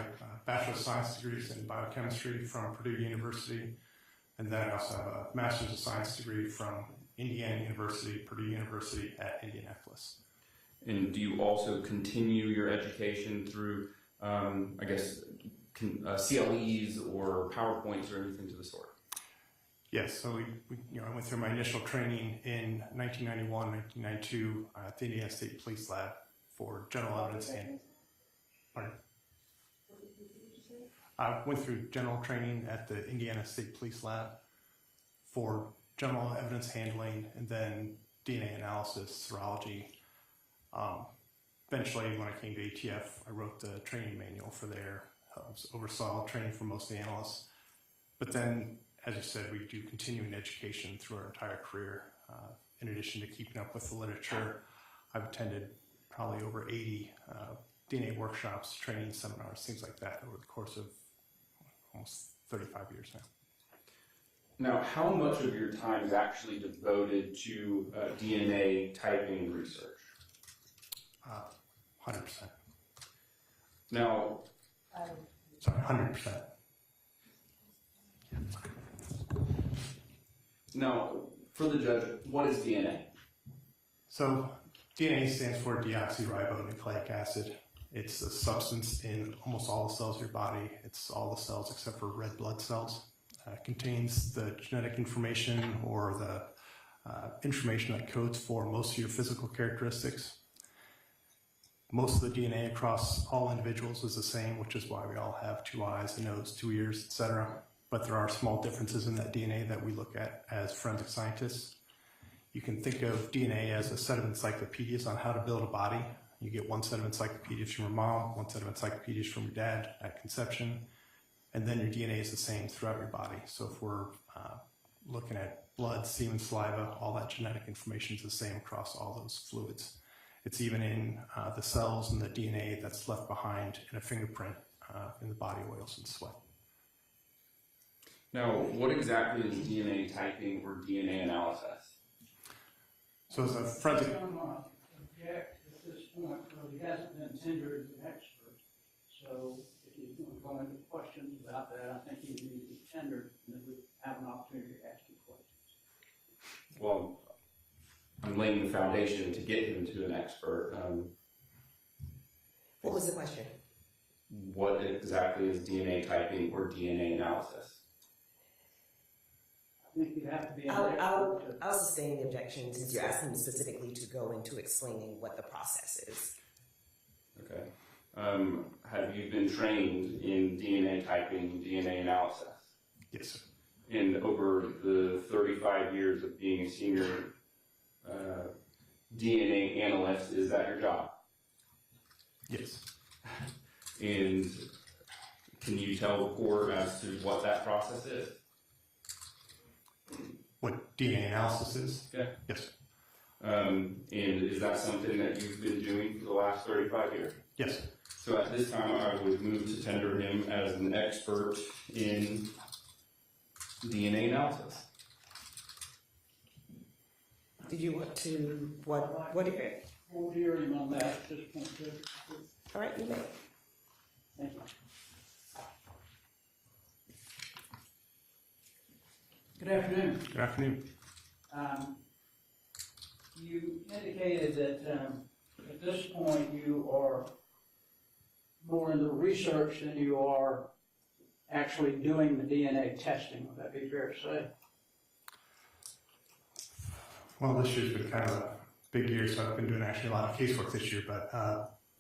Bachelor of Science degree is in biochemistry from Purdue University, and then I also have a Master's of Science degree from Indiana University, Purdue University at Indianapolis. And do you also continue your education through, I guess, CLEs or PowerPoints or anything to the sort? Yes, so I went through my initial training in 1991, 1992 at the Indiana State Police Lab for general evidence and. Pardon? I went through general training at the Indiana State Police Lab for general evidence handling, and then DNA analysis, serology, Eventually, when I came to ATF, I wrote the training manual for there, oversaw training for most of the analysts. But then, as you said, we do continuing education through our entire career. In addition to keeping up with the literature, I've attended probably over 80 DNA workshops, training seminars, things like that over the course of almost 35 years now. Now, how much of your time is actually devoted to DNA typing research? 100%. Now, sorry, 100%. Now, for the judge, what is DNA? So DNA stands for deoxyribonucleic acid. It's a substance in almost all the cells of your body. It's all the cells except for red blood cells. It contains the genetic information or the information that codes for most of your physical characteristics. Most of the DNA across all individuals is the same, which is why we all have 2 eyes, a nose, 2 ears, etc. But there are small differences in that DNA that we look at as forensic scientists. You can think of DNA as a set of encyclopedias on how to build a body. You get one set of encyclopedias from your mom, one set of encyclopedias from your dad at conception, and then your DNA is the same throughout your body. So if we're looking at blood, semen, saliva, all that genetic information is the same across all those fluids. It's even in the cells and the DNA that's left behind in a fingerprint in the body oils and sweat. Now, what exactly is DNA typing or DNA analysis? So as a forensic... Object at this point, because he hasn't been tendered as an expert. So if he's going to go into questions about that, I think he needs to be tendered, and then we have an opportunity to ask you questions. Well, I'm laying the foundation to get him to an expert. What was the question? What exactly is DNA typing or DNA analysis? I think you'd have to be an I'll expert. sustain the objection since you're asking me specifically to go into explaining what the process is. Okay. Have you been trained in DNA typing, DNA analysis? Yes, sir. And over the 35 years of being a senior DNA analyst, is that your job? Yes. And can you tell the court as to what that process is? What DNA analysis is? Yeah. Yes, sir. And is that something that you've been doing for the last 35 years? Yes, sir. So at this time, I would move to tender him as an expert in DNA analysis. Did you want to, what do you? We'll hear him on that at this point, Judge. All right, you may. Thank you. Good afternoon. Good afternoon. You indicated that at this point you are more in the research than you are actually doing the DNA testing. Would that be fair to say? Well, this year's been kind of a big year, so I've been doing actually a lot of casework this year, but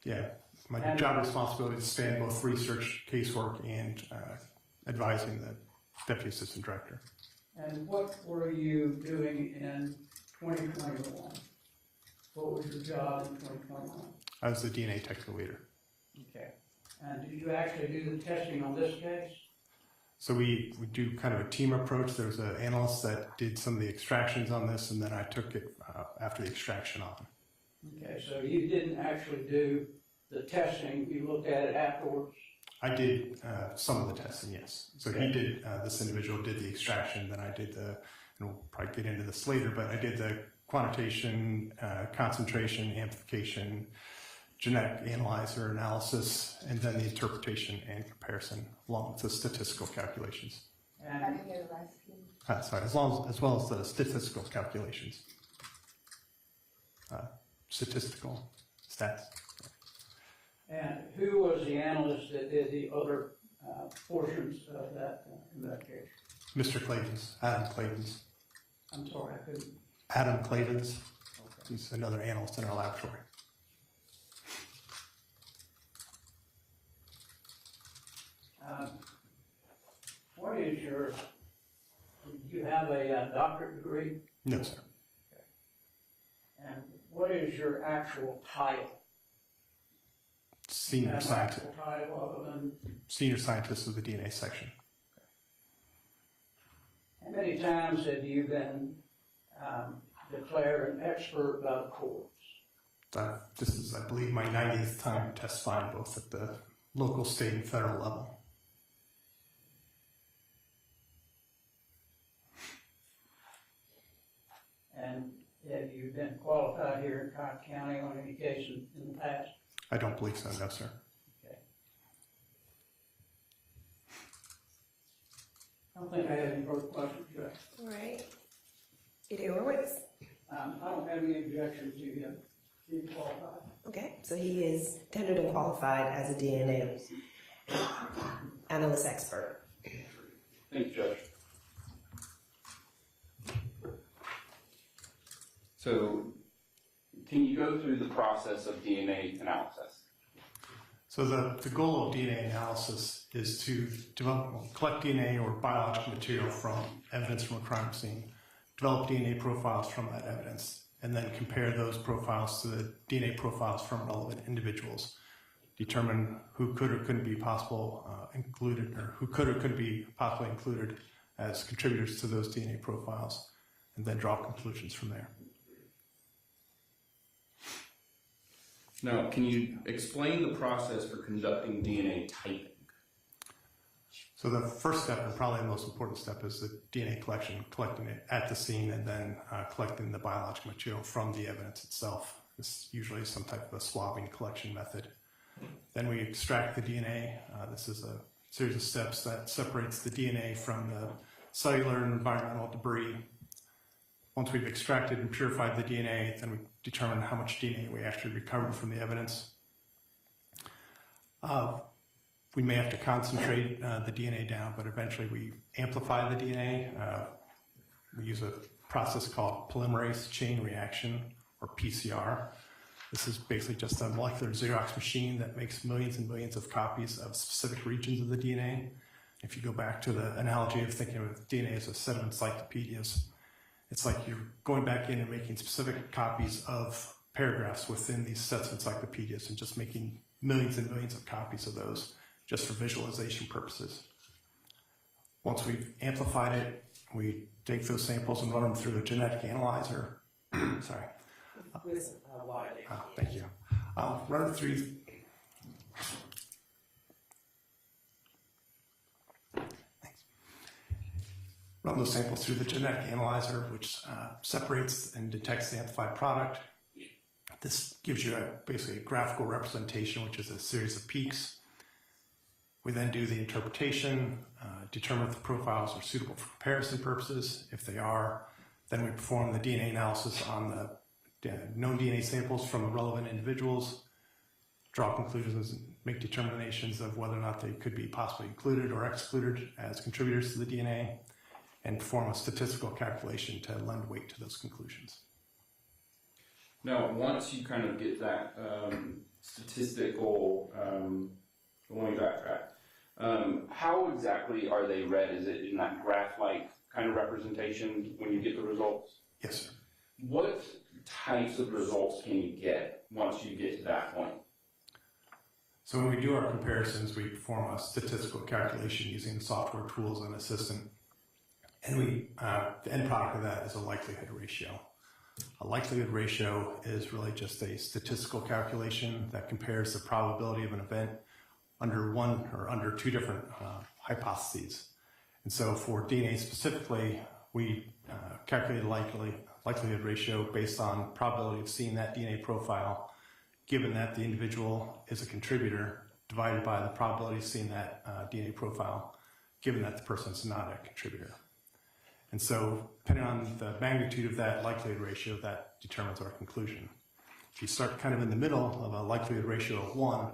yeah, my job responsibilities span both research, casework, and advising the Deputy Assistant Director. And what were you doing in 2021? What was your job in 2021? I was the DNA technical leader. Okay. And did you actually do the testing on this case? So we do kind of a team approach. There was an analyst that did some of the extractions on this, and then I took it after the extraction on. Okay, so you didn't actually do the testing, you looked at it afterwards? I did some of the testing, yes. So he did, this individual did the extraction, then I did the, and we'll probably get into this later, but I did the quantitation, concentration, amplification, genetic analyzer analysis, and then the interpretation and comparison, along with the statistical calculations. And I didn't hear the last piece. Sorry, as well as the statistical calculations. Statistical stats. And who was the analyst that did the other portions of that, in that case? Mr. Clavens, Adam Clavens. I'm sorry, I couldn't. Adam Clavens. He's another analyst in our laboratory. What is your, do you have a doctorate degree? No, sir. And what is your actual title? Senior Have scientist. actual title other than, Senior scientist of the DNA section. how many times have you been declared an expert by the courts? This is, I believe, my 90th time testifying both at the local, state, and federal level. And have you been qualified here in Cobb County on any cases in the past? I don't believe so, no, sir. Okay. I don't think I have any further questions, Judge. All right. Any Horowitz? I don't have any objection to him being qualified. Okay, so he is tenured and qualified as a DNA analyst expert. Thank you, Judge. So, can you go through the process of DNA analysis? So the goal of DNA analysis is to collect DNA or biological material from evidence from a crime scene, develop DNA profiles from that evidence, and then compare those profiles to the DNA profiles from relevant individuals, determine who could or couldn't be included, or who could or couldn't be possibly included as contributors to those DNA profiles, and then draw conclusions from there. Now, can you explain the process for conducting DNA typing? So the first step, and probably the most important step, is the DNA collection, collecting it at the scene, and then collecting the biological material from the evidence itself. This is usually some type of a swabbing collection method. Then we extract the DNA. This is a series of steps that separates the DNA from the cellular and environmental debris. Once we've extracted and purified the DNA, then we determine how much DNA we actually recovered from the evidence. We may have to concentrate the DNA down, but eventually we amplify the DNA. We use a process called polymerase chain reaction, or PCR. This is basically just a molecular Xerox machine that makes millions and millions of copies of specific regions of the DNA. If you go back to the analogy of thinking of DNA as a set of encyclopedias, it's like you're going back in and making specific copies of paragraphs within these sets of encyclopedias and just making millions and millions of copies of those just for visualization purposes. Once we've amplified it, we take those samples and run them through a genetic analyzer. Sorry. Thank you. Run them through. Run those samples through the genetic analyzer, which separates and detects the amplified product. This gives you basically a graphical representation, which is a series of peaks. We then do the interpretation, determine if the profiles are suitable for comparison purposes. If they are, then we perform the DNA analysis on the known DNA samples from the relevant individuals, draw conclusions, and make determinations of whether or not they could be possibly included or excluded as contributors to the DNA, and perform a statistical calculation to lend weight to those conclusions. Now, once you kind of get that statistical, let me backtrack. How exactly are they read? Is it in that graph-like kind of representation when you get the results? Yes, sir. What types of results can you get once you get to that point? So when we do our comparisons, we perform a statistical calculation using the software tools and assistant. And the end product of that is a likelihood ratio. A likelihood ratio is really just a statistical calculation that compares the probability of an event under one or under two different hypotheses. And so for DNA specifically, we calculate a likelihood ratio based on probability of seeing that DNA profile, given that the individual is a contributor, divided by the probability of seeing that DNA profile, given that the person is not a contributor. And so, depending on the magnitude of that likelihood ratio, that determines our conclusion. If you start kind of in the middle of a likelihood ratio of 1,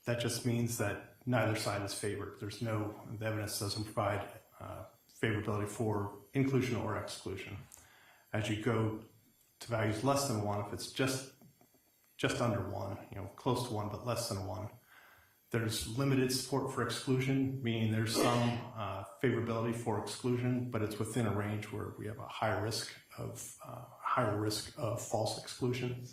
that just means that neither side is favored. The evidence doesn't provide favorability for inclusion or exclusion. As you go to values less than 1, if it's just under 1, close to 1 but less than 1, there's limited support for exclusion, meaning there's some favorability for exclusion, but it's within a range where we have a high risk of higher risk of false exclusion.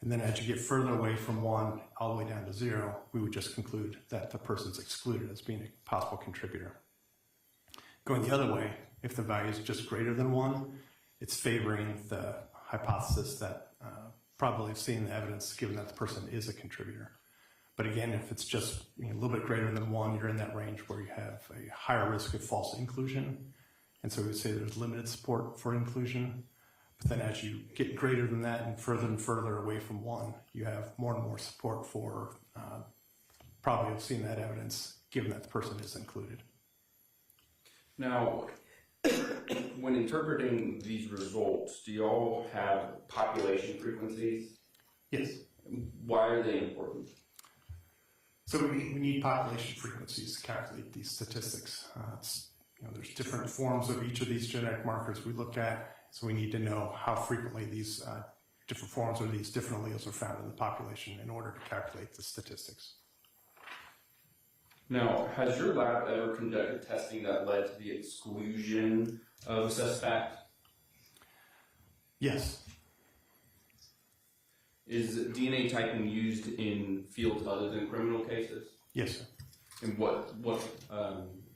And then as you get further away from 1 all the way down to 0, we would just conclude that the person's excluded as being a possible contributor. Going the other way, if the value is just greater than 1, it's favoring the hypothesis that probably have seen the evidence given that the person is a contributor. But again, if it's just a little bit greater than 1, you're in that range where you have a higher risk of false inclusion. And so we would say there's limited support for inclusion. But then as you get greater than that and further away from 1, you have more and more support for probably have seen that evidence given that the person is included. Now, when interpreting these results, do you all have population frequencies? Yes. Why are they important? So we need population frequencies to calculate these statistics. There's different forms of each of these genetic markers we look at. So we need to know how frequently these different forms or these different alleles are found in the population in order to calculate the statistics. Now, has your lab ever conducted testing that led to the exclusion of a suspect? Yes. Is DNA typing used in fields other than criminal cases? Yes, sir. And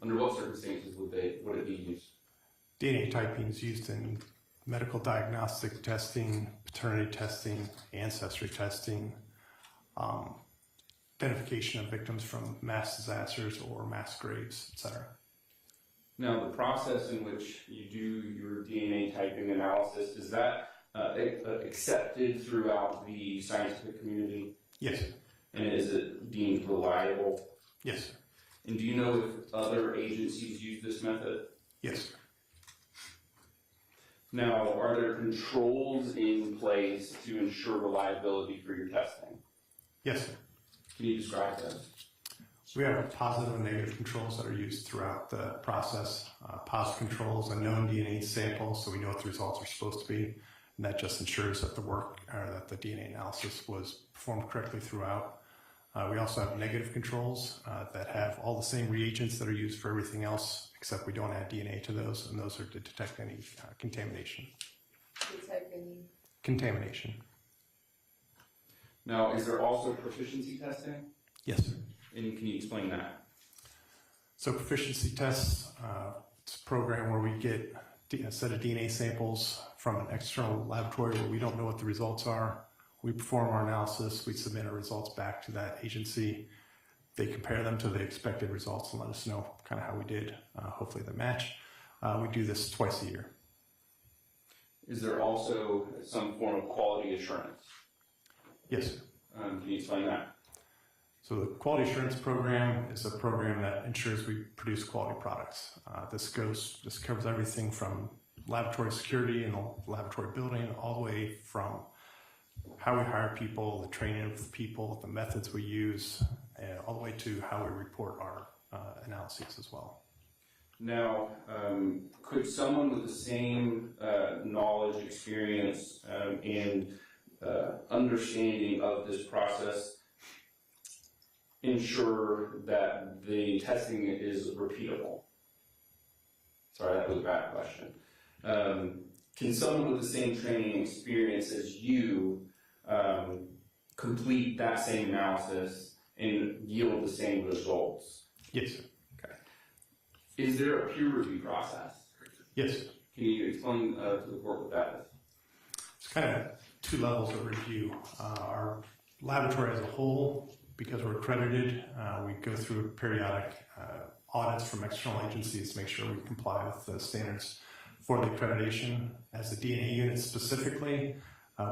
under what circumstances would it be used? DNA typing is used in medical diagnostic testing, paternity testing, ancestry testing, identification of victims from mass disasters or mass graves, etc. Now, the process in which you do your DNA typing analysis, is that accepted throughout the scientific community? Yes, sir. And is it deemed reliable? Yes, sir. And do you know if other agencies use this method? Yes, sir. Now, are there controls in place to ensure reliability for your testing? Yes, sir. Can you describe those? We have positive and negative controls that are used throughout the process. Positive controls, a known DNA sample, so we know what the results are supposed to be, and that just ensures that that the DNA analysis was performed correctly throughout. We also have negative controls that have all the same reagents that are used for everything else, except we don't add DNA to those, and those are to detect any contamination. Detect any? Contamination. Now, is there also proficiency testing? Yes, sir. And can you explain that? So proficiency tests, it's a program where we get a set of DNA samples from an external laboratory where we don't know what the results are. We perform our analysis, we submit our results back to that agency. They compare them to the expected results and let us know kind of how we did. Hopefully they match. We do this twice a year. Is there also some form of quality assurance? Yes, sir. Can you explain that? So the quality assurance program is a program that ensures we produce quality products. This covers everything from laboratory security and the laboratory building all the way from how we hire people, the training of the people, the methods we use, all the way to how we report our analyses as well. Now, could someone with the same knowledge, experience, and understanding of this process ensure that the testing is repeatable? Sorry, that was a bad question. Can someone with the same training and experience as you complete that same analysis and yield the same results? Yes, sir. Okay. Is there a peer review process? Yes, sir. Can you explain to the court what that is? It's kind of two levels of review. Our laboratory as a whole, because we're accredited, we go through periodic audits from external agencies to make sure we comply with the standards for the accreditation. As the DNA unit specifically,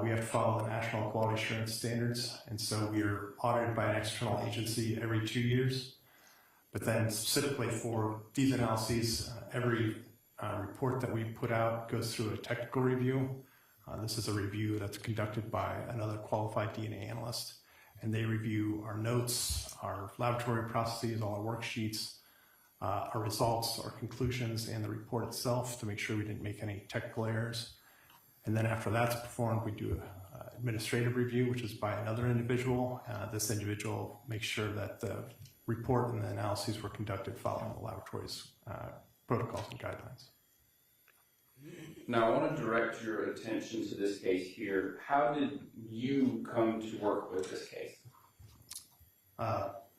we have to follow the National Quality Assurance Standards, and so we are audited by an external agency every 2 years. But then specifically for these analyses, every report that we put out goes through a technical review. This is a review that's conducted by another qualified DNA analyst, and they review our notes, our laboratory processes, all our worksheets, our results, our conclusions, and the report itself to make sure we didn't make any technical errors. And then after that's performed, we do an administrative review, which is by another individual. This individual makes sure that the report and the analyses were conducted following the laboratory's protocols and guidelines. Now, I want to direct your attention to this case here. How did you come to work with this case?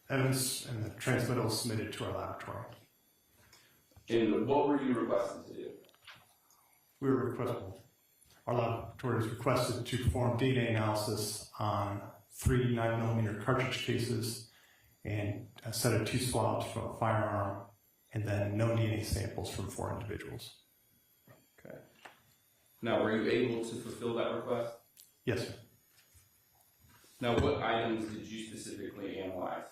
Evidence and the transmittal was submitted to our laboratory. And what were you requested to do? Our laboratory was requested to perform DNA analysis on 3 9mm cartridge cases and a set of 2 swabs from a firearm, and then no DNA samples from 4 individuals. Okay. Now, were you able to fulfill that request? Yes, sir. Now, what items did you specifically analyze?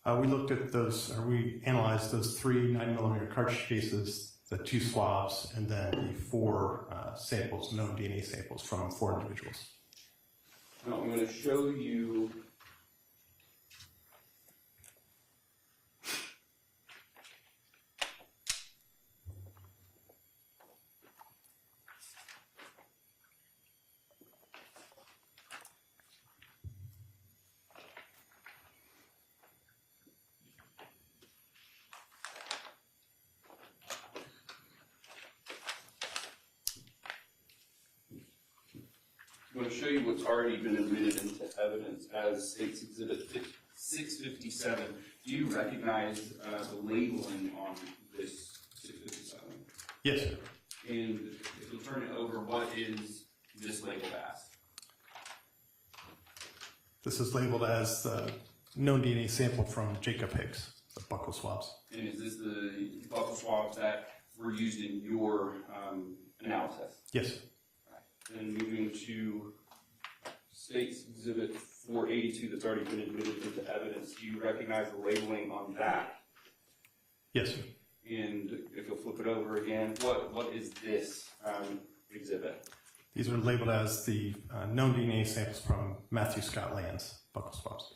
We analyzed those 3 9mm cartridge cases, the 2 swabs, and then the 4 samples, known DNA samples from 4 individuals. Now, I'm going to show you what's already been admitted into evidence as State's Exhibit 657. Do you recognize the labeling on this 657? Yes, sir. And if you'll turn it over, what is this labeled as? This is labeled as the known DNA sample from Jacob Hicks, the buccal swabs. And is this the buccal swabs that were used in your analysis? Yes, sir. Right. Then moving to State's Exhibit 482 that's already been admitted into evidence, do you recognize the labeling on that? Yes, sir. And if you'll flip it over again, what is this exhibit? These are labeled as the known DNA samples from Matthew Scott Lanz, buccal swabs.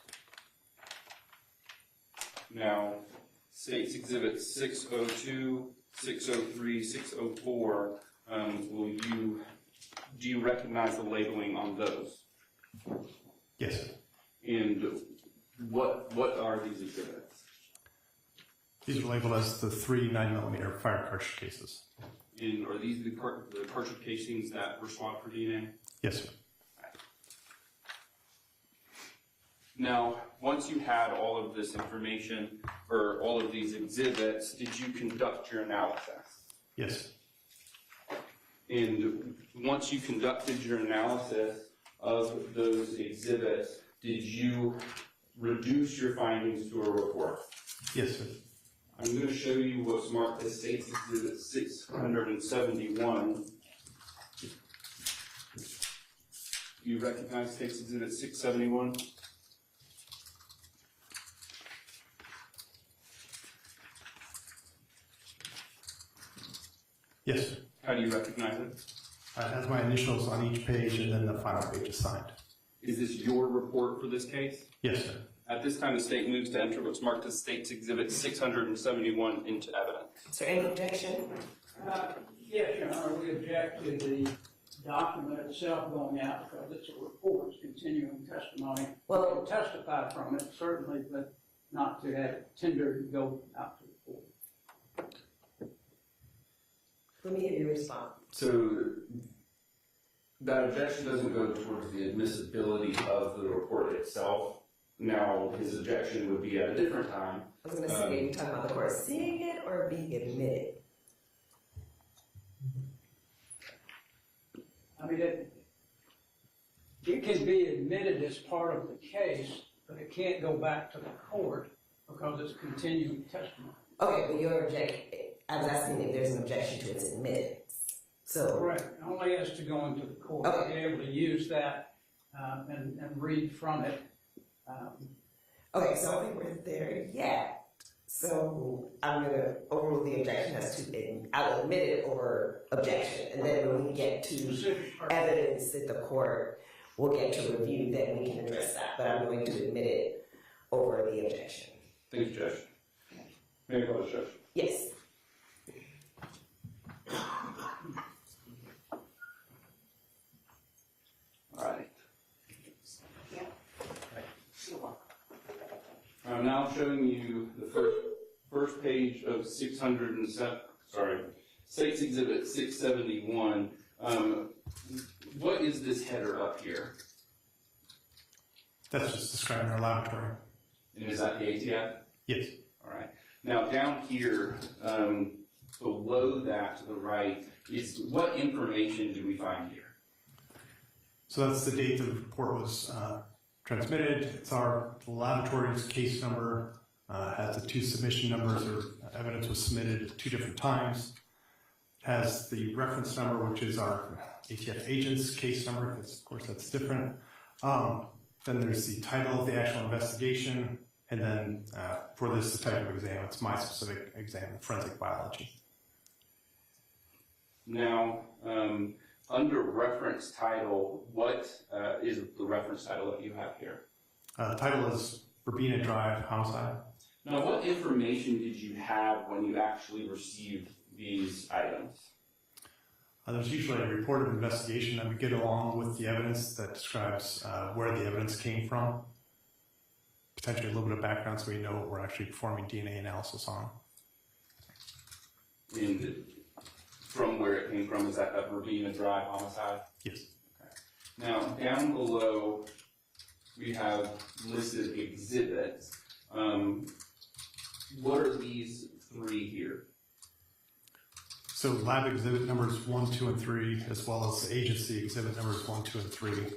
Now, State's Exhibit 602, 603, 604, do you recognize the labeling on those? Yes, sir. And what are these exhibits? These are labeled as the 3 9mm fire cartridge cases. And are these the cartridge casings that were swabbed for DNA? Yes, sir. Now, once you had all of this information, or all of these exhibits, did you conduct your analysis? Yes. And once you conducted your analysis of those exhibits, did you reduce your findings to a report? Yes, sir. I'm going to show you what's marked as State's Exhibit 671. Do you recognize State's Exhibit 671? Yes, sir. How do you recognize it? It has my initials on each page and then the final page is signed. Is this your report for this case? Yes, sir. At this time, the state moves to enter what's marked as State's Exhibit 671 into evidence. Is there any objection? Yes, Your Honor, we object to the document itself going out because it's a report, it's continuing testimony. Well, we can testify from it, certainly, but not to have it tendered and go out to the court. Let me hear your response. So that objection doesn't go towards the admissibility of the report itself. Now, his objection would be at a different time. I was going to say, are you talking about the court seeing it or being admitted? I mean, it can be admitted as part of the case, but it can't go back to the court because it's continuing testimony. Okay, but your objection, I was asking if there's an objection to its admittance. So correct, only has to go into the court, okay. Be able to use that and read from it. Okay, so I don't think we're there yet. So I'm going to overrule the objection as to, I'll admit it over objection. And then when we get to evidence that the court will get to review, then we can address that. But I'm going to admit it over the objection. Thank you, Judge. May I call the Judge? Yes. All right. I'm now showing you the first page of 607, sorry, State's Exhibit 671. What is this header up here? That's just describing our laboratory. And is that the ATF? Yes. All right. Now down here, below that to the right, is what information do we find here? So that's the date the report was transmitted. It's our laboratory's case number, has the two submission numbers, or evidence was submitted at 2 different times. It has the reference number, which is our ATF agent's case number, because of course that's different. Then there's the title of the actual investigation, and then for this the type of exam, it's my specific exam, forensic biology. Now, under reference title, what is the reference title that you have here? The title is Verbena Drive Homicide. Now, what information did you have when you actually received these items? There's usually a report of investigation that we get along with the evidence that describes where the evidence came from. Potentially a little bit of background so we know what we're actually performing DNA analysis on. And from where it came from, is that Verbena Drive homicide? Yes. Okay. Now, down below, we have listed exhibits. What are these 3 here? So lab exhibit numbers 1, 2, and 3, as well as agency exhibit numbers 1, 2, and 3,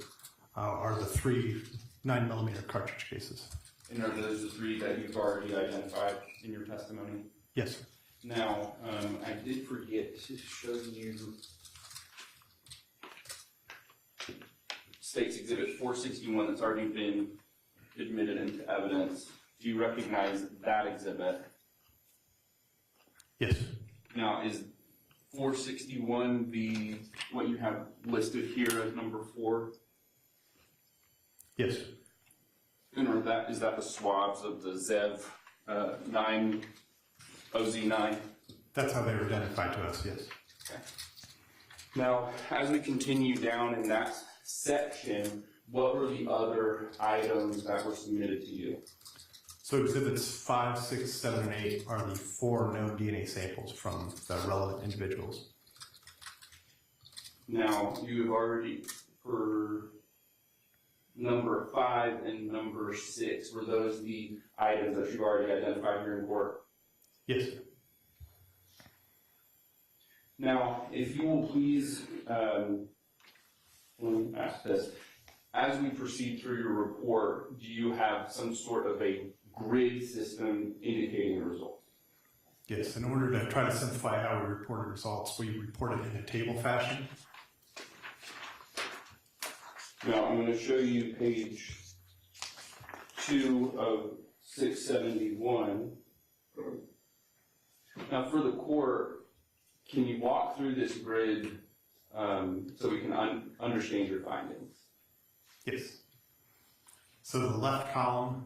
are the 3 9mm cartridge cases. And are those the 3 that you've already identified in your testimony? Yes, sir. Now, I did forget to show you State's Exhibit 461 that's already been admitted into evidence. Do you recognize that exhibit? Yes. Now, is 461 what you have listed here as number 4? Yes. And is that the swabs of the ZEV 9 OZ9? That's how they were identified to us, yes. Okay. Now, as we continue down in that section, what were the other items that were submitted to you? So exhibits 5, 6, 7, and 8 are the 4 known DNA samples from the relevant individuals. Now, you have already, for number 5 and number 6, were those the items that you've already identified here in court? Yes, sir. Now, if you will please, let me ask this. As we proceed through your report, do you have some sort of a grid system indicating the results? Yes, in order to try to simplify how we report the results, we report it in a table fashion. Now, I'm going to show you page 2 of 671. Now, for the court, can you walk through this grid so we can understand your findings? Yes. So the left column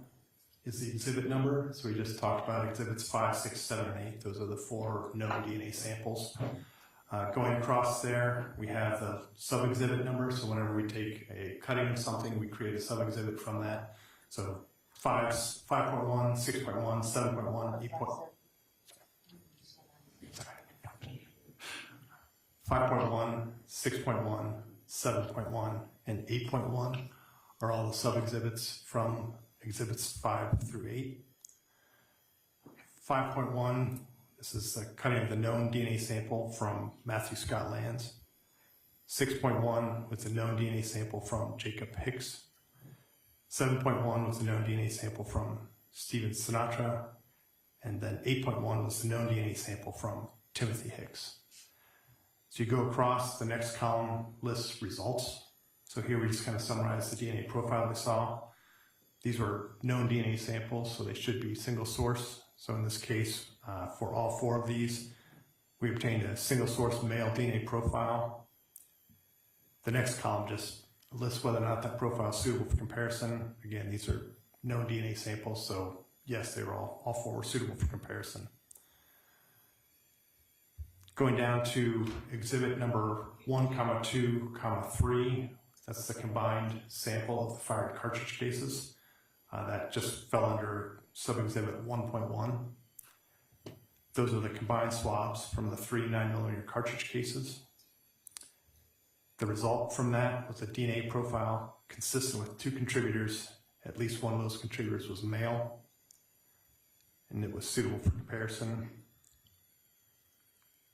is the exhibit number. So we just talked about exhibits 5, 6, 7, and 8. Those are the 4 known DNA samples. Going across there, we have the sub-exhibit number. So whenever we take a cutting of something, we create a sub-exhibit from that. So 5.1, 6.1, 7.1, 8.1. 5.1, 6.1, 7.1, and 8.1 are all the sub-exhibits from exhibits 5 through 8. 5.1, this is the cutting of the known DNA sample from Matthew Scott Lanz. 6.1 was the known DNA sample from Jacob Hicks. 7.1 was the known DNA sample from Steven Sinatra. And then 8.1 was the known DNA sample from Timothy Hicks. So you go across, the next column lists results. So here we just kind of summarize the DNA profile we saw. These were known DNA samples, so they should be single source. So in this case, for all 4 of these, we obtained a single source male DNA profile. The next column just lists whether or not that profile is suitable for comparison. Again, these are known DNA samples, so yes, they were all 4 were suitable for comparison. Going down to exhibit number 1, 2, 3, that's the combined sample of the fired cartridge cases. That just fell under sub-exhibit 1.1. Those are the combined swabs from the 3 9mm cartridge cases. The result from that was a DNA profile consistent with 2 contributors. At least one of those contributors was male, and it was suitable for comparison.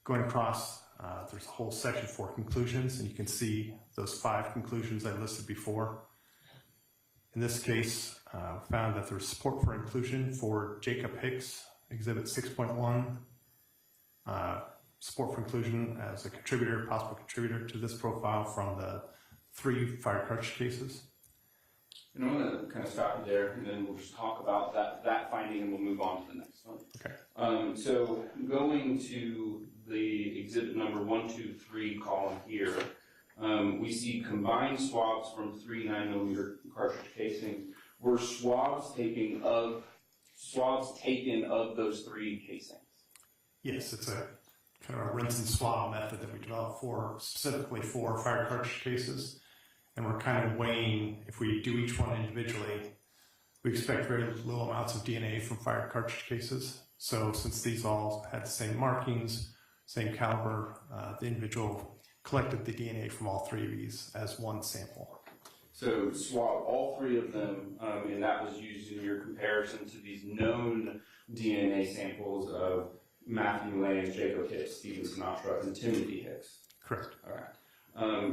Going across, there's a whole section for conclusions, and you can see those 5 conclusions I listed before. In this case, found that there was support for inclusion for Jacob Hicks, Exhibit 6.1, support for inclusion as a contributor, possible contributor to this profile from the 3 fire cartridge cases. And I'm going to kind of stop you there, and then we'll just talk about that finding, and we'll move on to the next one. Okay. So going to the exhibit number 1, 2, 3 column here, we see combined swabs from 3 9mm cartridge casings. Were swabs taken of those 3 casings? Yes, it's a kind of a rinse and swab method that we developed specifically for fire cartridge cases. And we're kind of weighing, if we do each one individually, we expect very low amounts of DNA from fire cartridge cases. So since these all had the same markings, same caliber, the individual collected the DNA from all 3 of these as one sample. So swab all 3 of them, and that was used in your comparison to these known DNA samples of Matthew Lanz, Jacob Hicks, Stephen Sinatra, and Timothy Hicks. Correct. All right.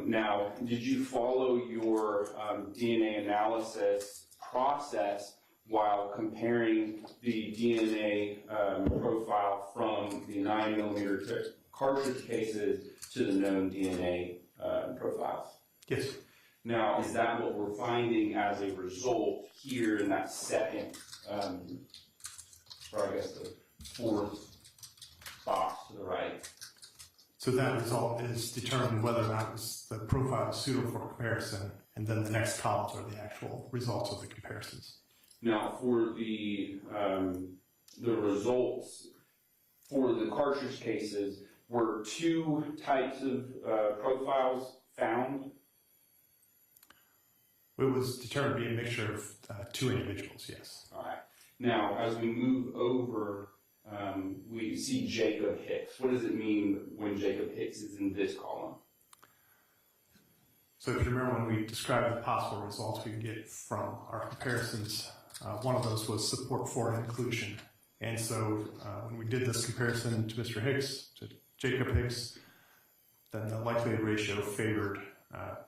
Now, did you follow your DNA analysis process while comparing the DNA profile from the 9mm cartridge cases to the known DNA profiles? Yes. Now, is that what we're finding as a result here in that second, or I guess the 4th box to the right? So that result is determined whether or not the profile is suitable for comparison, and then the next columns are the actual results of the comparisons. Now, for the results for the cartridge cases, were 2 types of profiles found? It was determined to be a mixture of 2 individuals, yes. All right. Now, as we move over, we see Jacob Hicks. What does it mean when Jacob Hicks is in this column? So if you remember when we described the possible results we can get from our comparisons, one of those was support for inclusion. And so when we did this comparison to Mr. Hicks, to Jacob Hicks, then the likelihood ratio favored,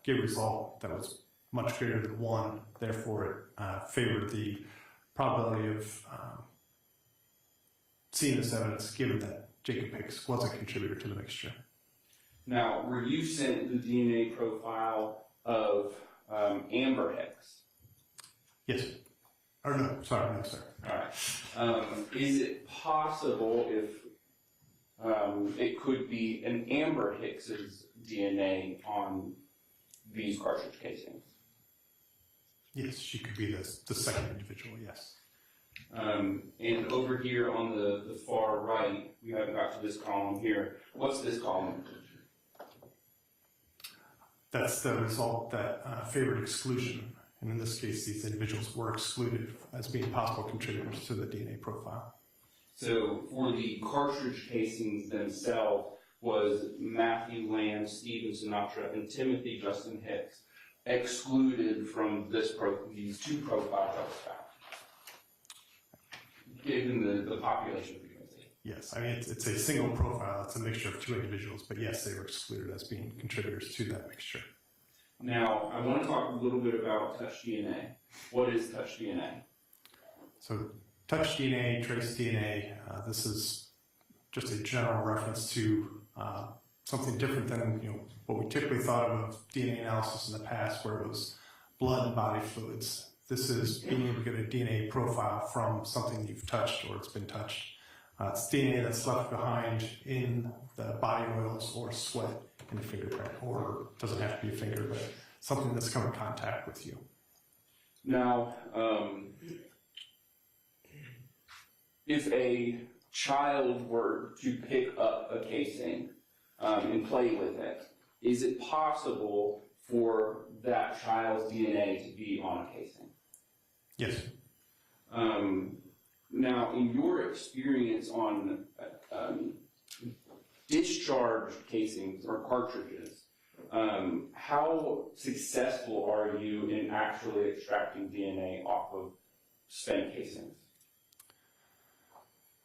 gave a result that was much greater than 1. Therefore, it favored the probability of seeing this evidence given that Jacob Hicks was a contributor to the mixture. Now, were you sent the DNA profile of Amber Hicks? Yes. Or no, sorry, no, sir. All right. Is it possible if it could be an Amber Hicks's DNA on these cartridge casings? Yes, she could be the second individual, yes. And over here on the far right, we haven't got to this column here. What's this column? That's the result that favored exclusion. And in this case, these individuals were excluded as being possible contributors to the DNA profile. So for the cartridge casings themselves, was Matthew Lanz, Stephen Sinatra, and Timothy Justin Hicks excluded from these 2 profiles that was found, given the population frequency? Yes, I mean, it's a single profile. It's a mixture of 2 individuals, but yes, they were excluded as being contributors to that mixture. Now, I want to talk a little bit about touch DNA. What is touch DNA? So touch DNA, trace DNA, this is just a general reference to something different than what we typically thought of DNA analysis in the past, where it was blood and body fluids. This is being able to get a DNA profile from something you've touched or it's been touched. It's DNA that's left behind in the body oils or sweat in a fingerprint, or it doesn't have to be a finger, but something that's come in contact with you. Now, if a child were to pick up a casing and play with it, is it possible for that child's DNA to be on a casing? Yes. Now, in your experience on discharge casings or cartridges, how successful are you in actually extracting DNA off of spent casings?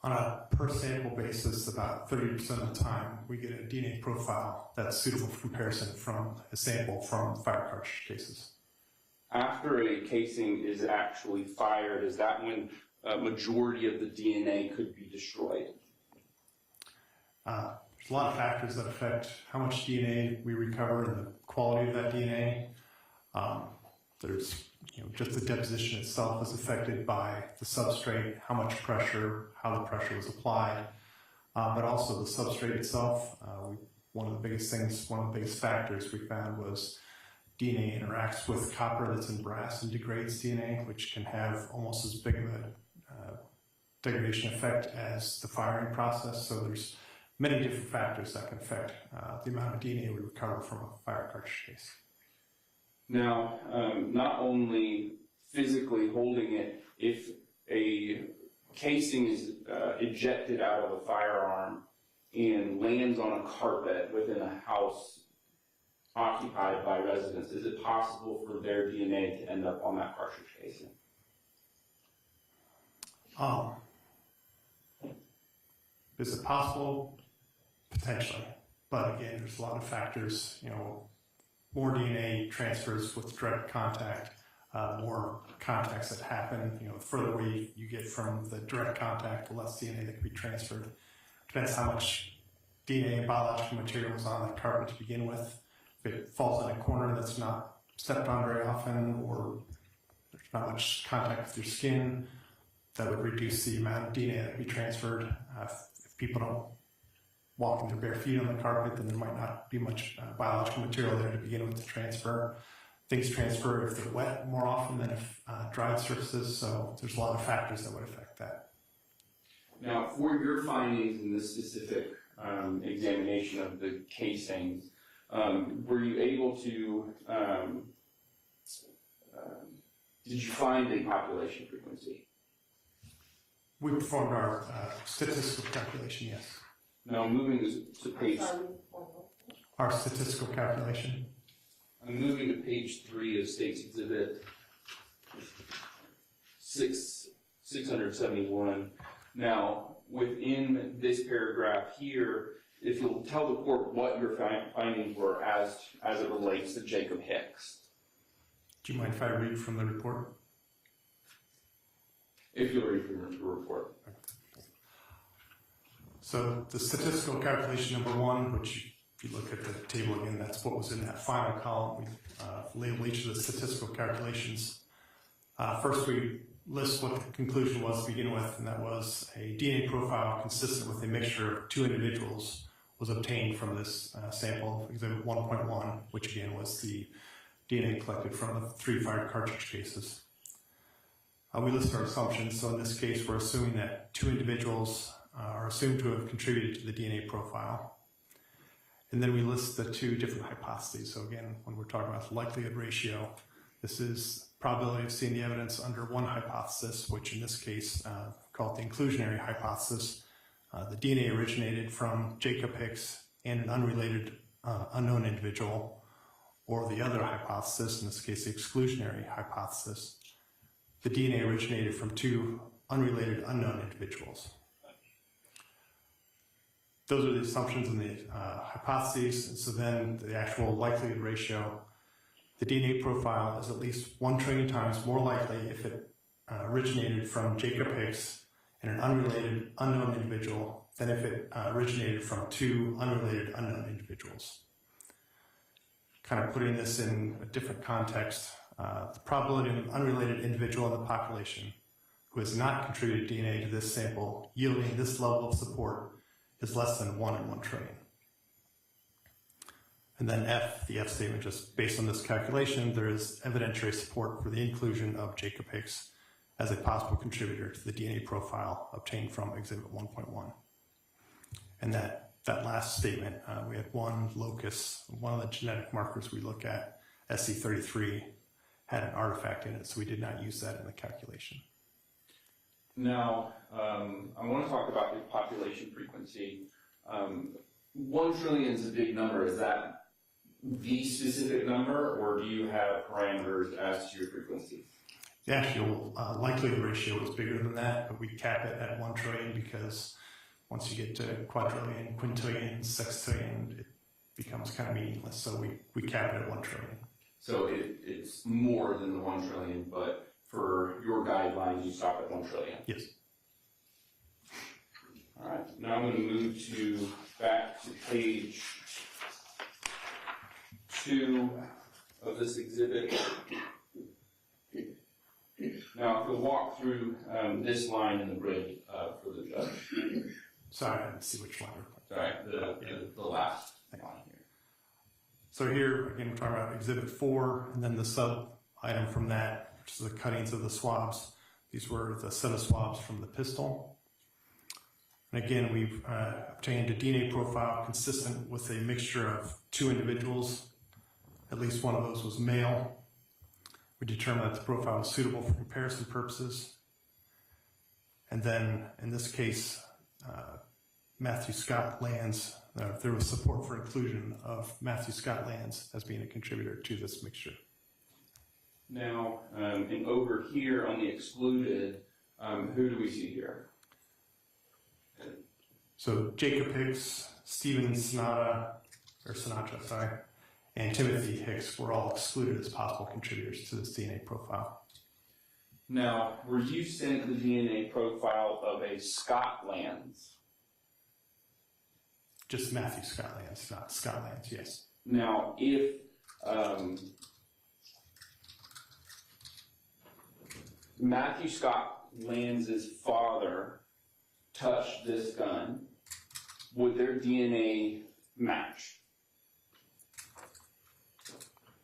On a per sample basis, about 30% of the time, we get a DNA profile that's suitable for comparison from a sample from fire cartridge cases. After a casing is actually fired, is that when a majority of the DNA could be destroyed? There's a lot of factors that affect how much DNA we recover and the quality of that DNA. There's just the deposition itself is affected by the substrate, how much pressure, how the pressure was applied, but also the substrate itself. One of the biggest factors we found was DNA interacts with copper that's in brass and degrades DNA, which can have almost as big of a degradation effect as the firing process. So there's many different factors that can affect the amount of DNA we recover from a fire cartridge case. Now, not only physically holding it, if a casing is ejected out of a firearm and lands on a carpet within a house occupied by residents, is it possible for their DNA to end up on that cartridge casing? Is it possible? Potentially. But again, there's a lot of factors. More DNA transfers with direct contact, more contacts that happen. The further away you get from the direct contact, the less DNA that can be transferred. Depends how much DNA and biological material is on that carpet to begin with. If it falls in a corner that's not stepped on very often, or there's not much contact with your skin, that would reduce the amount of DNA that can be transferred. If people don't walk in their bare feet on the carpet, then there might not be much biological material there to begin with to transfer. Things transfer if they're wet more often than if dried surfaces, so there's a lot of factors that would affect that. Now, for your findings in this specific examination of the casings, were you able to, did you find a population frequency? We performed our statistical calculation, yes. Now, moving to page... Our statistical calculation. I'm moving to page 3 of State's Exhibit 671. Now, within this paragraph here, if you'll tell the court what your findings were as it relates to Jacob Hicks. Do you mind if I read from the report? If you'll read from the report. So the statistical calculation number 1, which if you look at the table again, that's what was in that final column. We label each of the statistical calculations. First, we list what the conclusion was to begin with, and that was a DNA profile consistent with a mixture of 2 individuals was obtained from this sample, Exhibit 1.1, which again was the DNA collected from the 3 fired cartridge cases. We list our assumptions. So in this case, we're assuming that 2 individuals are assumed to have contributed to the DNA profile. And then we list the 2 different hypotheses. So again, when we're talking about the likelihood ratio, this is probability of seeing the evidence under one hypothesis, which in this case, called the inclusionary hypothesis. The DNA originated from Jacob Hicks and an unrelated unknown individual, or the other hypothesis, in this case, the exclusionary hypothesis. The DNA originated from 2 unrelated unknown individuals. Those are the assumptions and the hypotheses. And so then the actual likelihood ratio, the DNA profile is at least 1 trillion times more likely if it originated from Jacob Hicks and an unrelated unknown individual than if it originated from 2 unrelated unknown individuals. Kind of putting this in a different context, the probability of an unrelated individual in the population who has not contributed DNA to this sample yielding this level of support is less than 1 in 1 trillion. And then F, the F statement, just based on this calculation, there is evidentiary support for the inclusion of Jacob Hicks as a possible contributor to the DNA profile obtained from Exhibit 1.1. And that last statement, we had one locus, one of the genetic markers we look at, SC33, had an artifact in it, so we did not use that in the calculation. Now, I want to talk about the population frequency. 1 trillion is a big number. Is that the specific number, or do you have parameters as to your frequency? The actual likelihood ratio was bigger than that, but we cap it at 1 trillion because once you get to quadrillion, quintillion, sextillion, it becomes kind of meaningless. So we cap it at 1 trillion. So it's more than the 1 trillion, but for your guidelines, you stop at 1 trillion. Yes. All right. Now I'm going to move back to page 2 of this exhibit. Now, if you'll walk through this line in the grid for the judge. Sorry, I didn't see which one. Sorry, the last line here. So here, again, we're talking about Exhibit 4, and then the sub-item from that, which is the cuttings of the swabs. These were the set of swabs from the pistol. And again, we've obtained a DNA profile consistent with a mixture of 2 individuals. At least one of those was male. We determined that the profile was suitable for comparison purposes. And then, in this case, Matthew Scott Lanz, there was support for inclusion of Matthew Scott Lanz as being a contributor to this mixture. Now, and over here on the excluded, who do we see here? So Jacob Hicks, Stephen Sinatra, and Timothy Hicks were all excluded as possible contributors to this DNA profile. Now, were you sent the DNA profile of a Scott Lanz? Just Matthew Scott Lanz, not Scott Lanz, yes. Now, if Matthew Scott Lanz's father touched this gun, would their DNA match?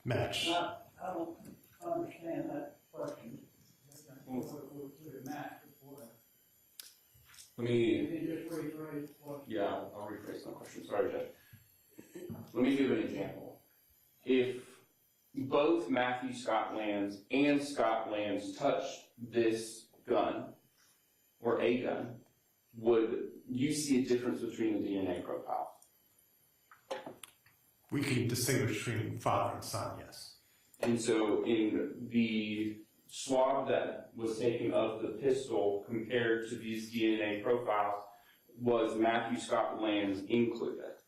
Match. I don't understand that question. Would it match before? Let me. Can you just rephrase the question? Yeah, I'll rephrase my question. Sorry, Judge. Let me give an example. If both Matthew Scott Lanz and Scott Lanz touched this gun, or a gun, would you see a difference between the DNA profile? We can distinguish between father and son, yes. And so in the swab that was taken of the pistol compared to these DNA profiles, was Matthew Scott Lanz included?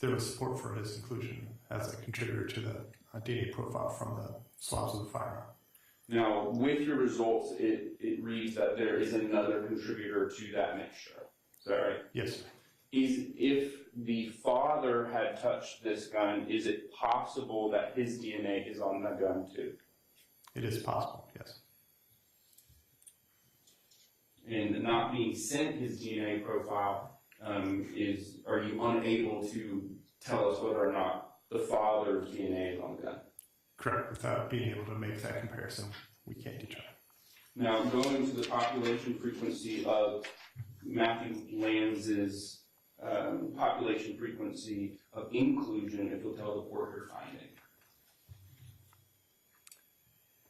There was support for his inclusion as a contributor to the DNA profile from the swabs of the firearm. Now, with your results, it reads that there is another contributor to that mixture. Is that right? Yes. If the father had touched this gun, is it possible that his DNA is on the gun too? It is possible, yes. And not being sent his DNA profile, are you unable to tell us whether or not the father's DNA is on the gun? Correct. Without being able to make that comparison, we can't determine. Now, going to the population frequency of Matthew Lanz's population frequency of inclusion, if you'll tell the court your finding.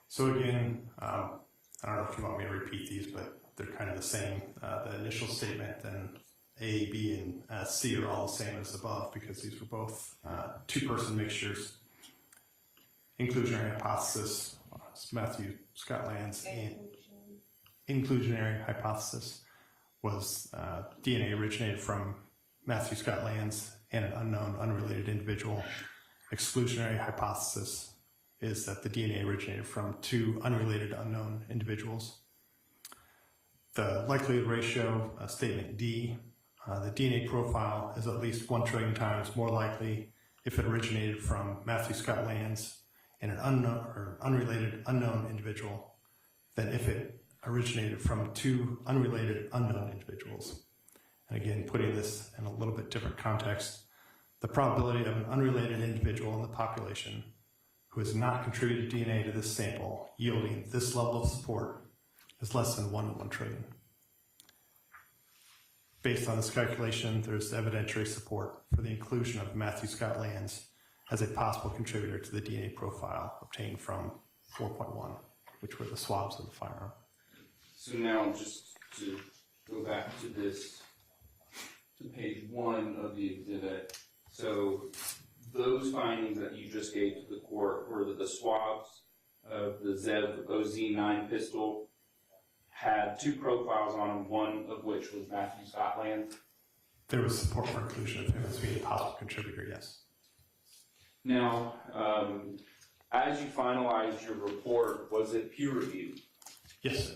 So again, I don't know if you want me to repeat these, but they're kind of the same. The initial statement, then A, B, and C are all the same as above because these were both 2-person mixtures. Inclusionary hypothesis, Matthew Scott Lanz, and inclusionary hypothesis was DNA originated from Matthew Scott Lanz and an unknown, unrelated individual. Exclusionary hypothesis is that the DNA originated from 2 unrelated, unknown individuals. The likelihood ratio, statement D, the DNA profile is at least 1 trillion times more likely if it originated from Matthew Scott Lanz and an unknown or unrelated, unknown individual than if it originated from 2 unrelated, unknown individuals. And again, putting this in a little bit different context, the probability of an unrelated individual in the population who has not contributed DNA to this sample yielding this level of support is less than 1 in 1 trillion. Based on this calculation, there's evidentiary support for the inclusion of Matthew Scott Lanz as a possible contributor to the DNA profile obtained from 4.1, which were the swabs of the firearm. So now, just to go back to this, to page 1 of the exhibit. So those findings that you just gave to the court were that the swabs of the ZEV OZ9 pistol had 2 profiles on them, one of which was Matthew Scott Lanz. There was support for inclusion of him as being a possible contributor, yes. Now, as you finalized your report, was it peer reviewed? Yes, sir.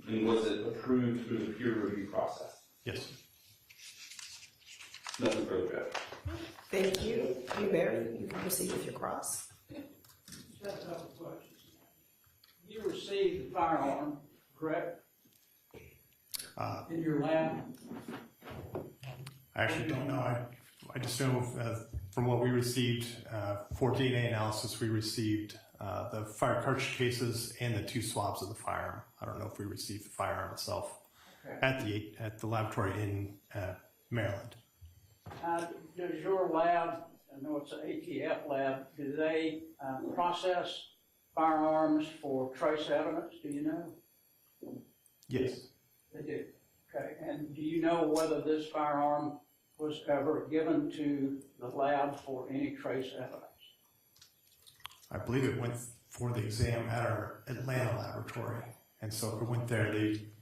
And was it approved through the peer review process? Yes, sir. Nothing further, Judge. Thank you. Barry, you can proceed with your cross. Just got a couple questions. You received the firearm, correct, in your lab? I actually don't know. I just know from what we received for DNA analysis, we received the fire cartridge cases and the 2 swabs of the firearm. I don't know if we received the firearm itself at the laboratory in Maryland. Does your lab, I know it's an ATF lab, do they process firearms for trace evidence? Do you know? Yes. They do. Okay. And do you know whether this firearm was ever given to the lab for any trace evidence? I believe it went for the exam at our Atlanta laboratory. And so if it went there,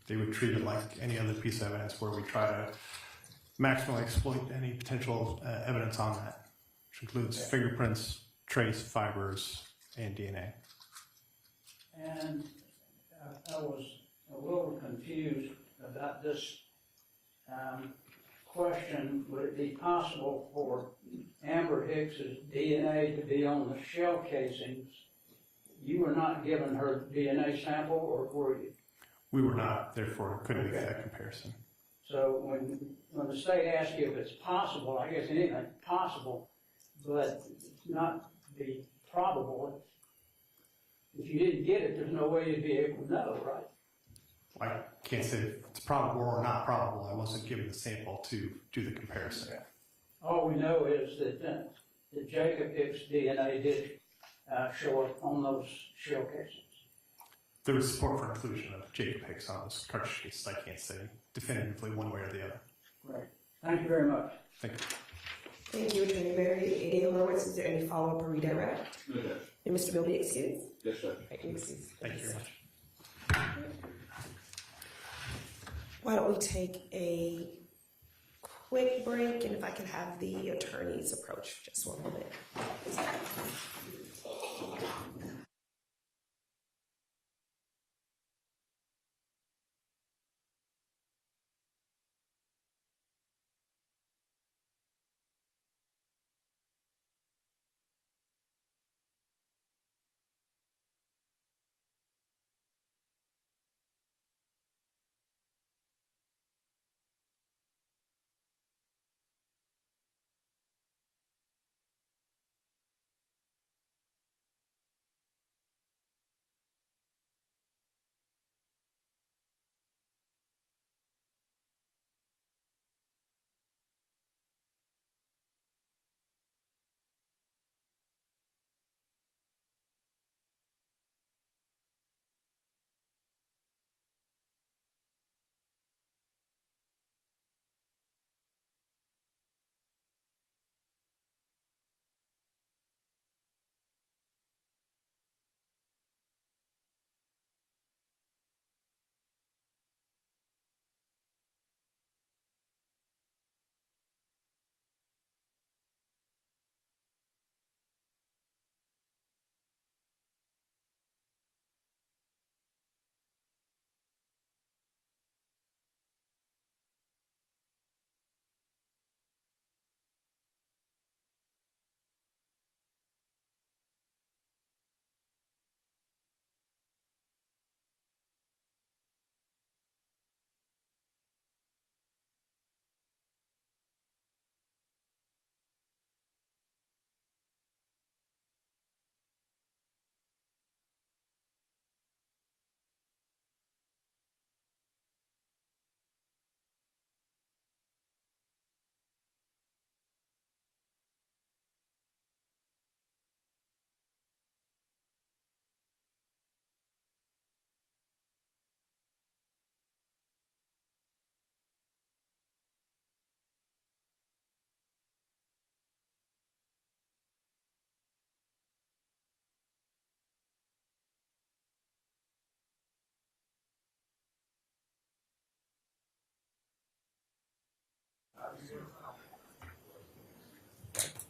they would treat it like any other piece of evidence where we try to maximally exploit any potential evidence on that, which includes fingerprints, trace, fibers, and DNA. And I was a little confused about this question. Would it be possible for Amber Hicks's DNA to be on the shell casings? You were not given her DNA sample, or were you? We were not, therefore couldn't make that comparison. So when the state asks you if it's possible, I guess anything's possible, but it's not be probable. If you didn't get it, there's no way you'd be able to know, right? I can't say if it's probable or not probable. I wasn't given the sample to do the comparison. All we know is that Jacob Hicks' DNA did show up on those shell casings. There was support for inclusion of Jacob Hicks on those cartridge cases. I can't say definitively one way or the other. Right. Thank you very much. Thank you. Thank you, Attorney Barry. Any Horowitz, is there any follow-up or redirect? No, Judge. And Mr. Bill, be excused? Yes, Judge. Thank you, excused. Thank you very much. Why don't we take a quick break, and if I can have the attorneys approach just one moment.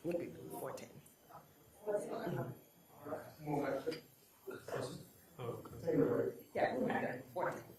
would be 410. Yeah, we'll make that 410.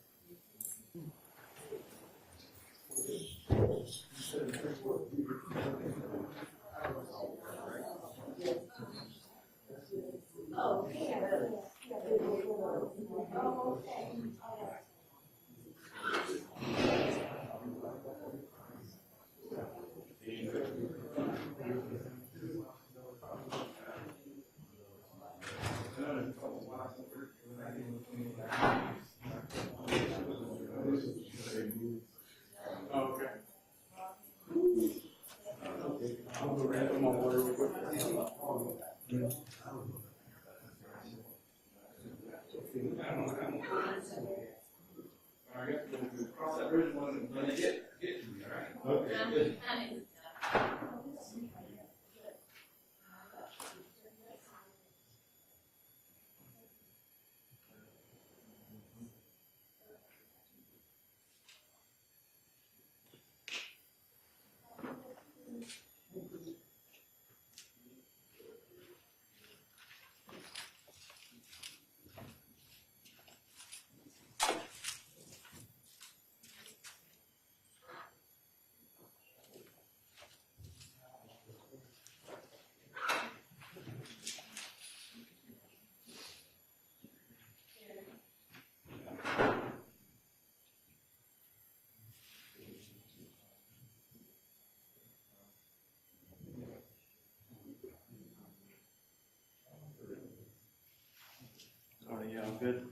Yeah, I'm good.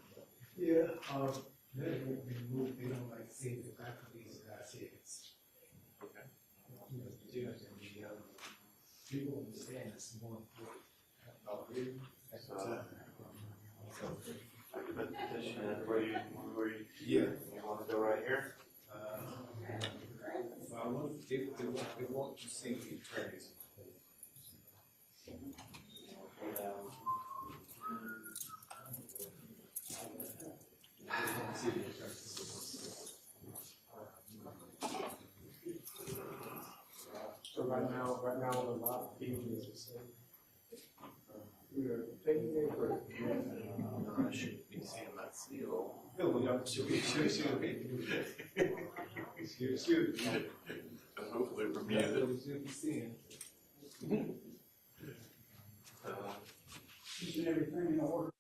Yeah, they move, they don't like see the faculties that I see it's. Okay. You know, students and the people understand it's more important. Really? That's what I can put the petition in where you, yeah. you want to go right here? Well, I want, they want to see the attorneys. Go down. So right now, the lot is the same. We are taking a break. I should be seeing that seal. No, we don't, should we excuse me. Hopefully from you. We should be seeing. Keeping everything in order.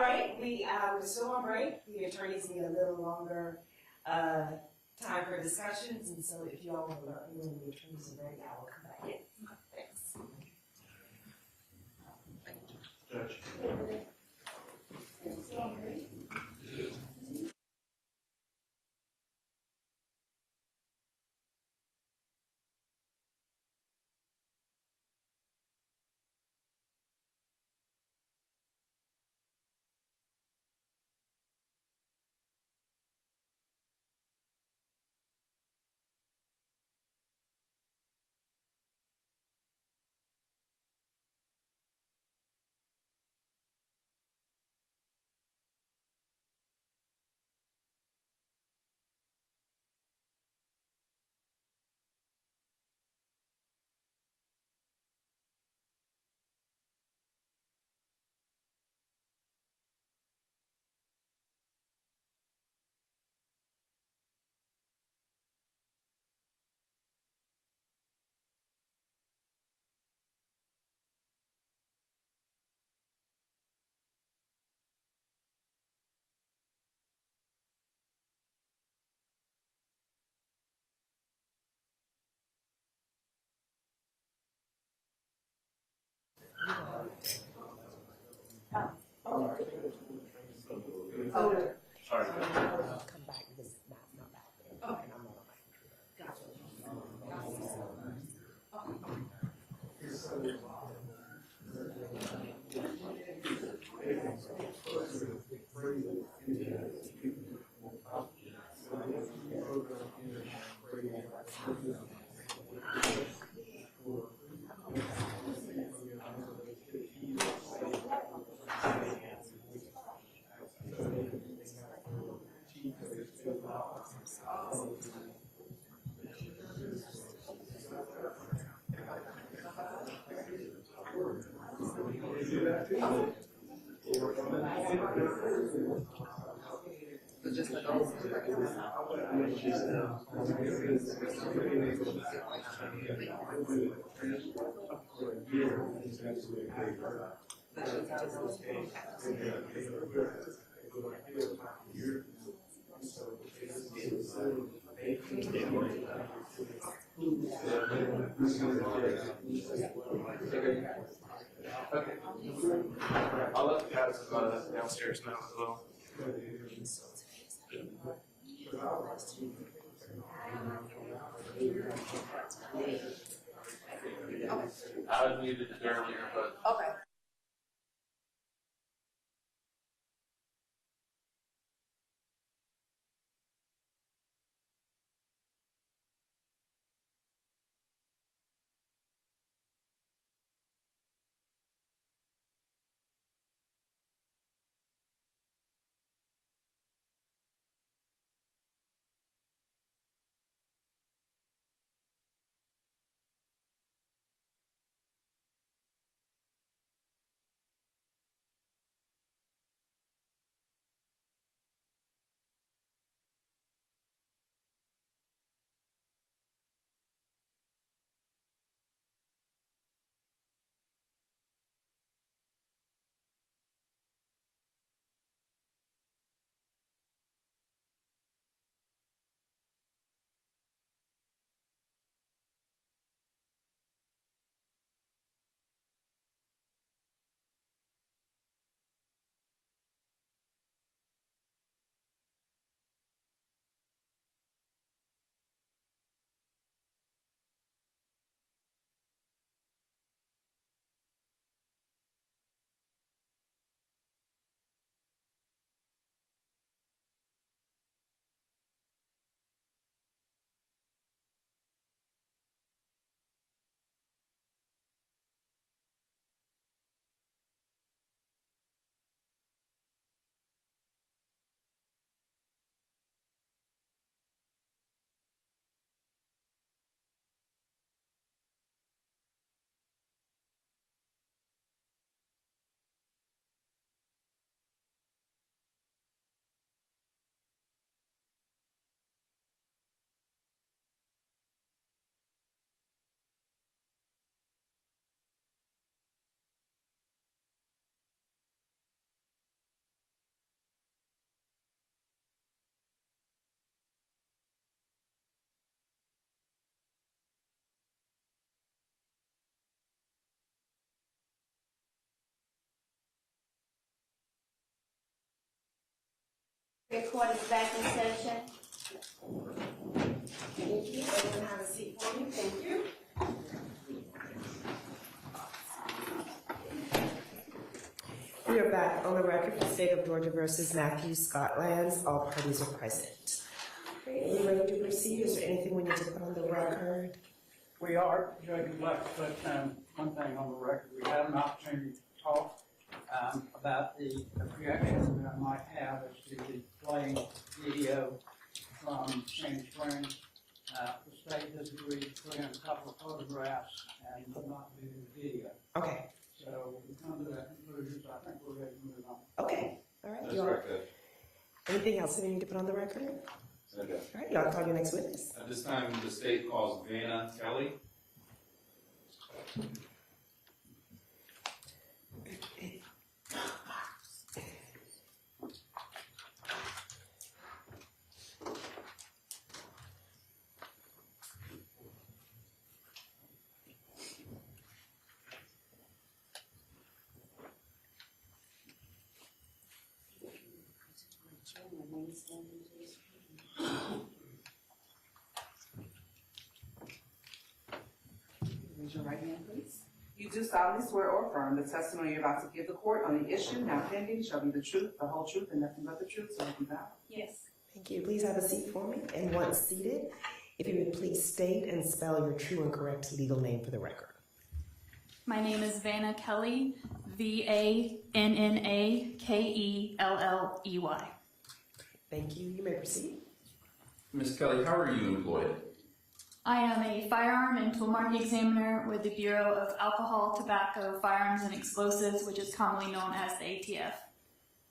right, we're still on break. The attorneys need a little longer time for discussions, and so if you all want to learn when the attorneys are ready, I will come back in. Thanks. Judge. Oh, Sorry. come back because not back there. Okay, I'm not on my computer. Okay. I'll let the guys downstairs know as well. I was muted earlier, but. Okay. Court is back in session. Thank you. Everyone have a seat for me. Thank you. We are back on the record for State of Georgia versus Matthew Scott Lanz. All parties are present. Okay, are we ready to proceed? Is there anything we need to put on the record? We are, Judge, would like to put one thing on the record. We had an opportunity to talk about the objection that I might have as to the playing video from Sandy Springs. The state has agreed to put in a couple of photographs and will not do the video. Okay. So we come to that conclusion, so I think we're ready to move on. Okay. All right. That's Y'all- correct, Judge. Anything else that we need to put on the record? Okay. All right, y'all call your next witness. At this time, the state calls Vanna Kelly. Raise your right hand, please. You do solemnly swear or affirm the testimony you're about to give the court on the issue now pending shall be the truth, the whole truth, and nothing but the truth, so help you God. Yes. Thank you. Please have a seat for me. And once seated, if you would please state and spell your true and correct legal name for the record. My name is Vanna Kelly, VANNAKELLEY. Thank you. You may proceed. Ms. Kelly, how are you employed? I am a firearm and tool mark examiner with the Bureau of Alcohol, Tobacco, Firearms, and Explosives, which is commonly known as the ATF.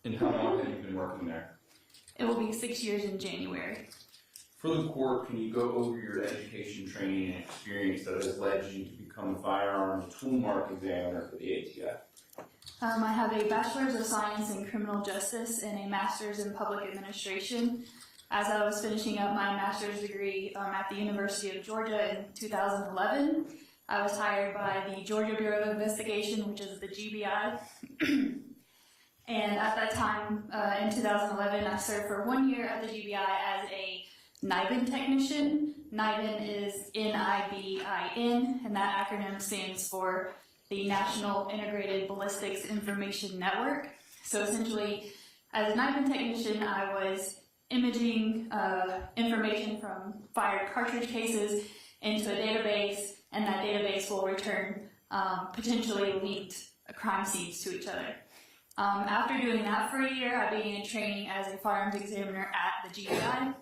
And how long have you been working there? It will be 6 years in January. For the court, can you go over your education, training, and experience that has led you to become a firearm and tool mark examiner for the ATF? I have a Bachelor's of Science in Criminal Justice and a Master's in Public Administration. As I was finishing up my master's degree at the University of Georgia in 2011, I was hired by the Georgia Bureau of Investigation, which is the GBI. And at that time, in 2011, I served for 1 year at the GBI as a NIBIN technician. NIBIN is NIBIN, and that acronym stands for the National Integrated Ballistics Information Network. So essentially, as a NIBIN technician, I was imaging information from fired cartridge cases into a database, and that database will return potentially linked crime scenes to each other. After doing that for a year, I began training as a firearms examiner at the GBI.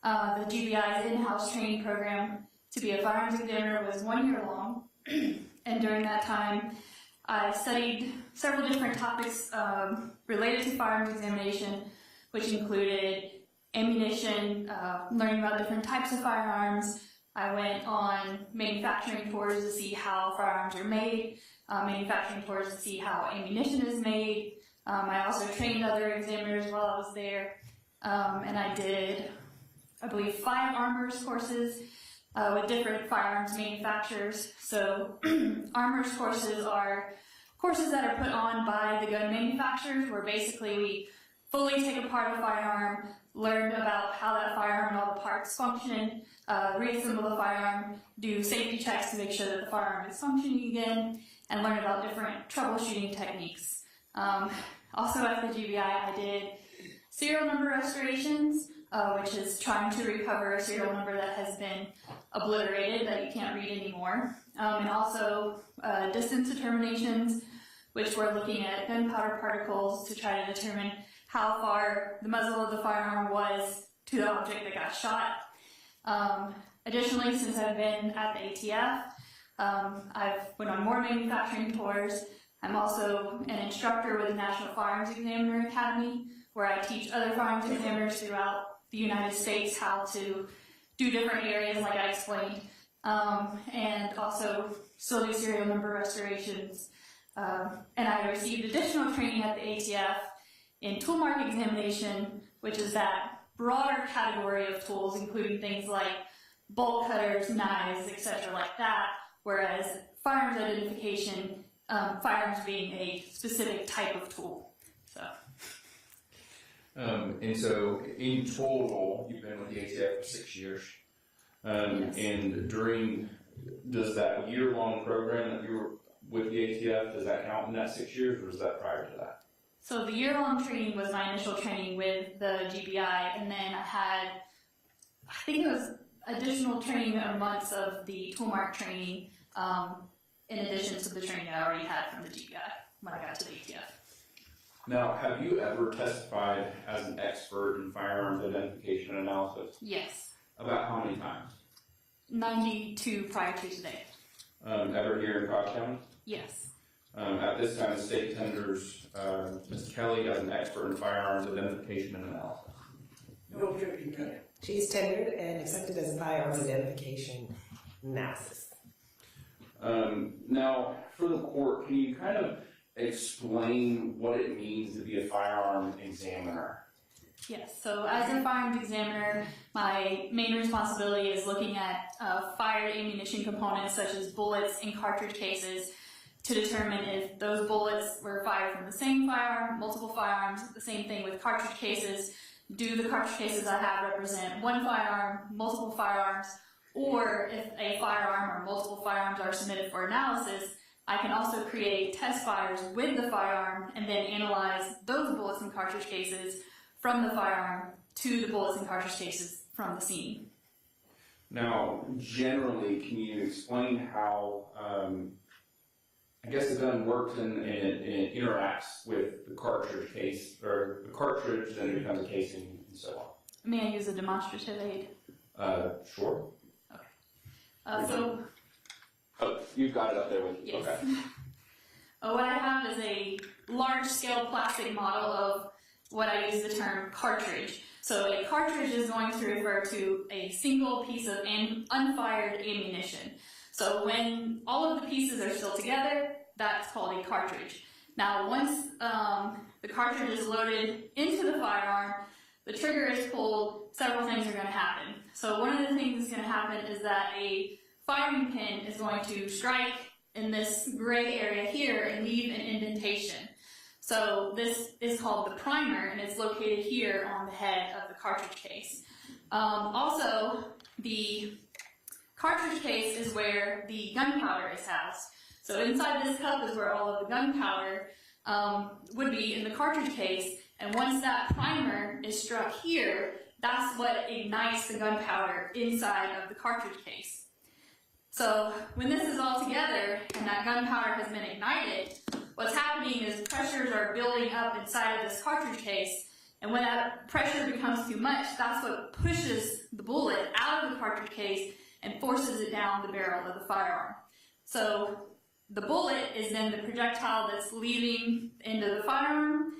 The GBI's in-house training program to be a firearms examiner was 1 year long, and during that time, I studied several different topics related to firearms examination, which included ammunition, learning about different types of firearms. I went on manufacturing tours to see how firearms are made, manufacturing tours to see how ammunition is made. I also trained other examiners while I was there, and I did, I believe, 5 armors courses with different firearms manufacturers. So armors courses are courses that are put on by the gun manufacturers, where basically we fully take apart a firearm, learn about how that firearm and all the parts function, reassemble the firearm, do safety checks to make sure that the firearm is functioning again, and learn about different troubleshooting techniques. Also at the GBI, I did serial number restorations, which is trying to recover a serial number that has been obliterated, that you can't read anymore. And also distance determinations, which we're looking at gunpowder particles to try to determine how far the muzzle of the firearm was to the object that got shot. Additionally, since I've been at the ATF, I've went on more manufacturing tours. I'm also an instructor with the National Firearms Examiner Academy, where I teach other firearms examiners throughout the United States how to do different areas like I explained, and also still do serial number restorations. And I received additional training at the ATF in tool mark examination, which is that broader category of tools, including things like bolt cutters, knives, etc. like that, whereas firearms identification, firearms being a specific type of tool. So. And so in total, you've been with the ATF for 6 years. And does that year-long program that you were with the ATF, does that count in that 6 years, or is that prior to that? So the year-long training was my initial training with the GBI, and then I had, I think it was additional training of months of the toolmark training, in addition to the training I already had from the GBI when I got to the ATF. Now, have you ever testified as an expert in firearms identification and analysis? Yes. About how many times? 92 prior to today. Ever here in Cobb County? Yes. At this time, the state tenders Ms. Kelly as an expert in firearms identification and analysis. No Cherokee County. She's tendered and accepted as a firearms identification analysis. Now, for the court, can you kind of explain what it means to be a firearm examiner? Yes, so as a firearms examiner, my main responsibility is looking at fired ammunition components such as bullets and cartridge cases to determine if those bullets were fired from the same firearm, multiple firearms, the same thing with cartridge cases. Do the cartridge cases I have represent one firearm, multiple firearms, or if a firearm or multiple firearms are submitted for analysis, I can also create test fires with the firearm and then analyze those bullets and cartridge cases from the firearm to the bullets and cartridge cases from the scene. Now, generally, can you explain how, I guess the gun works and it interacts with the cartridge case, or the cartridge, then it becomes a casing and so on? May I use a demonstrative aid? Sure. Okay. Oh, you've got it up there with you. Yes. Okay. What I have is a large-scale plastic model of what I use the term cartridge. So a cartridge is going to refer to a single piece of unfired ammunition. So when all of the pieces are still together, that's called a cartridge. Now once the cartridge is loaded into the firearm, the trigger is pulled, several things are going to happen. So one of the things that's going to happen is that a firing pin is going to strike in this gray area here and leave an indentation. So this is called the primer, and it's located here on the head of the cartridge case. Also, the cartridge case is where the gunpowder is housed. So inside this cup is where all of the gunpowder would be in the cartridge case, and once that primer is struck here, that's what ignites the gunpowder inside of the cartridge case. So when this is all together and that gunpowder has been ignited, what's happening is pressures are building up inside of this cartridge case, and when that pressure becomes too much, that's what pushes the bullet out of the cartridge case and forces it down the barrel of the firearm. So the bullet is then the projectile that's leaving into the firearm,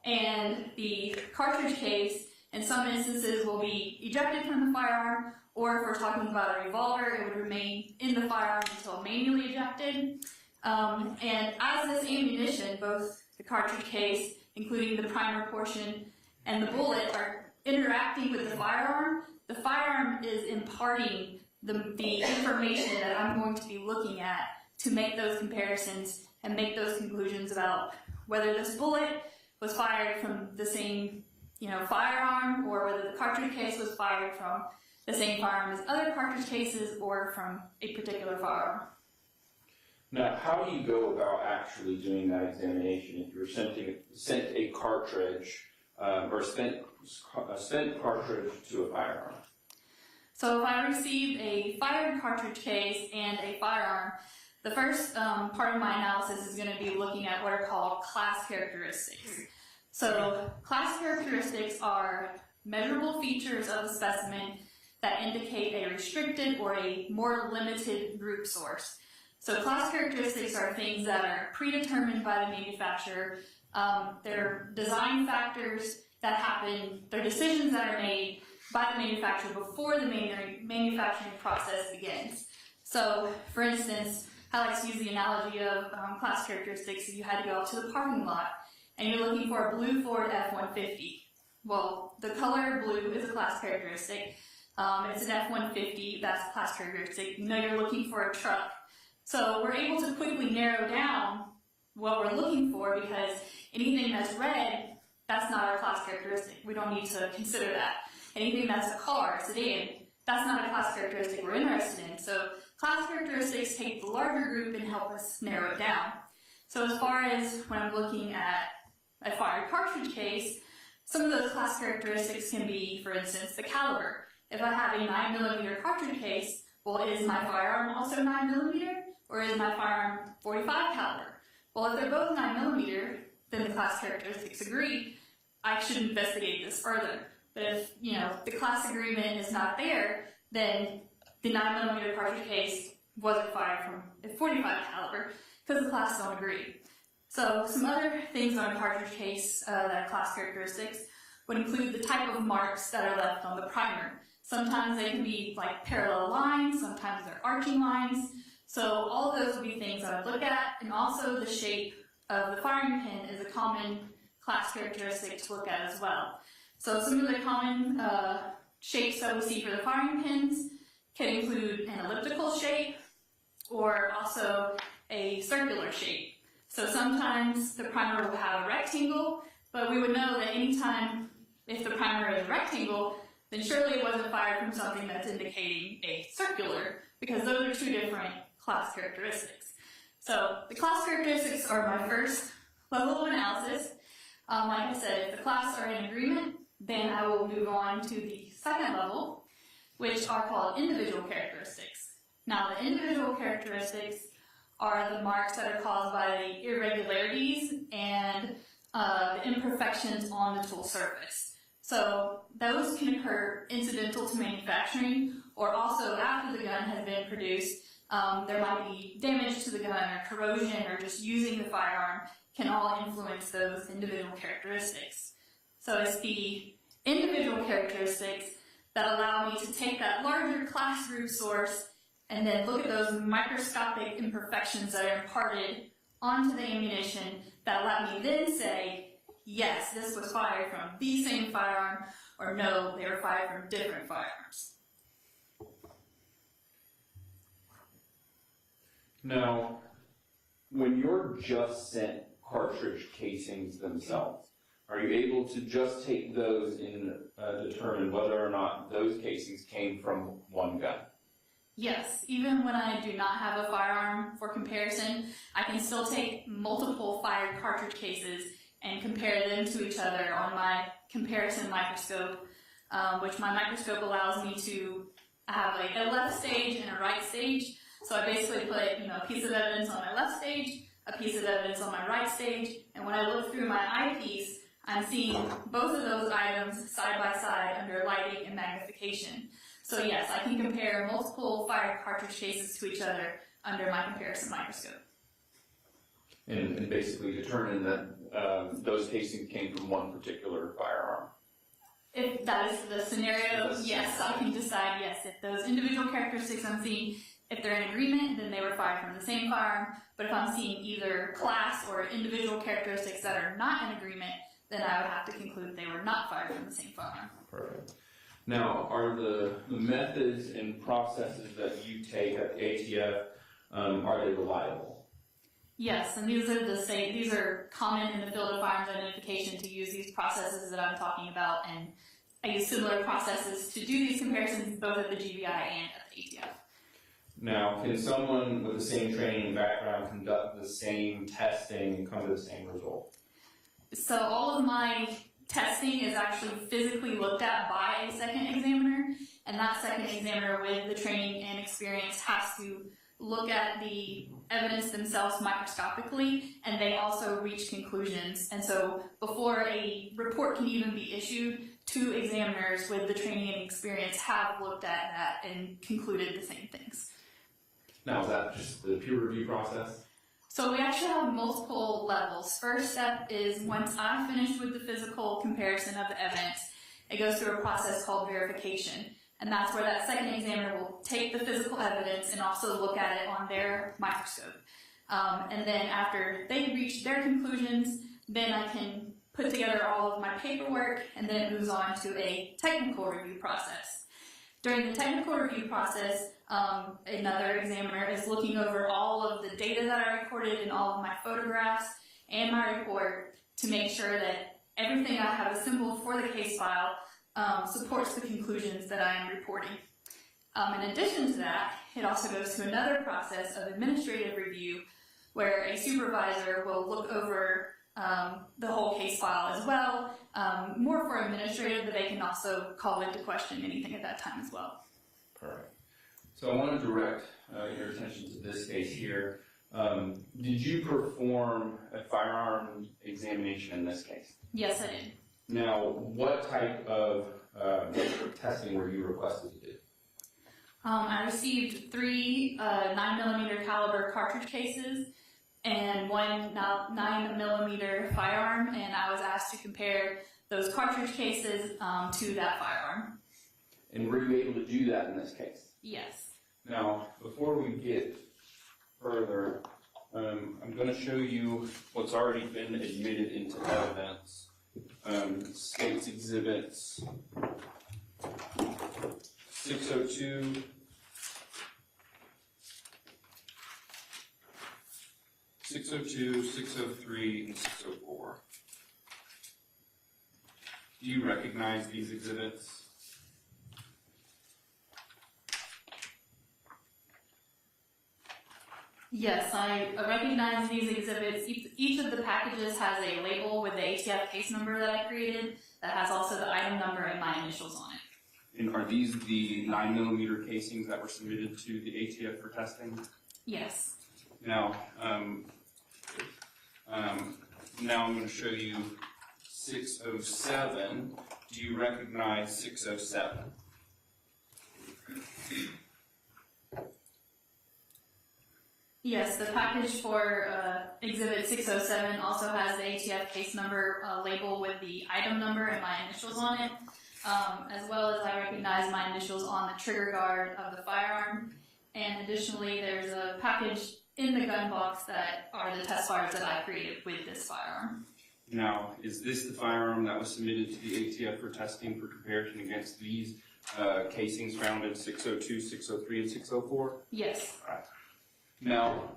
and the cartridge case in some instances will be ejected from the firearm, or if we're talking about a revolver, it would remain in the firearm until manually ejected. And as this ammunition, both the cartridge case, including the primer portion, and the bullet are interacting with the firearm is imparting the information that I'm going to be looking at to make those comparisons and make those conclusions about whether this bullet was fired from the same, firearm, or whether the cartridge case was fired from the same firearm as other cartridge cases or from a particular firearm. Now, how do you go about actually doing that examination if you're sent a cartridge or a spent cartridge to a firearm? So if I receive a fired cartridge case and a firearm, the first part of my analysis is going to be looking at what are called class characteristics. So class characteristics are measurable features of a specimen that indicate a restricted or a more limited group source. So class characteristics are things that are predetermined by the manufacturer. They're design factors that happen, they're decisions that are made by the manufacturer before the manufacturing process begins. So, for instance, I like to use the analogy of class characteristics. If you had to go out to the parking lot and you're looking for a blue Ford F-150. Well, the color blue is a class characteristic. It's an F-150, that's a class characteristic. You're looking for a truck. So we're able to quickly narrow down what we're looking for, because anything that's red that's not our class characteristic. We don't need to consider that. Anything that's a car, sedan, that's not a class characteristic we're interested in. So class characteristics take the larger group and help us narrow it down. So as far as when I'm looking at a fired cartridge case, some of those class characteristics can be, for instance, the caliber. If I have a 9mm cartridge case, well, is my firearm also 9mm, or is my firearm 45 caliber? Well, if they're both 9mm, then the class characteristics agree. I should investigate this further. But if, the class agreement is not there, then the 9mm cartridge case wasn't fired from a 45 caliber because the class don't agree. So some other things on a cartridge case that are class characteristics would include the type of marks that are left on the primer. Sometimes they can be like parallel lines, sometimes they're arching lines. So all of those would be things that I'd look at, and also the shape of the firing pin is a common class characteristic to look at as well. So some of the common shapes that we see for the firing pins can include an elliptical shape or also a circular shape. So sometimes the primer will have a rectangle, but we would know that anytime if the primer is a rectangle, then surely it wasn't fired from something that's indicating a circular, because those are two different class characteristics. So the class characteristics are my first level of analysis. Like I said, if the class are in agreement, then I will move on to the second level, which are called individual characteristics. Now, the individual characteristics are the marks that are caused by the irregularities and the imperfections on the tool surface. So those can occur incidental to manufacturing, or also after the gun has been produced. There might be damage to the gun or corrosion or just using the firearm can all influence those individual characteristics. So it's the individual characteristics that allow me to take that larger class group source and then look at those microscopic imperfections that are imparted onto the ammunition that allow me then say, yes, this was fired from the same firearm, or no, they were fired from different firearms. Now, when you're just sent cartridge casings themselves, are you able to just take those and determine whether or not those casings came from one gun? Yes, even when I do not have a firearm for comparison, I can still take multiple fired cartridge cases and compare them to each other on my comparison microscope, which my microscope allows me to have like a left stage and a right stage. So I basically put a piece of evidence on my left stage, a piece of evidence on my right stage, and when I look through my eyepiece, I'm seeing both of those items side by side under lighting and magnification. So yes, I can compare multiple fired cartridge cases to each other under my comparison microscope. And basically determine that those casings came from one particular firearm. If that is the scenario, yes, I can decide, yes, if those individual characteristics I'm seeing, if they're in agreement, then they were fired from the same firearm. But if I'm seeing either class or individual characteristics that are not in agreement, then I would have to conclude they were not fired from the same firearm. Perfect. Now, are the methods and processes that you take at the ATF, are they reliable? Yes, and these are the same. These are common in the field of firearms identification to use these processes that I'm talking about, and I use similar processes to do these comparisons both at the GBI and at the ATF. Now, can someone with the same training and background conduct the same testing and come to the same result? So all of my testing is actually physically looked at by a second examiner, and that second examiner with the training and experience has to look at the evidence themselves microscopically, and they also reach conclusions. And so before a report can even be issued, two examiners with the training and experience have looked at that and concluded the same things. Now, is that just the peer review process? So we actually have multiple levels. First step is once I'm finished with the physical comparison of the evidence, it goes through a process called verification. And that's where that second examiner will take the physical evidence and also look at it on their microscope. And then after they reach their conclusions, then I can put together all of my paperwork, and then it moves on to a technical review process. During the technical review process, another examiner is looking over all of the data that I recorded and all of my photographs and my report to make sure that everything I have assembled for the case file supports the conclusions that I am reporting. In addition to that, it also goes to another process of administrative review where a supervisor will look over the whole case file as well, more for administrative, but they can also call into question anything at that time as well. Perfect. So I want to direct your attention to this case here. Did you perform a firearm examination in this case? Yes, I did. Now, what type of testing were you requested to do? I received 3 9mm caliber cartridge cases and 1 9mm firearm, and I was asked to compare those cartridge cases to that firearm. And were you able to do that in this case? Yes. Now, before we get further, I'm going to show you what's already been admitted into evidence. State's Exhibits 602, 603, and 604. Do you recognize these exhibits? Yes, I recognize these exhibits. Each of the packages has a label with the ATF case number that I created that has also the item number and my initials on it. And are these the 9mm casings that were submitted to the ATF for testing? Yes. Now, now I'm going to show you 607. Do you recognize 607? Yes, the package for Exhibit 607 also has the ATF case number label with the item number and my initials on it, as well as I recognize my initials on the trigger guard of the firearm. And additionally, there's a package in the gun box that are the test fires that I created with this firearm. Now, is this the firearm that was submitted to the ATF for testing for comparison against these casings found in 602, 603, and 604? Yes. All right. Now,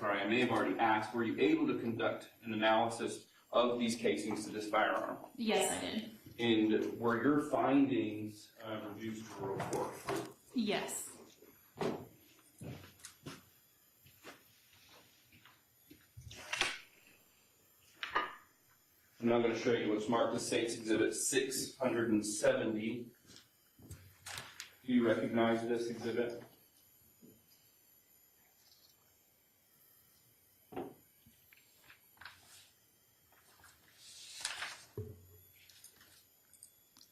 I may have already asked, were you able to conduct an analysis of these casings to this firearm? Yes, I did. And were your findings reduced to a report? Yes. I'm now going to show you what's marked as State's Exhibit 670. Do you recognize this exhibit?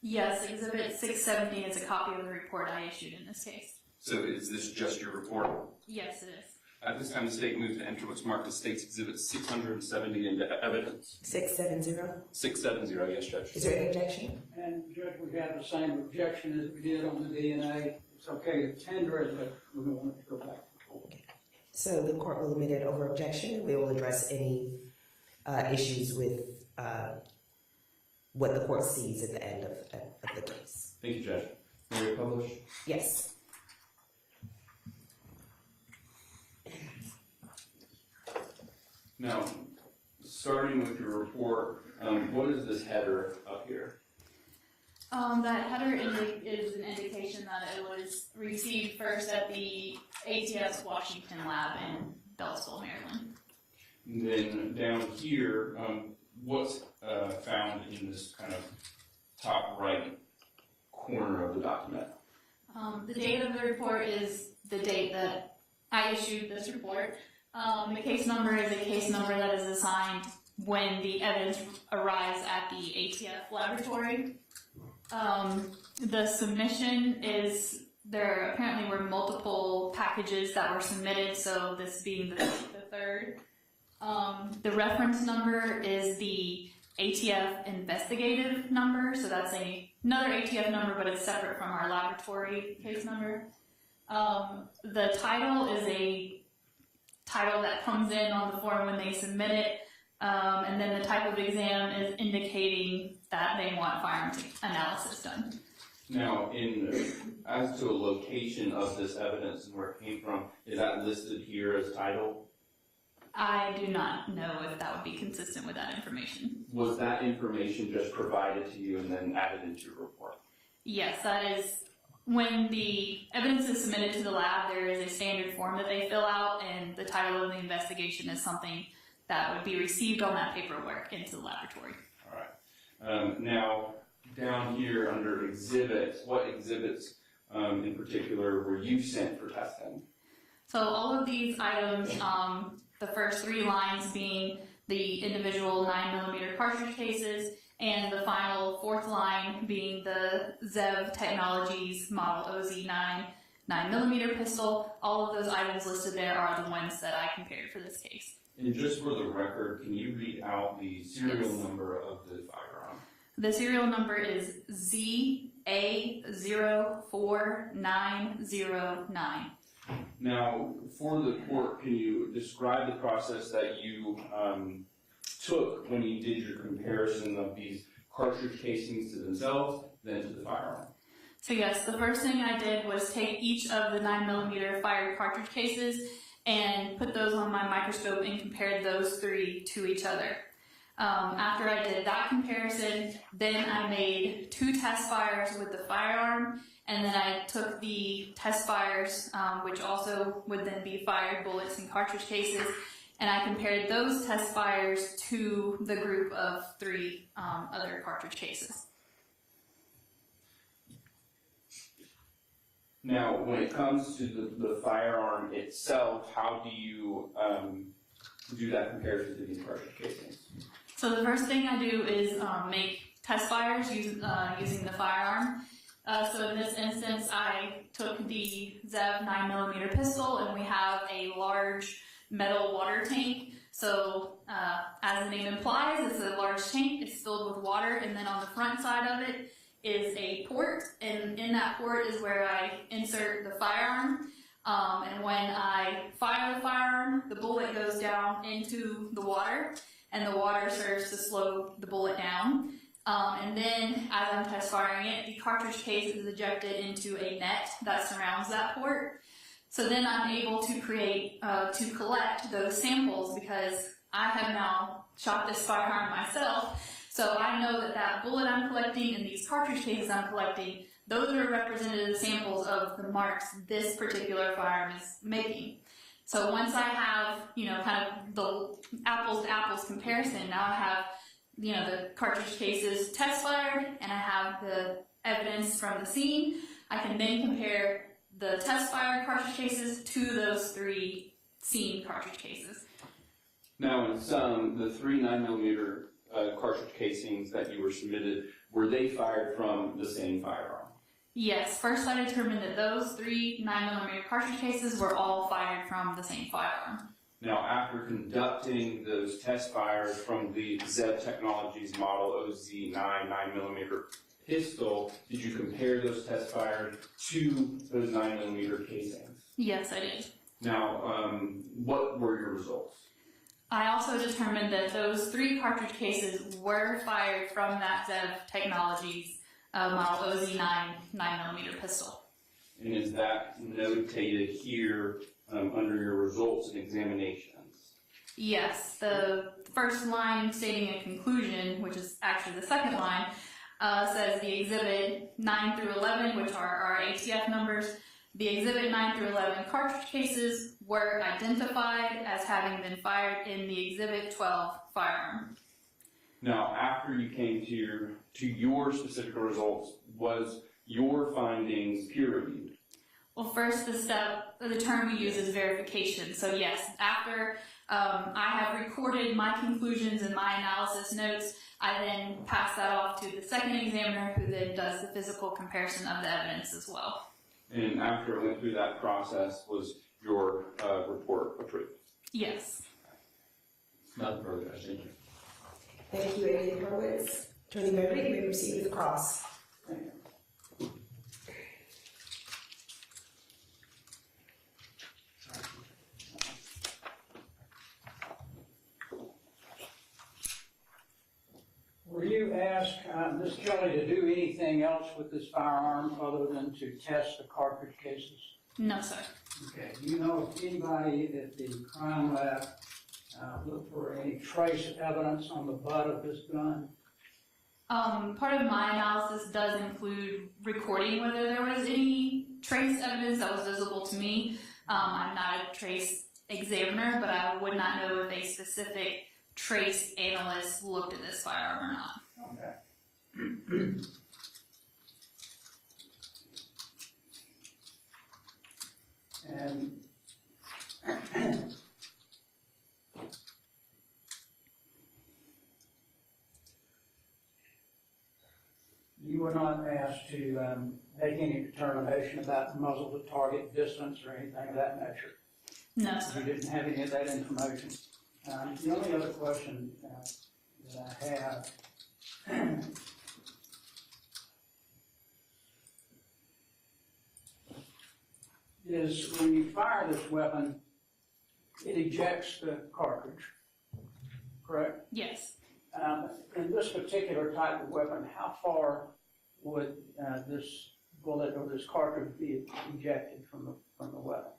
Yes, Exhibit 670 is a copy of the report I issued in this case. So is this just your report? Yes, it is. At this time, the state moves to enter what's marked as State's Exhibit 670 into evidence. 670? 670, yes, Judge. Is there any objection? And Judge, we have the same objection as we did on the DNA. It's okay to tender it, but we don't want it to go back to the court. So the court will admit it over objection. We will address any issues with what the court sees at the end of the case. Thank you, Judge. May we publish? Yes. Now, starting with your report, what is this header up here? That header is an indication that it was received first at the ATS Washington lab in Beltsville, Maryland. And then down here, what's found in this kind of top right corner of the document? The date of the report is the date that I issued this report. The case number is a case number that is assigned when the evidence arrives at the ATF laboratory. The submission is, there apparently were multiple packages that were submitted, so this being the third. The reference number is the ATF investigative number, so that's another ATF number, but it's separate from our laboratory case number. The title is a title that comes in on the form when they submit it, and then the type of exam is indicating that they want firearm analysis done. Now, as to a location of this evidence and where it came from, is that listed here as title? I do not know if that would be consistent with that information. Was that information just provided to you and then added into your report? Yes, that is, when the evidence is submitted to the lab, there is a standard form that they fill out, and the title of the investigation is something that would be received on that paperwork into the laboratory. All right. Now, down here under exhibits, what exhibits in particular were you sent for testing? So all of these items, the first 3 lines being the individual 9mm cartridge cases, and the final 4th line being the ZEV Technologies Model OZ9 9mm pistol. All of those items listed there are the ones that I compared for this case. And just for the record, can you read out the serial number of the firearm? The serial number is ZA04909. Now, for the court, can you describe the process that you took when you did your comparison of these cartridge casings to themselves, then to the firearm? So yes, the first thing I did was take each of the 9mm fired cartridge cases and put those on my microscope and compared those 3 to each other. After I did that comparison, then I made 2 test fires with the firearm, and then I took the test fires, which also would then be fired bullets and cartridge cases, and I compared those test fires to the group of 3 other cartridge cases. Now, when it comes to the firearm itself, how do you do that comparison to these cartridge casings? So the first thing I do is make test fires using the firearm. So in this instance, I took the ZEV 9mm pistol, and we have a large metal water tank. So as the name implies, it's a large tank. It's filled with water, and then on the front side of it is a port, and in that port is where I insert the firearm. And when I fire the firearm, the bullet goes down into the water, and the water serves to slow the bullet down. And then, as I'm test firing it, the cartridge case is ejected into a net that surrounds that port. So then I'm able to collect those samples, because I have now shot this firearm myself. So I know that that bullet I'm collecting and these cartridge cases I'm collecting, those are representative samples of the marks this particular firearm is making. So once I have, kind of the apples to apples comparison, now I have, the cartridge cases test fired, and I have the evidence from the scene. I can then compare the test fired cartridge cases to those 3 scene cartridge cases. Now, in some, the 3 9mm cartridge casings that you were submitted, were they fired from the same firearm? Yes, first I determined that those 3 9mm cartridge cases were all fired from the same firearm. Now, after conducting those test fires from the ZEV Technologies Model OZ9 9mm pistol, did you compare those test fires to those 9mm casings? Yes, I did. Now, what were your results? I also determined that those 3 cartridge cases were fired from that ZEV Technologies Model OZ9 9mm pistol. And is that notated here under your results and examinations? Yes, the first line stating a conclusion, which is actually the second line, says the exhibit 9 through 11, which are our ATF numbers, the exhibit 9 through 11 cartridge cases were identified as having been fired in the exhibit 12 firearm. Now, after you came to your specific results, was your findings peer-reviewed? Well, first the term we use is verification. So yes, after I have recorded my conclusions and my analysis notes, I then pass that off to the second examiner, who then does the physical comparison of the evidence as well. And after it went through that process, was your report approved? Yes. Nothing further, thank you. Thank you, Attorney Hurwitz. Attorney Beverly, you may proceed with the cross. Were you asked, Ms. Kelly, to do anything else with this firearm other than to test the cartridge cases? No, sir. Okay. Do you know if anybody at the crime lab look for any trace evidence on the butt of this gun? Part of my analysis does include recording whether there was any trace evidence that was visible to me. I'm not a trace examiner, but I would not know if a specific trace analyst looked at this firearm or not. Okay. And you were not asked to make any determination about muzzle to target distance or anything of that nature? No, sir. You didn't have any of that information. The only other question that I have is when you fire this weapon, it ejects the cartridge, correct? Yes. In this particular type of weapon, how far would this bullet or this cartridge be ejected from the weapon?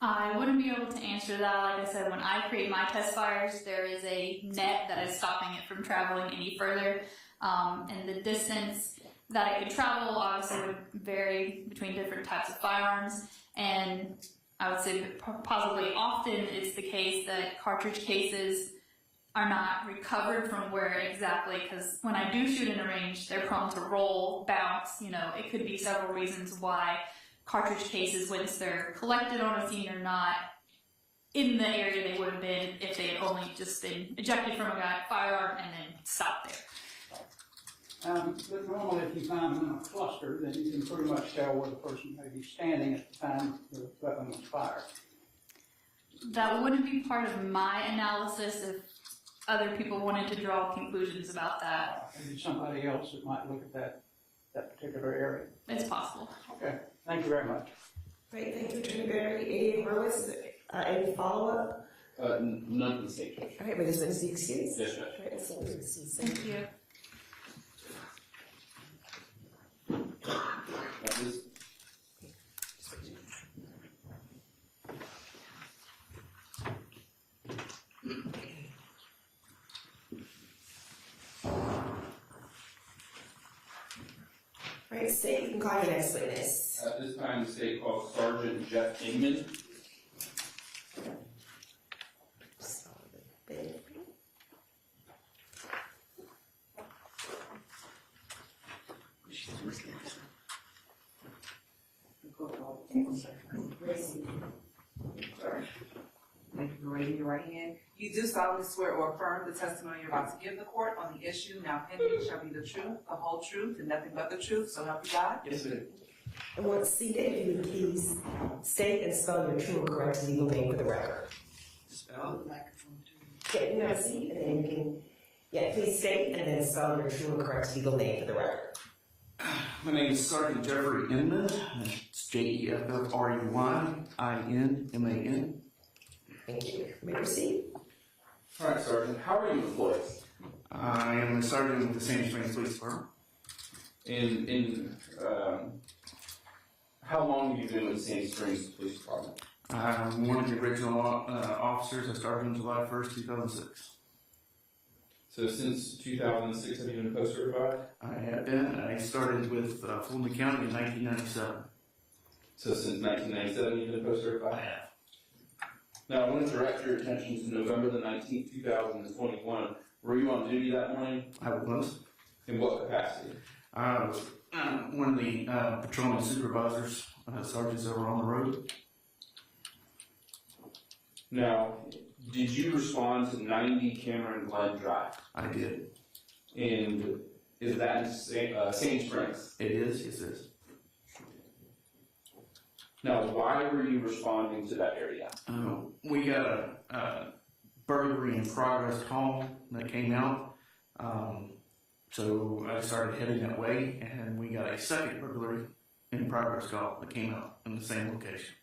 I wouldn't be able to answer that. Like I said, when I create my test fires, there is a net that is stopping it from traveling any further. And the distance that it could travel obviously would vary between different types of firearms. And I would say possibly often it's the case that cartridge cases are not recovered from where exactly, because when I do shoot in a range, they're prone to roll, bounce, it could be several reasons why cartridge cases, once they're collected on a scene, are not in the area they would have been if they had only just been ejected from a firearm and then stopped there. But normally if you find them in a cluster, then you can pretty much tell where the person may be standing at the time the weapon was fired. That wouldn't be part of my analysis if other people wanted to draw conclusions about that. Maybe somebody else that might look at that particular area. It's possible. Okay, thank you very much. Great, thank you, Attorney Barry. 88 Burwitz, any follow-up? None of the state judge. All right, but this witness be excused? Yes, Judge. All right, so we're excused. Thank you. All right, state, you can call your next witness. At this time, the state calls Sergeant Jeff Inman. Raise your right hand. You do solemnly swear or affirm the testimony you're about to give the court on the issue now pending shall be the truth, the whole truth, and nothing but the truth, so help you God? Yes, ma'am. And once seated, if you would please state and spell your true or correct legal name for the record. Spell? Yeah, you have a seat, and then you can, please state and then spell your true or correct legal name for the record. My name is Sergeant Jeffrey Inman. It's JEFFREYINMAN. Thank you. You may proceed. All right, Sergeant. How are you employed? I am a sergeant with the Sandy Springs Police Department. How long have you been with Sandy Springs Police Department? I'm one of the original officers. I started on July 1st, 2006. So since 2006, have you been post certified? I have been. I started with Fulton County in 1997. So since 1997, you've been post certified? I have. Now, I want to direct your attention to November the 19th, 2021. Were you on duty that morning? I was. In what capacity? I was one of the patrolman supervisors, sergeants that were on the road. Now, did you respond to 90 Cameron Glen Drive? I did. And is that in Sandy Springs? It is, yes it is. Now, why were you responding to that area? We got a burglary in progress call that came out. So I started heading that way, and we got a second burglary in progress call that came out in the same location.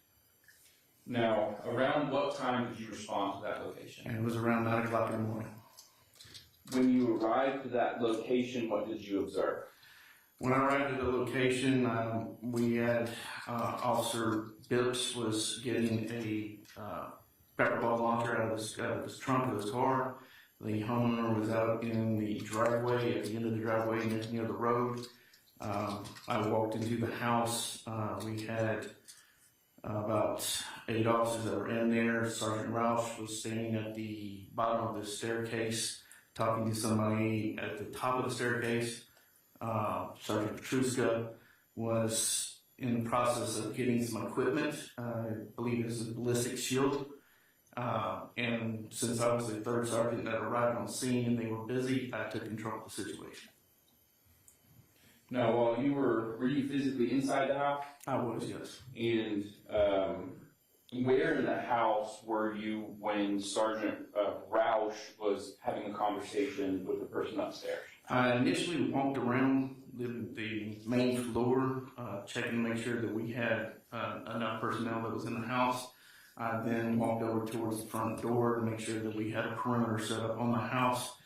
Now, around what time did you respond to that location? And it was around 9 o'clock in the morning. When you arrived to that location, what did you observe? When I arrived at the location, we had Officer Bips was getting a pepper ball launcher out of his trunk of his car. The homeowner was out in the driveway, at the end of the driveway near the road. I walked into the house. We had about 8 officers that were in there. Sergeant Roush was standing at the bottom of the staircase talking to somebody at the top of the staircase. Sergeant Petruska was in the process of getting some equipment. I believe it was a ballistic shield. And since I was the third sergeant that arrived on the scene and they were busy, I took control of the situation. Now, while were you physically inside the house? I was, yes. And where in the house were you when Sergeant Roush was having a conversation with the person upstairs? I initially walked around the main floor, checking to make sure that we had enough personnel that was in the house. I then walked over towards the front door to make sure that we had a perimeter set up on the house,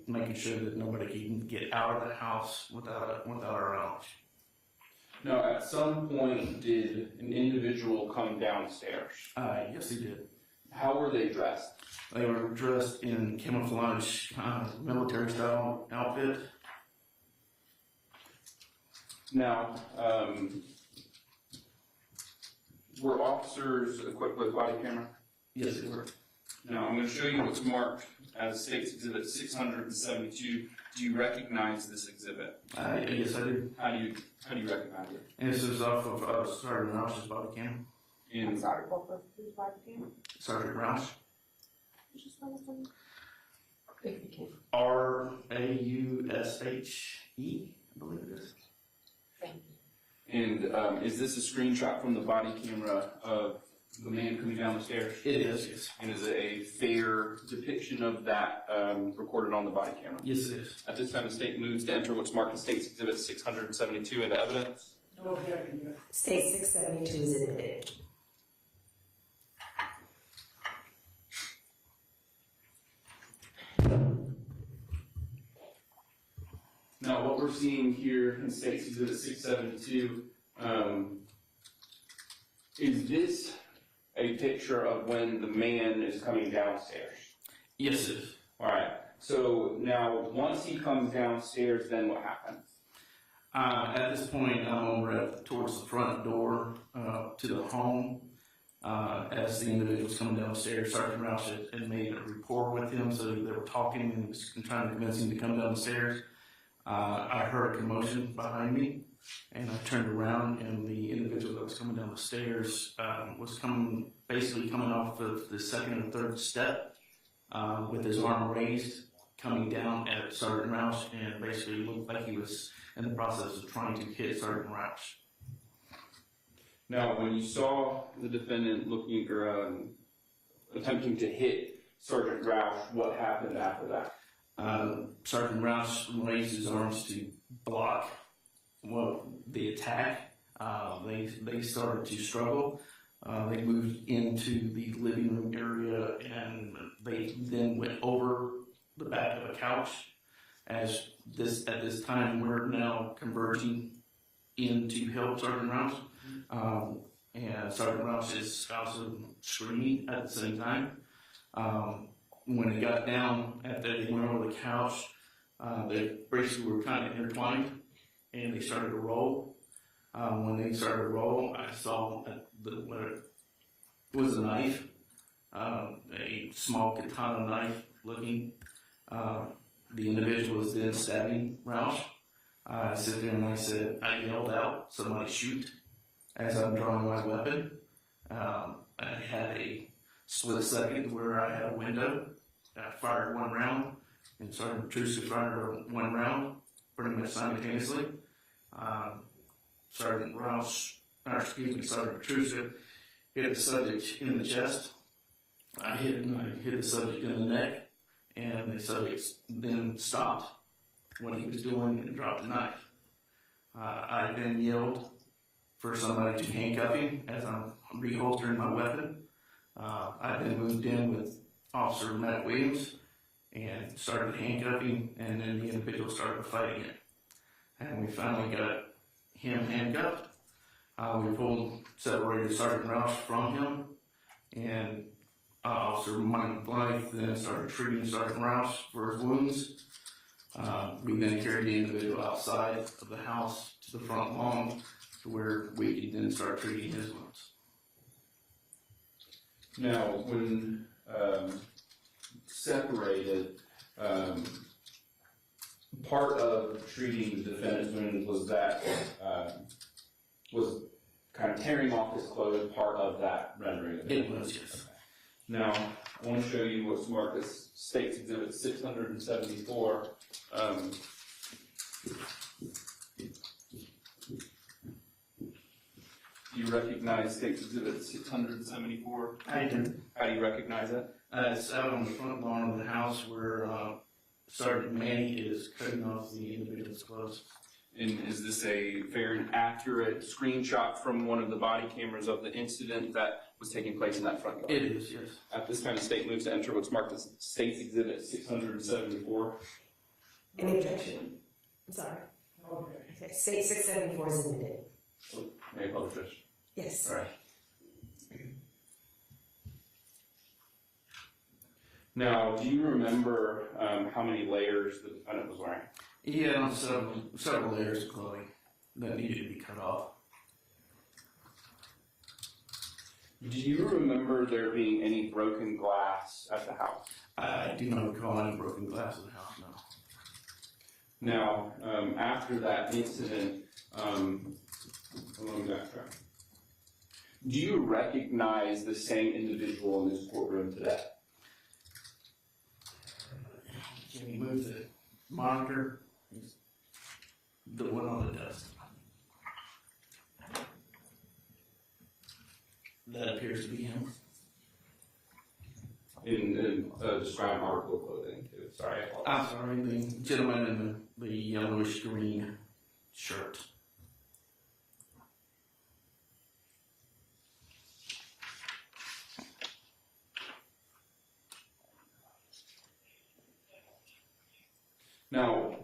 making sure that nobody can get out of the house without our knowledge. Now, at some point, did an individual come downstairs? Yes, he did. How were they dressed? They were dressed in camouflage, military-style outfit. Now, were officers equipped with body camera? Yes, they were. Now, I'm going to show you what's marked as State's Exhibit 672. Do you recognize this exhibit? Yes, I do. How do you recognize it? And this is off of Sergeant Roush's body camera. I'm sorry, what was his body camera? Sergeant Roush. Could you spell it for me? R-A-U-S-H-E, I believe it is. Thank you. And is this a screenshot from the body camera of the man coming down the stairs? It is, yes. And is it a fair depiction of that recorded on the body camera? Yes, it is. At this time, the state moves to enter what's marked as State's Exhibit 672 into evidence. No objection. State 672 is admitted. Now, what we're seeing here in State's Exhibit 672, is this a picture of when the man is coming downstairs? Yes, it is. All right. So now, once he comes downstairs, then what happens? At this point, I'm over towards the front door to the home. As the individual was coming downstairs, Sergeant Roush had made a rapport with him, so they were talking and was trying to convince him to come down the stairs. I heard a commotion behind me, and I turned around, and the individual that was coming down the stairs was basically coming off of the second and third step with his arm raised, coming down at Sergeant Roush, and basically looked like he was in the process of trying to hit Sergeant Roush. Now, when you saw the defendant looking or attempting to hit Sergeant Roush, what happened after that? Sergeant Roush raised his arms to block the attack. They started to struggle. They moved into the living room area, and they then went over the back of a couch. At this time, we're now converging in to help Sergeant Roush. And Sergeant Roush is also screaming at the same time. When they got down, after they went over the couch, they basically were kind of intertwined, and they started to roll. When they started to roll, I saw it was a knife, a small katana knife looking. The individual was then stabbing Roush. I sit there and I yelled out, "Somebody shoot," as I'm drawing my weapon. I had a split second where I had a window. I fired one round, and Sergeant Petruska fired one round, pretty much simultaneously. Sergeant Petruska hit the subject in the chest. I hit the subject in the neck, and the subject then stopped what he was doing and dropped the knife. I then yelled for somebody to handcuff him as I'm reholstering my weapon. I then moved in with Officer Matt Williams and started handcuffing, and then the individual started fighting it. And we finally got him handcuffed. We separated Sergeant Roush from him, and Officer Mike Blythe then started treating Sergeant Rouse for his wounds. We then carried the individual outside of the house to the front lawn to where we could then start treating his wounds. Now, when separated, part of treating the defendant's wounds was that was kind of tearing off his clothes, part of that rendering of It was, yes. Okay. Now, I want to show you what's marked as State's Exhibit 674. Do you recognize State's Exhibit 674? I do. How do you recognize it? It's out on the front lawn of the house where Sergeant Manny is cutting off the individual's clothes. And is this a fair and accurate screenshot from one of the body cameras of the incident that was taking place in that front yard? It is, yes. At this time, the state moves to enter what's marked as State's Exhibit 674. Any objection? I'm sorry. Okay, state 674 is admitted. May I publish this? Yes. All right. Now, do you remember how many layers the defendant was wearing? He had on several layers of clothing that needed to be cut off. Do you remember there being any broken glass at the house? I do not recall any broken glass in the house, no. Now, after that incident, let me backtrack. Do you recognize the same individual in this courtroom today? Can we move the monitor? The one on the desk. That appears to be him. In describe article of clothing, too. Sorry, I apologize. I'm sorry, the gentleman in the yellowish green shirt. Now,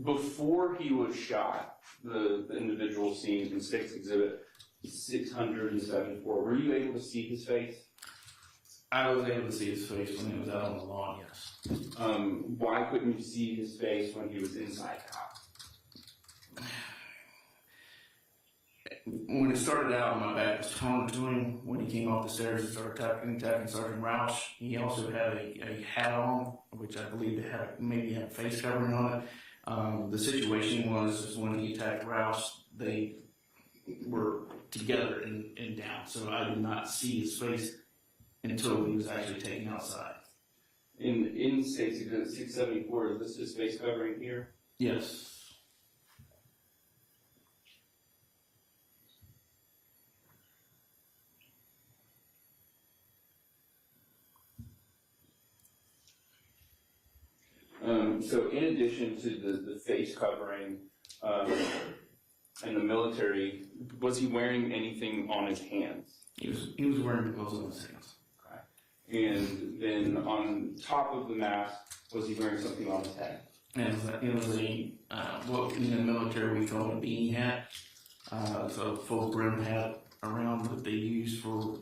before he was shot, the individual seen in State's Exhibit 674, were you able to see his face? I was able to see his face when he was out on the lawn, yes. Why couldn't you see his face when he was inside the house? When it started out, my back was turned to him. When he came off the stairs and started attacking Sergeant Roush, he also had a hat on, which I believe maybe had a face covering on it. The situation was when he attacked Roush, they were together and down, so I did not see his face until he was actually taken outside. In State's Exhibit 674, is this his face covering here? Yes. So in addition to the face covering and the military, was he wearing anything on his hands? He was wearing gloves on his hands. Okay. And then on top of the mask, was he wearing something on his head? And it was what in the military we call a beanie hat. So a full brim hat around that they use for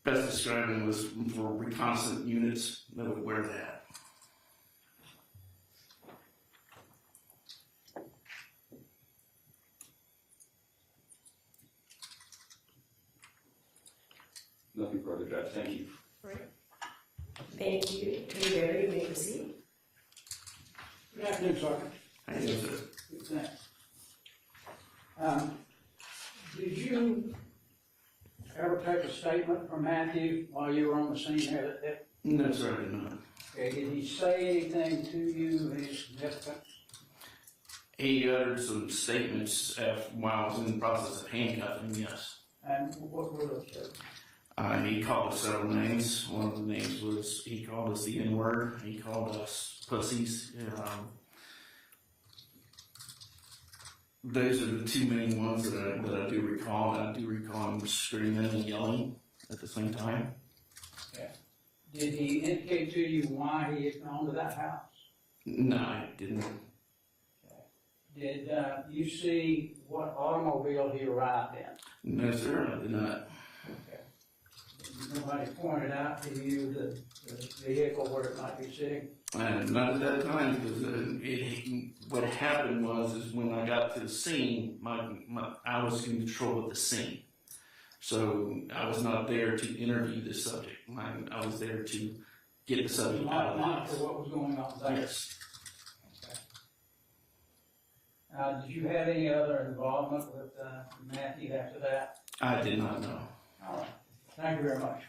best describing was for reconnaissance units that would wear that. Nothing further, Judge. Thank you. Thank you. Attorney Barry, you may proceed. Good afternoon, Sergeant. How you doing, sir? Good, thanks. Did you ever take a statement from Matthew while you were on the scene? No, sir, I did not. Okay, did he say anything to you any significant? He uttered some statements while I was in the process of handcuffing, yes. And what were those statements? He called us several names. One of the names was, he called us the N-word. He called us pussies. Those are the two main ones that I do recall. I do recall him screaming and yelling at the same time. Okay. Did he indicate to you why he had gone to that house? No, I didn't. Did you see what automobile he arrived in? No, sir, I did not. Nobody pointed out to you the vehicle where it might be sitting? Not at that time, because what happened is when I got to the scene, I was in control of the scene. So I was not there to interview the subject. I was there to get the subject out of the Monitor what was going on there? Yes. Did you have any other involvement with Matthew after that? I did not know. All right. Thank you very much.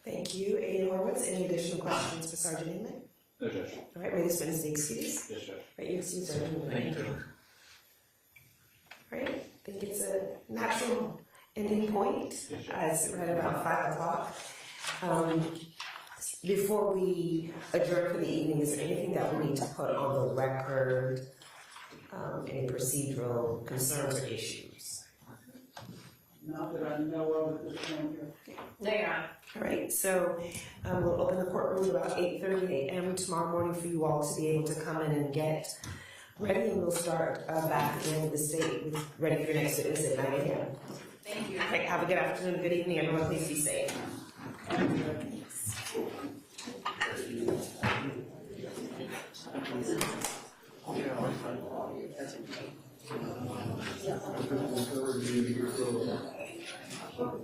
Thank you. Agent Horowitz, any additional questions for Sergeant Inman? No, Judge. All right, ready to spend the excuse? Yes, Judge. Right, you excuse Sergeant Inman. Thank you. All right, I think it's a natural ending point. It's right about 5 o'clock. Before we adjourn for the evening, is there anything that we need to put on the record? Any procedural concerns or issues? Not that I know of at this point here. Yeah. All right, so we'll open the courtroom about 8:30 a.m. tomorrow morning for you all to be able to come in and get ready, and we'll start back again with the state, ready for your next witness at 9 a.m. Thank you. Okay, have a good afternoon, good evening, everyone, please be safe. Yeah.